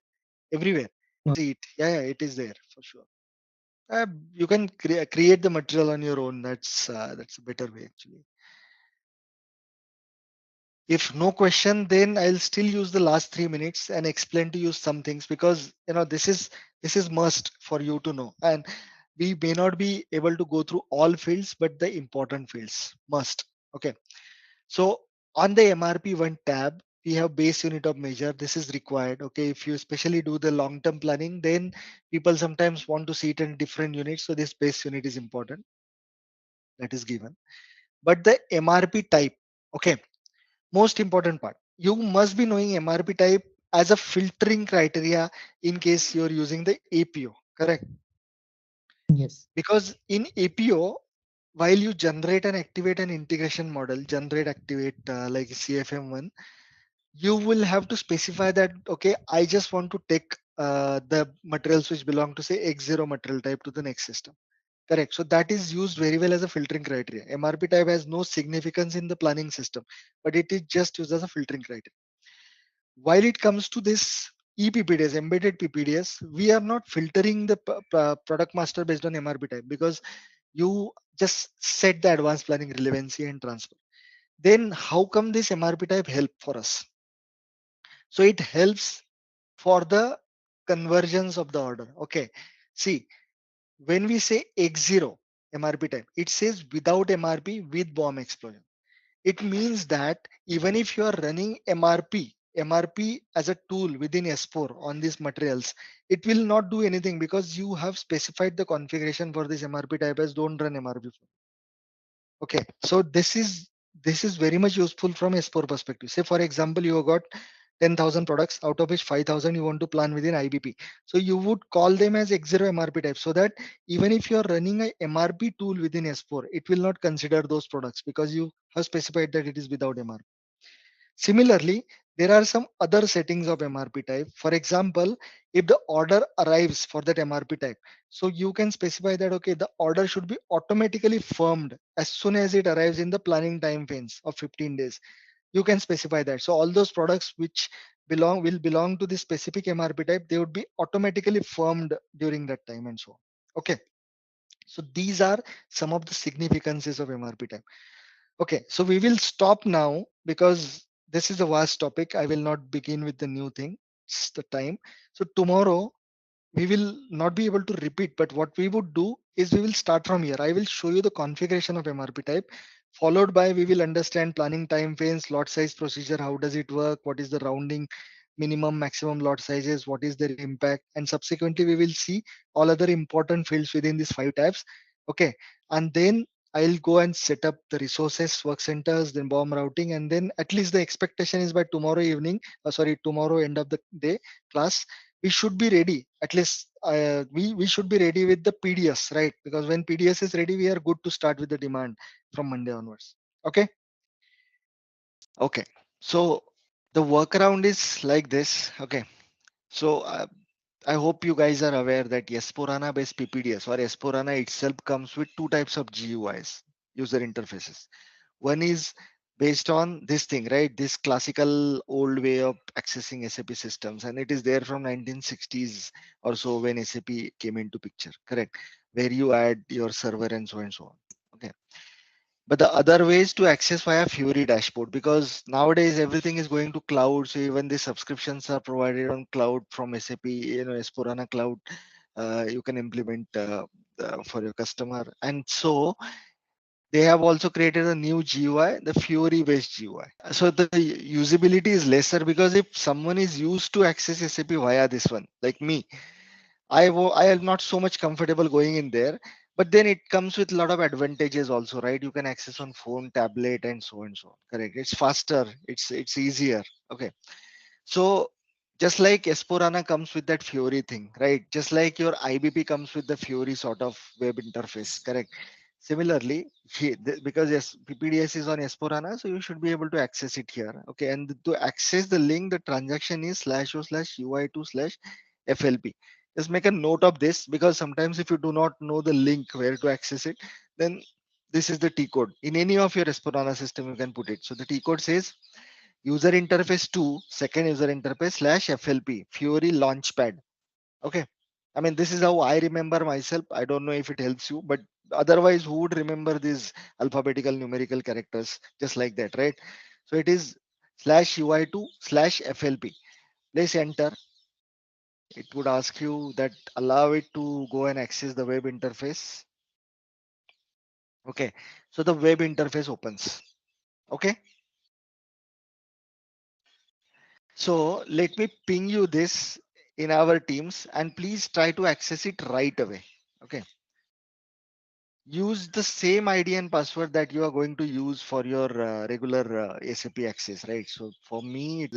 everywhere. See it. Yeah, it is there for sure. You can create the material on your own. That's a better way actually. If no question, then I'll still use the last 3 minutes and explain to you some things, because this is must for you to know. And we may not be able to go through all fields, but the important fields must. Okay. So on the MRP1 tab, we have base unit of measure. This is required. Okay. If you especially do the long-term planning, then people sometimes want to see it in different units. So this base unit is important. That is given. But the MRP type, okay, most important part, you must be knowing MRP type as a filtering criteria in case you're using the APO, correct? Yes. Because in APO, while you generate and activate an integration model, generate, activate, like CFM1, you will have to specify that, okay, I just want to take the materials which belong to say X0 material type to the next system. Correct. So that is used very well as a filtering criteria. MRP type has no significance in the planning system, but it is just used as a filtering criteria. While it comes to this EPPDS, embedded PPDS, we are not filtering the product master based on MRP type, because you just set the advanced planning relevancy and transfer. Then how come this MRP type help for us? So it helps for the conversions of the order. Okay. See, when we say X0 MRP type, it says without MRP with bomb explosion. It means that even if you are running MRP as a tool within S4 on these materials, it will not do anything, because you have specified the configuration for this MRP type as don't run MRP. Okay, so this is very much useful from S4 perspective. Say for example, you have got 10,000 products, out of which 5,000 you want to plan within IBP. So you would call them as X0 MRP type, so that even if you are running a MRP tool within S4, it will not consider those products because you have specified that it is without MRP. Similarly, there are some other settings of MRP type. For example, if the order arrives for that MRP type, so you can specify that, okay, the order should be automatically firmed as soon as it arrives in the planning time phase of 15 days. You can specify that. So all those products which will belong to this specific MRP type, they would be automatically firmed during that time and so on. Okay. So these are some of the significances of MRP type. Okay, so we will stop now because this is a vast topic. I will not begin with the new thing. It's the time. So tomorrow we will not be able to repeat, but what we would do is we will start from here. I will show you the configuration of MRP type, followed by we will understand planning time frames, lot size procedure, how does it work, what is the rounding, minimum, maximum lot sizes, what is their impact, and subsequently we will see all other important fields within these 5 tabs. Okay, and then I'll go and set up the resources, work centers, then bomb routing, and then at least the expectation is by tomorrow evening, tomorrow end of the day class, we should be ready. At least we should be ready with the PDS, right? Because when PDS is ready, we are good to start with the demand from Monday onwards. Okay. Okay. So the workaround is like this. Okay. So I hope you guys are aware that S4HANA based PPDS or S4HANA itself comes with 2 types of GUIs, user interfaces. One is based on this thing, right? This classical old way of accessing SAP systems, and it is there from 1960s or so when SAP came into picture, correct? Where you add your server and so on and so on. Okay. But the other way is to access via Fury dashboard, because nowadays everything is going to cloud. So even the subscriptions are provided on cloud from SAP, S4HANA cloud. You can implement for your customer. And so they have also created a new GUI, the Fury based GUI. So the usability is lesser, because if someone is used to access SAP via this one, like me, I am not so much comfortable going in there, but then it comes with a lot of advantages also, right? You can access on phone, tablet, and so and so on. Correct. It's faster. It's easier. Okay. So just like S4HANA comes with that Fury thing, right? Just like your IBP comes with the Fury sort of web interface, correct? Similarly, because yes, PPDS is on S4HANA, so you should be able to access it here. Okay, and to access the link, the transaction is /o/ui2/FLP. Just make a note of this, because sometimes if you do not know the link where to access it, then this is the T code. In any of your S4HANA system, you can put it. So the T code says user interface 2, second user interface /FLP, Fury Launchpad. Okay. I mean, this is how I remember myself. I don't know if it helps you, but otherwise, who would remember these alphabetical numerical characters just like that, right? So it is /UI2/FLP. Place enter. It would ask you that allow it to go and access the web interface. Okay, so the web interface opens. Okay, so let me ping you this in our teams and please try to access it right away. Okay, use the same ID and password that you are going to use for your regular SAP access, right? So for me,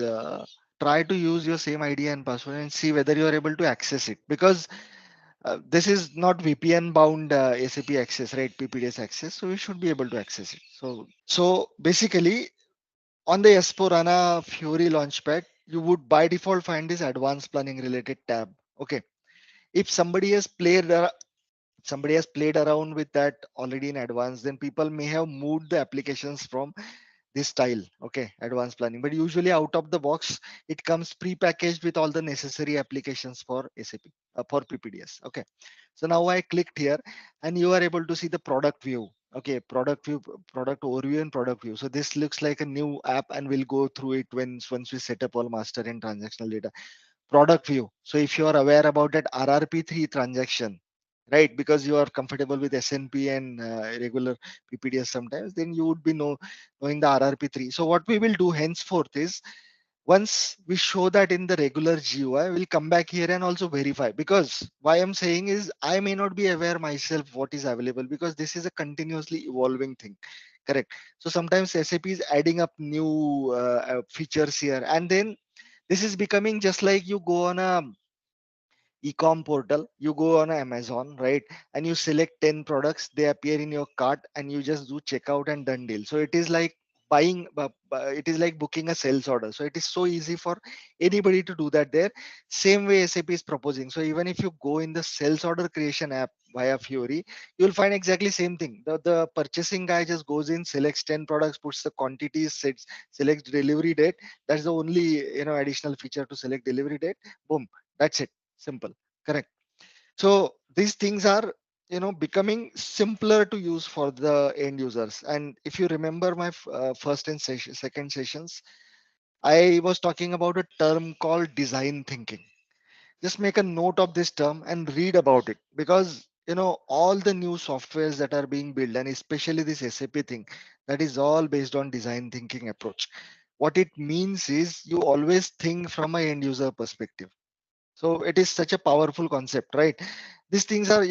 try to use your same ID and password and see whether you are able to access it, because this is not VPN bound SAP access, right? PPDS access, so we should be able to access it. So basically, on the S4HANA Fury Launchpad, you would by default find this advanced planning related tab. Okay, if somebody has played around with that already in advance, then people may have moved the applications from this style. Okay, advanced planning, but usually out of the box it comes pre-packaged with all the necessary applications for SAP, for PPDS. Okay, so now I clicked here and you are able to see the product view. Okay, product view, product overview and product view. So this looks like a new app and we'll go through it once we set up all master and transactional data. Product view. So if you are aware about that RRP3 transaction, right, because you are comfortable with SNP and regular PPDS sometimes, then you would be knowing the RRP3. So what we will do henceforth is, once we show that in the regular GUI, we'll come back here and also verify, because why I'm saying is I may not be aware myself what is available, because this is a continuously evolving thing. Correct. So sometimes SAP is adding up new features here, and then this is becoming just like you go on a e-com portal, you go on Amazon, right, and you select 10 products, they appear in your cart and you just do checkout and done deal. So it is like buying, it is like booking a sales order. So it is so easy for anybody to do that there. Same way SAP is proposing. So even if you go in the sales order creation app via Fury, you'll find exactly same thing. The purchasing guy just goes in, selects 10 products, puts the quantities, selects delivery date. That's the only additional feature, to select delivery date. Boom, that's it. Simple. Correct. So these things are becoming simpler to use for the end users. And if you remember my first and second sessions, I was talking about a term called design thinking. Just make a note of this term and read about it, because all the new softwares that are being built, and especially this SAP thing, that is all based on design thinking approach. What it means is you always think from a end user perspective. So it is such a powerful concept, right? These things are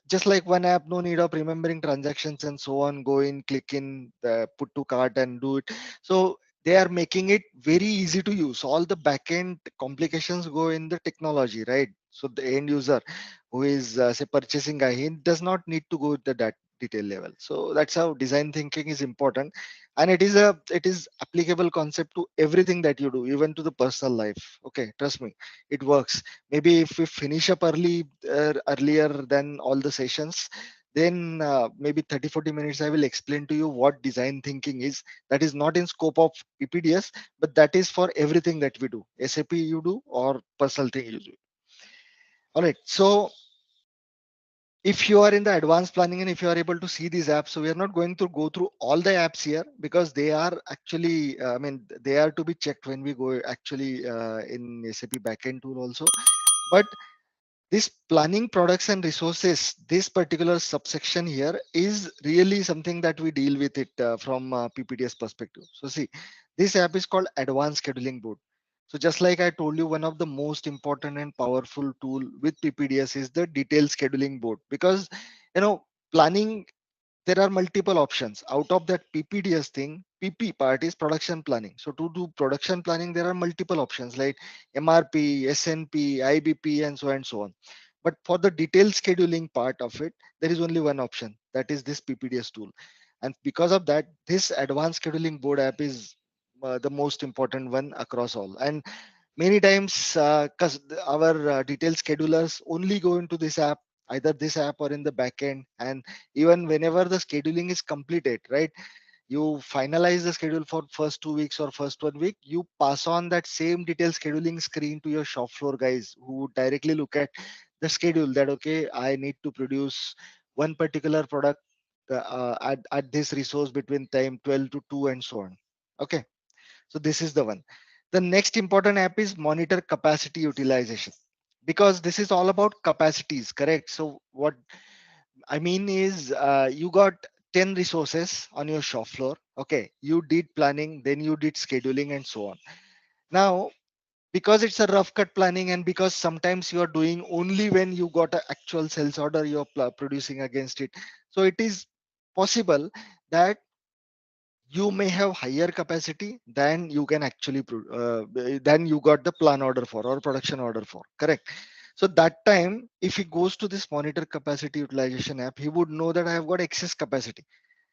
just like one app, no need of remembering transactions and so on. Go in, click in, put to cart and do it. So they are making it very easy to use. All the backend complications go in the technology, right? So the end user who is say purchasing guy, he does not need to go to that detail level. So that's how design thinking is important, and it is applicable concept to everything that you do, even to the personal life. Okay, trust me, it works. Maybe if we finish up earlier than all the sessions, then maybe 30-40 minutes I will explain to you what design thinking is. That is not in scope of PPDS, but that is for everything that we do, SAP you do or personal thing you do. All right, so if you are in the advanced planning and if you are able to see these apps, so we are not going to go through all the apps here, because they are actually they are to be checked when we go actually in SAP backend tool also. But this planning products and resources, this particular subsection here is really something that we deal with it from PPDS perspective. So see, this app is called Advanced Scheduling Board. So just like I told you, one of the most important and powerful tool with PPDS is the detailed scheduling board, because planning, there are multiple options. Out of that PPDS thing, PP part is production planning. So to do production planning, there are multiple options like MRP, SNP, IBP, and so on. But for the detailed scheduling part of it, there is only one option. That is this PPDS tool. And because of that, this advanced scheduling board app is the most important one across all. And many times, because our detailed schedulers only go into this app, either this app or in the backend, and even whenever the scheduling is completed, right, you finalize the schedule for first 2 weeks or first 1 week, you pass on that same detailed scheduling screen to your shop floor guys, who would directly look at the schedule, that okay, I need to produce one particular product at this resource between time 12 to 2 and so on. Okay, So this is the one. The next important app is monitor capacity utilization, because this is all about capacities, correct? So what I mean is, you got 10 resources on your shop floor. Okay, you did planning, then you did scheduling, and so on. Now, because it's a rough cut planning, and because sometimes you are doing only when you got an actual sales order, you're producing against it. So it is possible that you may have higher capacity than you can actually than you got the plan order for or production order for, correct? So that time, if he goes to this monitor capacity utilization app, he would know that I have got excess capacity.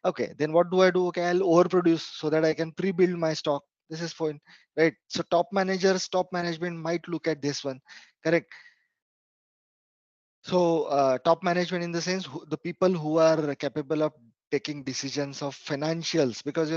Okay, then what do I do? Okay, I'll overproduce so that I can pre-build my stock. This is fine, right? So top managers, top management might look at this one, correct? So top management in the sense, the people who are capable of taking decisions of financials, because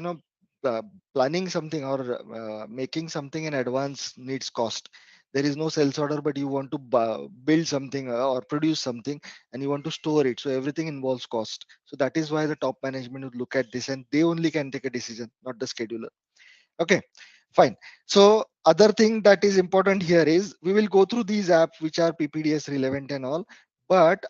uh, planning something or making something in advance needs cost. There is no sales order, but you want to build something or produce something, and you want to store it. So everything involves cost. So that is why the top management would look at this, and they only can take a decision, not the scheduler. Okay, fine. So other thing that is important here is, we will go through these apps which are PPDS relevant and all, but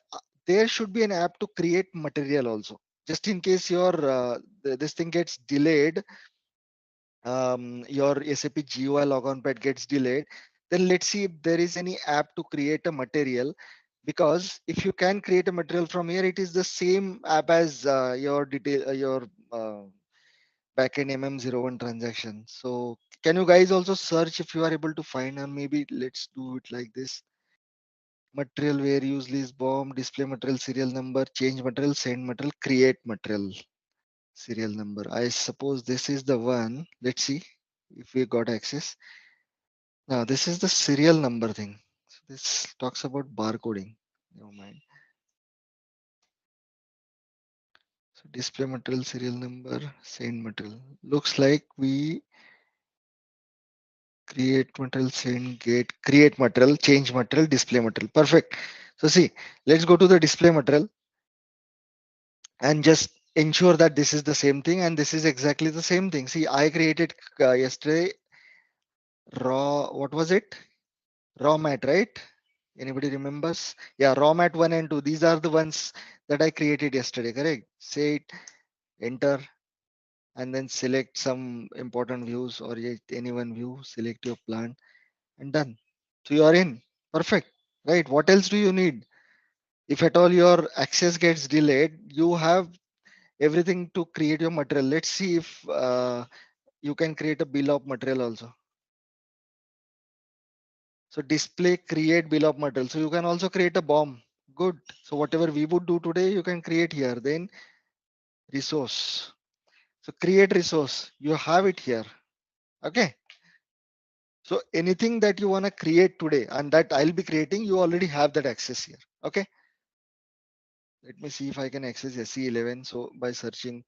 there should be an app to create material also, just in case your this thing gets delayed, your SAP GUI logon pad gets delayed. Then let's see if there is any app to create a material, because if you can create a material from here, it is the same app as your detail, your uh, backend MM01 transaction. So can you guys also search if you are able to find, and maybe let's do it like this. Material where use list bomb, display material serial number, change material, send material, create material serial number. I suppose this is the one. Let's see if we got access. Now this is the serial number thing. So this talks about barcoding. Never mind. So display material serial number, send material. Looks like we create material, send, get, create material, change material, display material. Perfect. So see, let's go to the display material and just ensure that this is the same thing, and this is exactly the same thing. See, I created yesterday raw, what was it? Raw mat, right? Anybody remembers? Yeah, raw mat 1 and 2. These are the ones that I created yesterday, correct? Say it, enter, and then select some important views or any one view, select your plant, and done. So you are in. Perfect. Right. What else do you need? If at all your access gets delayed, you have everything to create your material. Let's see if you can create a bill of material also. So display, create bill of material. So you can also create a BOM. Good. So whatever we would do today, you can create here. Then resource. So create resource. You have it here. Okay. So anything that you want to create today and that I'll be creating, you already have that access here. Okay. Let me see if I can access SE11. So by searching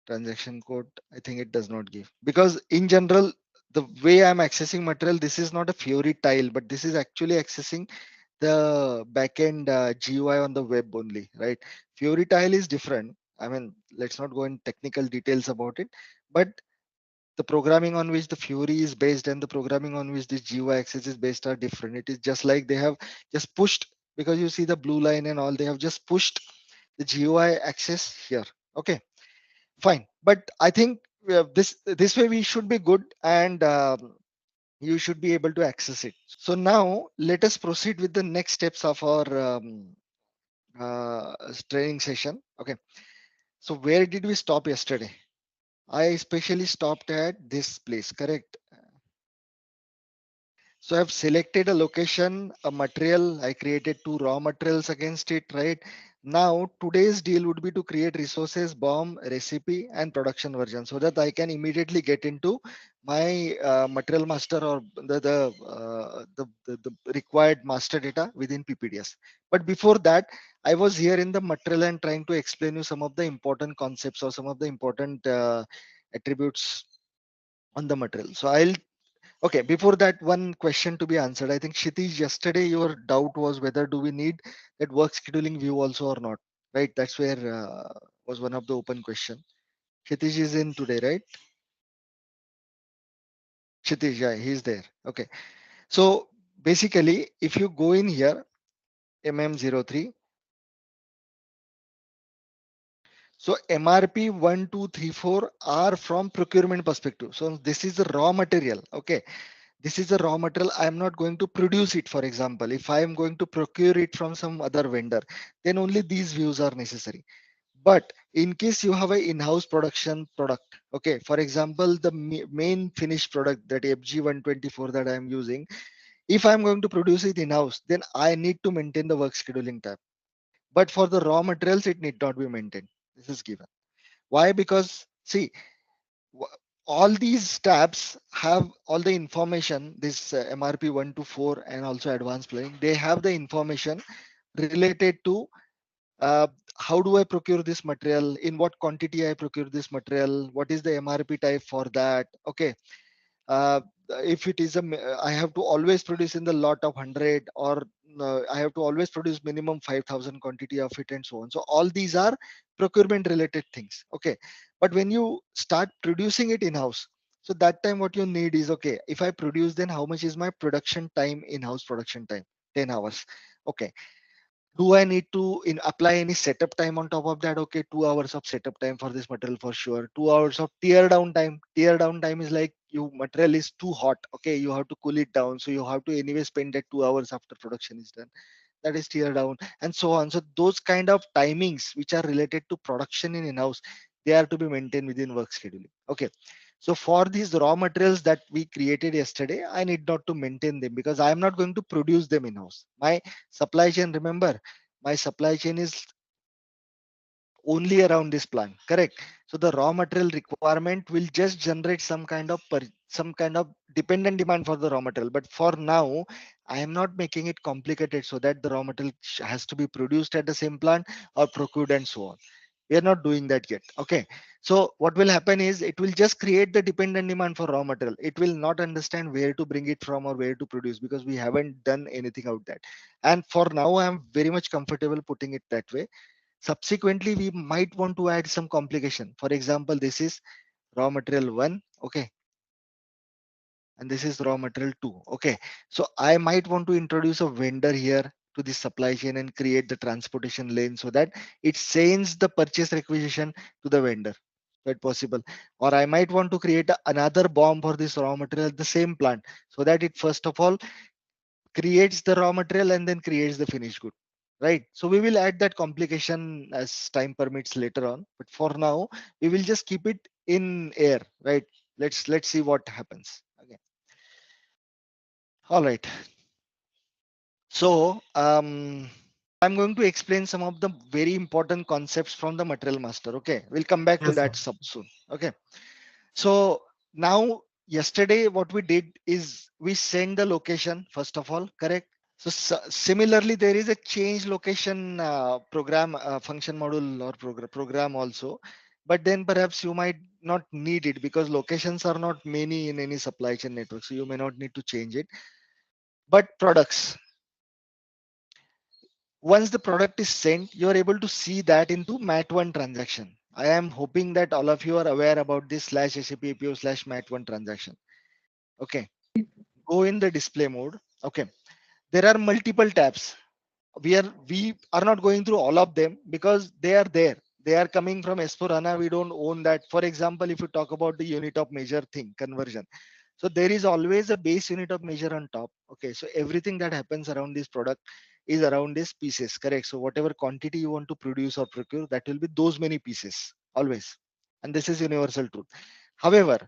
transaction code, I think it does not give, because in general, the way I'm accessing material, this is not a Fiori tile, but this is actually accessing the backend GUI on the web only, right? Fiori tile is different. I mean, let's not go in technical details about it, but the programming on which the Fiori is based and the programming on which this GUI access is based are different. It is just like they have just pushed, because you see the blue line and all, they have just pushed the GUI access here. Okay, fine. But I think this way we should be good, and you should be able to access it. So now let us proceed with the next steps of our training session. Okay. So where did we stop yesterday? I especially stopped at this place, correct? So I've selected a location, a material. I created two raw materials against it, right? Now today's deal would be to create resources, BOM, recipe, and production version, so that I can immediately get into my material master or the required master data within PPDS. But before that, I was here in the material and trying to explain you some of the important concepts or some of the important attributes on the material. So I'll Okay, before that, one question to be answered. I think Kshitij, yesterday your doubt was whether do we need that work scheduling view also or not, right? That's where was one of the open question. Kshitij is in today, right? Kshitij, yeah, he's there. Okay. So basically, if you go in here, MM03, so MRP 1, 2, 3, 4 are from procurement perspective. So this is the raw material. Okay. This is the raw material. I'm not going to produce it. For example, if I am going to procure it from some other vendor, then only these views are necessary. But in case you have a in-house production product, okay, for example, the main finished product, that FG124 that I'm using, if I'm going to produce it in-house, then I need to maintain the work scheduling tab. But for the raw materials, it need not be maintained. This is given. Why? Because see, all these tabs have all the information, this MRP 1 to 4 and also advanced planning, they have the information related to uh, how do I procure this material, in what quantity I procure this material, what is the MRP type for that. Okay. uh, if it is I have to always produce in the lot of 100, or I have to always produce minimum 5,000 quantity of it, and so on. So all these are procurement related things. Okay. But when you start producing it in house, so that time what you need is, okay, if I produce, then how much is my production time, in house production time? 10 hours. Okay. Do I need to apply any setup time on top of that? Okay, 2 hours of setup time for this material for sure. 2 hours of tear down time. Tear down time is like, you material is too hot. Okay, you have to cool it down. So you have to anyway spend that 2 hours after production is done. That is tear down, and so on. So those kind of timings which are related to production in in-house, they are to be maintained within work scheduling. Okay. So for these raw materials that we created yesterday, I need not to maintain them because I am not going to produce them in-house. My supply chain, remember, my supply chain is only around this plant, correct? So the raw material requirement will just generate some kind of dependent demand for the raw material. But for now, I am not making it complicated so that the raw material has to be produced at the same plant or procured and so on. We are not doing that yet. Okay. So what will happen is, it will just create the dependent demand for raw material. It will not understand where to bring it from or where to produce, because we haven't done anything out that. And for now, I'm very much comfortable putting it that way. Subsequently, we might want to add some complication. For example, this is raw material 1. Okay. And this is raw material 2. Okay. So I might want to introduce a vendor here to the supply chain and create the transportation lane so that it sends the purchase requisition to the vendor. That possible. Or I might want to create another bomb for this raw material at the same plant, so that it first of all creates the raw material and then creates the finished good. Right. So we will add that complication as time permits later on. But for now, we will just keep it in air. Right. Let's see what happens. Okay. All right. So I'm going to explain some of the very important concepts from the material master. Okay. We'll come back to Yes, sir. that soon. Okay. So now, yesterday, what we did is we send the location first of all, correct? So similarly, there is a change location program function module or program also, but then perhaps you might not need it because locations are not many in any supply chain network, so you may not need to change it. But products, once the product is sent, you are able to see that into mat1 transaction. I am hoping that all of you are aware about this /SAP APO /mat1 transaction. Okay, go in the display mode. Okay, there are multiple tabs. We are not going through all of them because they are there. They are coming from S4HANA. We don't own that. For example, if you talk about the unit of measure thing, conversion. So there is always a base unit of measure on top. Okay, so everything that happens around this product is around these pieces, correct? So whatever quantity you want to produce or procure, that will be those many pieces always. And this is universal truth. However,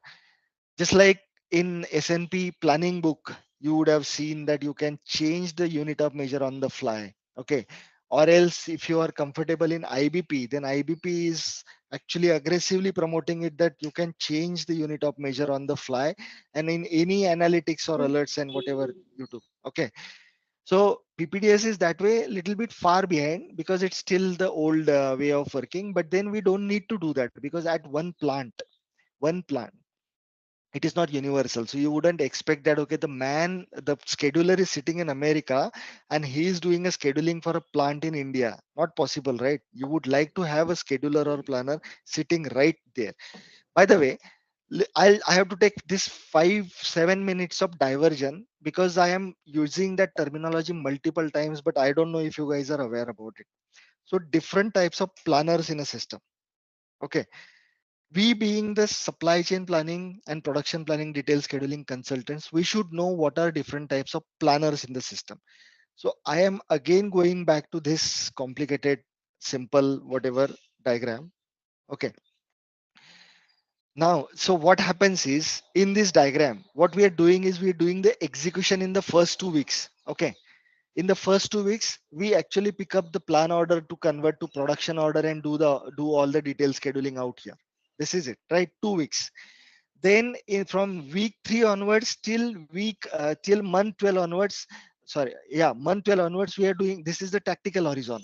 just like in SNP planning book, you would have seen that you can change the unit of measure on the fly. Okay. Or else, if you are comfortable in IBP, then IBP is actually aggressively promoting it that you can change the unit of measure on the fly and in any analytics or alerts and whatever you do. Okay. So PPDS is that way a little bit far behind because it's still the old way of working. But then we don't need to do that because at one plant, it is not universal. So you wouldn't expect that, okay, the scheduler is sitting in America and he is doing a scheduling for a plant in India. Not possible, right? You would like to have a scheduler or planner sitting right there. By the way, I have to take this 5-7 minutes of diversion because I am using that terminology multiple times, but I don't know if you guys are aware about it. So different types of planners in a system. Okay. We being the supply chain planning and production planning detail scheduling consultants, we should know what are different types of planners in the system. So I am again going back to this complicated, simple, whatever diagram. Okay. Now, so what happens is in this diagram, what we are doing is we are doing the execution in the first 2 weeks. Okay. In the first 2 weeks, we actually pick up the plan order to convert to production order and do all the detailed scheduling out here. This is it, right? 2 weeks. Then from week 3 onwards till month 12 onwards, sorry, yeah, month 12 onwards, we are doing this is the tactical horizon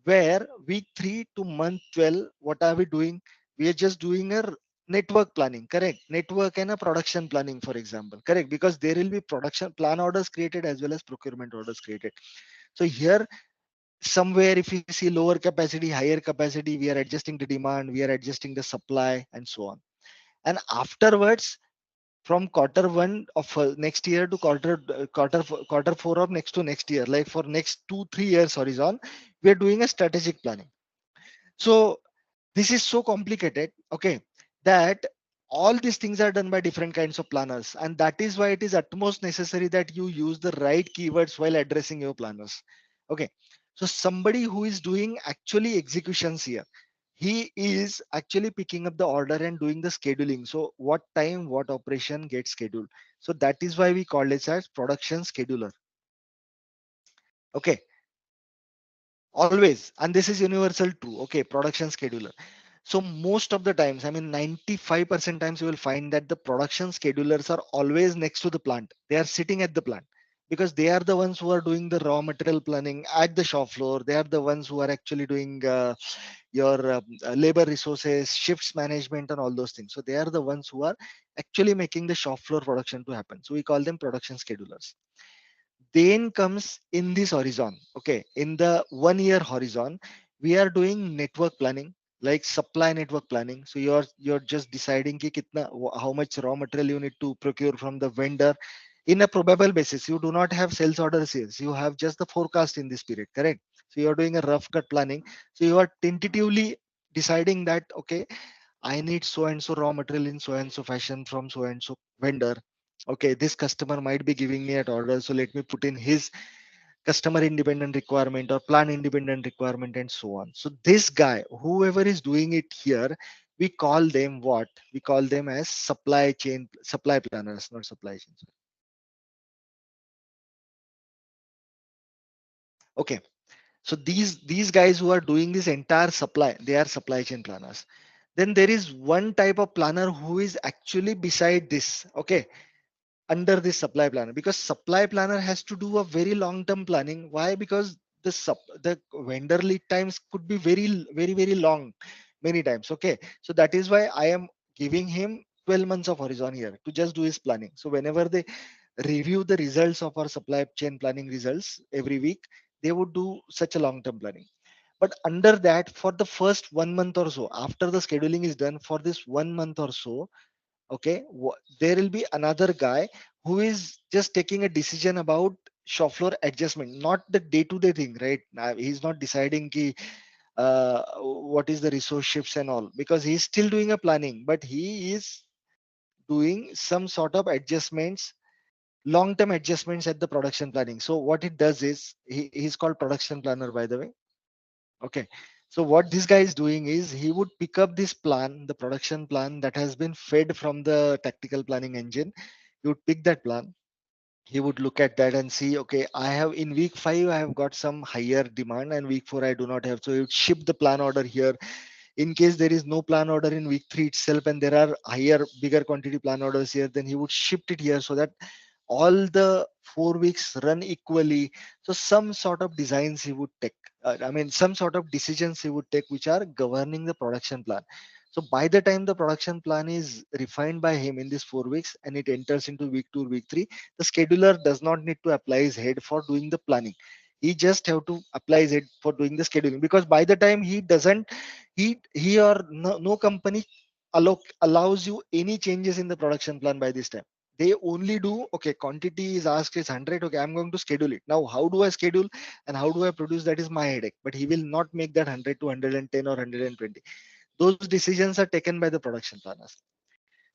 where week 3 to month 12, what are we doing? We are just doing a network planning, correct? Network and a production planning, for example, correct? Because there will be production plan orders created as well as procurement orders created. So here, somewhere, if you see lower capacity, higher capacity, we are adjusting the demand, we are adjusting the supply, and so on. And afterwards, from quarter 1 of next year to quarter 4 of next year, like for next 2-3 years horizon, we are doing a strategic planning. So this is so complicated, okay, that all these things are done by different kinds of planners, and that is why it is utmost necessary that you use the right keywords while addressing your planners. Okay, so somebody who is doing actually executions here, he is actually picking up the order and doing the scheduling. So what time what operation gets scheduled, so that is why we call it as production scheduler. Okay, always, and this is universal true. Okay, production scheduler. So most of the times, I mean 95% times, you will find that the production schedulers are always next to the plant. They are sitting at the plant because they are the ones who are doing the raw material planning at the shop floor. They are the ones who are actually doing your labor resources, shifts management, and all those things. So they are the ones who are actually making the shop floor production to happen. So we call them production schedulers. Then comes in this horizon, okay, in the 1 year horizon, we are doing network planning, like supply network planning. So you're just deciding ki how much raw material you need to procure from the vendor in a probable basis. You do not have sales order sales, you have just the forecast in this period, correct? So you're doing a rough cut planning. So you are tentatively deciding that, okay, I need so and so raw material in so and so fashion from so and so vendor. Okay, this customer might be giving me an order, so let me put in his customer independent requirement or plan independent requirement and so on. So this guy, whoever is doing it here, we call them what? We call them as supply planners, not supply chain. Okay, so these guys who are doing this entire supply, they are supply chain planners. Then there is one type of planner who is actually beside this. Okay, under this supply planner, because supply planner has to do a very long term planning. Why? Because the vendor lead times could be very long many times. Okay, so that is why I am giving him 12 months of horizon here to just do his planning. So whenever they review the results of our supply chain planning results every week, they would do such a long term planning. But under that, for the first 1 month or so, after the scheduling is done, for this 1 month or so, okay, there will be another guy who is just taking a decision about shop floor adjustment, not the day-to-day thing, right? Now he's not deciding ki, what is the resource shifts and all, because he's still doing a planning, but he is doing some sort of adjustments, long-term adjustments at the production planning. So what it does is he's called production planner, by the way. Okay, so what this guy is doing is he would pick up this plan, the production plan that has been fed from the tactical planning engine. He would pick that plan. He would look at that and see, okay, I have in week 5, I have got some higher demand, and week 4, I do not have. So he would ship the plan order here. In case there is no plan order in week 3 itself, and there are higher, bigger quantity plan orders here, then he would shift it here so that all the 4 weeks run equally. So some sort of designs he would take, I mean some sort of decisions he would take which are governing the production plan. So by the time the production plan is refined by him in these 4 weeks and it enters into week 2 week 3, the scheduler does not need to apply his head for doing the planning. He just have to apply his head for doing the scheduling, because by the time he doesn't, he or no company allows you any changes in the production plan by this time. They only do, okay, quantity is asked is 100, okay, I'm going to schedule it. Now how do I schedule and how do I produce, that is my headache. But he will not make that 100 to 110 or 120. Those decisions are taken by the production planners.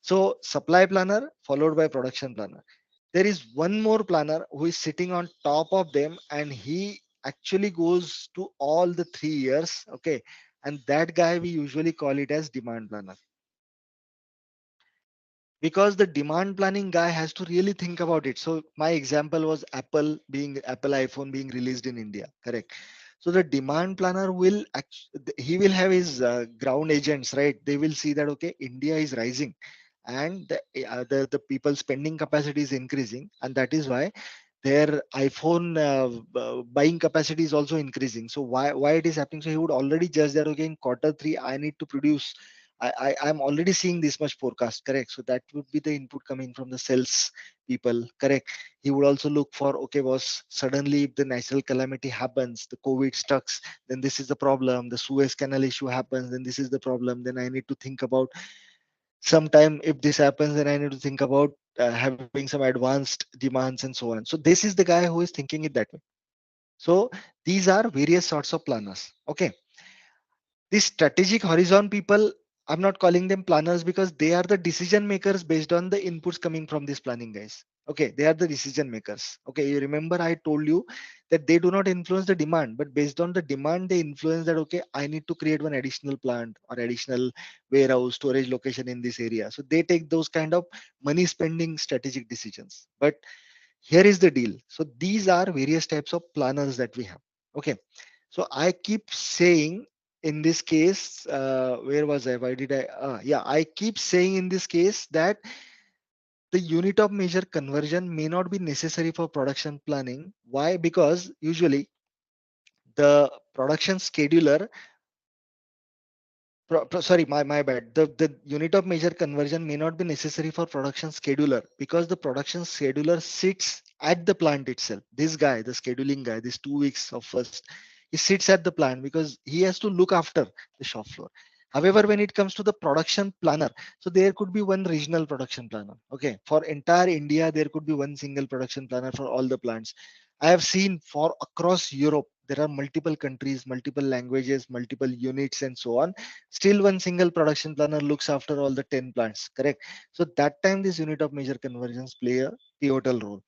So supply planner followed by production planner. There is one more planner who is sitting on top of them, and he actually goes to all the 3 years. Okay. And that guy, we usually call it as demand planner, because the demand planning guy has to really think about it. So my example was Apple iPhone being released in India, correct? So the demand planner will he will have his ground agents, right? They will see that, okay, India is rising, and the people spending capacity is increasing, and that is why their iPhone buying capacity is also increasing. So why it is happening? So he would already judge that, okay, in quarter 3 I need to produce, I'm already seeing this much forecast, correct? So that would be the input coming from the sales people, correct? He would also look for, okay, boss, suddenly if the natural calamity happens, the COVID stucks, then this is the problem. The Suez Canal issue happens, then this is the problem. Then I need to think about, sometime if this happens, then I need to think about having some advanced demands and so on. So this is the guy who is thinking it that way. So these are various sorts of planners. Okay. These strategic horizon people, I'm not calling them planners because they are the decision makers based on the inputs coming from these planning guys. Okay, they are the decision makers. Okay, you remember I told you that they do not influence the demand, but based on the demand, they influence that, okay, I need to create one additional plant or additional warehouse storage location in this area. So they take those kind of money spending strategic decisions. But here is the deal. So these are various types of planners that we have. Okay. So I keep saying in this case, where was I? Why did I? Yeah, I keep saying in this case that the unit of measure conversion may not be necessary for production planning. Why? Because usually the production scheduler, sorry, my bad. The unit of measure conversion may not be necessary for production scheduler, because the production scheduler sits at the plant itself. This guy, the scheduling guy, this 2 weeks of first, he sits at the plant because he has to look after the shop floor. However, when it comes to the production planner, so there could be one regional production planner. Okay, for entire India, there could be one single production planner for all the plants. I have seen for across Europe, there are multiple countries, multiple languages, multiple units, and so on. Still, one single production planner looks after all the 10 plants, correct? So that time, this unit of measure conversions play a pivotal role.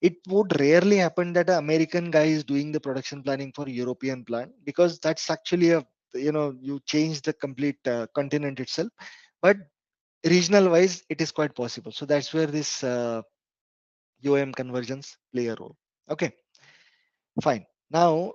It would rarely happen that an American guy is doing the production planning for European plant, because that's actually a, you change the complete continent itself. But regional wise, it is quite possible. So that's where this UM conversions play a role. Okay, fine. Now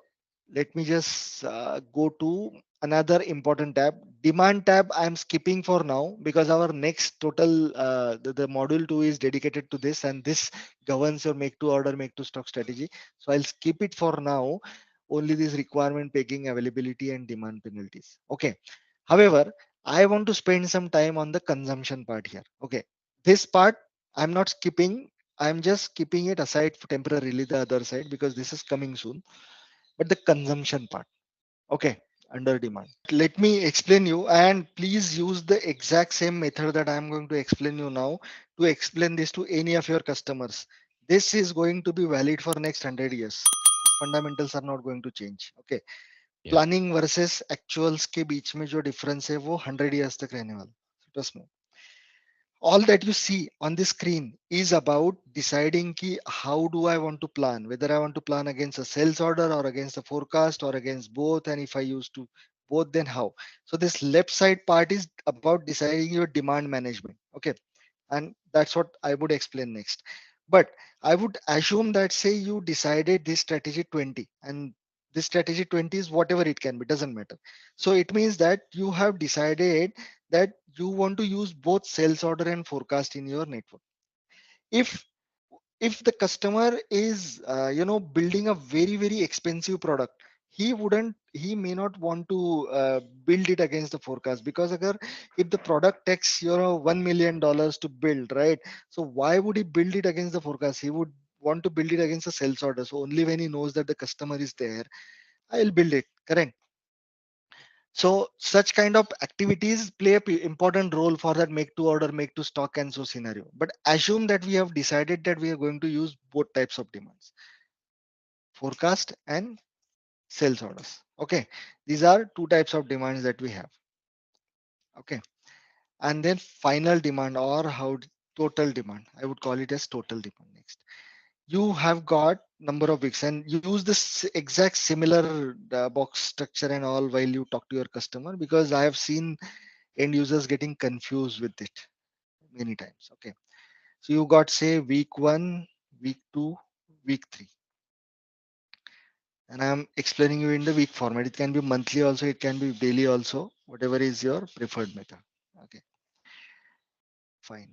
let me just go to another important tab, demand tab. I'm skipping for now because our next total the module 2 is dedicated to this, and this governs your make to order, make to stock strategy. So I'll skip it for now. Only this requirement pegging, availability, and demand penalties. Okay. However, I want to spend some time on the consumption part here. Okay, this part I'm not skipping. I'm just keeping it aside for temporarily, the other side, because this is coming soon. But the consumption part, okay, under demand. Let me explain you, and please use the exact same method that I'm going to explain you now to explain this to any of your customers. This is going to be valid for next 100 years. These fundamentals are not going to change. Okay. Yeah. Planning versus actuals के बीच में जो difference है वो 100 years तक रहने वाला. Trust me. All that you see on the screen is about deciding ki how do I want to plan, whether I want to plan against a sales order or against a forecast or against both, and if I use to both, then how. So this left side part is about deciding your demand management. Okay, and that's what I would explain next. But I would assume that, say you decided this strategy 20, and this strategy 20 is whatever it can be, doesn't matter. So it means that you have decided that you want to use both sales order and forecast in your network. If the customer is building a very expensive product, he may not want to build it against the forecast, because if the product takes $1 million to build, right? So why would he build it against the forecast? He would want to build it against a sales order. So only when he knows that the customer is there, I'll build it, correct? So such kind of activities play a important role for that make to order, make to stock and so scenario. But assume that we have decided that we are going to use both types of demands, forecast and sales orders. Okay, these are two types of demands that we have. Okay, and then final demand, or how total demand, I would call it as total demand. Next, you have got number of weeks and use this exact similar box structure and all while you talk to your customer, because I have seen end users getting confused with it many times. Okay, so you got say week 1, week 2, week 3, and I'm explaining you in the week format. It can be monthly also, it can be daily also, whatever is your preferred method. Okay, fine.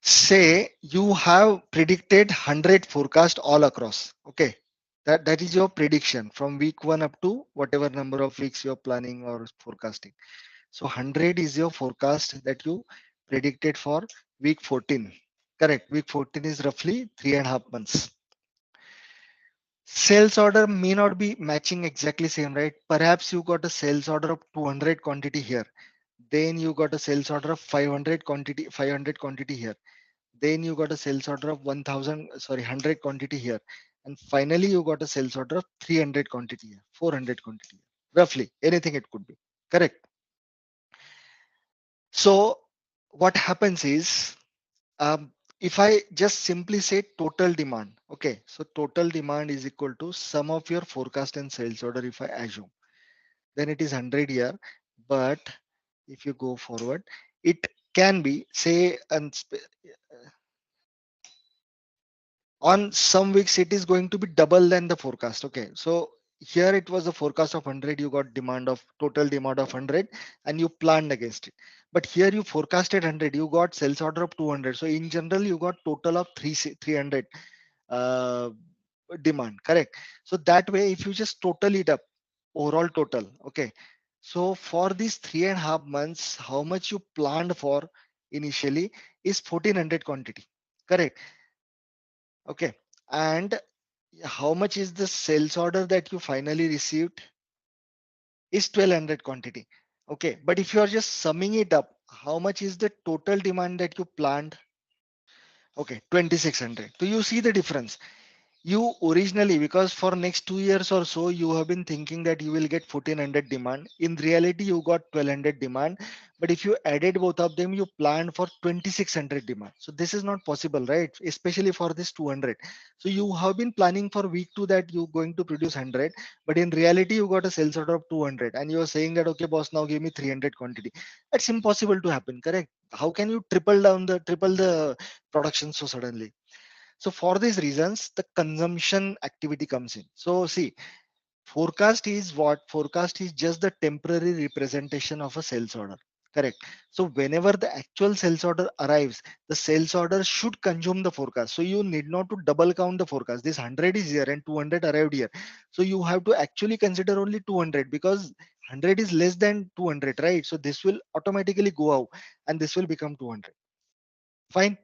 Say you have predicted 100 forecast all across. Okay, that is your prediction from week 1 up to whatever number of weeks you're planning or forecasting. So 100 is your forecast that you predicted for week 14. Correct. Week 14 is roughly 3.5 months. Sales order may not be matching exactly same, right? Perhaps you got a sales order of 200 quantity here. Then you got a sales order of 500 quantity here. Then you got a sales order of 100 quantity here. And finally, you got a sales order of 300 quantity here, 400 quantity here. Roughly, anything it could be. Correct. So what happens is, if I just simply say total demand, okay, so total demand is equal to sum of your forecast and sales order. If I assume, then it is 100 here. But if you go forward, it can be say, on some weeks it is going to be double than the forecast. Okay, so here it was a forecast of 100, you got demand of total demand of 100 and you planned against it. But here you forecasted 100, you got sales order of 200. So in general you got total of 300 uh, demand. Correct. So that way if you just total it up, overall total, okay, so for these 3.5 months how much you planned for initially is 1400 quantity. Correct. Okay, and how much is the sales order that you finally received is 1200 quantity. Okay, but if you are just summing it up, how much is the total demand that you planned? Okay, 2600. Do you see the difference? You originally, because for next 2 years or so you have been thinking that you will get 1400 demand. In reality you got 1200 demand, but if you added both of them you planned for 2600 demand. So this is not possible, right? Especially for this 200. So you have been planning for week 2 that you going to produce 100, but in reality you got a sales order of 200 and you are saying that okay boss, now give me 300 quantity. That's impossible to happen. Correct. How can you triple the production so suddenly? So for these reasons, the consumption activity comes in. So see, forecast is what? Forecast is just the temporary representation of a sales order. Correct. So whenever the actual sales order arrives, the sales order should consume the forecast. So you need not to double count the forecast. This 100 is here and 200 arrived here. So you have to actually consider only 200 because 100 is less than 200, right? So this will automatically go out and this will become 200. Fine.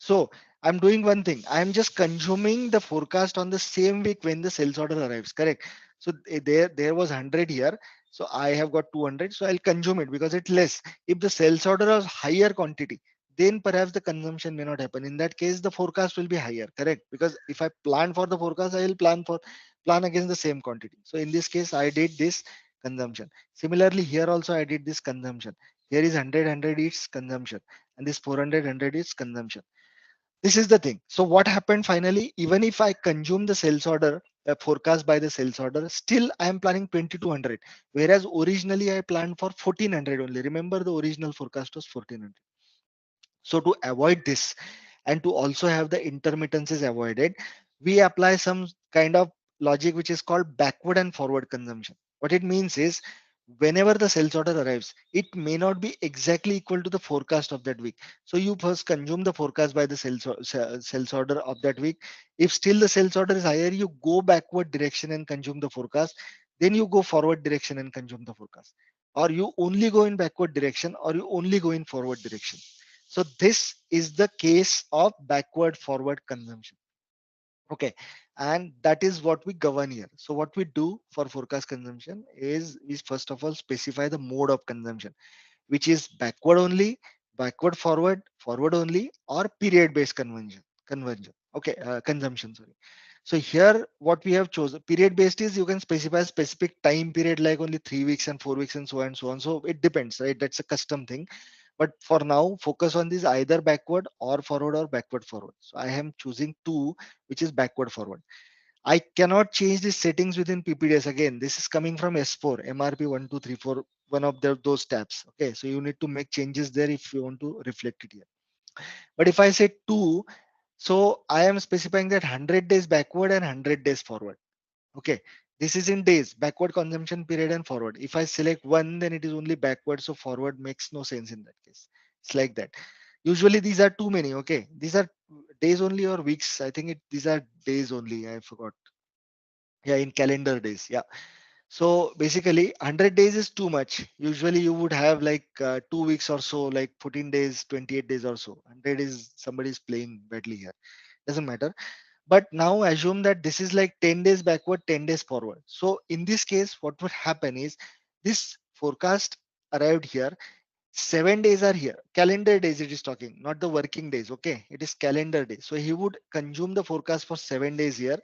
So I'm doing one thing. I'm just consuming the forecast on the same week when the sales order arrives. Correct. So there was 100 here. So I have got 200. So I'll consume it because it's less. If the sales order was higher quantity, then perhaps the consumption may not happen. In that case, the forecast will be higher. Correct. Because if I plan for the forecast, I will plan against the same quantity. So in this case, I did this consumption. Similarly, here also I did this consumption. Here is 100 is consumption, and this 400 is consumption. This is the thing. So what happened finally, even if I consume the sales order forecast by the sales order, still I am planning 2200, whereas originally I planned for 1400 only. Remember the original forecast was 1400. So to avoid this and to also have the intermittencies avoided, we apply some kind of logic which is called backward and forward consumption. What it means is whenever the sales order arrives, it may not be exactly equal to the forecast of that week. So you first consume the forecast by the sales order of that week. If still the sales order is higher, you go backward direction and consume the forecast. Then you go forward direction and consume the forecast. Or you only go in backward direction or you only go in forward direction. So this is the case of backward forward consumption. Okay, and that is what we govern here. So what we do for forecast consumption is we first of all specify the mode of consumption, which is backward only, backward forward, forward only, or period based conversion. Okay, consumption, sorry. So here what we have chosen, period based, is you can specify a specific time period like only 3 weeks and 4 weeks and so on and so on. So it depends, right? That's a custom thing. But for now, focus on this either backward or forward or backward forward. So I am choosing two, which is backward forward. I cannot change the settings within PPDS. Again, this is coming from S4, MRP 1234, one of those tabs. Okay, so you need to make changes there if you want to reflect it here. But if I say two, so I am specifying that 100 days backward and 100 days forward. Okay, this is in days, backward consumption period and forward. If I select one, then it is only backward, so forward makes no sense in that case. It's like that. Usually these are too many. Okay, these are days only or weeks. I think these are days only. I forgot. Yeah, in calendar days. Yeah. So basically 100 days is too much. Usually you would have like 2 weeks or so, like 14 days, 28 days or so. 100 is somebody is playing badly here. Doesn't matter. But now assume that this is like 10 days backward, 10 days forward. So in this case, what would happen is this forecast arrived here. 7 days are here. Calendar days it is talking, not the working days. Okay. It is calendar days. So he would consume the forecast for 7 days here.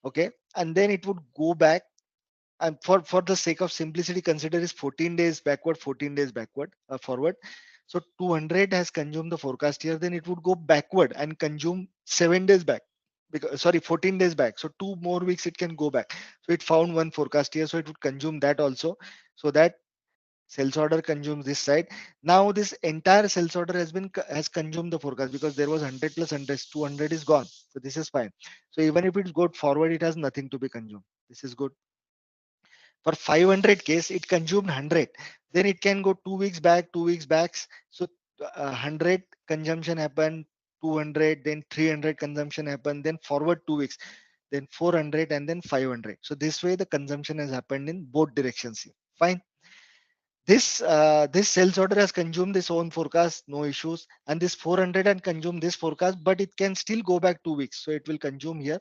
Okay. And then it would go back, and for the sake of simplicity, consider is 14 days backward, 14 days backward, forward. So 200 has consumed the forecast here, then it would go backward and consume 7 days back, because sorry, 14 days back. So 2 more weeks it can go back. So it found one forecast here, so it would consume that also. So that sales order consumes this side. Now this entire sales order has consumed the forecast, because there was 100 plus 100, 200 is gone. So this is fine. So even if it's good forward, it has nothing to be consumed. This is good. For 500 case, it consumed 100. Then it can go 2 weeks back, 2 weeks back. So 100 consumption happened, 200, then 300 consumption happened, then forward 2 weeks, then 400, and then 500. So this way the consumption has happened in both directions here. Fine. This sales order has consumed this own forecast, no issues, and this 400 and consume this forecast, but it can still go back 2 weeks. So it will consume here,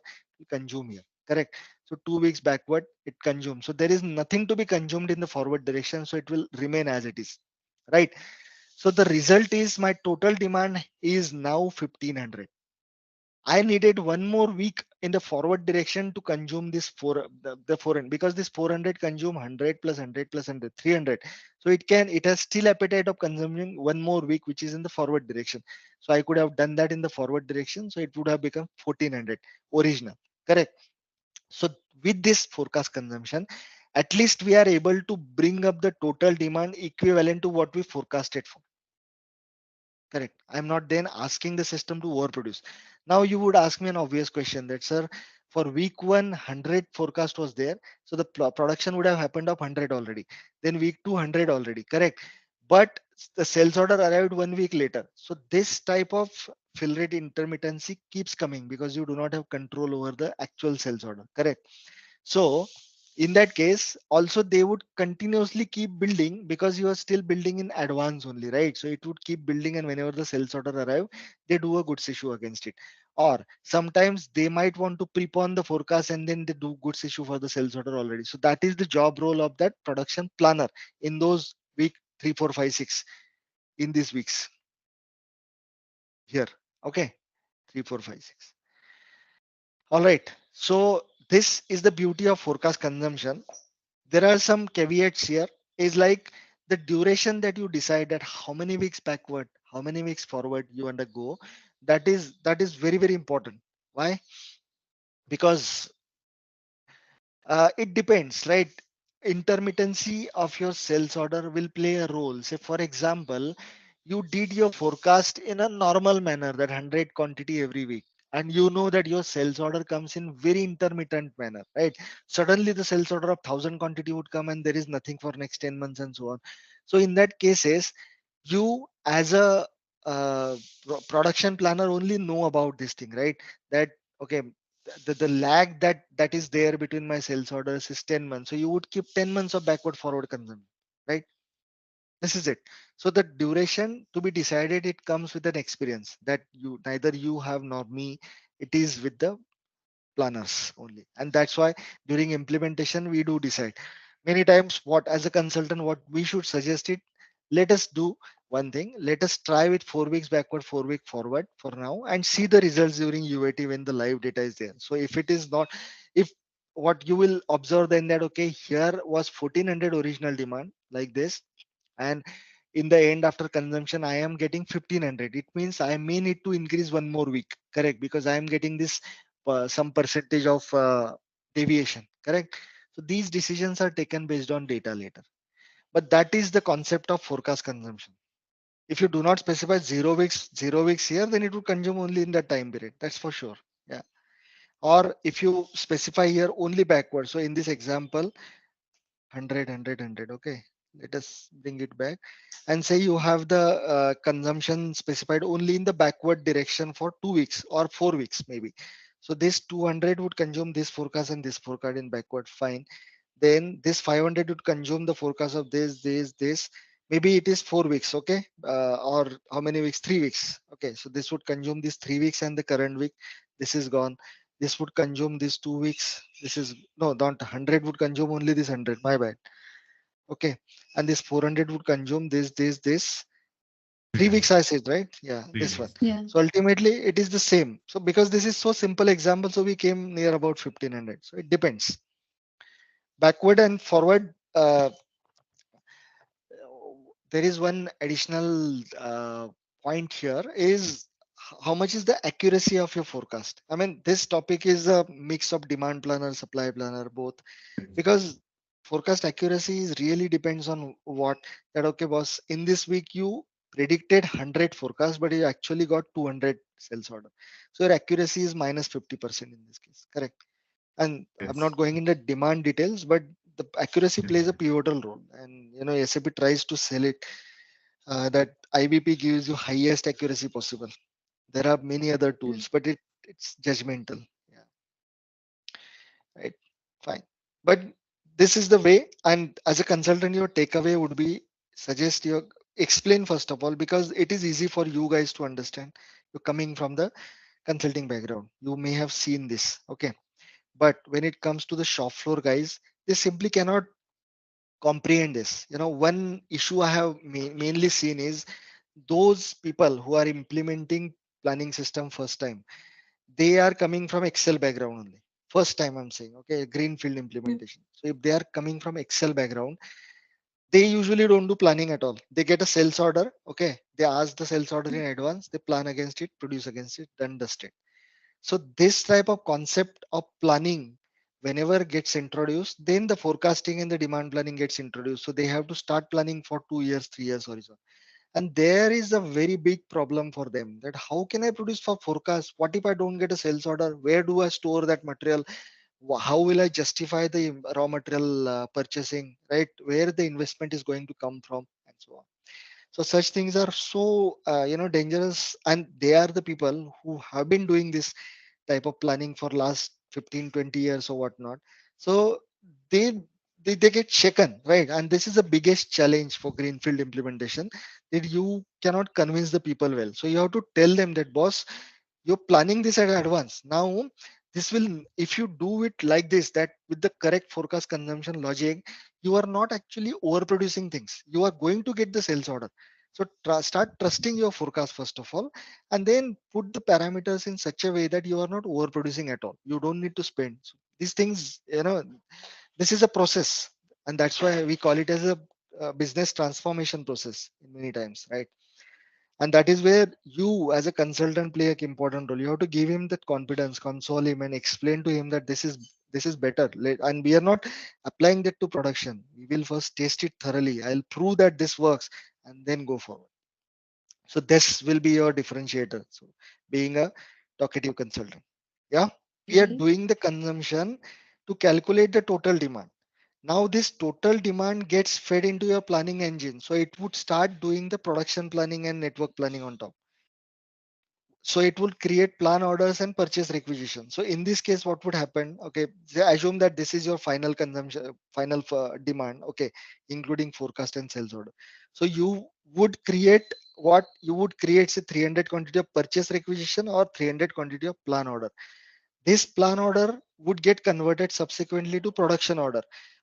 consume here. Correct. So 2 weeks backward, it consumes. So there is nothing to be consumed in the forward direction. So it will remain as it is. Right. So the result is my total demand is now 1500. I needed one more week in the forward direction to consume this the 400, because this 400 consume 100 plus 100 plus 100, 300. So it has still appetite of consuming one more week, which is in the forward direction. So I could have done that in the forward direction. So it would have become 1400 original. Correct. So with this forecast consumption, at least we are able to bring up the total demand equivalent to what we forecasted for. Correct. I'm not then asking the system to overproduce. Now you would ask me an obvious question that, sir, for week 100 forecast was there. So the production would have happened of 100 already. Then week 200 already. Correct. But the sales order arrived 1 week later. So this type of fill rate intermittency keeps coming because you do not have control over the actual sales order. Correct. So in that case, also they would continuously keep building because you are still building in advance only, right? So it would keep building, and whenever the sales order arrive, they do a goods issue against it. Or sometimes they might want to prepone the forecast and then they do goods issue for the sales order already. So that is the job role of that production planner in those week 3, 4, 5, 6, in these weeks here. Okay, 3, 4, 5, 6. All right. So this is the beauty of forecast consumption. There are some caveats here, is like the duration that you decide that how many weeks backward, how many weeks forward you undergo. That is very, very important. Why? Because it depends, right? Intermittency of your sales order will play a role. Say for example, you did your forecast in a normal manner, that 100 quantity every week, and you know that your sales order comes in very intermittent manner, right? Suddenly the sales order of 1000 quantity would come and there is nothing for next 10 months and so on. So in that cases, you as a production planner only know about this thing, right? That okay, the lag that is there between my sales orders is 10 months. So you would keep 10 months of backward forward consumption, right? This is it. So the duration to be decided, it comes with an experience that you neither you have nor me. It is with the planners only. And that's why during implementation, we do decide many times what as a consultant, what we should suggest it. Let us do one thing. Let us try with 4 weeks backward, 4 week forward for now and see the results during UAT when the live data is there. So if it is not, if what you will observe then that, okay, here was 1400 original demand like this, and in the end after consumption I am getting 1500, it means I may need to increase one more week, correct, because I am getting this some percentage of deviation, correct. So these decisions are taken based on data later, but that is the concept of forecast consumption. If you do not specify 0 weeks here, then it will consume only in that time period, that's for sure. Yeah. Or if you specify here only backward, so in this example 100 okay, let us bring it back and say you have the consumption specified only in the backward direction for 2 weeks or 4 weeks maybe. So this 200 would consume this forecast and this forecast in backward, fine. Then this 500 would consume the forecast of this, maybe it is 4 weeks, okay, or how many weeks, 3 weeks, okay. So this would consume this 3 weeks and the current week, this is gone. This would consume this 2 weeks, this is no, not 100 would consume only this 100, my bad, okay. And this 400 would consume this 3 weeks, Yeah, I said, right? Yeah, this one. 3 weeks. Yeah. So ultimately it is the same. So because this is so simple example, so we came near about 1500. So it depends. Backward and forward, there is one additional point here is how much is the accuracy of your forecast. I mean, this topic is a mix of demand planner, supply planner, both, because forecast accuracy is really depends on what, that okay boss, in this week you predicted 100 forecast but you actually got 200 sales order, so your accuracy is minus 50% in this case, correct. And I'm Yes. not going into demand details, but the accuracy Yeah. plays a pivotal role, and SAP tries to sell it that IBP gives you highest accuracy possible. There are many other tools, but it's judgmental. Yeah, right. Fine. But this is the way. And as a consultant, your takeaway would be suggest you explain first of all, because it is easy for you guys to understand. You're coming from the consulting background. You may have seen this. Okay. But when it comes to the shop floor guys, they simply cannot comprehend this. One issue I have mainly seen is those people who are implementing planning system first time, they are coming from Excel background only. First time I'm saying, okay, greenfield implementation. So if they are coming from Excel background, they usually don't do planning at all. They get a sales order, okay, they ask the sales order in advance, they plan against it, produce against it, done, dusted. So this type of concept of planning, whenever gets introduced, then the forecasting and the demand planning gets introduced. So they have to start planning for 2 years, 3 years horizon. And there is a very big problem for them, that how can I produce for forecast? What if I don't get a sales order? Where do I store that material? How will I justify the raw material purchasing, right? Where the investment is going to come from, and so on. So such things are so dangerous, and they are the people who have been doing this type of planning for last 15, 20 years or whatnot. So they they get shaken, right? And this is the biggest challenge for greenfield implementation, that you cannot convince the people well. So you have to tell them that, boss, you're planning this at advance. Now this will, if you do it like this, that with the correct forecast consumption logic, you are not actually overproducing things. You are going to get the sales order. So start trusting your forecast first of all, and then put the parameters in such a way that you are not overproducing at all. You don't need to spend. So these things, this is a process, and that's why we call it as a business transformation process many times, right? And that is where you as a consultant play an important role. You have to give him that confidence, console him, and explain to him that this is better. And we are not applying that to production. We will first test it thoroughly. I'll prove that this works, and then go forward. So this will be your differentiator. So being a talkative consultant. Yeah, we are doing the consumption to calculate the total demand. Now this total demand gets fed into your planning engine. So it would start doing the production planning and network planning on top. So it will create plan orders and purchase requisition. So in this case, what would happen? Okay, assume that this is your final consumption, final demand, okay, including forecast and sales order. So you would create say 300 quantity of purchase requisition or 300 quantity of plan order. This plan order would get converted subsequently to production order.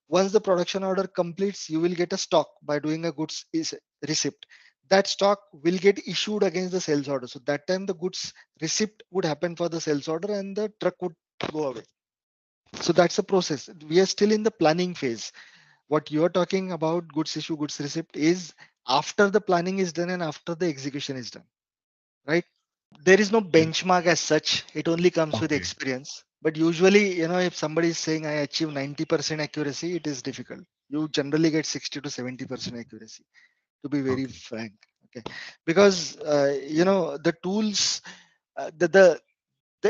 Once the production order completes, you will get a stock by doing a goods is receipt. That stock will get issued against the sales order. So that time the goods receipt would happen for the sales order and the truck would go away. So that's the process. We are still in the planning phase. What you are talking about, goods issue, goods receipt, is after the planning is done and after the execution is done, right? There is no benchmark as such. It only comes with Okay. experience. But usually, if somebody is saying I achieve 90% accuracy, it is difficult. You generally get 60 to 70% accuracy, to be very Okay. frank. Okay, because the tools, the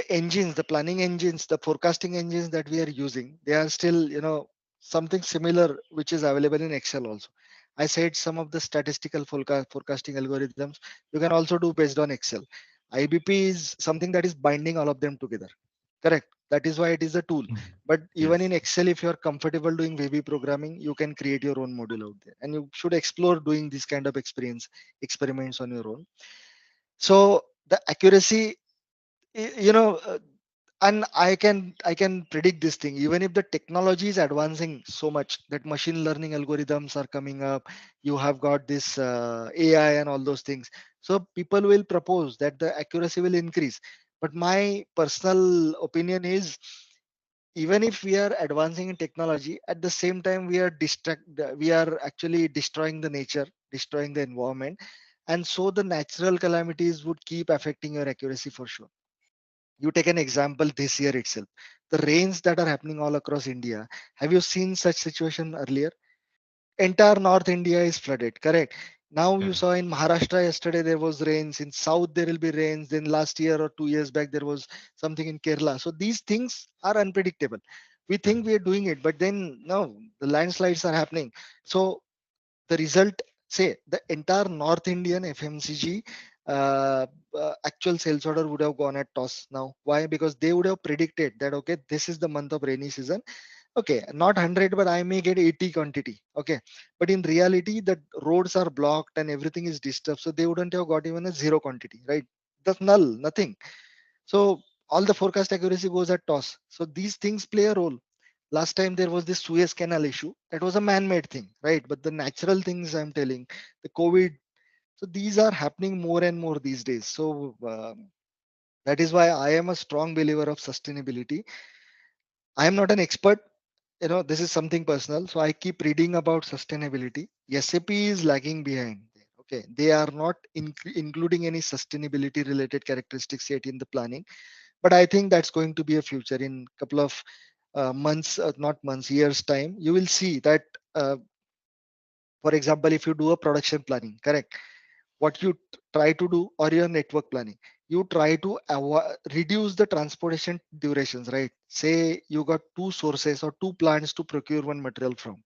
engines, the planning engines, the forecasting engines that we are using, they are still, something similar which is available in Excel also. I said some of the statistical forecasting algorithms you can also do based on Excel. IBP is something that is binding all of them together. Correct. That is why it is a tool. But even Yes. in Excel, if you are comfortable doing VB programming, you can create your own module out there, and you should explore doing this kind of experiments on your own. So the accuracy, you know, and I can predict this thing. Even if the technology is advancing so much that machine learning algorithms are coming up, you have got this AI and all those things. So people will propose that the accuracy will increase. But my personal opinion is, even if we are advancing in technology, at the same time we are actually destroying the nature, destroying the environment, and so the natural calamities would keep affecting your accuracy for sure. You take an example this year itself, the rains that are happening all across India. Have you seen such situation earlier? Entire North India is flooded, correct? Now you Correct. saw in Maharashtra yesterday there was rains, in South there will be rains, then last year or 2 years back there was something in Kerala. So these things are unpredictable. We think Correct. we are doing it, but then no, the landslides are happening. So the result, say the entire North Indian FMCG actual sales order would have gone at toss now. Why? Because they would have predicted that, okay, this is the month of rainy season. Okay, not 100, but I may get 80 quantity. Okay, but in reality, the roads are blocked and everything is disturbed, so they wouldn't have got even a zero quantity, right? That's null, nothing. So all the forecast accuracy goes at toss. So these things play a role. Last time there was this Suez Canal issue. That was a man-made thing, right? But the natural things I'm telling, the COVID. So these are happening more and more these days. So that is why I am a strong believer of sustainability. I am not an expert. This is something personal. So I keep reading about sustainability. SAP is lagging behind. Okay, they are not including any sustainability related characteristics yet in the planning, but I think that's going to be a future in couple of months, not months, years time. You will see that, for example, if you do a production planning, correct, what you try to do, or your network planning, you try to reduce the transportation durations, right? Say you got two sources or two plants to procure one material from.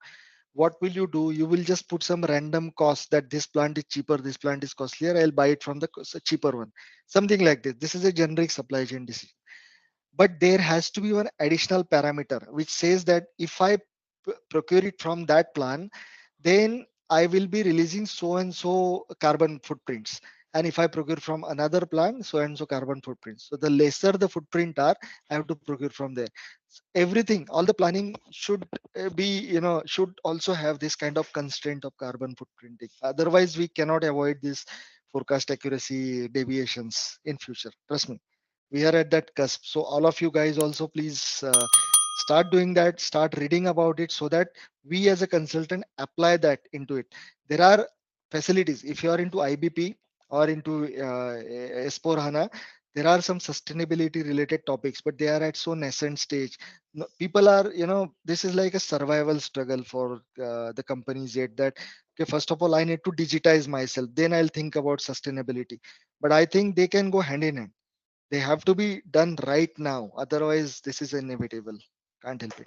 What will you do? You will just put some random cost that this plant is cheaper, this plant is costlier, I'll buy it from the cheaper one, something like this. This is a generic supply chain decision. But there has to be one additional parameter which says that if I procure it from that plant, then I will be releasing so and so carbon footprints. And if I procure from another plant, so and so carbon footprints. So the lesser the footprint are, I have to procure from there. Everything, all the planning should be, should also have this kind of constraint of carbon footprinting. Otherwise, we cannot avoid this forecast accuracy deviations in future. Trust me, we are at that cusp. So all of you guys also please start doing that, start reading about it, so that we as a consultant apply that into it. There are facilities. If you are into IBP or into S4 HANA, there are some sustainability related topics, but they are at so nascent stage. People are, this is like a survival struggle for the companies yet, that okay, first of all I need to digitize myself, then I'll think about sustainability. But I think they can go hand in hand. They have to be done right now. Otherwise, this is inevitable. Can't help it.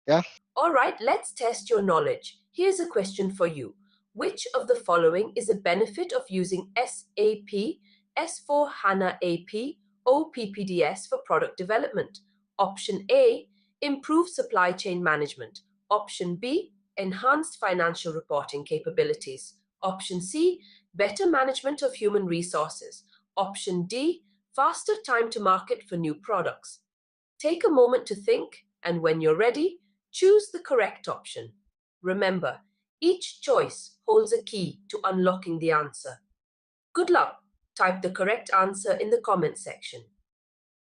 Yeah. All right, let's test your knowledge. Here's a question for you. Which of the following is a benefit of using SAP S4HANA APO PPDS for product development? Option A, improve supply chain management. Option B, enhanced financial reporting capabilities. Option C, better management of human resources. Option D, faster time to market for new products. Take a moment to think, and when you're ready, choose the correct option. Remember, each choice holds a key to unlocking the answer. Good luck! Type the correct answer in the comment section.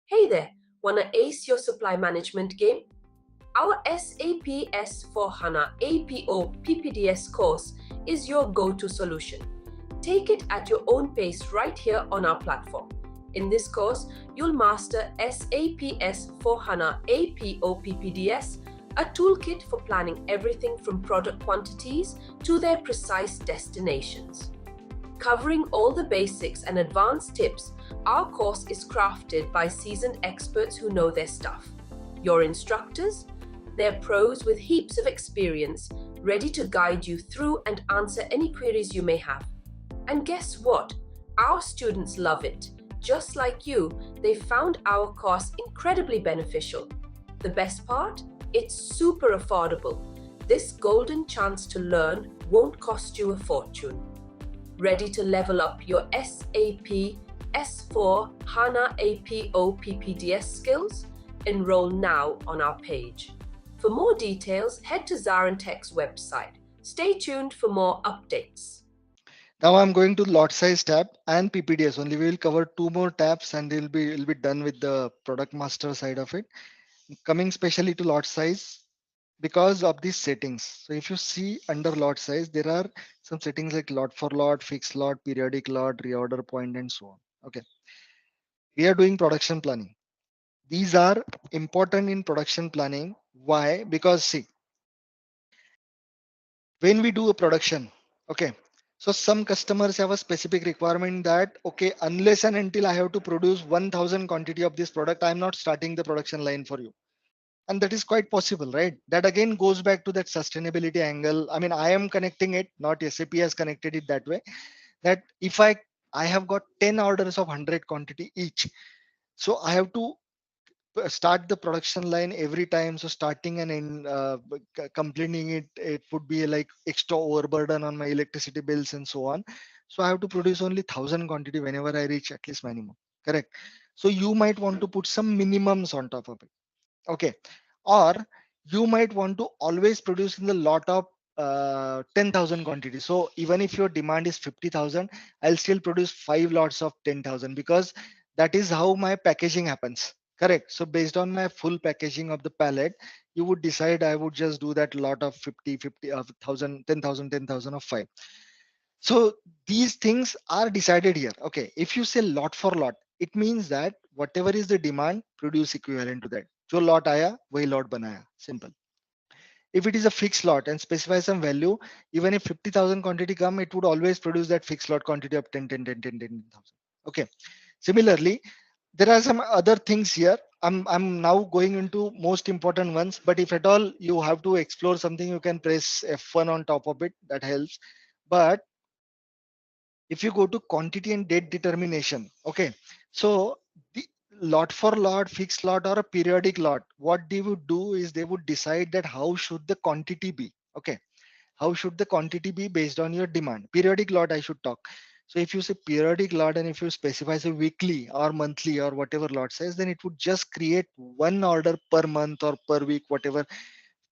Hey there, wanna ace your supply management game? Our SAP S4HANA APO PPDS course is your go-to solution. Take it at your own pace right here on our platform. In this course, you'll master SAP S4HANA APO PPDS, a toolkit for planning everything from product quantities to their precise destinations. Covering all the basics and advanced tips, our course is crafted by seasoned experts who know their stuff. Your instructors? They're pros with heaps of experience, ready to guide you through and answer any queries you may have. And guess what? Our students love it. Just like you, they found our course incredibly beneficial. The best part? It's super affordable. This golden chance to learn won't cost you a fortune. Ready to level up your SAP S4HANA APO PPDS skills? Enroll now on our page. For more details, head to ZaranTech's website. Stay tuned for more updates. Now I'm going to lot size tab and PPDS only. We will cover 2 more tabs and we'll be done with the product master side of it. Coming specially to lot size because of these settings. So if you see under lot size, there are some settings like lot for lot, fixed lot, periodic lot, reorder point, and so on. Okay. We are doing production planning. These are important in production planning. Why? Because see, when we do a production, okay, so some customers have a specific requirement that, okay, unless and until I have to produce 1000 quantity of this product, I'm not starting the production line for you. And that is quite possible, right? That again goes back to that sustainability angle. I mean, I am connecting it, not SAP has connected it that way, that if I have got 10 orders of 100 quantity each, so I have to start the production line every time. So starting and completing it would be like extra overburden on my electricity bills and so on. So I have to produce only 1000 quantity whenever I reach at least minimum. Correct. So you might want to put some minimums on top of it. Okay. Or you might want to always produce in the lot of 10,000 quantity. So even if your demand is 50,000, I'll still produce 5 lots of 10,000 because that is how my packaging happens. Correct. So based on my full packaging of the pallet, you would decide I would just do that lot of 50 of 1000, 10,000, 10,000 of 5. So these things are decided here. Okay. If you say lot for lot, it means that whatever is the demand, produce equivalent to that. जो lot आया वही lot बनाया. Simple. If it is a fixed lot and specify some value, even if 50,000 quantity come, it would always produce that fixed lot quantity of 10, 10, 10, 10, 10,000. Okay. Similarly, there are some other things here. I'm now going into most important ones, but if at all you have to explore something, you can press F1 on top of it. That helps. But if you go to quantity and date determination, okay, so the lot for lot, fixed lot, or a periodic lot, what they would do is they would decide that how should the quantity be. Okay, how should the quantity be based on your demand. Periodic lot I should talk. So if you say periodic lot and if you specify say weekly or monthly or whatever lot says, then it would just create one order per month or per week, whatever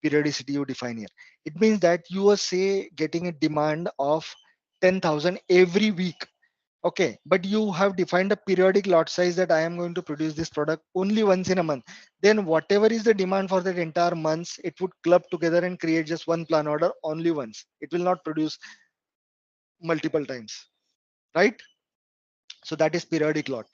periodicity you define here. It means that you are say getting a demand of 10,000 every week. Okay, but you have defined a periodic lot size that I am going to produce this product only once in a month. Then whatever is the demand for that entire month, it would club together and create just one plan order only once. It will not produce multiple times, right? So that is periodic lot.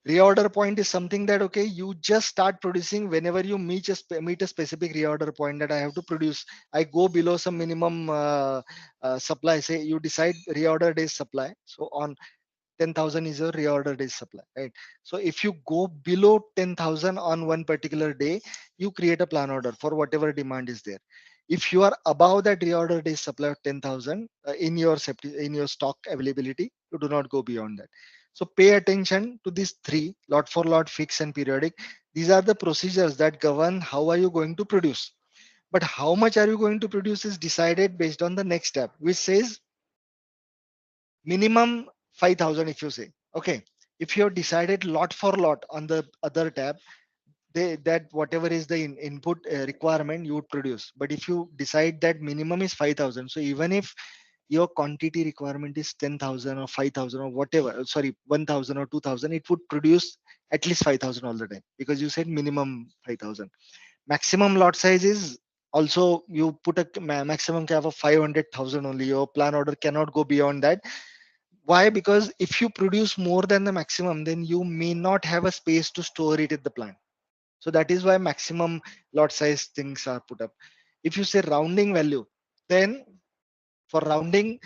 Reorder point is something that, okay, you just start producing whenever you meet a specific reorder point that I have to produce. I go below some minimum supply, say you decide reorder days supply. So on 10,000 is your reorder days supply, right? So if you go below 10,000 on one particular day, you create a plan order for whatever demand is there. If you are above that reorder days supply of 10,000 in your stock availability, you do not go beyond that. So pay attention to these three: lot for lot, fixed, and periodic. These are the procedures that govern how are you going to produce. But how much are you going to produce is decided based on the next step, which says minimum 5,000. If you say, okay, if you have decided lot for lot on the other tab, that whatever is the input requirement you would produce. But if you decide that minimum is 5,000, so even if your quantity requirement is 10,000 or 5,000 or whatever, sorry, 1,000 or 2,000, it would produce at least 5,000 all the time, because you said minimum 5,000. Maximum lot size is also, you put a maximum cap of 500,000 only. Your plan order cannot go beyond that. Why? Because if you produce more than the maximum, then you may not have a space to store it at the plant. So that is why maximum lot size things are put up. If you say rounding value, then for rounding,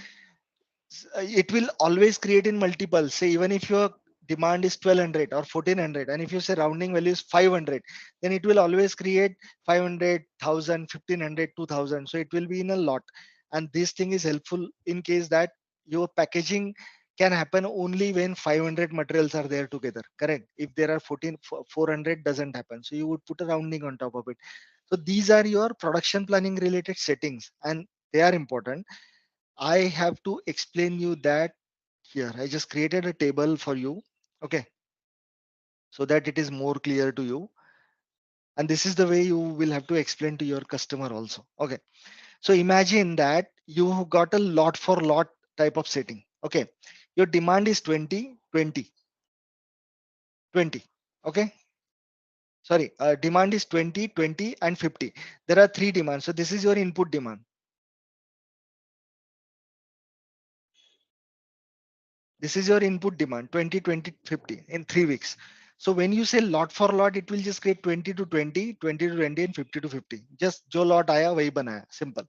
it will always create in multiples. Say even if your demand is 1200 or 1400, and if you say rounding value is 500, then it will always create 500, 1000, 1500, 2000. So it will be in a lot. And this thing is helpful in case that your packaging can happen only when 500 materials are there together. Correct? If there are 400 doesn't happen. So you would put a rounding on top of it. So these are your production planning related settings, and they are important. I have to explain you that here. I just created a table for you. Okay. So that it is more clear to you. And this is the way you will have to explain to your customer also. Okay. So imagine that you got a lot for lot type of setting. Okay. Your demand is 20, 20, 20. Okay. Sorry. Demand is 20, 20 and 50. There are three demands. So this is your input demand. This is your input demand 20, 20, 50 in 3 weeks. So when you say lot for lot, it will just create 20 to 20, 20 to 20 and 50 to 50. Just jo lot aaya wahi banaya. Simple.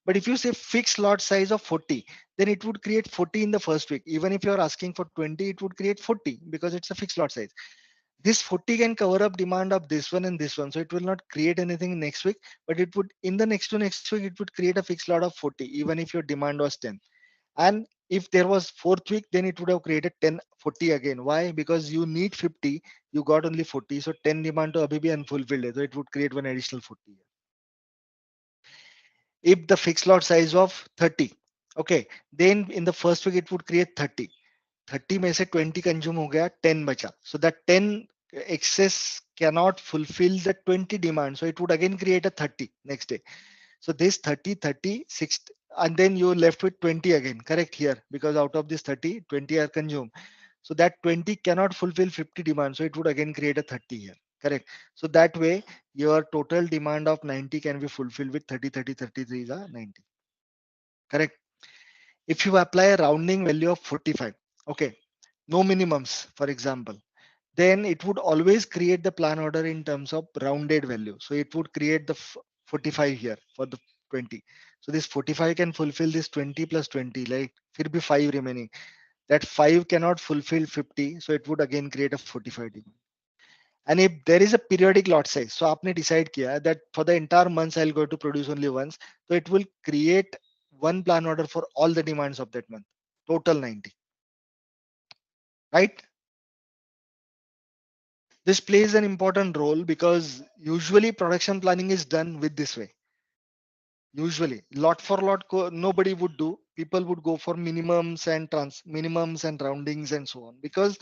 But if you say fixed lot size of 40, then it would create 40 in the first week. Even if you're asking for 20, it would create 40 because it's a fixed lot size. This 40 can cover up demand of this one and this one. So it will not create anything next week, but it would in the next to next week, it would create a fixed lot of 40, even if your demand was 10. And if there was fourth week, then it would have created 10, 40 again. Why? Because you need 50, you got only 40. So 10 demand to abhi bhi unfulfilled hai. So it would create one additional 40. If the fixed lot size of 30, okay, then in the first week it would create 30. 30 में से 20 consume हो गया, 10 बचा. So that 10 excess cannot fulfill the 20 demand. So it would again create a 30 next day. So this 30, 30, 60, and then you're left with 20 again, correct here, because out of this 30, 20 are consumed. So that 20 cannot fulfill 50 demand. So it would again create a 30 here, correct? So that way your total demand of 90 can be fulfilled with 30, 30, 33 is a 90, correct? If you apply a rounding value of 45, okay, no minimums, for example, then it would always create the plan order in terms of rounded value. So it would create the 45 here for the 20. So this 45 can fulfill this 20 plus 20, like there be 5 remaining. That 5 cannot fulfill 50. So it would again create a 45 demand. And if there is a periodic lot size, so आपने decide किया that for the entire month I'll go to produce only once. So it will create one plan order for all the demands of that month, total 90, right? This plays an important role because usually production planning is done with this way. Usually lot for lot, nobody would do. People would go for minimums and roundings and so on, because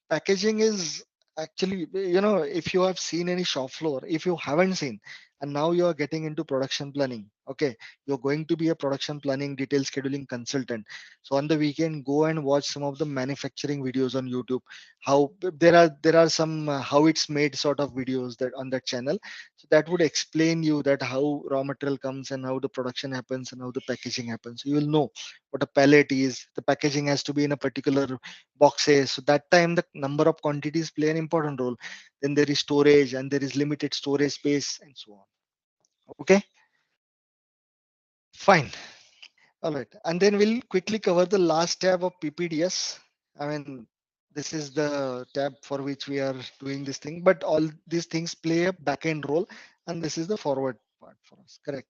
packaging is actually, if you have seen any shop floor, if you haven't seen, and now you are getting into production planning, okay, you're going to be a production planning detail scheduling consultant. So on the weekend, go and watch some of the manufacturing videos on YouTube. How there are some how it's made sort of videos that on that channel. So that would explain you that how raw material comes and how the production happens and how the packaging happens. So you will know what a pallet is. The packaging has to be in a particular boxes. So that time the number of quantities play an important role. Then there is storage and there is limited storage space and so on. Okay, fine. All right. And then we'll quickly cover the last tab of PPDS. I mean, this is the tab for which we are doing this thing, but all these things play a backend role, and this is the forward part for us. Correct.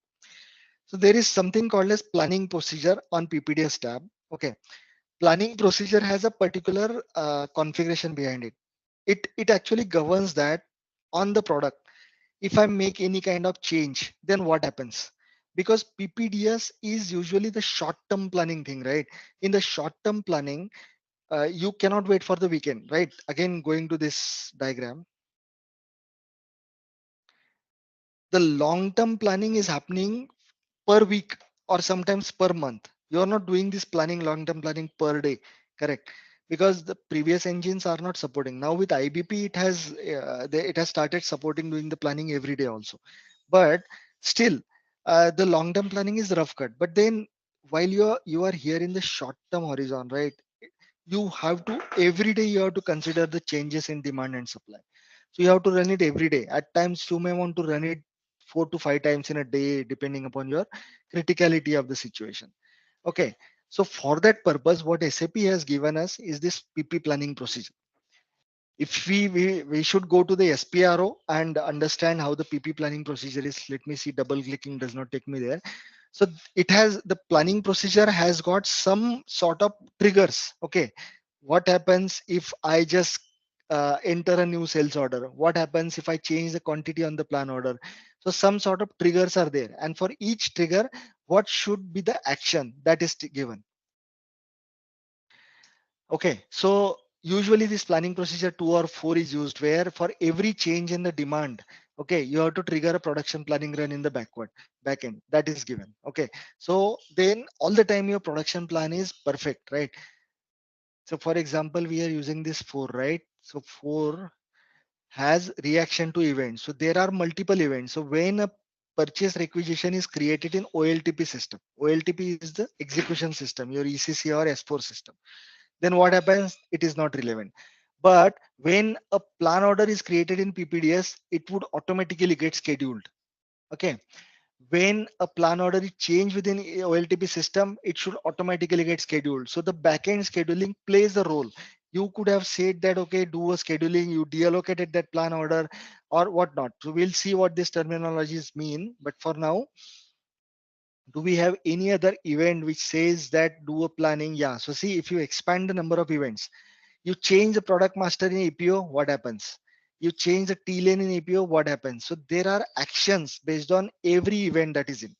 So there is something called as planning procedure on PPDS tab. Okay. Planning procedure has a particular configuration behind it. It actually governs that on the product. If I make any kind of change, then what happens? Because PPDS is usually the short-term planning thing, right? In the short-term planning, you cannot wait for the weekend, right? Again, going to this diagram. The long-term planning is happening per week or sometimes per month. You are not doing this planning, long-term planning per day, correct? Because the previous engines are not supporting. Now with IBP, it has started supporting doing the planning every day also. But still, the long-term planning is rough cut. But then while you are here in the short-term horizon, right? You have to every day you have to consider the changes in demand and supply. So you have to run it every day. At times you may want to run it 4 to 5 times in a day, depending upon your criticality of the situation. Okay. So for that purpose, what SAP has given us is this PP planning procedure. If we should go to the SPRO and understand how the PP planning procedure is. Let me see, double clicking does not take me there. So it has, the planning procedure has got some sort of triggers. Okay, what happens if I just enter a new sales order? What happens if I change the quantity on the plan order? So some sort of triggers are there, and for each trigger, what should be the action that is given? Okay, so usually this planning procedure 2 or 4 is used, where for every change in the demand, okay, you have to trigger a production planning run in the backend that is given. Okay, so then all the time your production plan is perfect, right? So for example, we are using this 4, right? So 4 has reaction to events. So there are multiple events. So when a purchase requisition is created in OLTP system, OLTP is the execution system, your ECC or S4 system, then what happens? It is not relevant. But when a plan order is created in PPDS, it would automatically get scheduled. Okay. When a plan order is changed within OLTP system, it should automatically get scheduled. So the backend scheduling plays a role. You could have said that, okay, do a scheduling, you deallocated that plan order or whatnot. So we'll see what these terminologies mean. But for now, do we have any other event which says that do a planning? Yeah. So see, if you expand the number of events, you change the product master in APO, what happens? You change the T lane in APO, what happens? So there are actions based on every event that is in.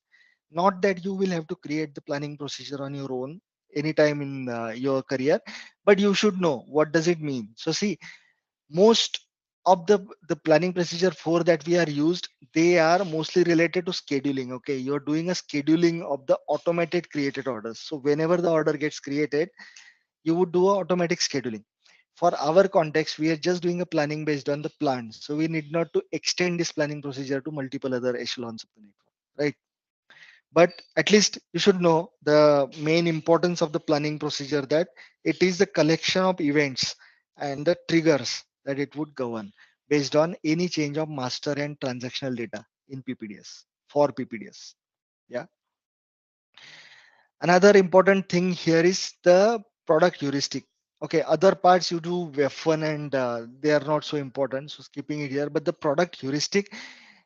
Not that you will have to create the planning procedure on your own anytime in your career, but you should know what does it mean. So see, most of the planning procedure for that we are used, they are mostly related to scheduling. Okay, you're doing a scheduling of the automated created orders. So whenever the order gets created, you would do a automatic scheduling. For our context, we are just doing a planning based on the plan, so we need not to extend this planning procedure to multiple other echelons of the network, right? But at least you should know the main importance of the planning procedure, that it is the collection of events and the triggers that it would govern based on any change of master and transactional data in PPDS, for PPDS. Yeah. Another important thing here is the product heuristic. Okay, other parts you do F1 and they are not so important, so skipping it here. But the product heuristic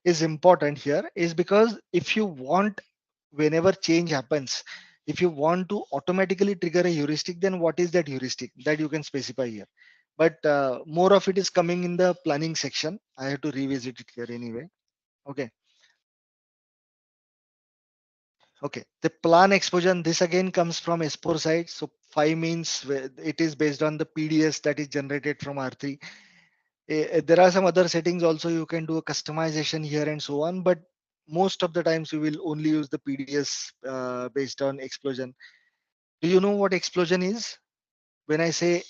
is important here, is because if you want, whenever change happens, if you want to automatically trigger a heuristic, then what is that heuristic that you can specify here? But more of it is coming in the planning section. I have to revisit it here anyway. Okay. Okay, the plan explosion, this again comes from S4 side. So 5 means it is based on the PDS that is generated from R3. There are some other settings also, you can do a customization here and so on, but most of the times you will only use the PDS based on explosion. Do you know what explosion is? When I say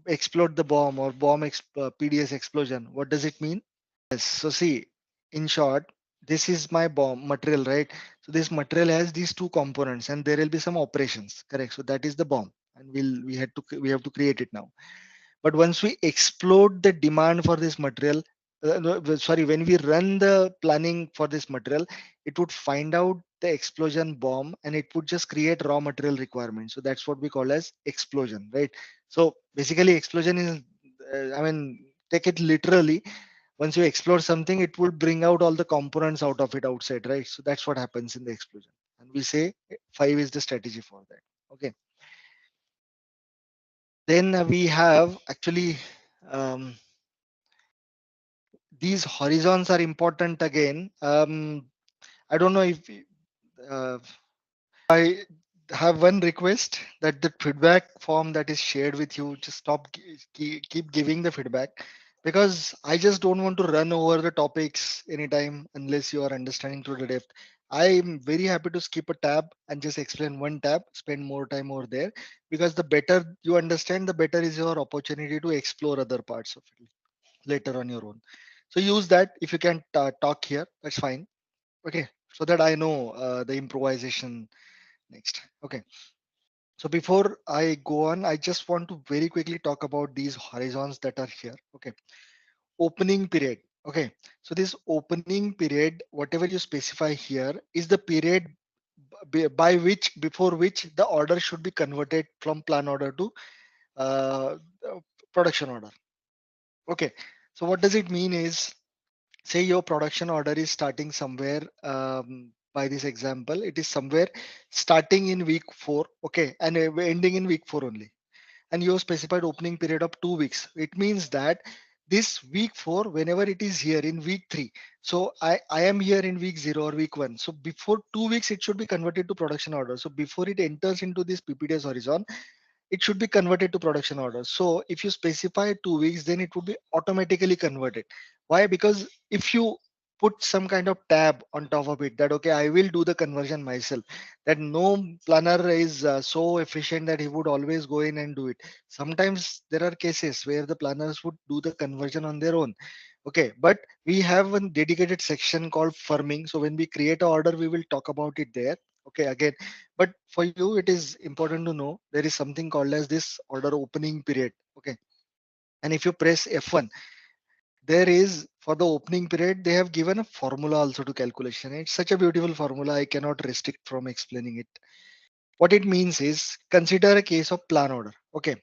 explode the bomb or PDS explosion, what does it mean? Yes. So see, in short, this is my bomb material, right? So this material has these two components, and there will be some operations, correct? So that is the bomb, and we have to create it now. But once we explode the demand for this material, sorry, when we run the planning for this material, it would find out the explosion bomb, and it would just create raw material requirements. So that's what we call as explosion, right? So basically, explosion is, I mean, take it literally, once you explore something, it will bring out all the components out of it outside, right? So that's what happens in the explosion, and we say 5 is the strategy for that. Okay, then we have actually um, these horizons are important again. I don't know if uh, I have one request, that the feedback form that is shared with you, just keep giving the feedback, because I just don't want to run over the topics anytime unless you are understanding to the depth. I'm very happy to skip a tab and just explain one tab, spend more time over there, because the better you understand, the better is your opportunity to explore other parts of it later on your own. So use that. If you can talk here, that's fine. Okay, so that I know the improvisation next. Okay, so before I go on, I just want to very quickly talk about these horizons that are here. Okay, opening period. Okay, so this opening period, whatever you specify here, is the period by which, before which the order should be converted from plan order to uh, production order. Okay, so what does it mean is, say your production order is starting somewhere, by this example, it is somewhere starting in week 4, okay, and ending in week 4 only, and you have specified opening period of 2 weeks. It means that this week 4, whenever it is here in week 3, so I am here in week 0 or week 1, so before 2 weeks it should be converted to production order. So before it enters into this PPDS horizon, it should be converted to production order. So if you specify 2 weeks, then it would be automatically converted. Why? Because if you put some kind of tab on top of it that, okay, I will do the conversion myself, that no planner is so efficient that he would always go in and do it. Sometimes there are cases where the planners would do the conversion on their own. Okay, but we have a dedicated section called firming. So when we create an order, we will talk about it there. Okay, again, but for you, it is important to know there is something called as this order opening period. Okay, and if you press F1, there is, for the opening period, they have given a formula also to calculation. It's such a beautiful formula, I cannot restrict from explaining it. What it means is, consider a case of plan order. Okay,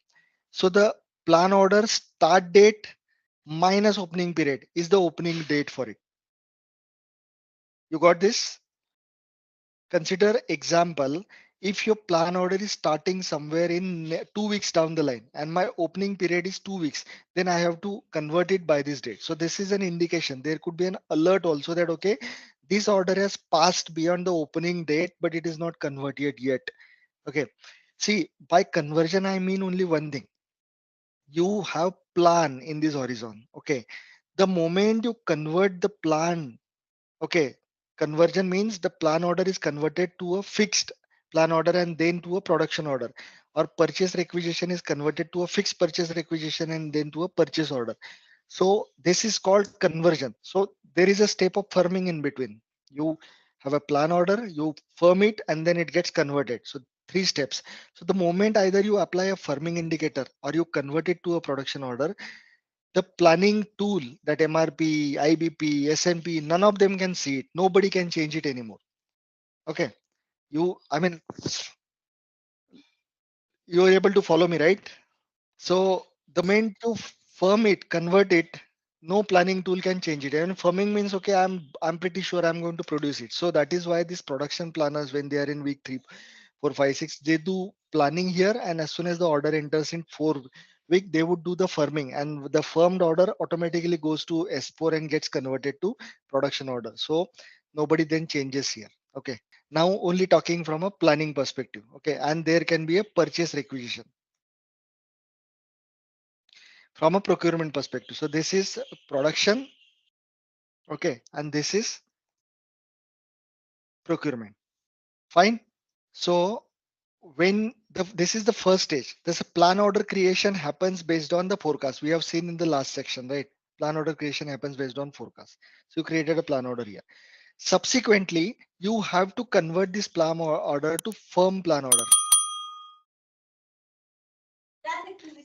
so the plan order start date minus opening period is the opening date for it. You got this? Consider example, if your plan order is starting somewhere in 2 weeks down the line and my opening period is 2 weeks, then I have to convert it by this date. So this is an indication. There could be an alert also that, okay, this order has passed beyond the opening date, but it is not converted yet. Okay, see, by conversion I mean only one thing. You have plan in this horizon. Okay, the moment you convert the plan, okay, conversion means the plan order is converted to a fixed plan order and then to a production order, or purchase requisition is converted to a fixed purchase requisition and then to a purchase order. So this is called conversion. So there is a step of firming in between. You have a plan order, you firm it, and then it gets converted. So 3 steps. So the moment either you apply a firming indicator or you convert it to a production order, the planning tool, that MRP, IBP, SMP, none of them can see it. Nobody can change it anymore. Okay. I mean, you are able to follow me, right? So the main to firm it, convert it, no planning tool can change it. And firming means, okay, I'm pretty sure I'm going to produce it. So that is why these production planners, when they are in week 3, 4, 5, 6, they do planning here, and as soon as the order enters in 4 week, they would do the firming, and the firmed order automatically goes to S4 and gets converted to production order. So nobody then changes here. Okay, now only talking from a planning perspective. Okay, and there can be a purchase requisition from a procurement perspective. So this is production. Okay, and this is procurement. Fine. So when this is the first stage, this plan order creation happens based on the forecast we have seen in the last section, right? Plan order creation happens based on forecast. So you created a plan order here. Subsequently, you have to convert this plan order to firm plan order.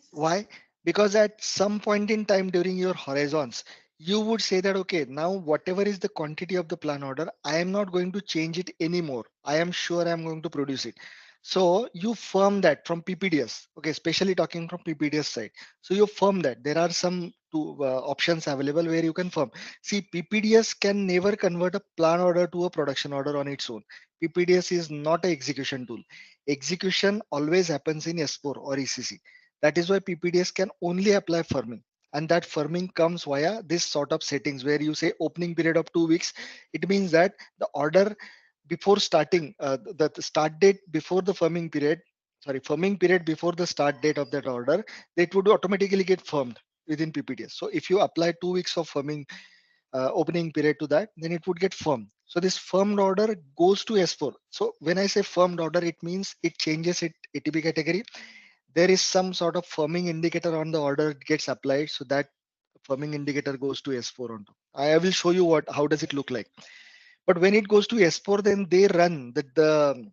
Why? Because at some point in time during your horizons, you would say that, okay, now whatever is the quantity of the plan order, I am not going to change it anymore. I am sure I'm going to produce it. So you firm that from PPDS, okay, especially talking from PPDS side. So you firm that there are some options available where you can firm. See, PPDS can never convert a plan order to a production order on its own. PPDS is not an execution tool. Execution always happens in S4 or ECC. That is why PPDS can only apply firming. And that firming comes via this sort of settings where you say opening period of 2 weeks. It means that the order before starting, the start date before the firming period before the start date of that order, it would automatically get firmed. within PPDS. So if you apply 2 weeks of firming opening period to that, then it would get firm. So this firmed order goes to S4. So when I say firmed order, it means it changes it ATP category. There is some sort of firming indicator on the order gets applied, so that firming indicator goes to S4 on top. I will show you how does it look like. But when it goes to S4, then they run the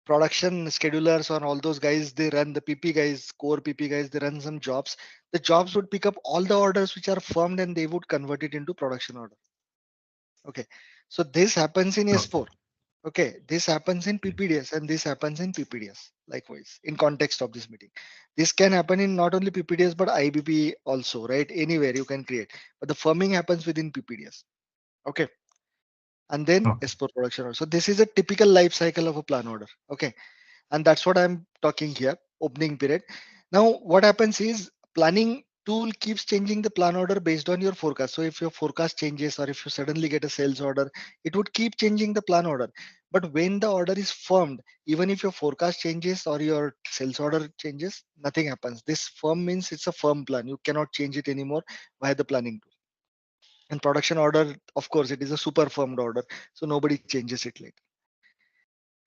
production schedulers or all those guys, they run the PP guys, core PP guys, they run some jobs. The jobs would pick up all the orders which are firmed and they would convert it into production order. Okay, so this happens in Okay. S4. Okay, this happens in PPDS and this happens in PPDS likewise in context of this meeting. This can happen in not only PPDS but IBP also, right? Anywhere you can create, but the firming happens within PPDS. Okay, and then Okay. S4 production order. So this is a typical life cycle of a plan order. Okay, and that's what I'm talking here, opening period. Now what happens is planning tool keeps changing the plan order based on your forecast. So if your forecast changes or if you suddenly get a sales order, it would keep changing the plan order. But when the order is firmed, even if your forecast changes or your sales order changes, nothing happens. This firm means it's a firm plan, you cannot change it anymore via the planning tool. And production order, of course, it is a super firmed order, so nobody changes it later.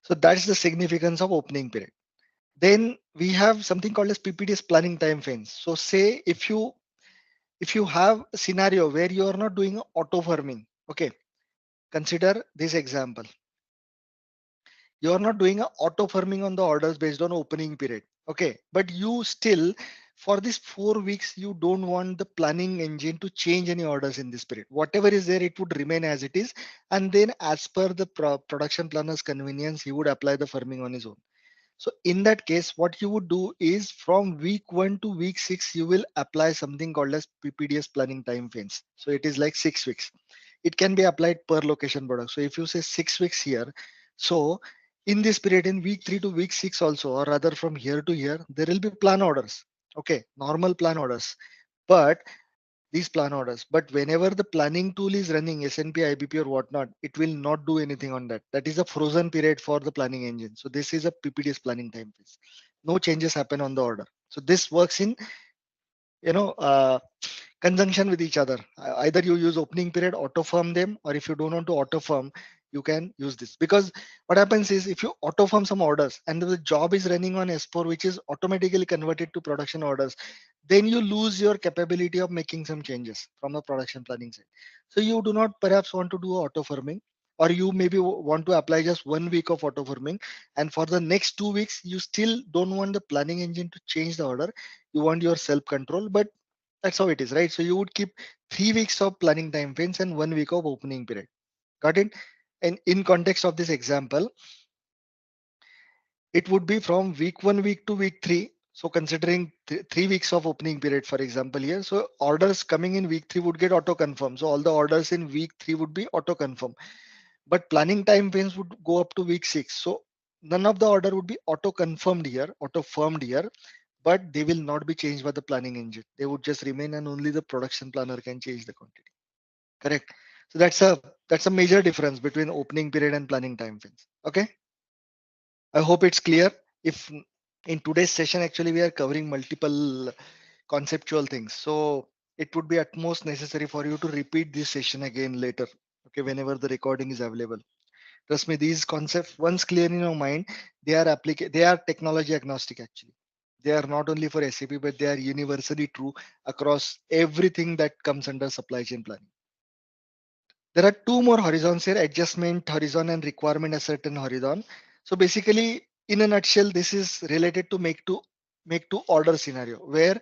So that's the significance of opening period. Then we have something called as PPDS planning time frames. So say if you have a scenario where you are not doing auto firming, okay, consider this example. You are not doing a auto firming on the orders based on opening period, okay, but you still for this 4 weeks you don't want the planning engine to change any orders in this period. Whatever is there, it would remain as it is, and then as per the production planner's convenience, he would apply the firming on his own. So in that case, what you would do is from week 1 to week 6, you will apply something called as PPDS planning time frames. So it is like 6 weeks. It can be applied per location product. So if you say 6 weeks here, so in this period, in week 3 to week 6 also, or rather from here to here, there will be plan orders. Okay, normal plan orders. But these plan orders, but whenever the planning tool is running SNP, IBP or whatnot, it will not do anything on that. That is a frozen period for the planning engine. So this is a PPDS planning time phase. No changes happen on the order. So this works in, you know, conjunction with each other. Either you use opening period, auto firm them, or if you don't want to auto firm, you can use this. Because what happens is if you auto firm some orders and the job is running on S4, which is automatically converted to production orders, then you lose your capability of making some changes from the production planning side. So you do not perhaps want to do auto firming, or you maybe want to apply just 1 week of auto firming, and for the next 2 weeks you still don't want the planning engine to change the order. You want your self control, but that's how it is, right? So you would keep 3 weeks of planning time frames and 1 week of opening period. Got it? And in context of this example, it would be from week 1 week to week 3. So considering 3 weeks of opening period, for example, here, so orders coming in week 3 would get auto confirm. So all the orders in week 3 would be auto confirm, but planning time frames would go up to week 6. So none of the order would be auto confirmed here, auto firmed here, but they will not be changed by the planning engine. They would just remain, and only the production planner can change the quantity. Correct. So that's a major difference between opening period and planning time frames. Okay. I hope it's clear. If in today's session, actually, we are covering multiple conceptual things. So it would be at most necessary for you to repeat this session again later. Okay, whenever the recording is available. Trust me, these concepts, once clear in your mind, they are technology agnostic actually. They are not only for SAP, but they are universally true across everything that comes under supply chain planning. There are two more horizons here: adjustment horizon and requirement ascertain horizon. So basically, in a nutshell, this is related to make to order scenario where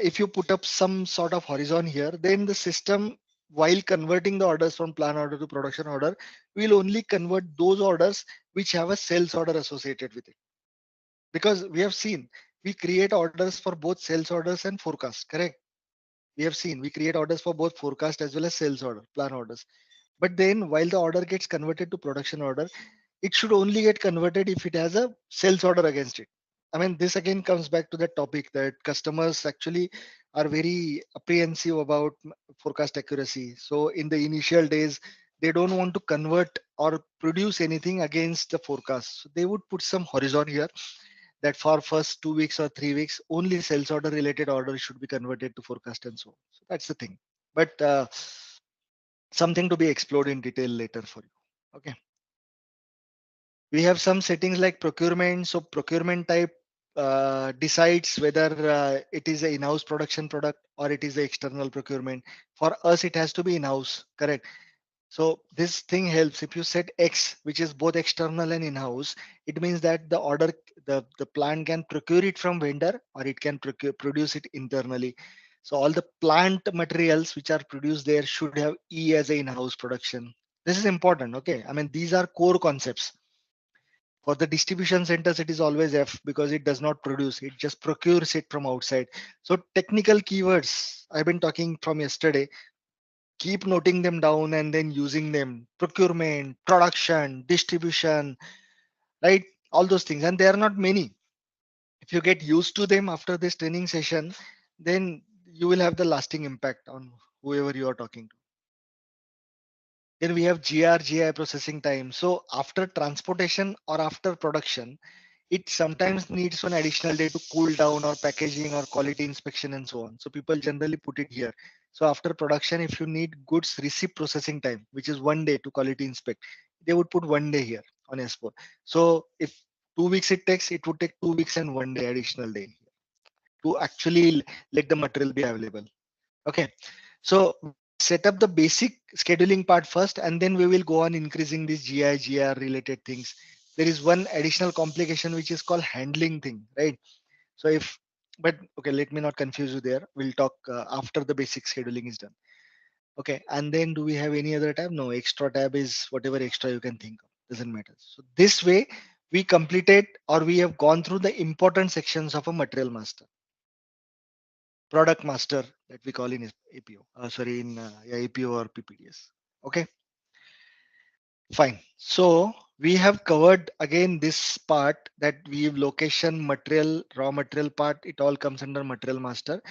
if you put up some sort of horizon here, then the system, while converting the orders from plan order to production order, will only convert those orders which have a sales order associated with it. Because we have seen we create orders for both sales orders and forecast, correct? We have seen we create orders for both forecast as well as sales order, plan orders. But then while the order gets converted to production order, it should only get converted if it has a sales order against it. I mean, this again comes back to the topic that customers actually are very apprehensive about forecast accuracy. So in the initial days, they don't want to convert or produce anything against the forecast. So they would put some horizon here. that for first 2 weeks or 3 weeks, only sales order related orders should be converted to forecast and so on. So that's the thing. But something to be explored in detail later for you. Okay. We have some settings like procurement. So procurement type decides whether it is an in-house production product or it is the external procurement. For us, it has to be in-house, correct? So this thing helps. If you set X, which is both external and in-house, it means that the order, the plant can procure it from vendor or it can produce it internally. So all the plant materials which are produced there should have E as a in-house production. This is important. Okay. I mean, these are core concepts. For the distribution centers, it is always F because it does not produce, it just procures it from outside. So technical keywords I've been talking from yesterday, keep noting them down and then using them. Procurement, production, distribution, right? All those things. And there are not many. If you get used to them after this training session, then you will have the lasting impact on whoever you are talking to. Then we have GI processing time. So after transportation or after production, it sometimes needs one additional day to cool down or packaging or quality inspection and so on. So people generally put it here. So after production, if you need goods receipt processing time, which is 1 day to quality inspect, they would put 1 day here on S4. So if 2 weeks it takes, it would take 2 weeks and 1 day additional day to actually let the material be available. Okay. So set up the basic scheduling part first, and then we will go on increasing these GR related things. There is one additional complication which is called handling thing, right? So but okay, let me not confuse you there. We'll talk after the basic scheduling is done. Okay, and then do we have any other tab? No, extra tab is whatever extra you can think of, doesn't matter. So this way we completed or we have gone through the important sections of a material master. Product master that we call in APO, APO or PPDS. Okay, fine. So we have covered again this part that we have location, material, raw material part. It all comes under material master.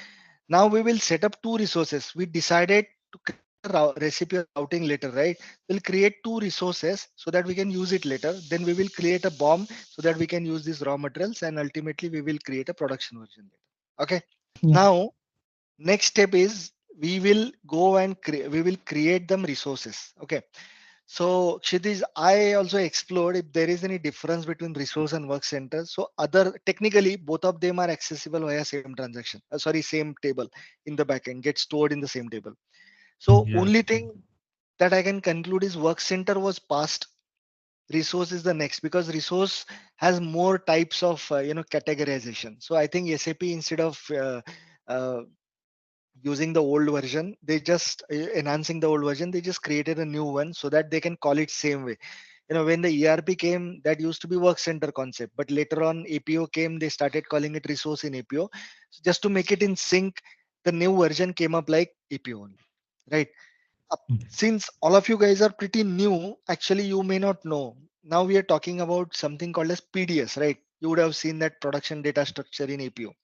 Now we will set up two resources. We decided to create a recipe routing later, right? We'll create two resources so that we can use it later. Then we will create a BOM so that we can use these raw materials, and ultimately we will create a production version later. Okay. Yeah. Now next step is we will go and we will create them resources. Okay. So Kshitiz, I also explored if there is any difference between resource and work center. So technically both of them are accessible via same transaction. Same table in the backend, get stored in the same table. So Yeah. only thing that I can conclude is work center was past, resource is the next, because resource has more types of categorization. So I think SAP, instead of using the old version, they just enhancing the old version, they just created a new one so that they can call it same way. When the ERP came, that used to be work center concept, but later on APO came, they started calling it resource in APO. So just to make it in sync, the new version came up like APO only, right? Since all of you guys are pretty new, actually you may not know, now we are talking about something called as PDS, right? You would have seen that production data structure in APO.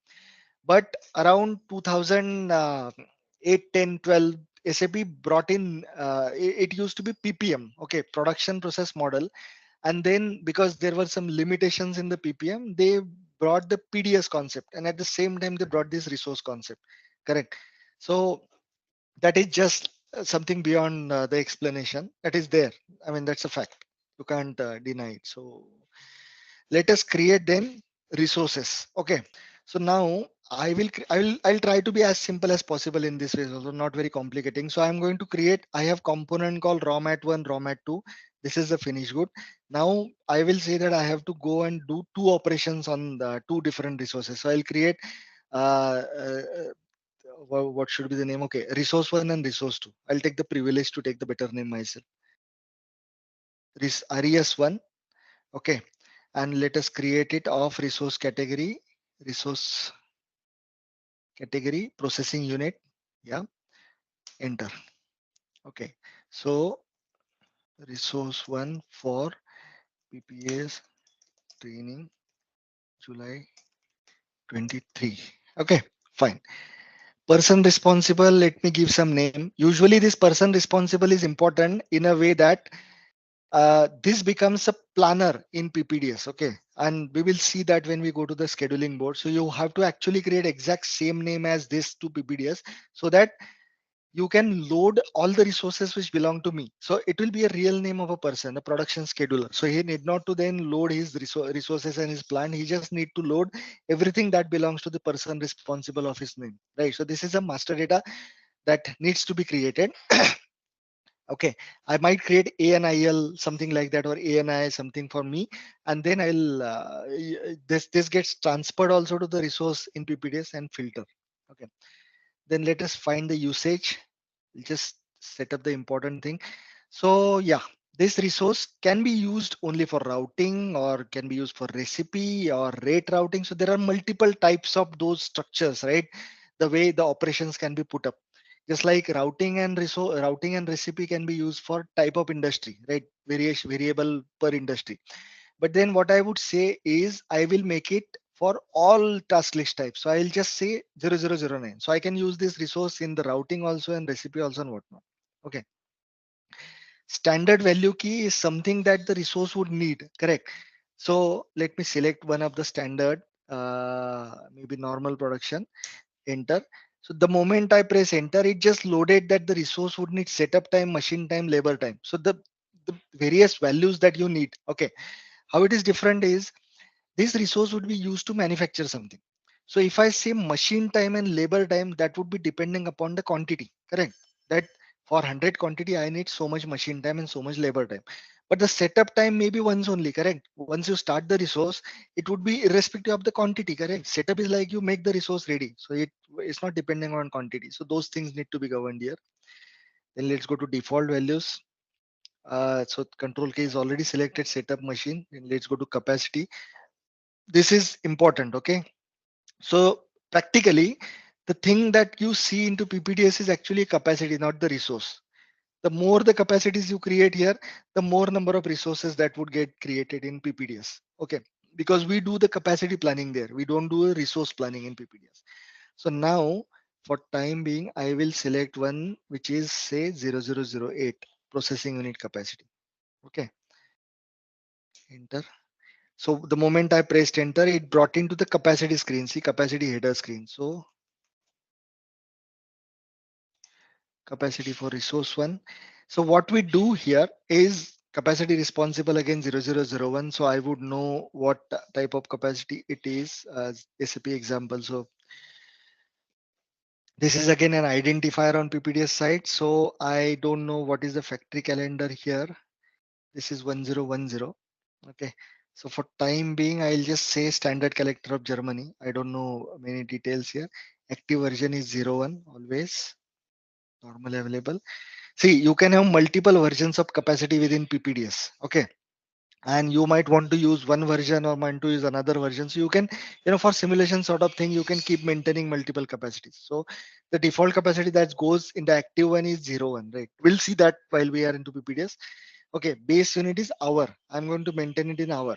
But around 2008, 10, 12, SAP brought in, it used to be PPM, okay, production process model. And then because there were some limitations in the PPM, they brought the PDS concept. And at the same time, they brought this resource concept, correct? So that is just something beyond the explanation that is there. I mean, that's a fact. You can't deny it. So let us create then resources. Okay. So now I'll try to be as simple as possible in this way, also not very complicating. So I'm going to create, I have component called raw mat 1, raw mat 2. This is the finished good. Now I will say that I have to go and do two operations on the two different resources. So I'll create what should be the name? Okay, resource 1 and resource 2. I'll take the privilege to take the better name myself. RES 1. Okay. And let us create it of resource category processing unit. Yeah, enter. Okay, so resource 1 for PPS training July 23. Okay, fine. Person responsible, let me give some name. Usually this person responsible is important in a way that this becomes a planner in PPDS. Okay, And we will see that when we go to the scheduling board. So you have to actually create exact same name as this to PPDS, so that you can load all the resources which belong to me. So it will be a real name of a person, a production scheduler. So he need not to then load his resources and his plan. He just need to load everything that belongs to the person responsible of his name, right? So this is a master data that needs to be created. Okay, I might create ANIL, something like that, or ANI, something for me, and then I'll this gets transferred also to the resource in PPDS and filter. Okay, then let us find the usage. We'll just set up the important thing. So yeah, this resource can be used only for routing, or can be used for recipe or rate routing. So there are multiple types of those structures, right? The way the operations can be put up. Just like routing and recipe can be used for type of industry, right? Variable per industry. But then what I would say is I will make it for all task list types. So I'll just say 0009. So I can use this resource in the routing also and recipe also and whatnot. Okay. Standard value key is something that the resource would need, correct? So let me select one of the standard, maybe normal production, enter. So the moment I press enter, it just loaded that the resource would need setup time, machine time, labor time. So the various values that you need. Okay. How it is different is this resource would be used to manufacture something. So if I say machine time and labor time, that would be depending upon the quantity, correct? That for 100 quantity, I need so much machine time and so much labor time. But the setup time may be once only, correct? Once you start the resource, it would be irrespective of the quantity, correct? Setup is like you make the resource ready. So it's not depending on quantity. So those things need to be governed here. Then let's go to default values. So control key is already selected, setup machine. And let's go to capacity. This is important, okay? So practically, the thing that you see into PPDS is actually capacity, not the resource. The more the capacities you create here, the more number of resources that would get created in PPDS. Okay, because we do the capacity planning there. We don't do a resource planning in PPDS. So now, for time being, I will select one which is say 0008 processing unit capacity. Okay, enter. So the moment I pressed enter, it brought into the capacity screen. See capacity header screen. So capacity for resource one. So what we do here is capacity responsible again 0001. So I would know what type of capacity it is as SAP example. So this is again an identifier on PPDS side. So I don't know what is the factory calendar here. This is 1010. Okay. So for time being, I'll just say standard collector of Germany. I don't know many details here. Active version is 01 always. Normal available. See, you can have multiple versions of capacity within PPDS. Okay. And you might want to use one version or want to use another version. So you can, for simulation sort of thing, you can keep maintaining multiple capacities. So the default capacity that goes in the active one is 01, right? We'll see that while we are into PPDS. Okay, base unit is hour. I'm going to maintain it in hour.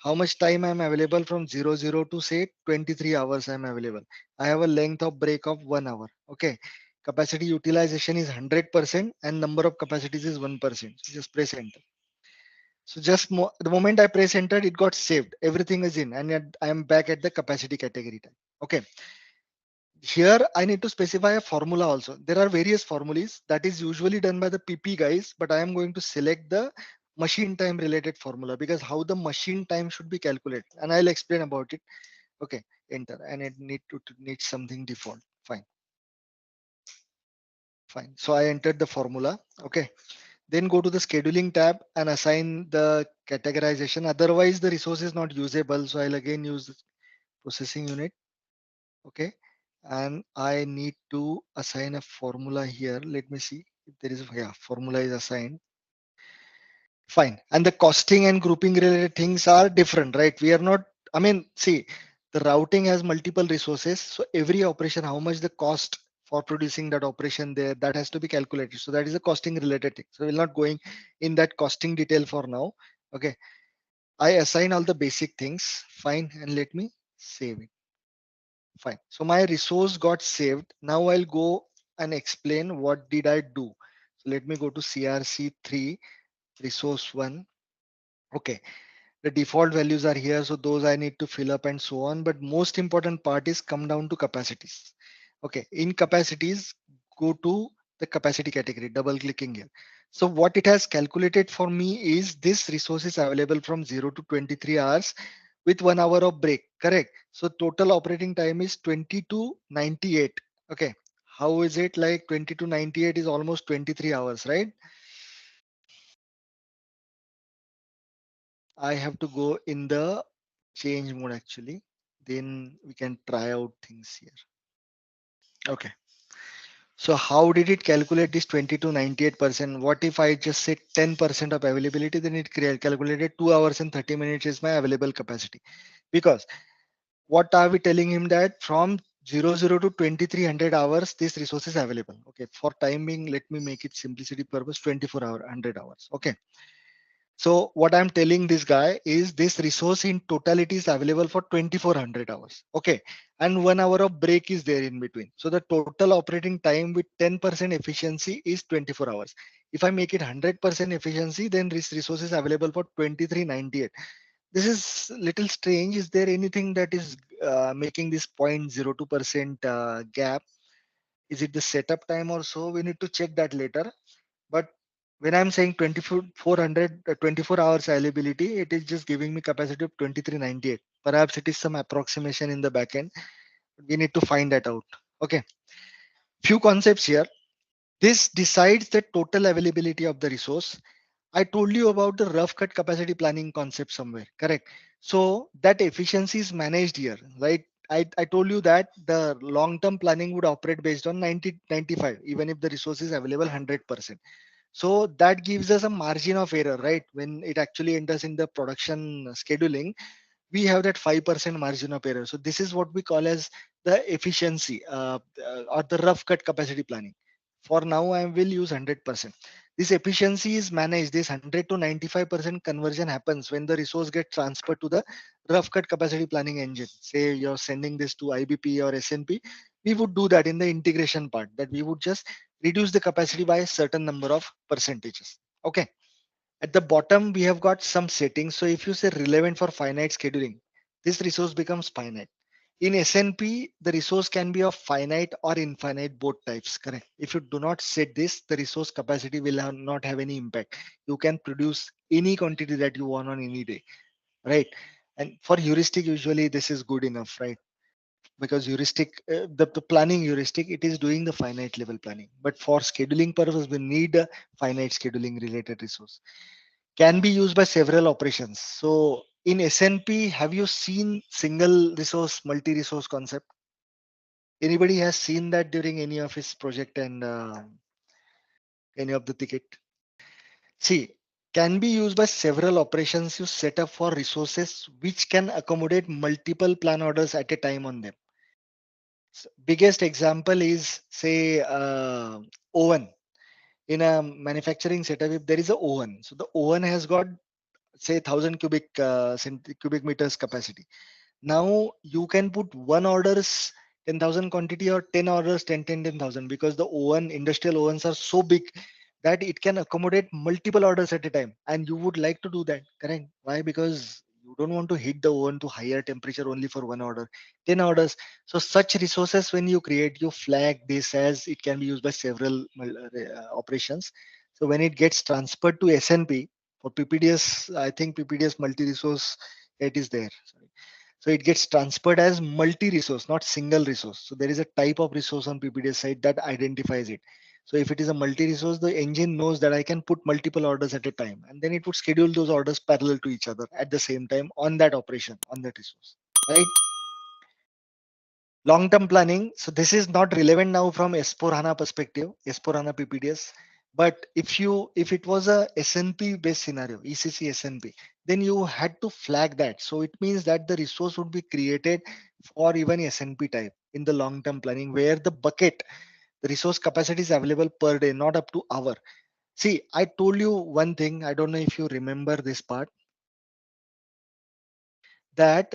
How much time I'm available from 00 to say 23 hours I'm available. I have a length of break of 1 hour. Okay. Capacity utilization is 100% and number of capacities is 1%. So just press enter. So just the moment I press enter, it got saved. Everything is in and I am back at the capacity category type. Okay. Here I need to specify a formula also. There are various formulas that is usually done by the PP guys, but I am going to select the machine time related formula because how the machine time should be calculated, and I'll explain about it. Okay, enter, and it need something default. Fine. So I entered the formula. Okay. Then go to the scheduling tab and assign the categorization. Otherwise, the resource is not usable. So I'll again use processing unit. Okay. And I need to assign a formula here. Let me see if there is, yeah, formula is assigned. Fine. And the costing and grouping related things are different, right? We are not, I mean, see, the routing has multiple resources. So every operation, how much the cost for producing that operation there, that has to be calculated. So that is a costing related thing. So we're not going in that costing detail for now. Okay. I assign all the basic things. Fine. And let me save it. Fine. So my resource got saved. Now I'll go and explain what did I do. So let me go to CRC3 resource one. Okay. The default values are here, so those I need to fill up and so on. But most important part is come down to capacities. Okay, in capacities, go to the capacity category, double clicking here. So what it has calculated for me is this resource is available from 0 to 23 hours with 1 hour of break, correct? So total operating time is 20 to 98. Okay, how is it like 20 to 98 is almost 23 hours, right? I have to go in the change mode actually. Then we can try out things here. Okay. So how did it calculate this 20 to 98%? What if I just say 10% of availability? Then it calculated 2 hours and 30 minutes is my available capacity. Because what are we telling him that from 00 to 2300 hours, this resource is available. Okay. For time being, let me make it simplicity purpose 24 hour, 100 hours. Okay. So what I'm telling this guy is this resource in totality is available for 2400 hours. Okay. And 1 hour of break is there in between. So the total operating time with 10% efficiency is 24 hours. If I make it 100% efficiency, then this resource is available for 2398. This is little strange. Is there anything that is making this 0.02% gap? Is it the setup time or so? We need to check that later. But when I'm saying 2400, 24 hours availability, it is just giving me capacity of 2398. Perhaps it is some approximation in the backend. We need to find that out. Okay. Few concepts here. This decides the total availability of the resource. I told you about the rough cut capacity planning concept somewhere, correct? So that efficiency is managed here, right? I told you that the long-term planning would operate based on 90, 95, even if the resource is available 100%. So that gives us a margin of error, right? When it actually enters in the production scheduling, we have that 5% margin of error. So this is what we call as the efficiency or the rough cut capacity planning. For now, I will use 100%. This efficiency is managed. This 100 to 95% conversion happens when the resource gets transferred to the rough cut capacity planning engine. Say you're sending this to IBP or SNP, we would do that in the integration part, that we would just reduce the capacity by a certain number of percentages. Okay. At the bottom, we have got some settings. So if you say relevant for finite scheduling, this resource becomes finite. In SNP, the resource can be of finite or infinite, both types, correct? If you do not set this, the resource capacity will not have any impact. You can produce any quantity that you want on any day, right? And for heuristic, usually this is good enough, right? Because heuristic, the planning heuristic, it is doing the finite level planning. But for scheduling purpose, we need a finite scheduling related resource. Can be used by several operations. So in SNP, have you seen single resource, multi-resource concept? Anybody has seen that during any of his project and any of the ticket? See, can be used by several operations you set up for resources which can accommodate multiple plan orders at a time on them. Biggest example is say oven. In a manufacturing setup, if there is a oven, so the oven has got say 1000 cubic meters capacity. Now you can put one orders 10,000 quantity or 10 orders 10,000 because the oven, industrial ovens are so big that it can accommodate multiple orders at a time. And you would like to do that, correct? Why? Because you don't want to heat the oven to higher temperature only for one order, 10 orders. So such resources, when you create, you flag this as it can be used by several operations. So when it gets transferred to SNP for PPDS, I think PPDS multi-resource, it is there. Sorry. So it gets transferred as multi-resource, not single resource. So there is a type of resource on PPDS side that identifies it. So if it is a multi-resource, the engine knows that I can put multiple orders at a time, and then it would schedule those orders parallel to each other at the same time on that operation, on that resource, right? Long-term planning. So this is not relevant now from S4HANA perspective, S4HANA PPDS. But if it was a SNP based scenario, ECC SNP, then you had to flag that. So it means that the resource would be created for even SNP type in the long-term planning, where the bucket, the resource capacity is available per day, not up to hour. See, I told you one thing. I don't know if you remember this part, that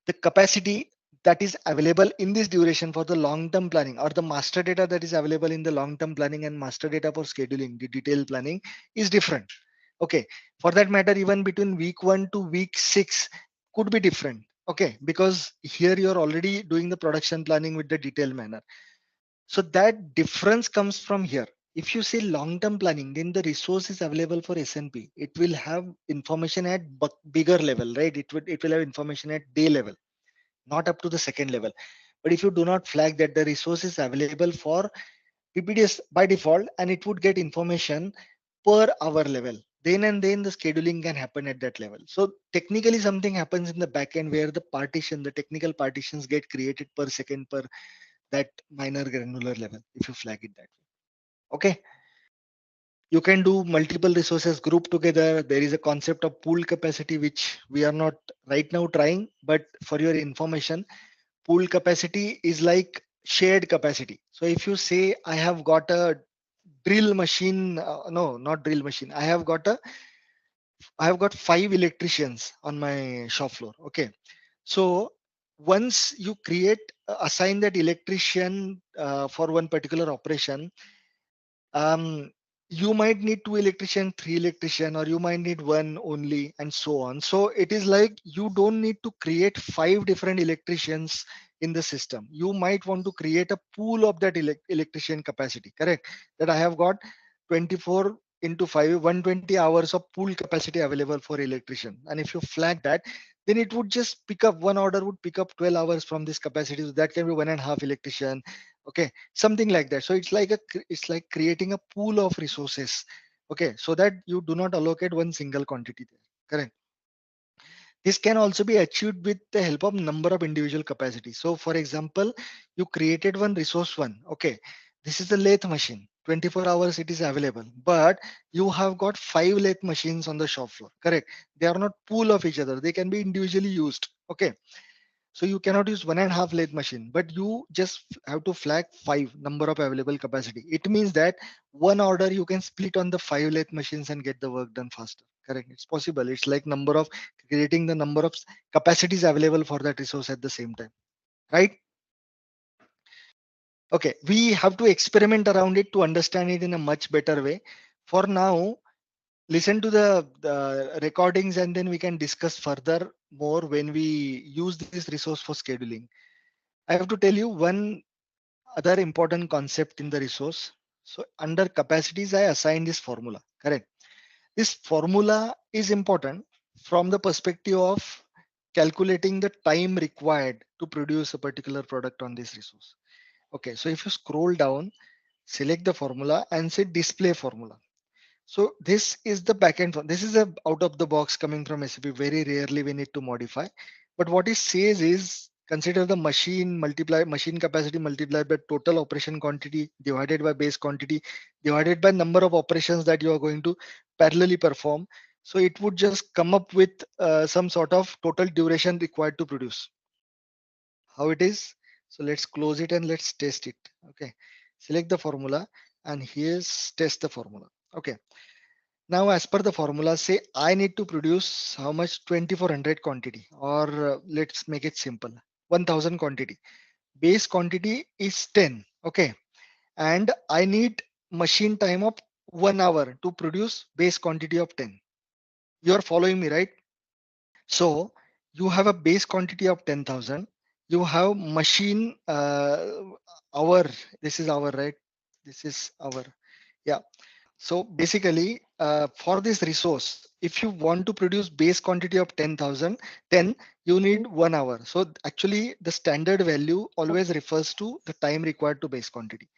the capacity that is available in this duration for the long-term planning, or the master data that is available in the long-term planning and master data for scheduling, the detailed planning, is different. Okay, for that matter, even between week 1 to week 6 could be different. Okay, because here you're already doing the production planning with the detailed manner. So that difference comes from here. If you say long-term planning, then the resource is available for SNP. It will have information at bigger level, right? It will have information at day level, not up to the second level. But if you do not flag that the resource is available for PPDS by default, and it would get information per hour level, then and then the scheduling can happen at that level. So technically something happens in the backend where the technical partitions get created per second per that minor granular level if you flag it that way. Okay, you can do multiple resources grouped together. There is a concept of pool capacity which we are not right now trying, but for your information, pool capacity is like shared capacity. So if you say I have got a drill machine, no, not drill machine, I have got 5 electricians on my shop floor. Okay, so once you assign that electrician for one particular operation, um, you might need 2 electrician, 3 electrician, or you might need one only, and so on. So it is like you don't need to create 5 different electricians in the system. You might want to create a pool of that electrician capacity, correct? That I have got 24 into 5, 120 hours of pool capacity available for electrician. And if you flag that, then it would just pick up one order would pick up 12 hours from this capacity. So that can be 1.5 electrician. Okay, something like that. So it's like creating a pool of resources. Okay, so that you do not allocate one single quantity there. Correct. This can also be achieved with the help of number of individual capacities. So for example, you created one resource one. Okay, this is the lathe machine. 24 hours it is available, but you have got 5 lathe machines on the shop floor. Correct. They are not pool of each other. They can be individually used. Okay. So you cannot use 1.5 lathe machine, but you just have to flag 5 number of available capacity. It means that one order you can split on the 5 lathe machines and get the work done faster. Correct. It's possible. It's like creating the number of capacities available for that resource at the same time. Right? Okay. We have to experiment around it to understand it in a much better way. For now, listen to the recordings and then we can discuss further more when we use this resource for scheduling. I have to tell you one other important concept in the resource. So under capacities, I assign this formula, correct? This formula is important from the perspective of calculating the time required to produce a particular product on this resource. Okay, so if you scroll down, select the formula and say display formula. So this is the backend one. This is a out of the box coming from SAP. Very rarely we need to modify. But what it says is consider the machine capacity multiplied by total operation quantity divided by base quantity divided by number of operations that you are going to parallelly perform. So it would just come up with some sort of total duration required to produce. How it is? So let's close it and let's test it. Okay. Select the formula and here's test the formula. Okay. Now, as per the formula, say I need to produce how much 2400 quantity, or let's make it simple 1000 quantity. Base quantity is 10. Okay. And I need machine time of 1 hour to produce base quantity of 10. You are following me, right? So you have a base quantity of 10,000. You have machine hour. This is hour, right? This is hour. Yeah. So basically, for this resource, if you want to produce base quantity of 10,000, then you need 1 hour. So actually, the standard value always refers to the time required to base quantity.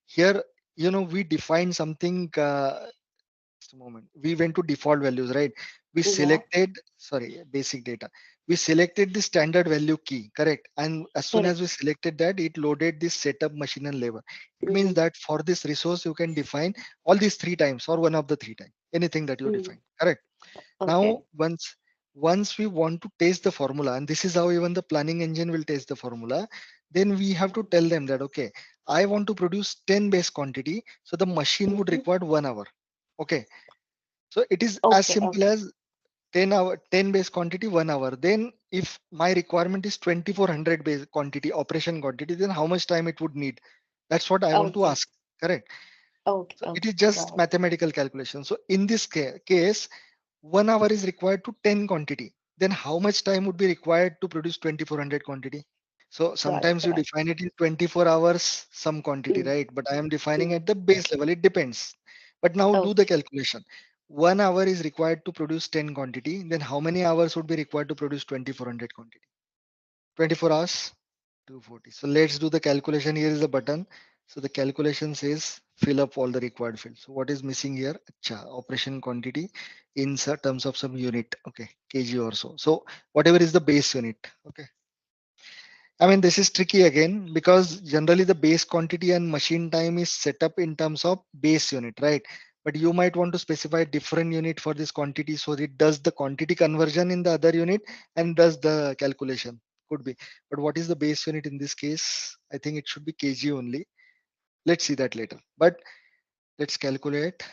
Here, we define something. Just a moment. We went to default values, right? We selected, sorry, basic data. We selected the standard value key, correct? And as soon as we selected that, it loaded this setup machine and labor. It means that for this resource, you can define all these 3 times or one of the 3 times, anything that you define, correct? Now, once we want to test the formula, and this is how even the planning engine will test the formula, then we have to tell them that, okay, I want to produce 10 base quantity. So the machine would require 1 hour. Okay. So it is as simple as 10 base quantity, 1 hour. Then if my requirement is 2400 base quantity, operation quantity, then how much time it would need? That's what I want to ask. Correct. Okay, So it okay, is just got it. mathematical calculation. So in this case, 1 hour is required to 10 quantity. Then how much time would be required to produce 2400 quantity? So Got it, sometimes you got it. define it in 24 hours, some quantity, Mm, right? But I am defining mm. at the base level. It depends. But now do the Okay. calculation. 1 hour is required to produce 10 quantity. Then how many hours would be required to produce 2400 quantity? 24 hours, 240. So let's do the calculation. Here is the button. So the calculation says fill up all the required fields. So what is missing here? Acha, operation quantity in terms of some unit. Okay, kg or so. So whatever is the base unit. Okay. I mean, this is tricky again because generally the base quantity and machine time is set up in terms of base unit, right? But you might want to specify different unit for this quantity so it does the quantity conversion in the other unit and does the calculation. Could be. But what is the base unit in this case? I think it should be kg only. Let's see that later. But let's calculate.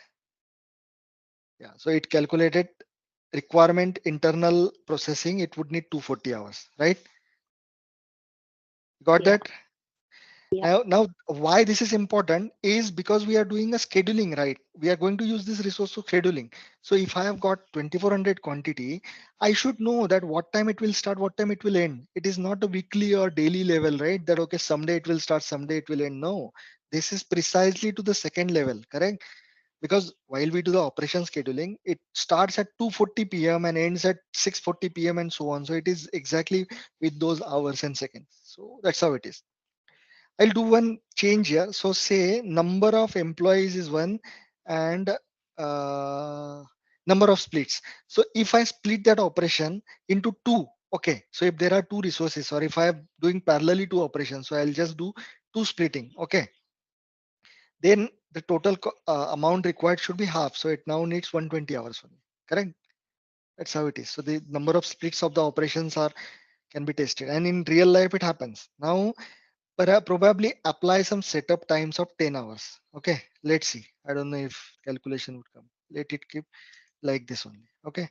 Yeah, so it calculated requirement internal processing. It would need 240 hours, right? Got Yeah, that? yeah. Now, why this is important is because we are doing a scheduling, right? We are going to use this resource for scheduling. So if I have got 2400 quantity, I should know that what time it will start, what time it will end. It is not a weekly or daily level, right? That, okay, someday it will start, someday it will end. No, this is precisely to the second level, correct? Because while we do the operation scheduling, it starts at 2:40 p.m. and ends at 6:40 p.m. and so on. So it is exactly with those hours and seconds. So that's how it is. I'll do one change here. So say number of employees is one and uh, number of splits. So if I split that operation into two, okay. So if there are two resources or if I am doing parallelly two operations, so I'll just do two splitting. Okay. Then the total amount required should be half. So it now needs 120 hours for me. Correct. That's how it is. So the number of splits of the operations are can be tested. And in real life, it happens. Now but I probably apply some setup times of 10 hours. Okay, let's see. I don't know if calculation would come. Let it keep like this only. Okay,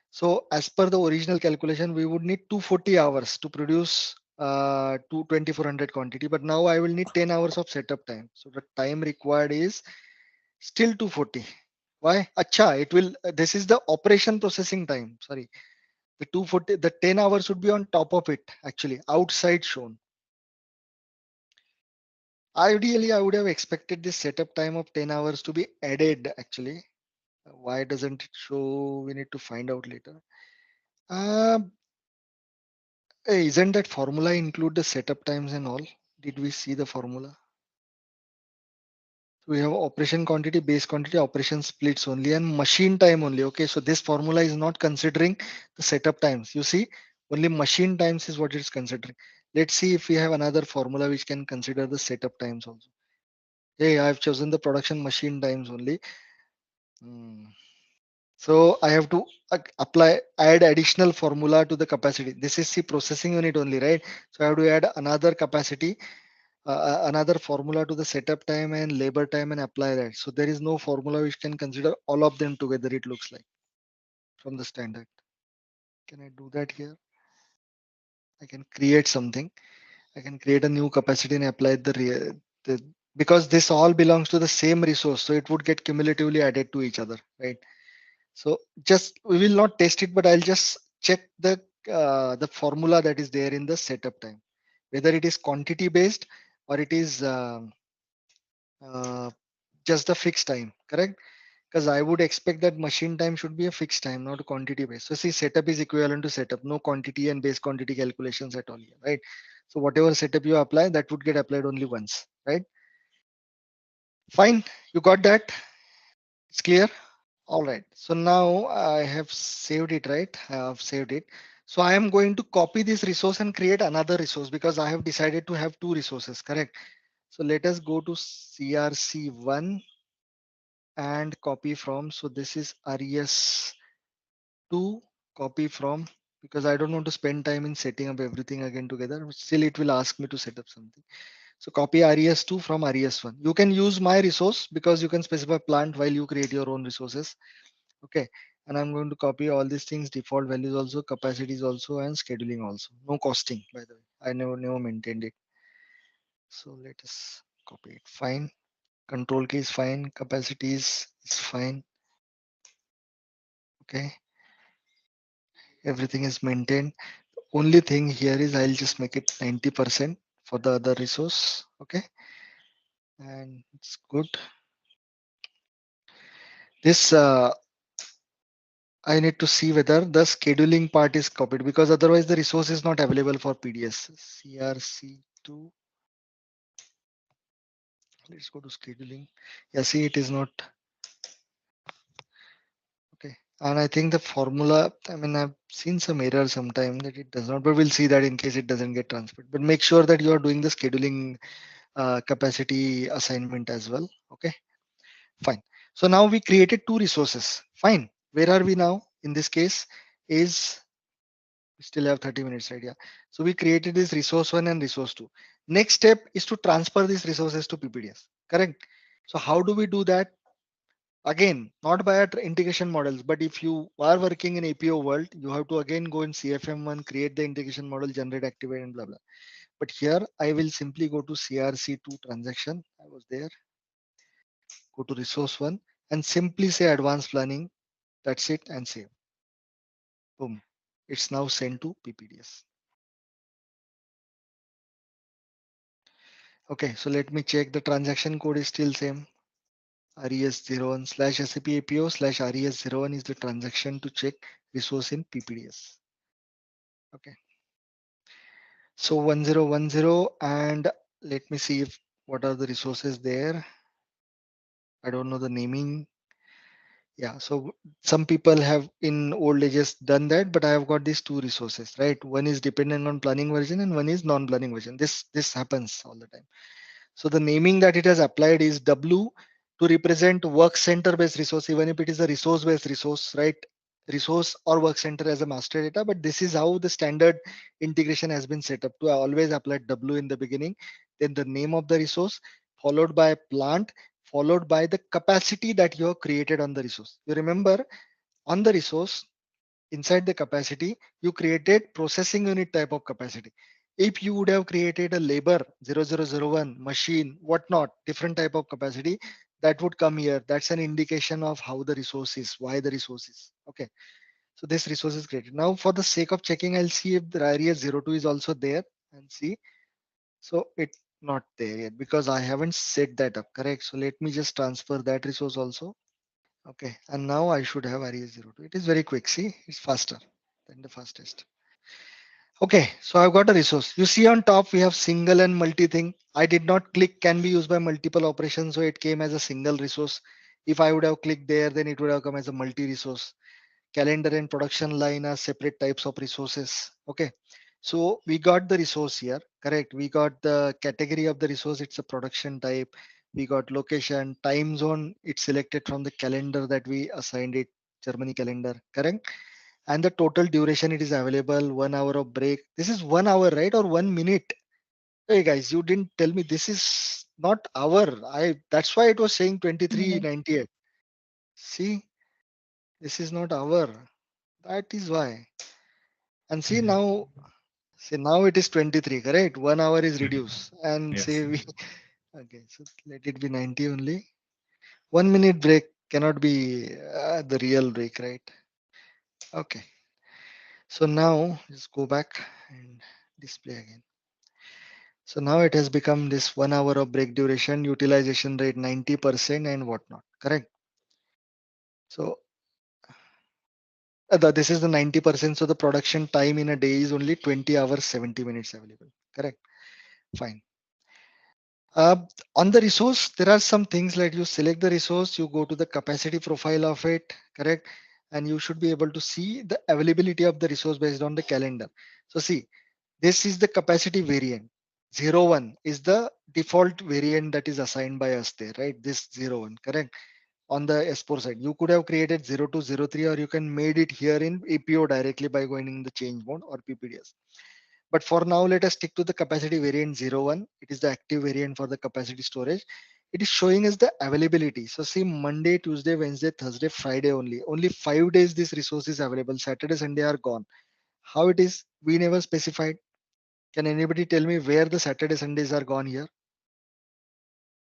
so as per the original calculation, we would need 240 hours to produce 2400 quantity. But now I will need 10 hours of setup time. So the time required is still 240. Why? Acha, it will. This is the operation processing time. Sorry, the 240, the 10 hours would be on top of it. Actually, outside shown. Ideally, I would have expected this setup time of 10 hours to be added actually. Why doesn't it show? We need to find out later. Um, isn't that formula include the setup times and all? Did we see the formula? So we have operation quantity, base quantity, operation splits only, and machine time only. Okay, so this formula is not considering the setup times. You see, only machine times is what it's considering. Let's see if we have another formula which can consider the setup times also. Hey, I've chosen the production machine times only. Hmm. So I have to add additional formula to the capacity. This is the processing unit only, right? So I have to add another capacity, another formula to the setup time and labor time and apply that. So there is no formula which can consider all of them together. It looks like from the standard. Can I do that here? I can create something. I can create a new capacity and apply the because this all belongs to the same resource. So it would get cumulatively added to each other, right? So just we will not test it, but I'll just check the formula that is there in the setup time, whether it is quantity based or it is uh, just the fixed time, correct? Because I would expect that machine time should be a fixed time, not a quantity based. So see, setup is equivalent to setup, no quantity and base quantity calculations at all here, right? So whatever setup you apply, that would get applied only once, right? Fine, you got that? It's clear. All right, so now I have saved it, right? I have saved it. So I am going to copy this resource and create another resource because I have decided to have two resources, correct? So let us go to CRC1 and copy from. So this is RES2, copy from, because I don't want to spend time in setting up everything again together. Still, it will ask me to set up something. So copy RES2 from RES1. You can use my resource because you can specify plant while you create your own resources. Okay, and I'm going to copy all these things, default values also, capacities also, and scheduling also. No costing, by the way. I never maintained it. So let us copy it. Fine. Control key is fine. Capacity is fine. Okay. Everything is maintained. Only thing here is I'll just make it 90% for the other resource. Okay. And it's good. This I need to see whether the scheduling part is copied, because otherwise the resource is not available for PDS. CRC2. Let's go to scheduling. Yeah, see, it is not. Okay. And I think the formula, I mean, I've seen some error sometime that it does not, but we'll see that in case it doesn't get transferred. But make sure that you are doing the scheduling capacity assignment as well. Okay, fine. So now we created two resources. Fine. Where are we now? In this case is, we still have 30 minutes, right? Yeah. So we created this resource one and resource two. Next step is to transfer these resources to PPDS. Correct. So how do we do that? Again, not by integration models, but if you are working in APO world, you have to again go in CFM1, create the integration model, generate, activate, and blah blah. But here I will simply go to CRC2 transaction. I was there. Go to resource one and simply say advanced planning. That's it, and save. Boom. It's now sent to PPDS. Okay, so let me check. The transaction code is still same. RES01 slash SAP APO slash RES01 is the transaction to check resource in PPDS. Okay. So 1010, and let me see if what are the resources there. I don't know the naming. Yeah, so some people have in old ages done that, but I have got these two resources, right? One is dependent on planning version and one is non-planning version. This happens all the time. So the naming that it has applied is W to represent work center based resource, even if it is a resource based resource, right? Resource or work center as a master data, but this is how the standard integration has been set up to always apply W in the beginning, then the name of the resource, followed by plant, followed by the capacity that you have created on the resource. You remember on the resource, inside the capacity, you created processing unit type of capacity. If you would have created a labor 0001 machine, whatnot, different type of capacity, that would come here. That's an indication of how the resource is, why the resource is. Okay. So this resource is created. Now for the sake of checking, I'll see if the area 02 is also there and see. So it's not there yet because I haven't set that up, correct? So let me just transfer that resource also. Okay, and now I should have area 02. It is very quick. See, it's faster than the fastest. Okay, so I've got a resource. You see on top, we have single and multi thing. I did not click can be used by multiple operations. So it came as a single resource. If I would have clicked there, then it would have come as a multi resource. Calendar and production line are separate types of resources. Okay, so we got the resource here, correct? We got the category of the resource. It's a production type. We got location, time zone. It's selected from the calendar that we assigned it, Germany calendar, correct? And the total duration it is available, 1 hour of break. This is 1 hour, right? Or 1 minute. Hey guys, you didn't tell me this is not hour. That's why it was saying 2398. See, this is not hour. That is why. And see now, see now it is 23, correct? 1 hour is reduced. And Yes. say we okay, so let it be 90 only. 1 minute break cannot be the real break, right? Okay. So now just go back and display again. So now it has become this 1 hour of break duration, utilization rate 90% and whatnot, correct? So this is the 90%. So the production time in a day is only 20 hours, 70 minutes available, correct? Fine. On the resource, there are some things like you select the resource, you go to the capacity profile of it, correct? And you should be able to see the availability of the resource based on the calendar. So see, this is the capacity variant. 01 is the default variant that is assigned by us there, right? This 01, correct? On the S4 side, you could have created 02, 03, or you can made it here in APO directly by going in the change mode or PPDS. But for now, let us stick to the capacity variant 01. It is the active variant for the capacity storage. It is showing us the availability. So see Monday, Tuesday, Wednesday, Thursday, Friday only. Only 5 days this resource is available. Saturday, Sunday are gone. How it is? We never specified. Can anybody tell me where the Saturday, Sundays are gone here?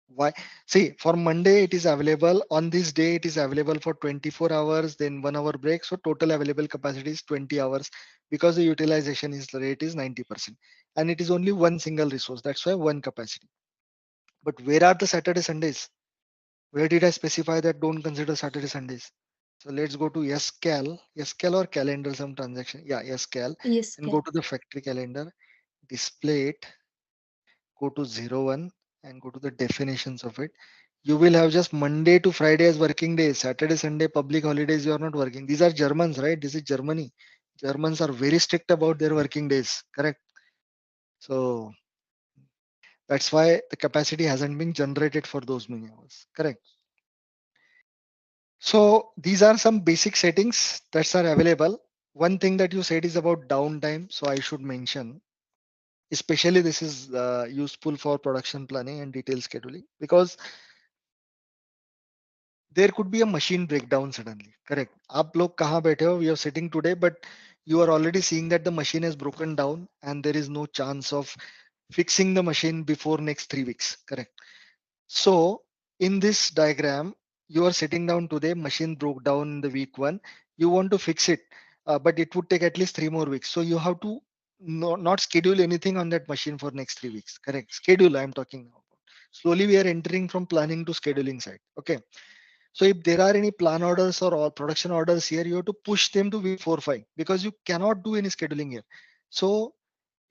Why? See, for Monday it is available on this day. It is available for 24 hours, then 1 hour break. So total available capacity is 20 hours because the utilization is rate is 90%, and it is only one single resource. That's why one capacity. But where are the Saturday Sundays? Where did I specify that don't consider Saturday Sundays? So let's go to SCAL or calendar some transaction. Yeah, SCAL, Yes, and go to the factory calendar, display it, go to 01 and go to the definitions of it. You will have just Monday to Friday as working days. Saturday, Sunday, public holidays, you are not working. These are Germans, right? This is Germany. Germans are very strict about their working days, correct? So that's why the capacity hasn't been generated for those many hours, correct? So these are some basic settings that are available. One thing that you said is about downtime. So I should mention, especially this is useful for production planning and detailed scheduling, because there could be a machine breakdown suddenly, correct? आप लोग कहाँ बैठे हो? We are sitting today, but you are already seeing that the machine has broken down and there is no chance of fixing the machine before next 3 weeks, correct? So in this diagram, you are sitting down today, machine broke down in the week 1, you want to fix it, but it would take at least 3 more weeks. So you have to not schedule anything on that machine for next 3 weeks, correct? Schedule, I'm talking now. Slowly we are entering from planning to scheduling side, okay? So if there are any plan orders or all production orders here, you have to push them to week 4, 5, because you cannot do any scheduling here. So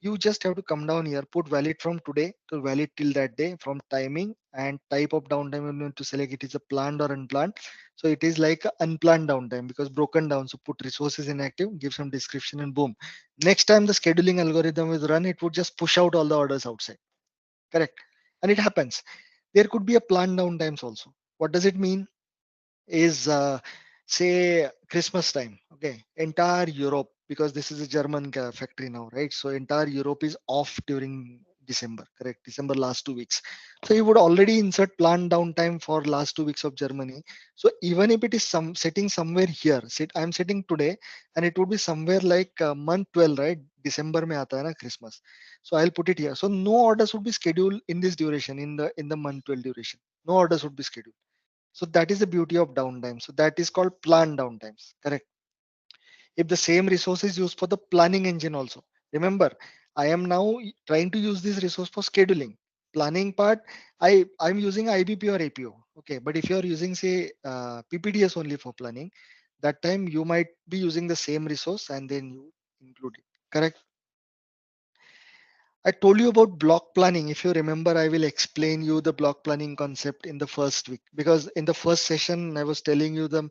you just have to come down here, put valid from today to valid till that day, from timing and type of downtime. You need to select it is a planned or unplanned. So it is like a unplanned downtime because broken down. So put resources inactive, give some description, and boom. Next time the scheduling algorithm is run, it would just push out all the orders outside. Correct. And it happens. There could be a planned downtimes also. What does it mean? Is say Christmas time. Okay, entire Europe, because this is a German factory now, right? So entire Europe is off during December, correct? December last 2 weeks. So you would already insert planned downtime for last 2 weeks of Germany. So even if it is some sitting somewhere here, I'm sitting today, and it would be somewhere like month 12, right? December mein aata hai na Christmas. So I'll put it here. So no orders would be scheduled in this duration, in the month 12 duration. No orders would be scheduled. So that is the beauty of downtime. So that is called planned downtimes, correct? If the same resource is used for the planning engine also, remember, I am now trying to use this resource for scheduling. Planning part, I'm using IBP or APO. Okay, but if you are using say PPDS only for planning, that time you might be using the same resource and then you include it, correct? I told you about block planning. If you remember, I will explain you the block planning concept in the first week, because in the first session I was telling you the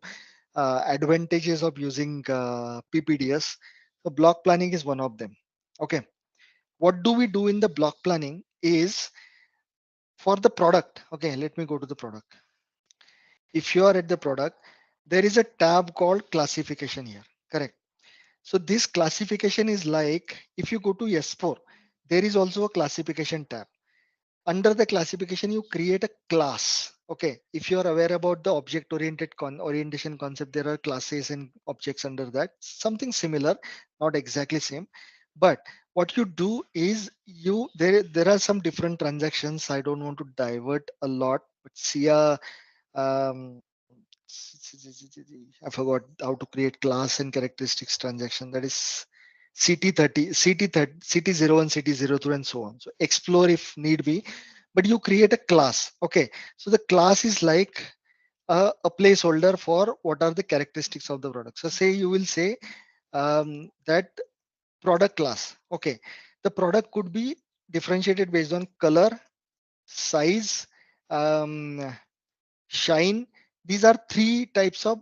advantages of using PPDS. So block planning is one of them. Okay, what do we do in the block planning is for the product. Okay, let me go to the product. If you are at the product, there is a tab called classification here, correct? So this classification is like, if you go to S4, there is also a classification tab. Under the classification, you create a class. Okay, if you are aware about the object oriented orientation concept, there are classes and objects under that, something similar, not exactly same. But what you do is there are some different transactions. I don't want to divert a lot, but see um, I forgot how to create class and characteristics transaction. That is CT30, CT30, CT01, CT02, and so on. So explore if need be, but you create a class. Okay, so the class is like a placeholder for what are the characteristics of the product. So say you will say that product class. Okay, the product could be differentiated based on color, size, um, shine. These are three types of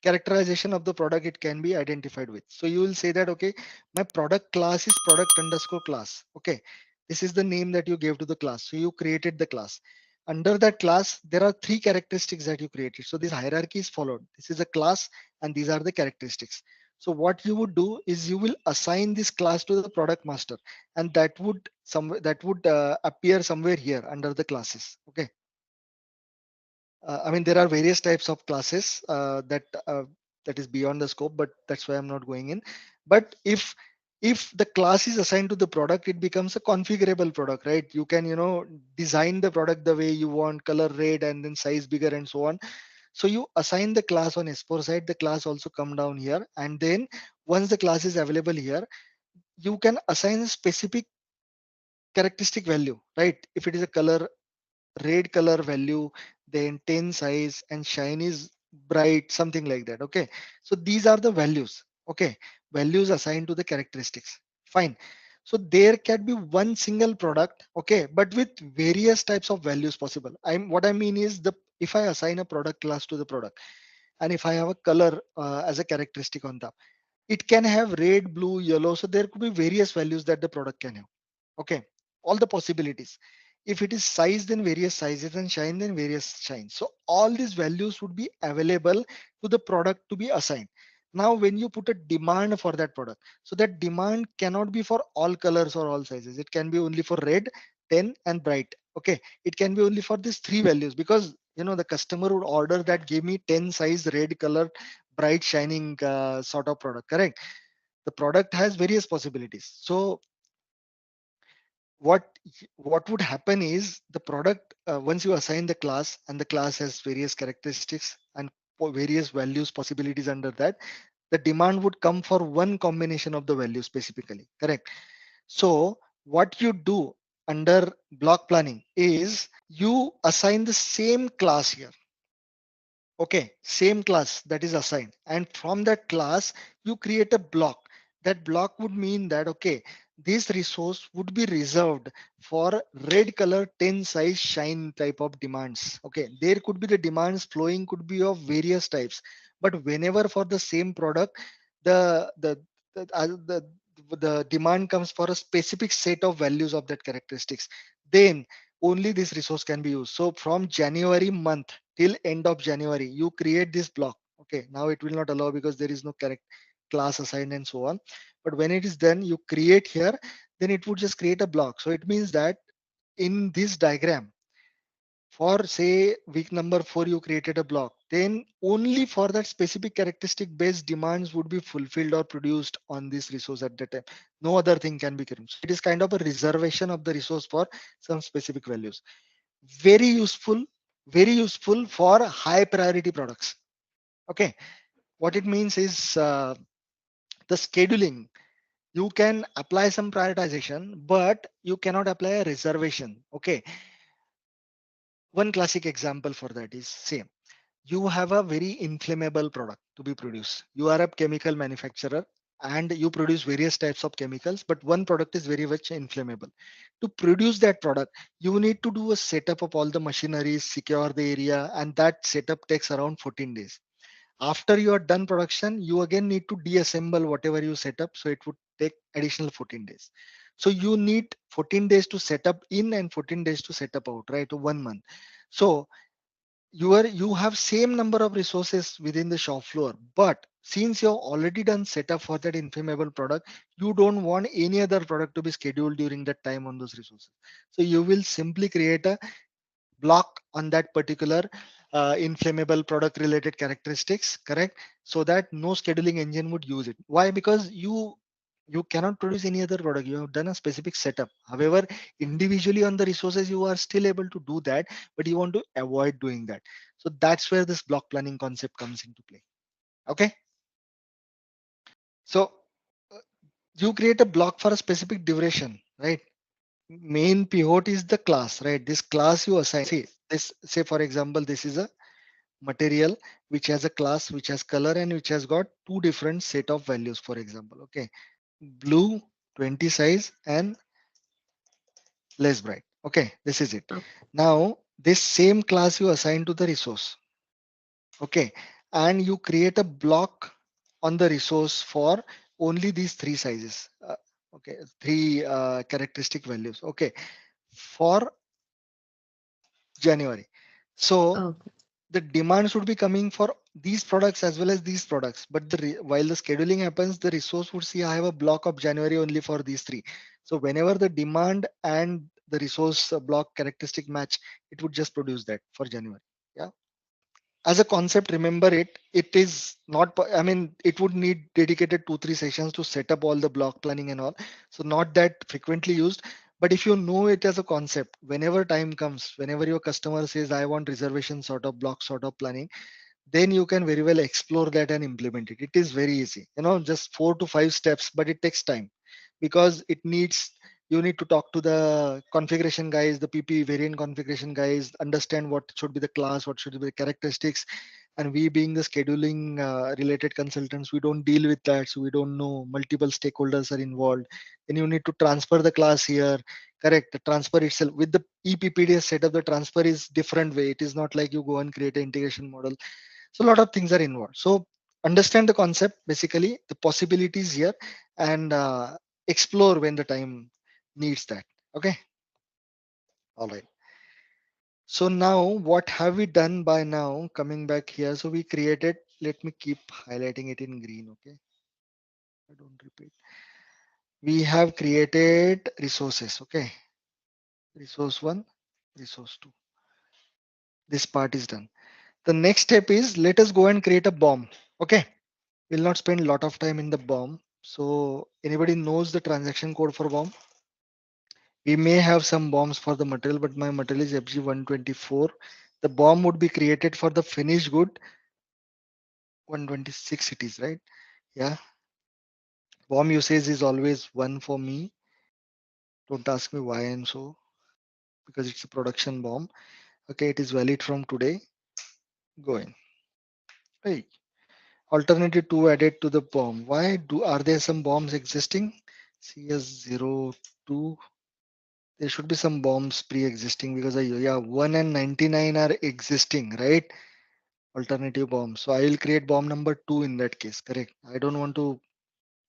characterization of the product it can be identified with. So you will say that, okay, my product class is product underscore class. Okay, this is the name that you gave to the class. So you created the class. Under that class, there are three characteristics that you created. So this hierarchy is followed. This is a class and these are the characteristics. So what you would do is you will assign this class to the product master, and that would appear somewhere here under the classes. Okay, I mean, there are various types of classes that is beyond the scope, but that's why I'm not going in. But if If the class is assigned to the product, it becomes a configurable product, right? You can, design the product the way you want, color red and then size bigger and so on. So you assign the class on S4 side, the class also come down here. And then once the class is available here, you can assign a specific characteristic value, right? If it is a color, red color value, then 10 size and shine is bright, something like that. Okay. So these are the values. Okay. Values assigned to the characteristics. Fine. So there can be one single product. Okay. But with various types of values possible. What I mean is if I assign a product class to the product and if I have a color as a characteristic on top, it can have red, blue, yellow. So there could be various values that the product can have. Okay, all the possibilities. If it is size, then various sizes, and shine, then various shines. So all these values would be available to the product to be assigned. Now, when you put a demand for that product, so that demand cannot be for all colors or all sizes. It can be only for red, 10, and bright. Okay, it can be only for these three values because the customer would order that give me 10 size red color, bright shining sort of product. Correct. The product has various possibilities. So what what would happen is the product once you assign the class and the class has various characteristics and various values possibilities under that, the demand would come for one combination of the values specifically. Correct. So what you do under block planning is you assign the same class here. Okay, same class that is assigned, and from that class you create a block. That block would mean that, okay, this resource would be reserved for red color 10 size shine type of demands. Okay, there could be the demands flowing could be of various types, but whenever for the same product, the the the demand comes for a specific set of values of that characteristics, then only this resource can be used. So from January month till end of January, you create this block. Okay, now it will not allow because there is no correct class assigned and so on. But when it is done, you create here, then it would just create a block. So it means that in this diagram, for say week number 4, you created a block, then only for that specific characteristic based demands would be fulfilled or produced on this resource at that time. No other thing can be created. So it is kind of a reservation of the resource for some specific values. Very useful, very useful for high priority products. Okay, what it means is the scheduling. You can apply some prioritization, but you cannot apply a reservation. Okay, one classic example for that is same. You have a very inflammable product to be produced. You are a chemical manufacturer and you produce various types of chemicals, but one product is very much inflammable. To produce that product, you need to do a setup of all the machineries, secure the area, and that setup takes around 14 days. After you are done production, you again need to deassemble whatever you set up. So it would take additional 14 days. So you need 14 days to set up in and 14 days to set up out, right? To 1 month. So you have same number of resources within the shop floor, but since you've already done setup for that inflammable product, you don't want any other product to be scheduled during that time on those resources. So you will simply create a block on that particular inflammable product related characteristics, correct? So that no scheduling engine would use it. Why? Because you cannot produce any other product. You have done a specific setup. However, individually on the resources, you are still able to do that, but you want to avoid doing that. So that's where this block planning concept comes into play. Okay. So uh, you create a block for a specific duration, right? Main pivot is the class, right? This class you assign. See, this, say for example, this is a material which has a class which has color and which has got two different set of values, for example. Okay, blue 20 size and less bright. Okay, this is it. Now this same class you assign to the resource. Okay, and you create a block on the resource for only these three sizes. Okay, three characteristic values. Okay, for January. So Okay. the demand should be coming for these products as well as these products. But while the scheduling happens, the resource would see I have a block of January only for these three. So whenever the demand and the resource block characteristic match, it would just produce that for January. Yeah. as a concept, remember it. It is not, I mean, it would need dedicated 2-3 sessions to set up all the block planning and all. So not that frequently used, but if you know it as a concept, whenever time comes, whenever your customer says, I want reservation sort of block sort of planning, then you can very well explore that and implement it. It is very easy, just 4 to 5 steps, but it takes time because it needs, you need to talk to the configuration guys, the PP variant configuration guys, understand what should be the class, what should be the characteristics. And we being the scheduling related consultants, we don't deal with that. So we don't know multiple stakeholders are involved. Then you need to transfer the class here. Correct. The transfer itself with the ePPDS setup, the transfer is different way. It is not like you go and create an integration model. So a lot of things are involved. So understand the concept, basically the possibilities here, and explore when the time needs that. Okay. All right. So now what have we done by now? Coming back here. So we created, let me keep highlighting it in green. Okay. I don't repeat. We have created resources. Okay. Resource one, resource two. This part is done. The next step is let us go and create a bomb. Okay. We'll not spend a lot of time in the bomb. So anybody knows the transaction code for bomb? We may have some bombs for the material, but my material is FG124. The bomb would be created for the finished good 126 it is, right? Yeah. Bomb usage is always one for me. Don't ask me why and so, because it's a production bomb. Okay, it is valid from today. Going. Hey. Alternative 2 added to the bomb. Why are there some bombs existing? CS02. There should be some bombs pre-existing because yeah, 1 and 99 are existing, right? Alternative bomb. So I will create bomb number 2 in that case. Correct. I don't want to,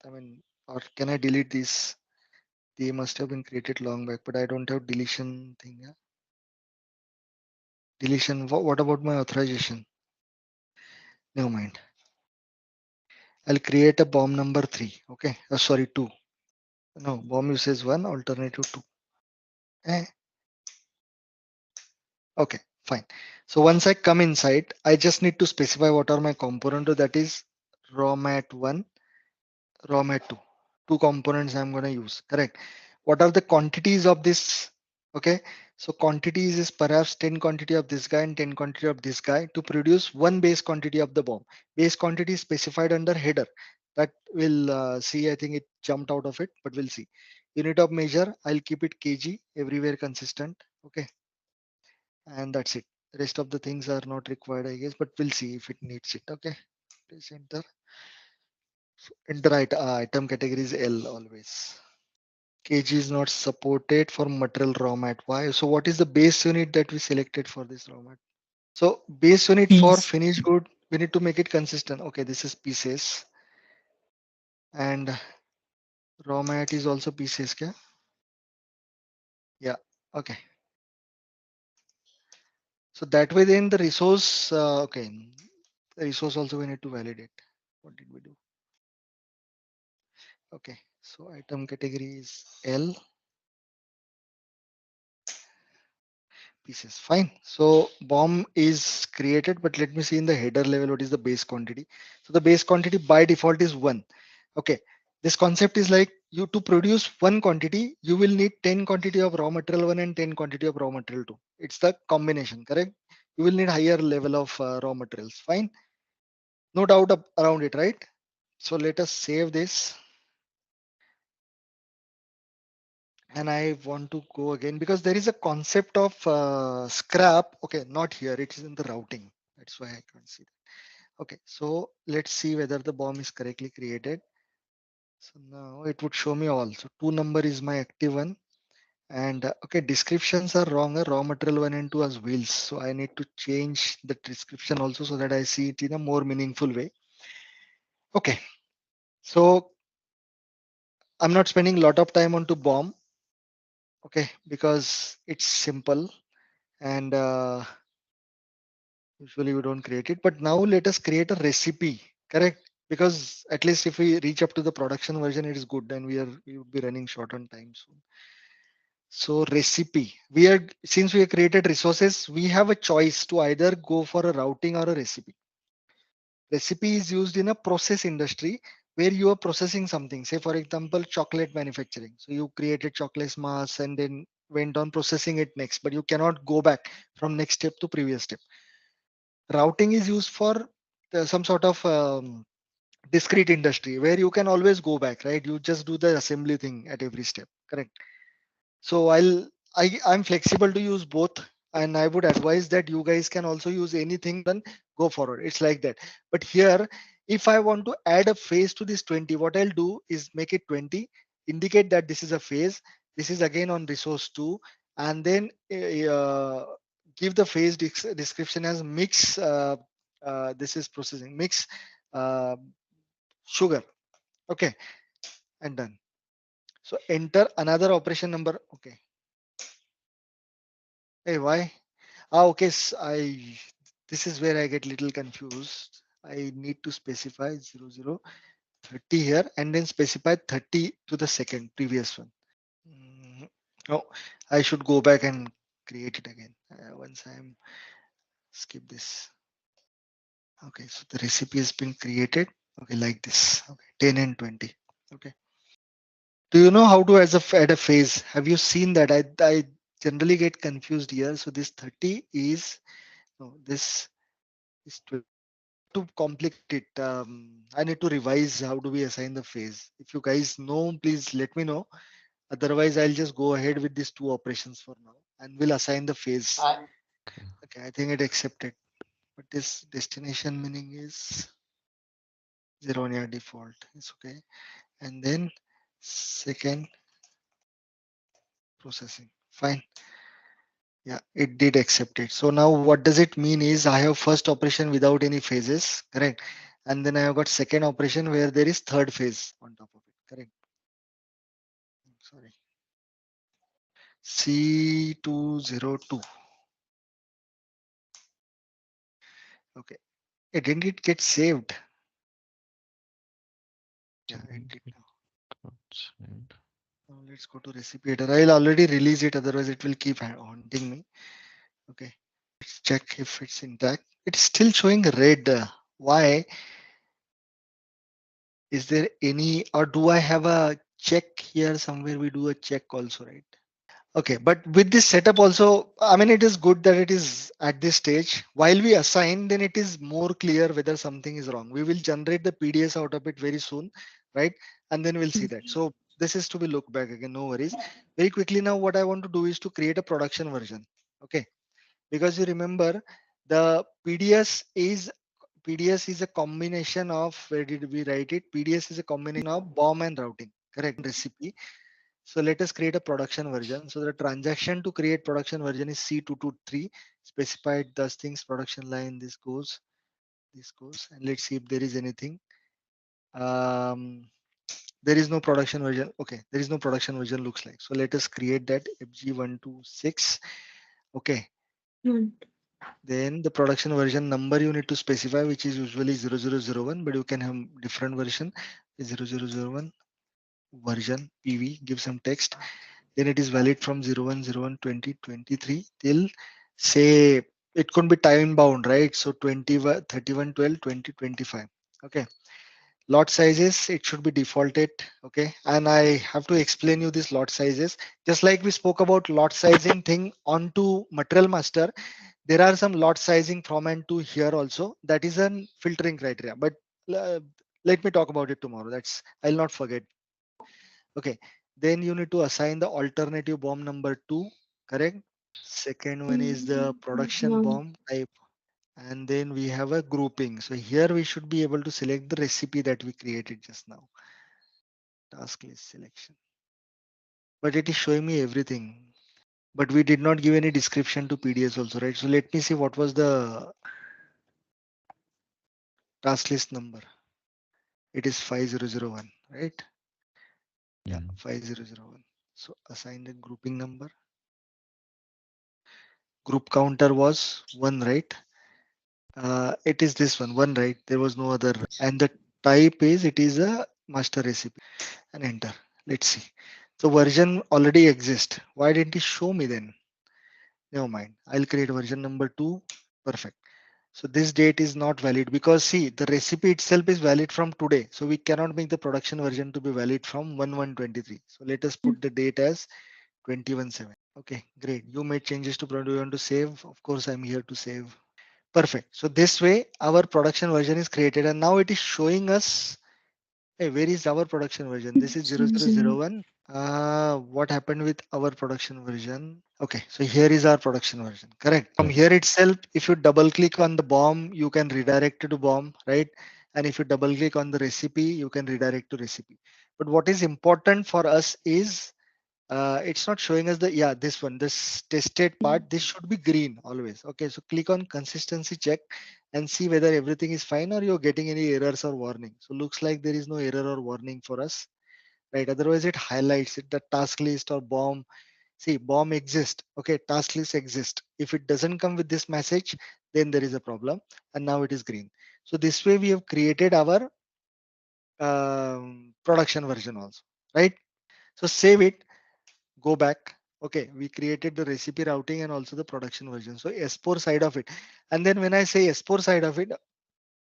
I mean, or can I delete this? They must have been created long back, but I don't have deletion thing. Yeah? Deletion. What about my authorization? Never mind. I'll create a bomb number 3. Okay. Sorry, 2. No, bomb usage 1, alternative 2. Eh. Okay, fine. So once I come inside, I just need to specify what are my components. That is raw mat 1, raw mat 2. Two components I'm going to use. Correct. What are the quantities of this? Okay. So quantities is perhaps 10 quantity of this guy and 10 quantity of this guy to produce one base quantity of the bomb. Base quantity is specified under header. That will see, I think it jumped out of it, but we'll see. Unit of measure, I'll keep it kg, everywhere consistent. Okay. And that's it. The rest of the things are not required, I guess, but we'll see if it needs it. Okay. Please enter. Enter item category is L always. KG is not supported for material raw mat. Why? So what is the base unit that we selected for this raw mat? So base unit for Piece. finished good, we need to make it consistent. Okay, this is pieces. And raw mat is also pieces. Kya? Yeah, okay. So that way then the resource, okay. The resource also we need to validate. What did we do? Okay, so item category is L. Pieces. Fine. So bomb is created, but let me see in the header level what is the base quantity. So the base quantity by default is 1. Okay. This concept is like you to produce one quantity, you will need 10 quantity of raw material 1 and 10 quantity of raw material 2. It's the combination, correct? You will need higher level of raw materials. Fine. No doubt around it, right? So let us save this. And I want to go again because there is a concept of scrap. Okay, not here. It is in the routing. That's why I can't see that. Okay, so let's see whether the bomb is correctly created. So now it would show me all. So 2 number is my active one. And okay, descriptions are wrong. Raw material 1 and 2 as wheels. So I need to change the description also so that I see it in a more meaningful way. Okay, so I'm not spending a lot of time on to bomb. Okay, because it's simple and usually we don't create it, but now let us create a recipe, correct? Because at least if we reach up to the production version, it is good and we would be running short on time soon. So recipe, since we have created resources, we have a choice to either go for a routing or a recipe. Recipe is used in a process industry where you are processing something. Say for example, chocolate manufacturing. So you created chocolate mass and then went on processing it next, but you cannot go back from next step to previous step. Routing is used for some sort of discrete industry where you can always go back, right? You just do the assembly thing at every step, correct? So I'm flexible to use both, and I would advise that you guys can also use anything, then go forward. It's like that. But here, if I want to add a phase to this 20, what I'll do is make it 20, indicate that this is a phase. This is again on resource 2, and then give the phase description as mix. This is processing mix uh, sugar. Okay, and done. So enter another operation number. Okay. Hey, why? Okay. This is where I get little confused. I need to specify 0030 here and then specify 30 to the second previous one. Oh, I should go back and create it again. Once I'm skip this. Okay, so the recipe has been created. Okay, like this. Okay, 10 and 20. Okay. Do you know how to add a phase? Have you seen that? I generally get confused here. So this 30 is no, this is 20. To complicate it, I need to revise how do we assign the phase. If you guys know, please let me know. Otherwise, I'll just go ahead with these two operations for now and we'll assign the phase. Okay, I think it accepted. But this destination meaning is 0 near default. It's okay. And then second processing. Fine. Yeah, it did accept it. So now what does it mean is I have first operation without any phases, correct? And then I have got second operation where there is third phase on top of it, correct? Sorry. C202. Okay. Didn't it get saved? Yeah, it did. Now let's go to recipe editor. I'll already release it, otherwise it will keep haunting me. Okay. Let's check if it's intact. It's still showing red. Why? Is there any, or do I have a check here somewhere? We do a check also, right? Okay, but with this setup also, I mean, it is good that it is at this stage. While we assign, then it is more clear whether something is wrong. We will generate the PDS out of it very soon, right? And then we'll see that. So this is to be looked back again, no worries. Very quickly now, what I want to do is to create a production version. Okay, because you remember the PDS is a combination of, where did we write it? PDS is a combination of BOM and routing, correct? Recipe. So let us create a production version. So the transaction to create production version is C223, specified those things, production line, this goes, and let's see if there is anything. There is no production version. Okay, there is no production version looks like. So let us create that FG126. Okay. Then the production version number you need to specify, which is usually 0001, but you can have different version, 0001 version PV, give some text. Then it is valid from 01/01/2023 till, say, it could be time bound, right? So 31/12/2025. Okay. Lot sizes, it should be defaulted. Okay. And I have to explain you this lot sizes. Just like we spoke about lot sizing thing onto material master, there are some lot sizing from and to here also. That is a filtering criteria, but let me talk about it tomorrow. I'll not forget. Okay, then you need to assign the alternative BOM number 2, correct? Second one is the production BOM type, and then we have a grouping. So here we should be able to select the recipe that we created just now. Task list selection. But it is showing me everything. But we did not give any description to PDS also, right? So let me see what was the task list number. It is 5001, right? Yeah, 5001. So assign the grouping number. Group counter was 1, right? It is this one, right? There was no other. And the type is, it is a master recipe, and enter. Let's see. So version already exists. Why didn't it show me then? Never mind. I'll create version number 2. Perfect. So this date is not valid because see the recipe itself is valid from today. So we cannot make the production version to be valid from 1123. So let us put the date as 21/7. Okay, great. You made changes to product. You want to save? Of course, I'm here to save. Perfect. So this way our production version is created and now it is showing us, hey, where is our production version? This is 0001. What happened with our production version? Okay, so here is our production version, correct? From here itself, if you double click on the BOM, you can redirect to BOM, right? And if you double click on the recipe, you can redirect to recipe. But what is important for us is it's not showing us the, yeah, this one, this tested part, this should be green always. Okay, so click on consistency check and see whether everything is fine or you're getting any errors or warning. So looks like there is no error or warning for us, right? Otherwise it highlights it, the task list or BOM. See, BOM exists. Okay, task list exists. If it doesn't come with this message, then there is a problem. And now it is green. So this way we have created our production version also, right? So save it, go back. Okay, we created the recipe routing and also the production version. So S4 side of it. And then when I say S4 side of it,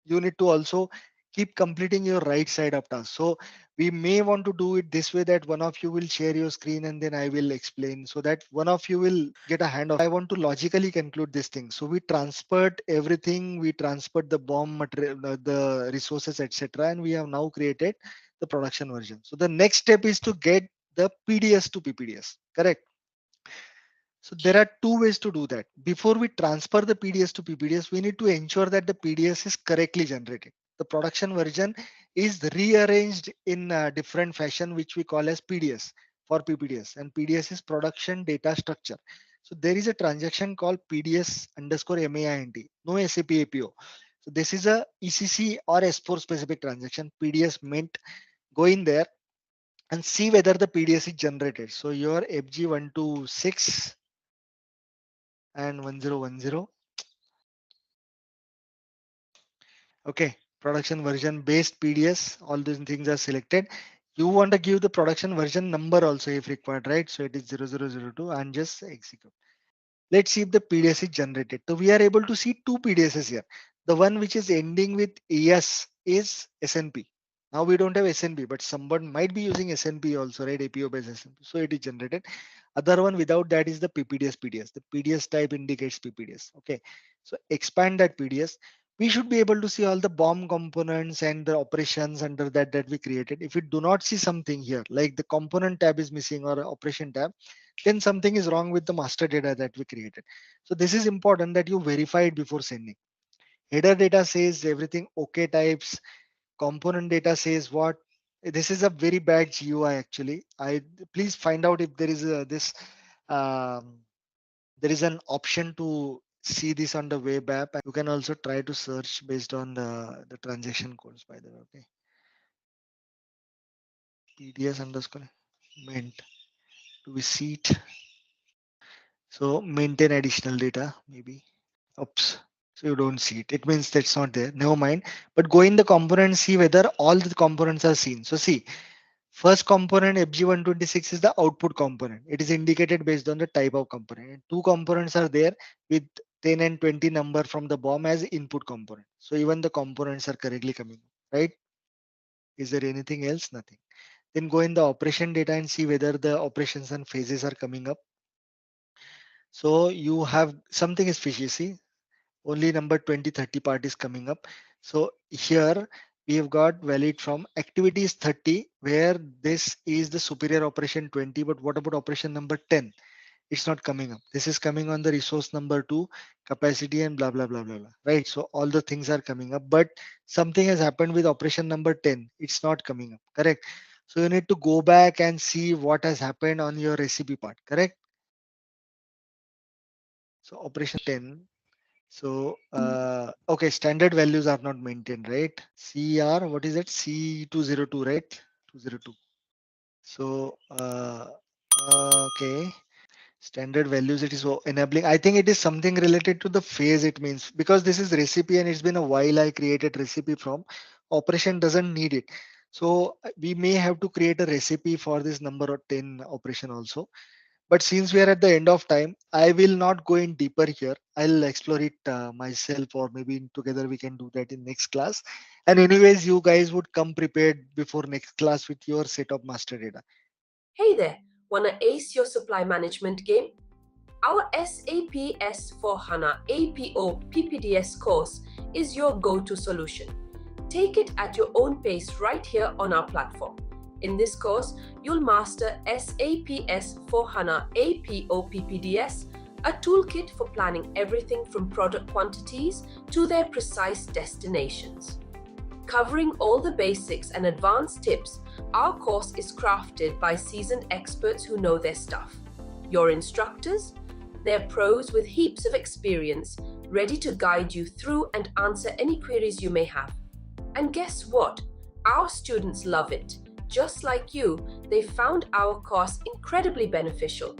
you need to also keep completing your right side of task. So we may want to do it this way that one of you will share your screen and then I will explain so that one of you will get a hand of. I want to logically conclude this thing. So we transferred everything. We transferred the BOM material, the resources, etc. And we have now created the production version. So the next step is to get the PDS to PPDS, correct? So there are two ways to do that. Before we transfer the PDS to PPDS, we need to ensure that the PDS is correctly generated. The production version is rearranged in a different fashion, which we call as PDS for PPDS, and PDS is production data structure. So there is a transaction called PDS underscore MAINT, no SAP APO. So this is a ECC or S4 specific transaction. PDS meant go in there and see whether the PDS is generated. So your FG126 and 1010. Okay, production version based PDS, all these things are selected. You want to give the production version number also if required, right? So it is 0002 and just execute. Let's see if the PDS is generated. So we are able to see two PDSs here. The one which is ending with ES is SNP. Now we don't have SNP, but someone might be using SNP also, right? APO based SNP. So it is generated. Other one without that is the PPDS PDS. The PDS type indicates PPDS. Okay. So expand that PDS. We should be able to see all the BOM components and the operations under that we created. If we do not see something here, like the component tab is missing or operation tab, then something is wrong with the master data that we created. So this is important that you verify it before sending. Header data says everything okay types. Component data says what. This is a very bad GUI actually. Please find out if there is um, there is an option to see this on the web app. And you can also try to search based on the transaction codes, by the way. Okay. PDS underscore meant to be seat. So maintain additional data maybe. Oops. So you don't see it. It means that's not there. Never mind. But go in the component and see whether all the components are seen. So see, first component FG126 is the output component. It is indicated based on the type of component. And two components are there with 10 and 20 number from the BOM as input component. So even the components are correctly coming, right? Is there anything else? Nothing. Then go in the operation data and see whether the operations and phases are coming up. So you have something is fishy. See, only number 2030 part is coming up. So here we have got valid from activities 30 where this is the superior operation 20, but what about operation number 10? It's not coming up. This is coming on the resource number 2, capacity and blah blah blah blah blah, right? So all the things are coming up, but something has happened with operation number 10. It's not coming up, correct? So you need to go back and see what has happened on your recipe part, correct? So operation 10. So, okay, standard values are not maintained, right? CR, what is it? C202, right? 202. So, okay, standard values, it is enabling. I think it is something related to the phase it means because this is recipe and it's been a while I created recipe from. Operation doesn't need it. So we may have to create a recipe for this number of 10 operation also. But since we are at the end of time, I will not go in deeper here. I'll explore it myself, or maybe together we can do that in next class. And anyways, you guys would come prepared before next class with your set of master data. Hey there, wanna ace your supply management game? Our SAP S4HANA APO PPDS course is your go-to solution. Take it at your own pace right here on our platform. In this course, you'll master SAP S4HANA APO PPDS, a toolkit for planning everything from product quantities to their precise destinations. Covering all the basics and advanced tips, our course is crafted by seasoned experts who know their stuff. Your instructors? They're pros with heaps of experience, ready to guide you through and answer any queries you may have. And guess what? Our students love it. Just like you, they found our course incredibly beneficial.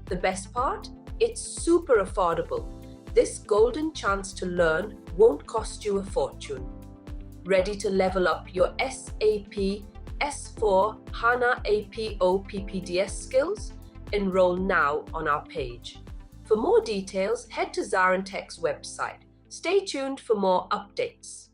The best part? It's super affordable. This golden chance to learn won't cost you a fortune. Ready to level up your SAP S4HANA APO PPDS skills? Enroll now on our page. For more details, head to ZaranTech's website. Stay tuned for more updates.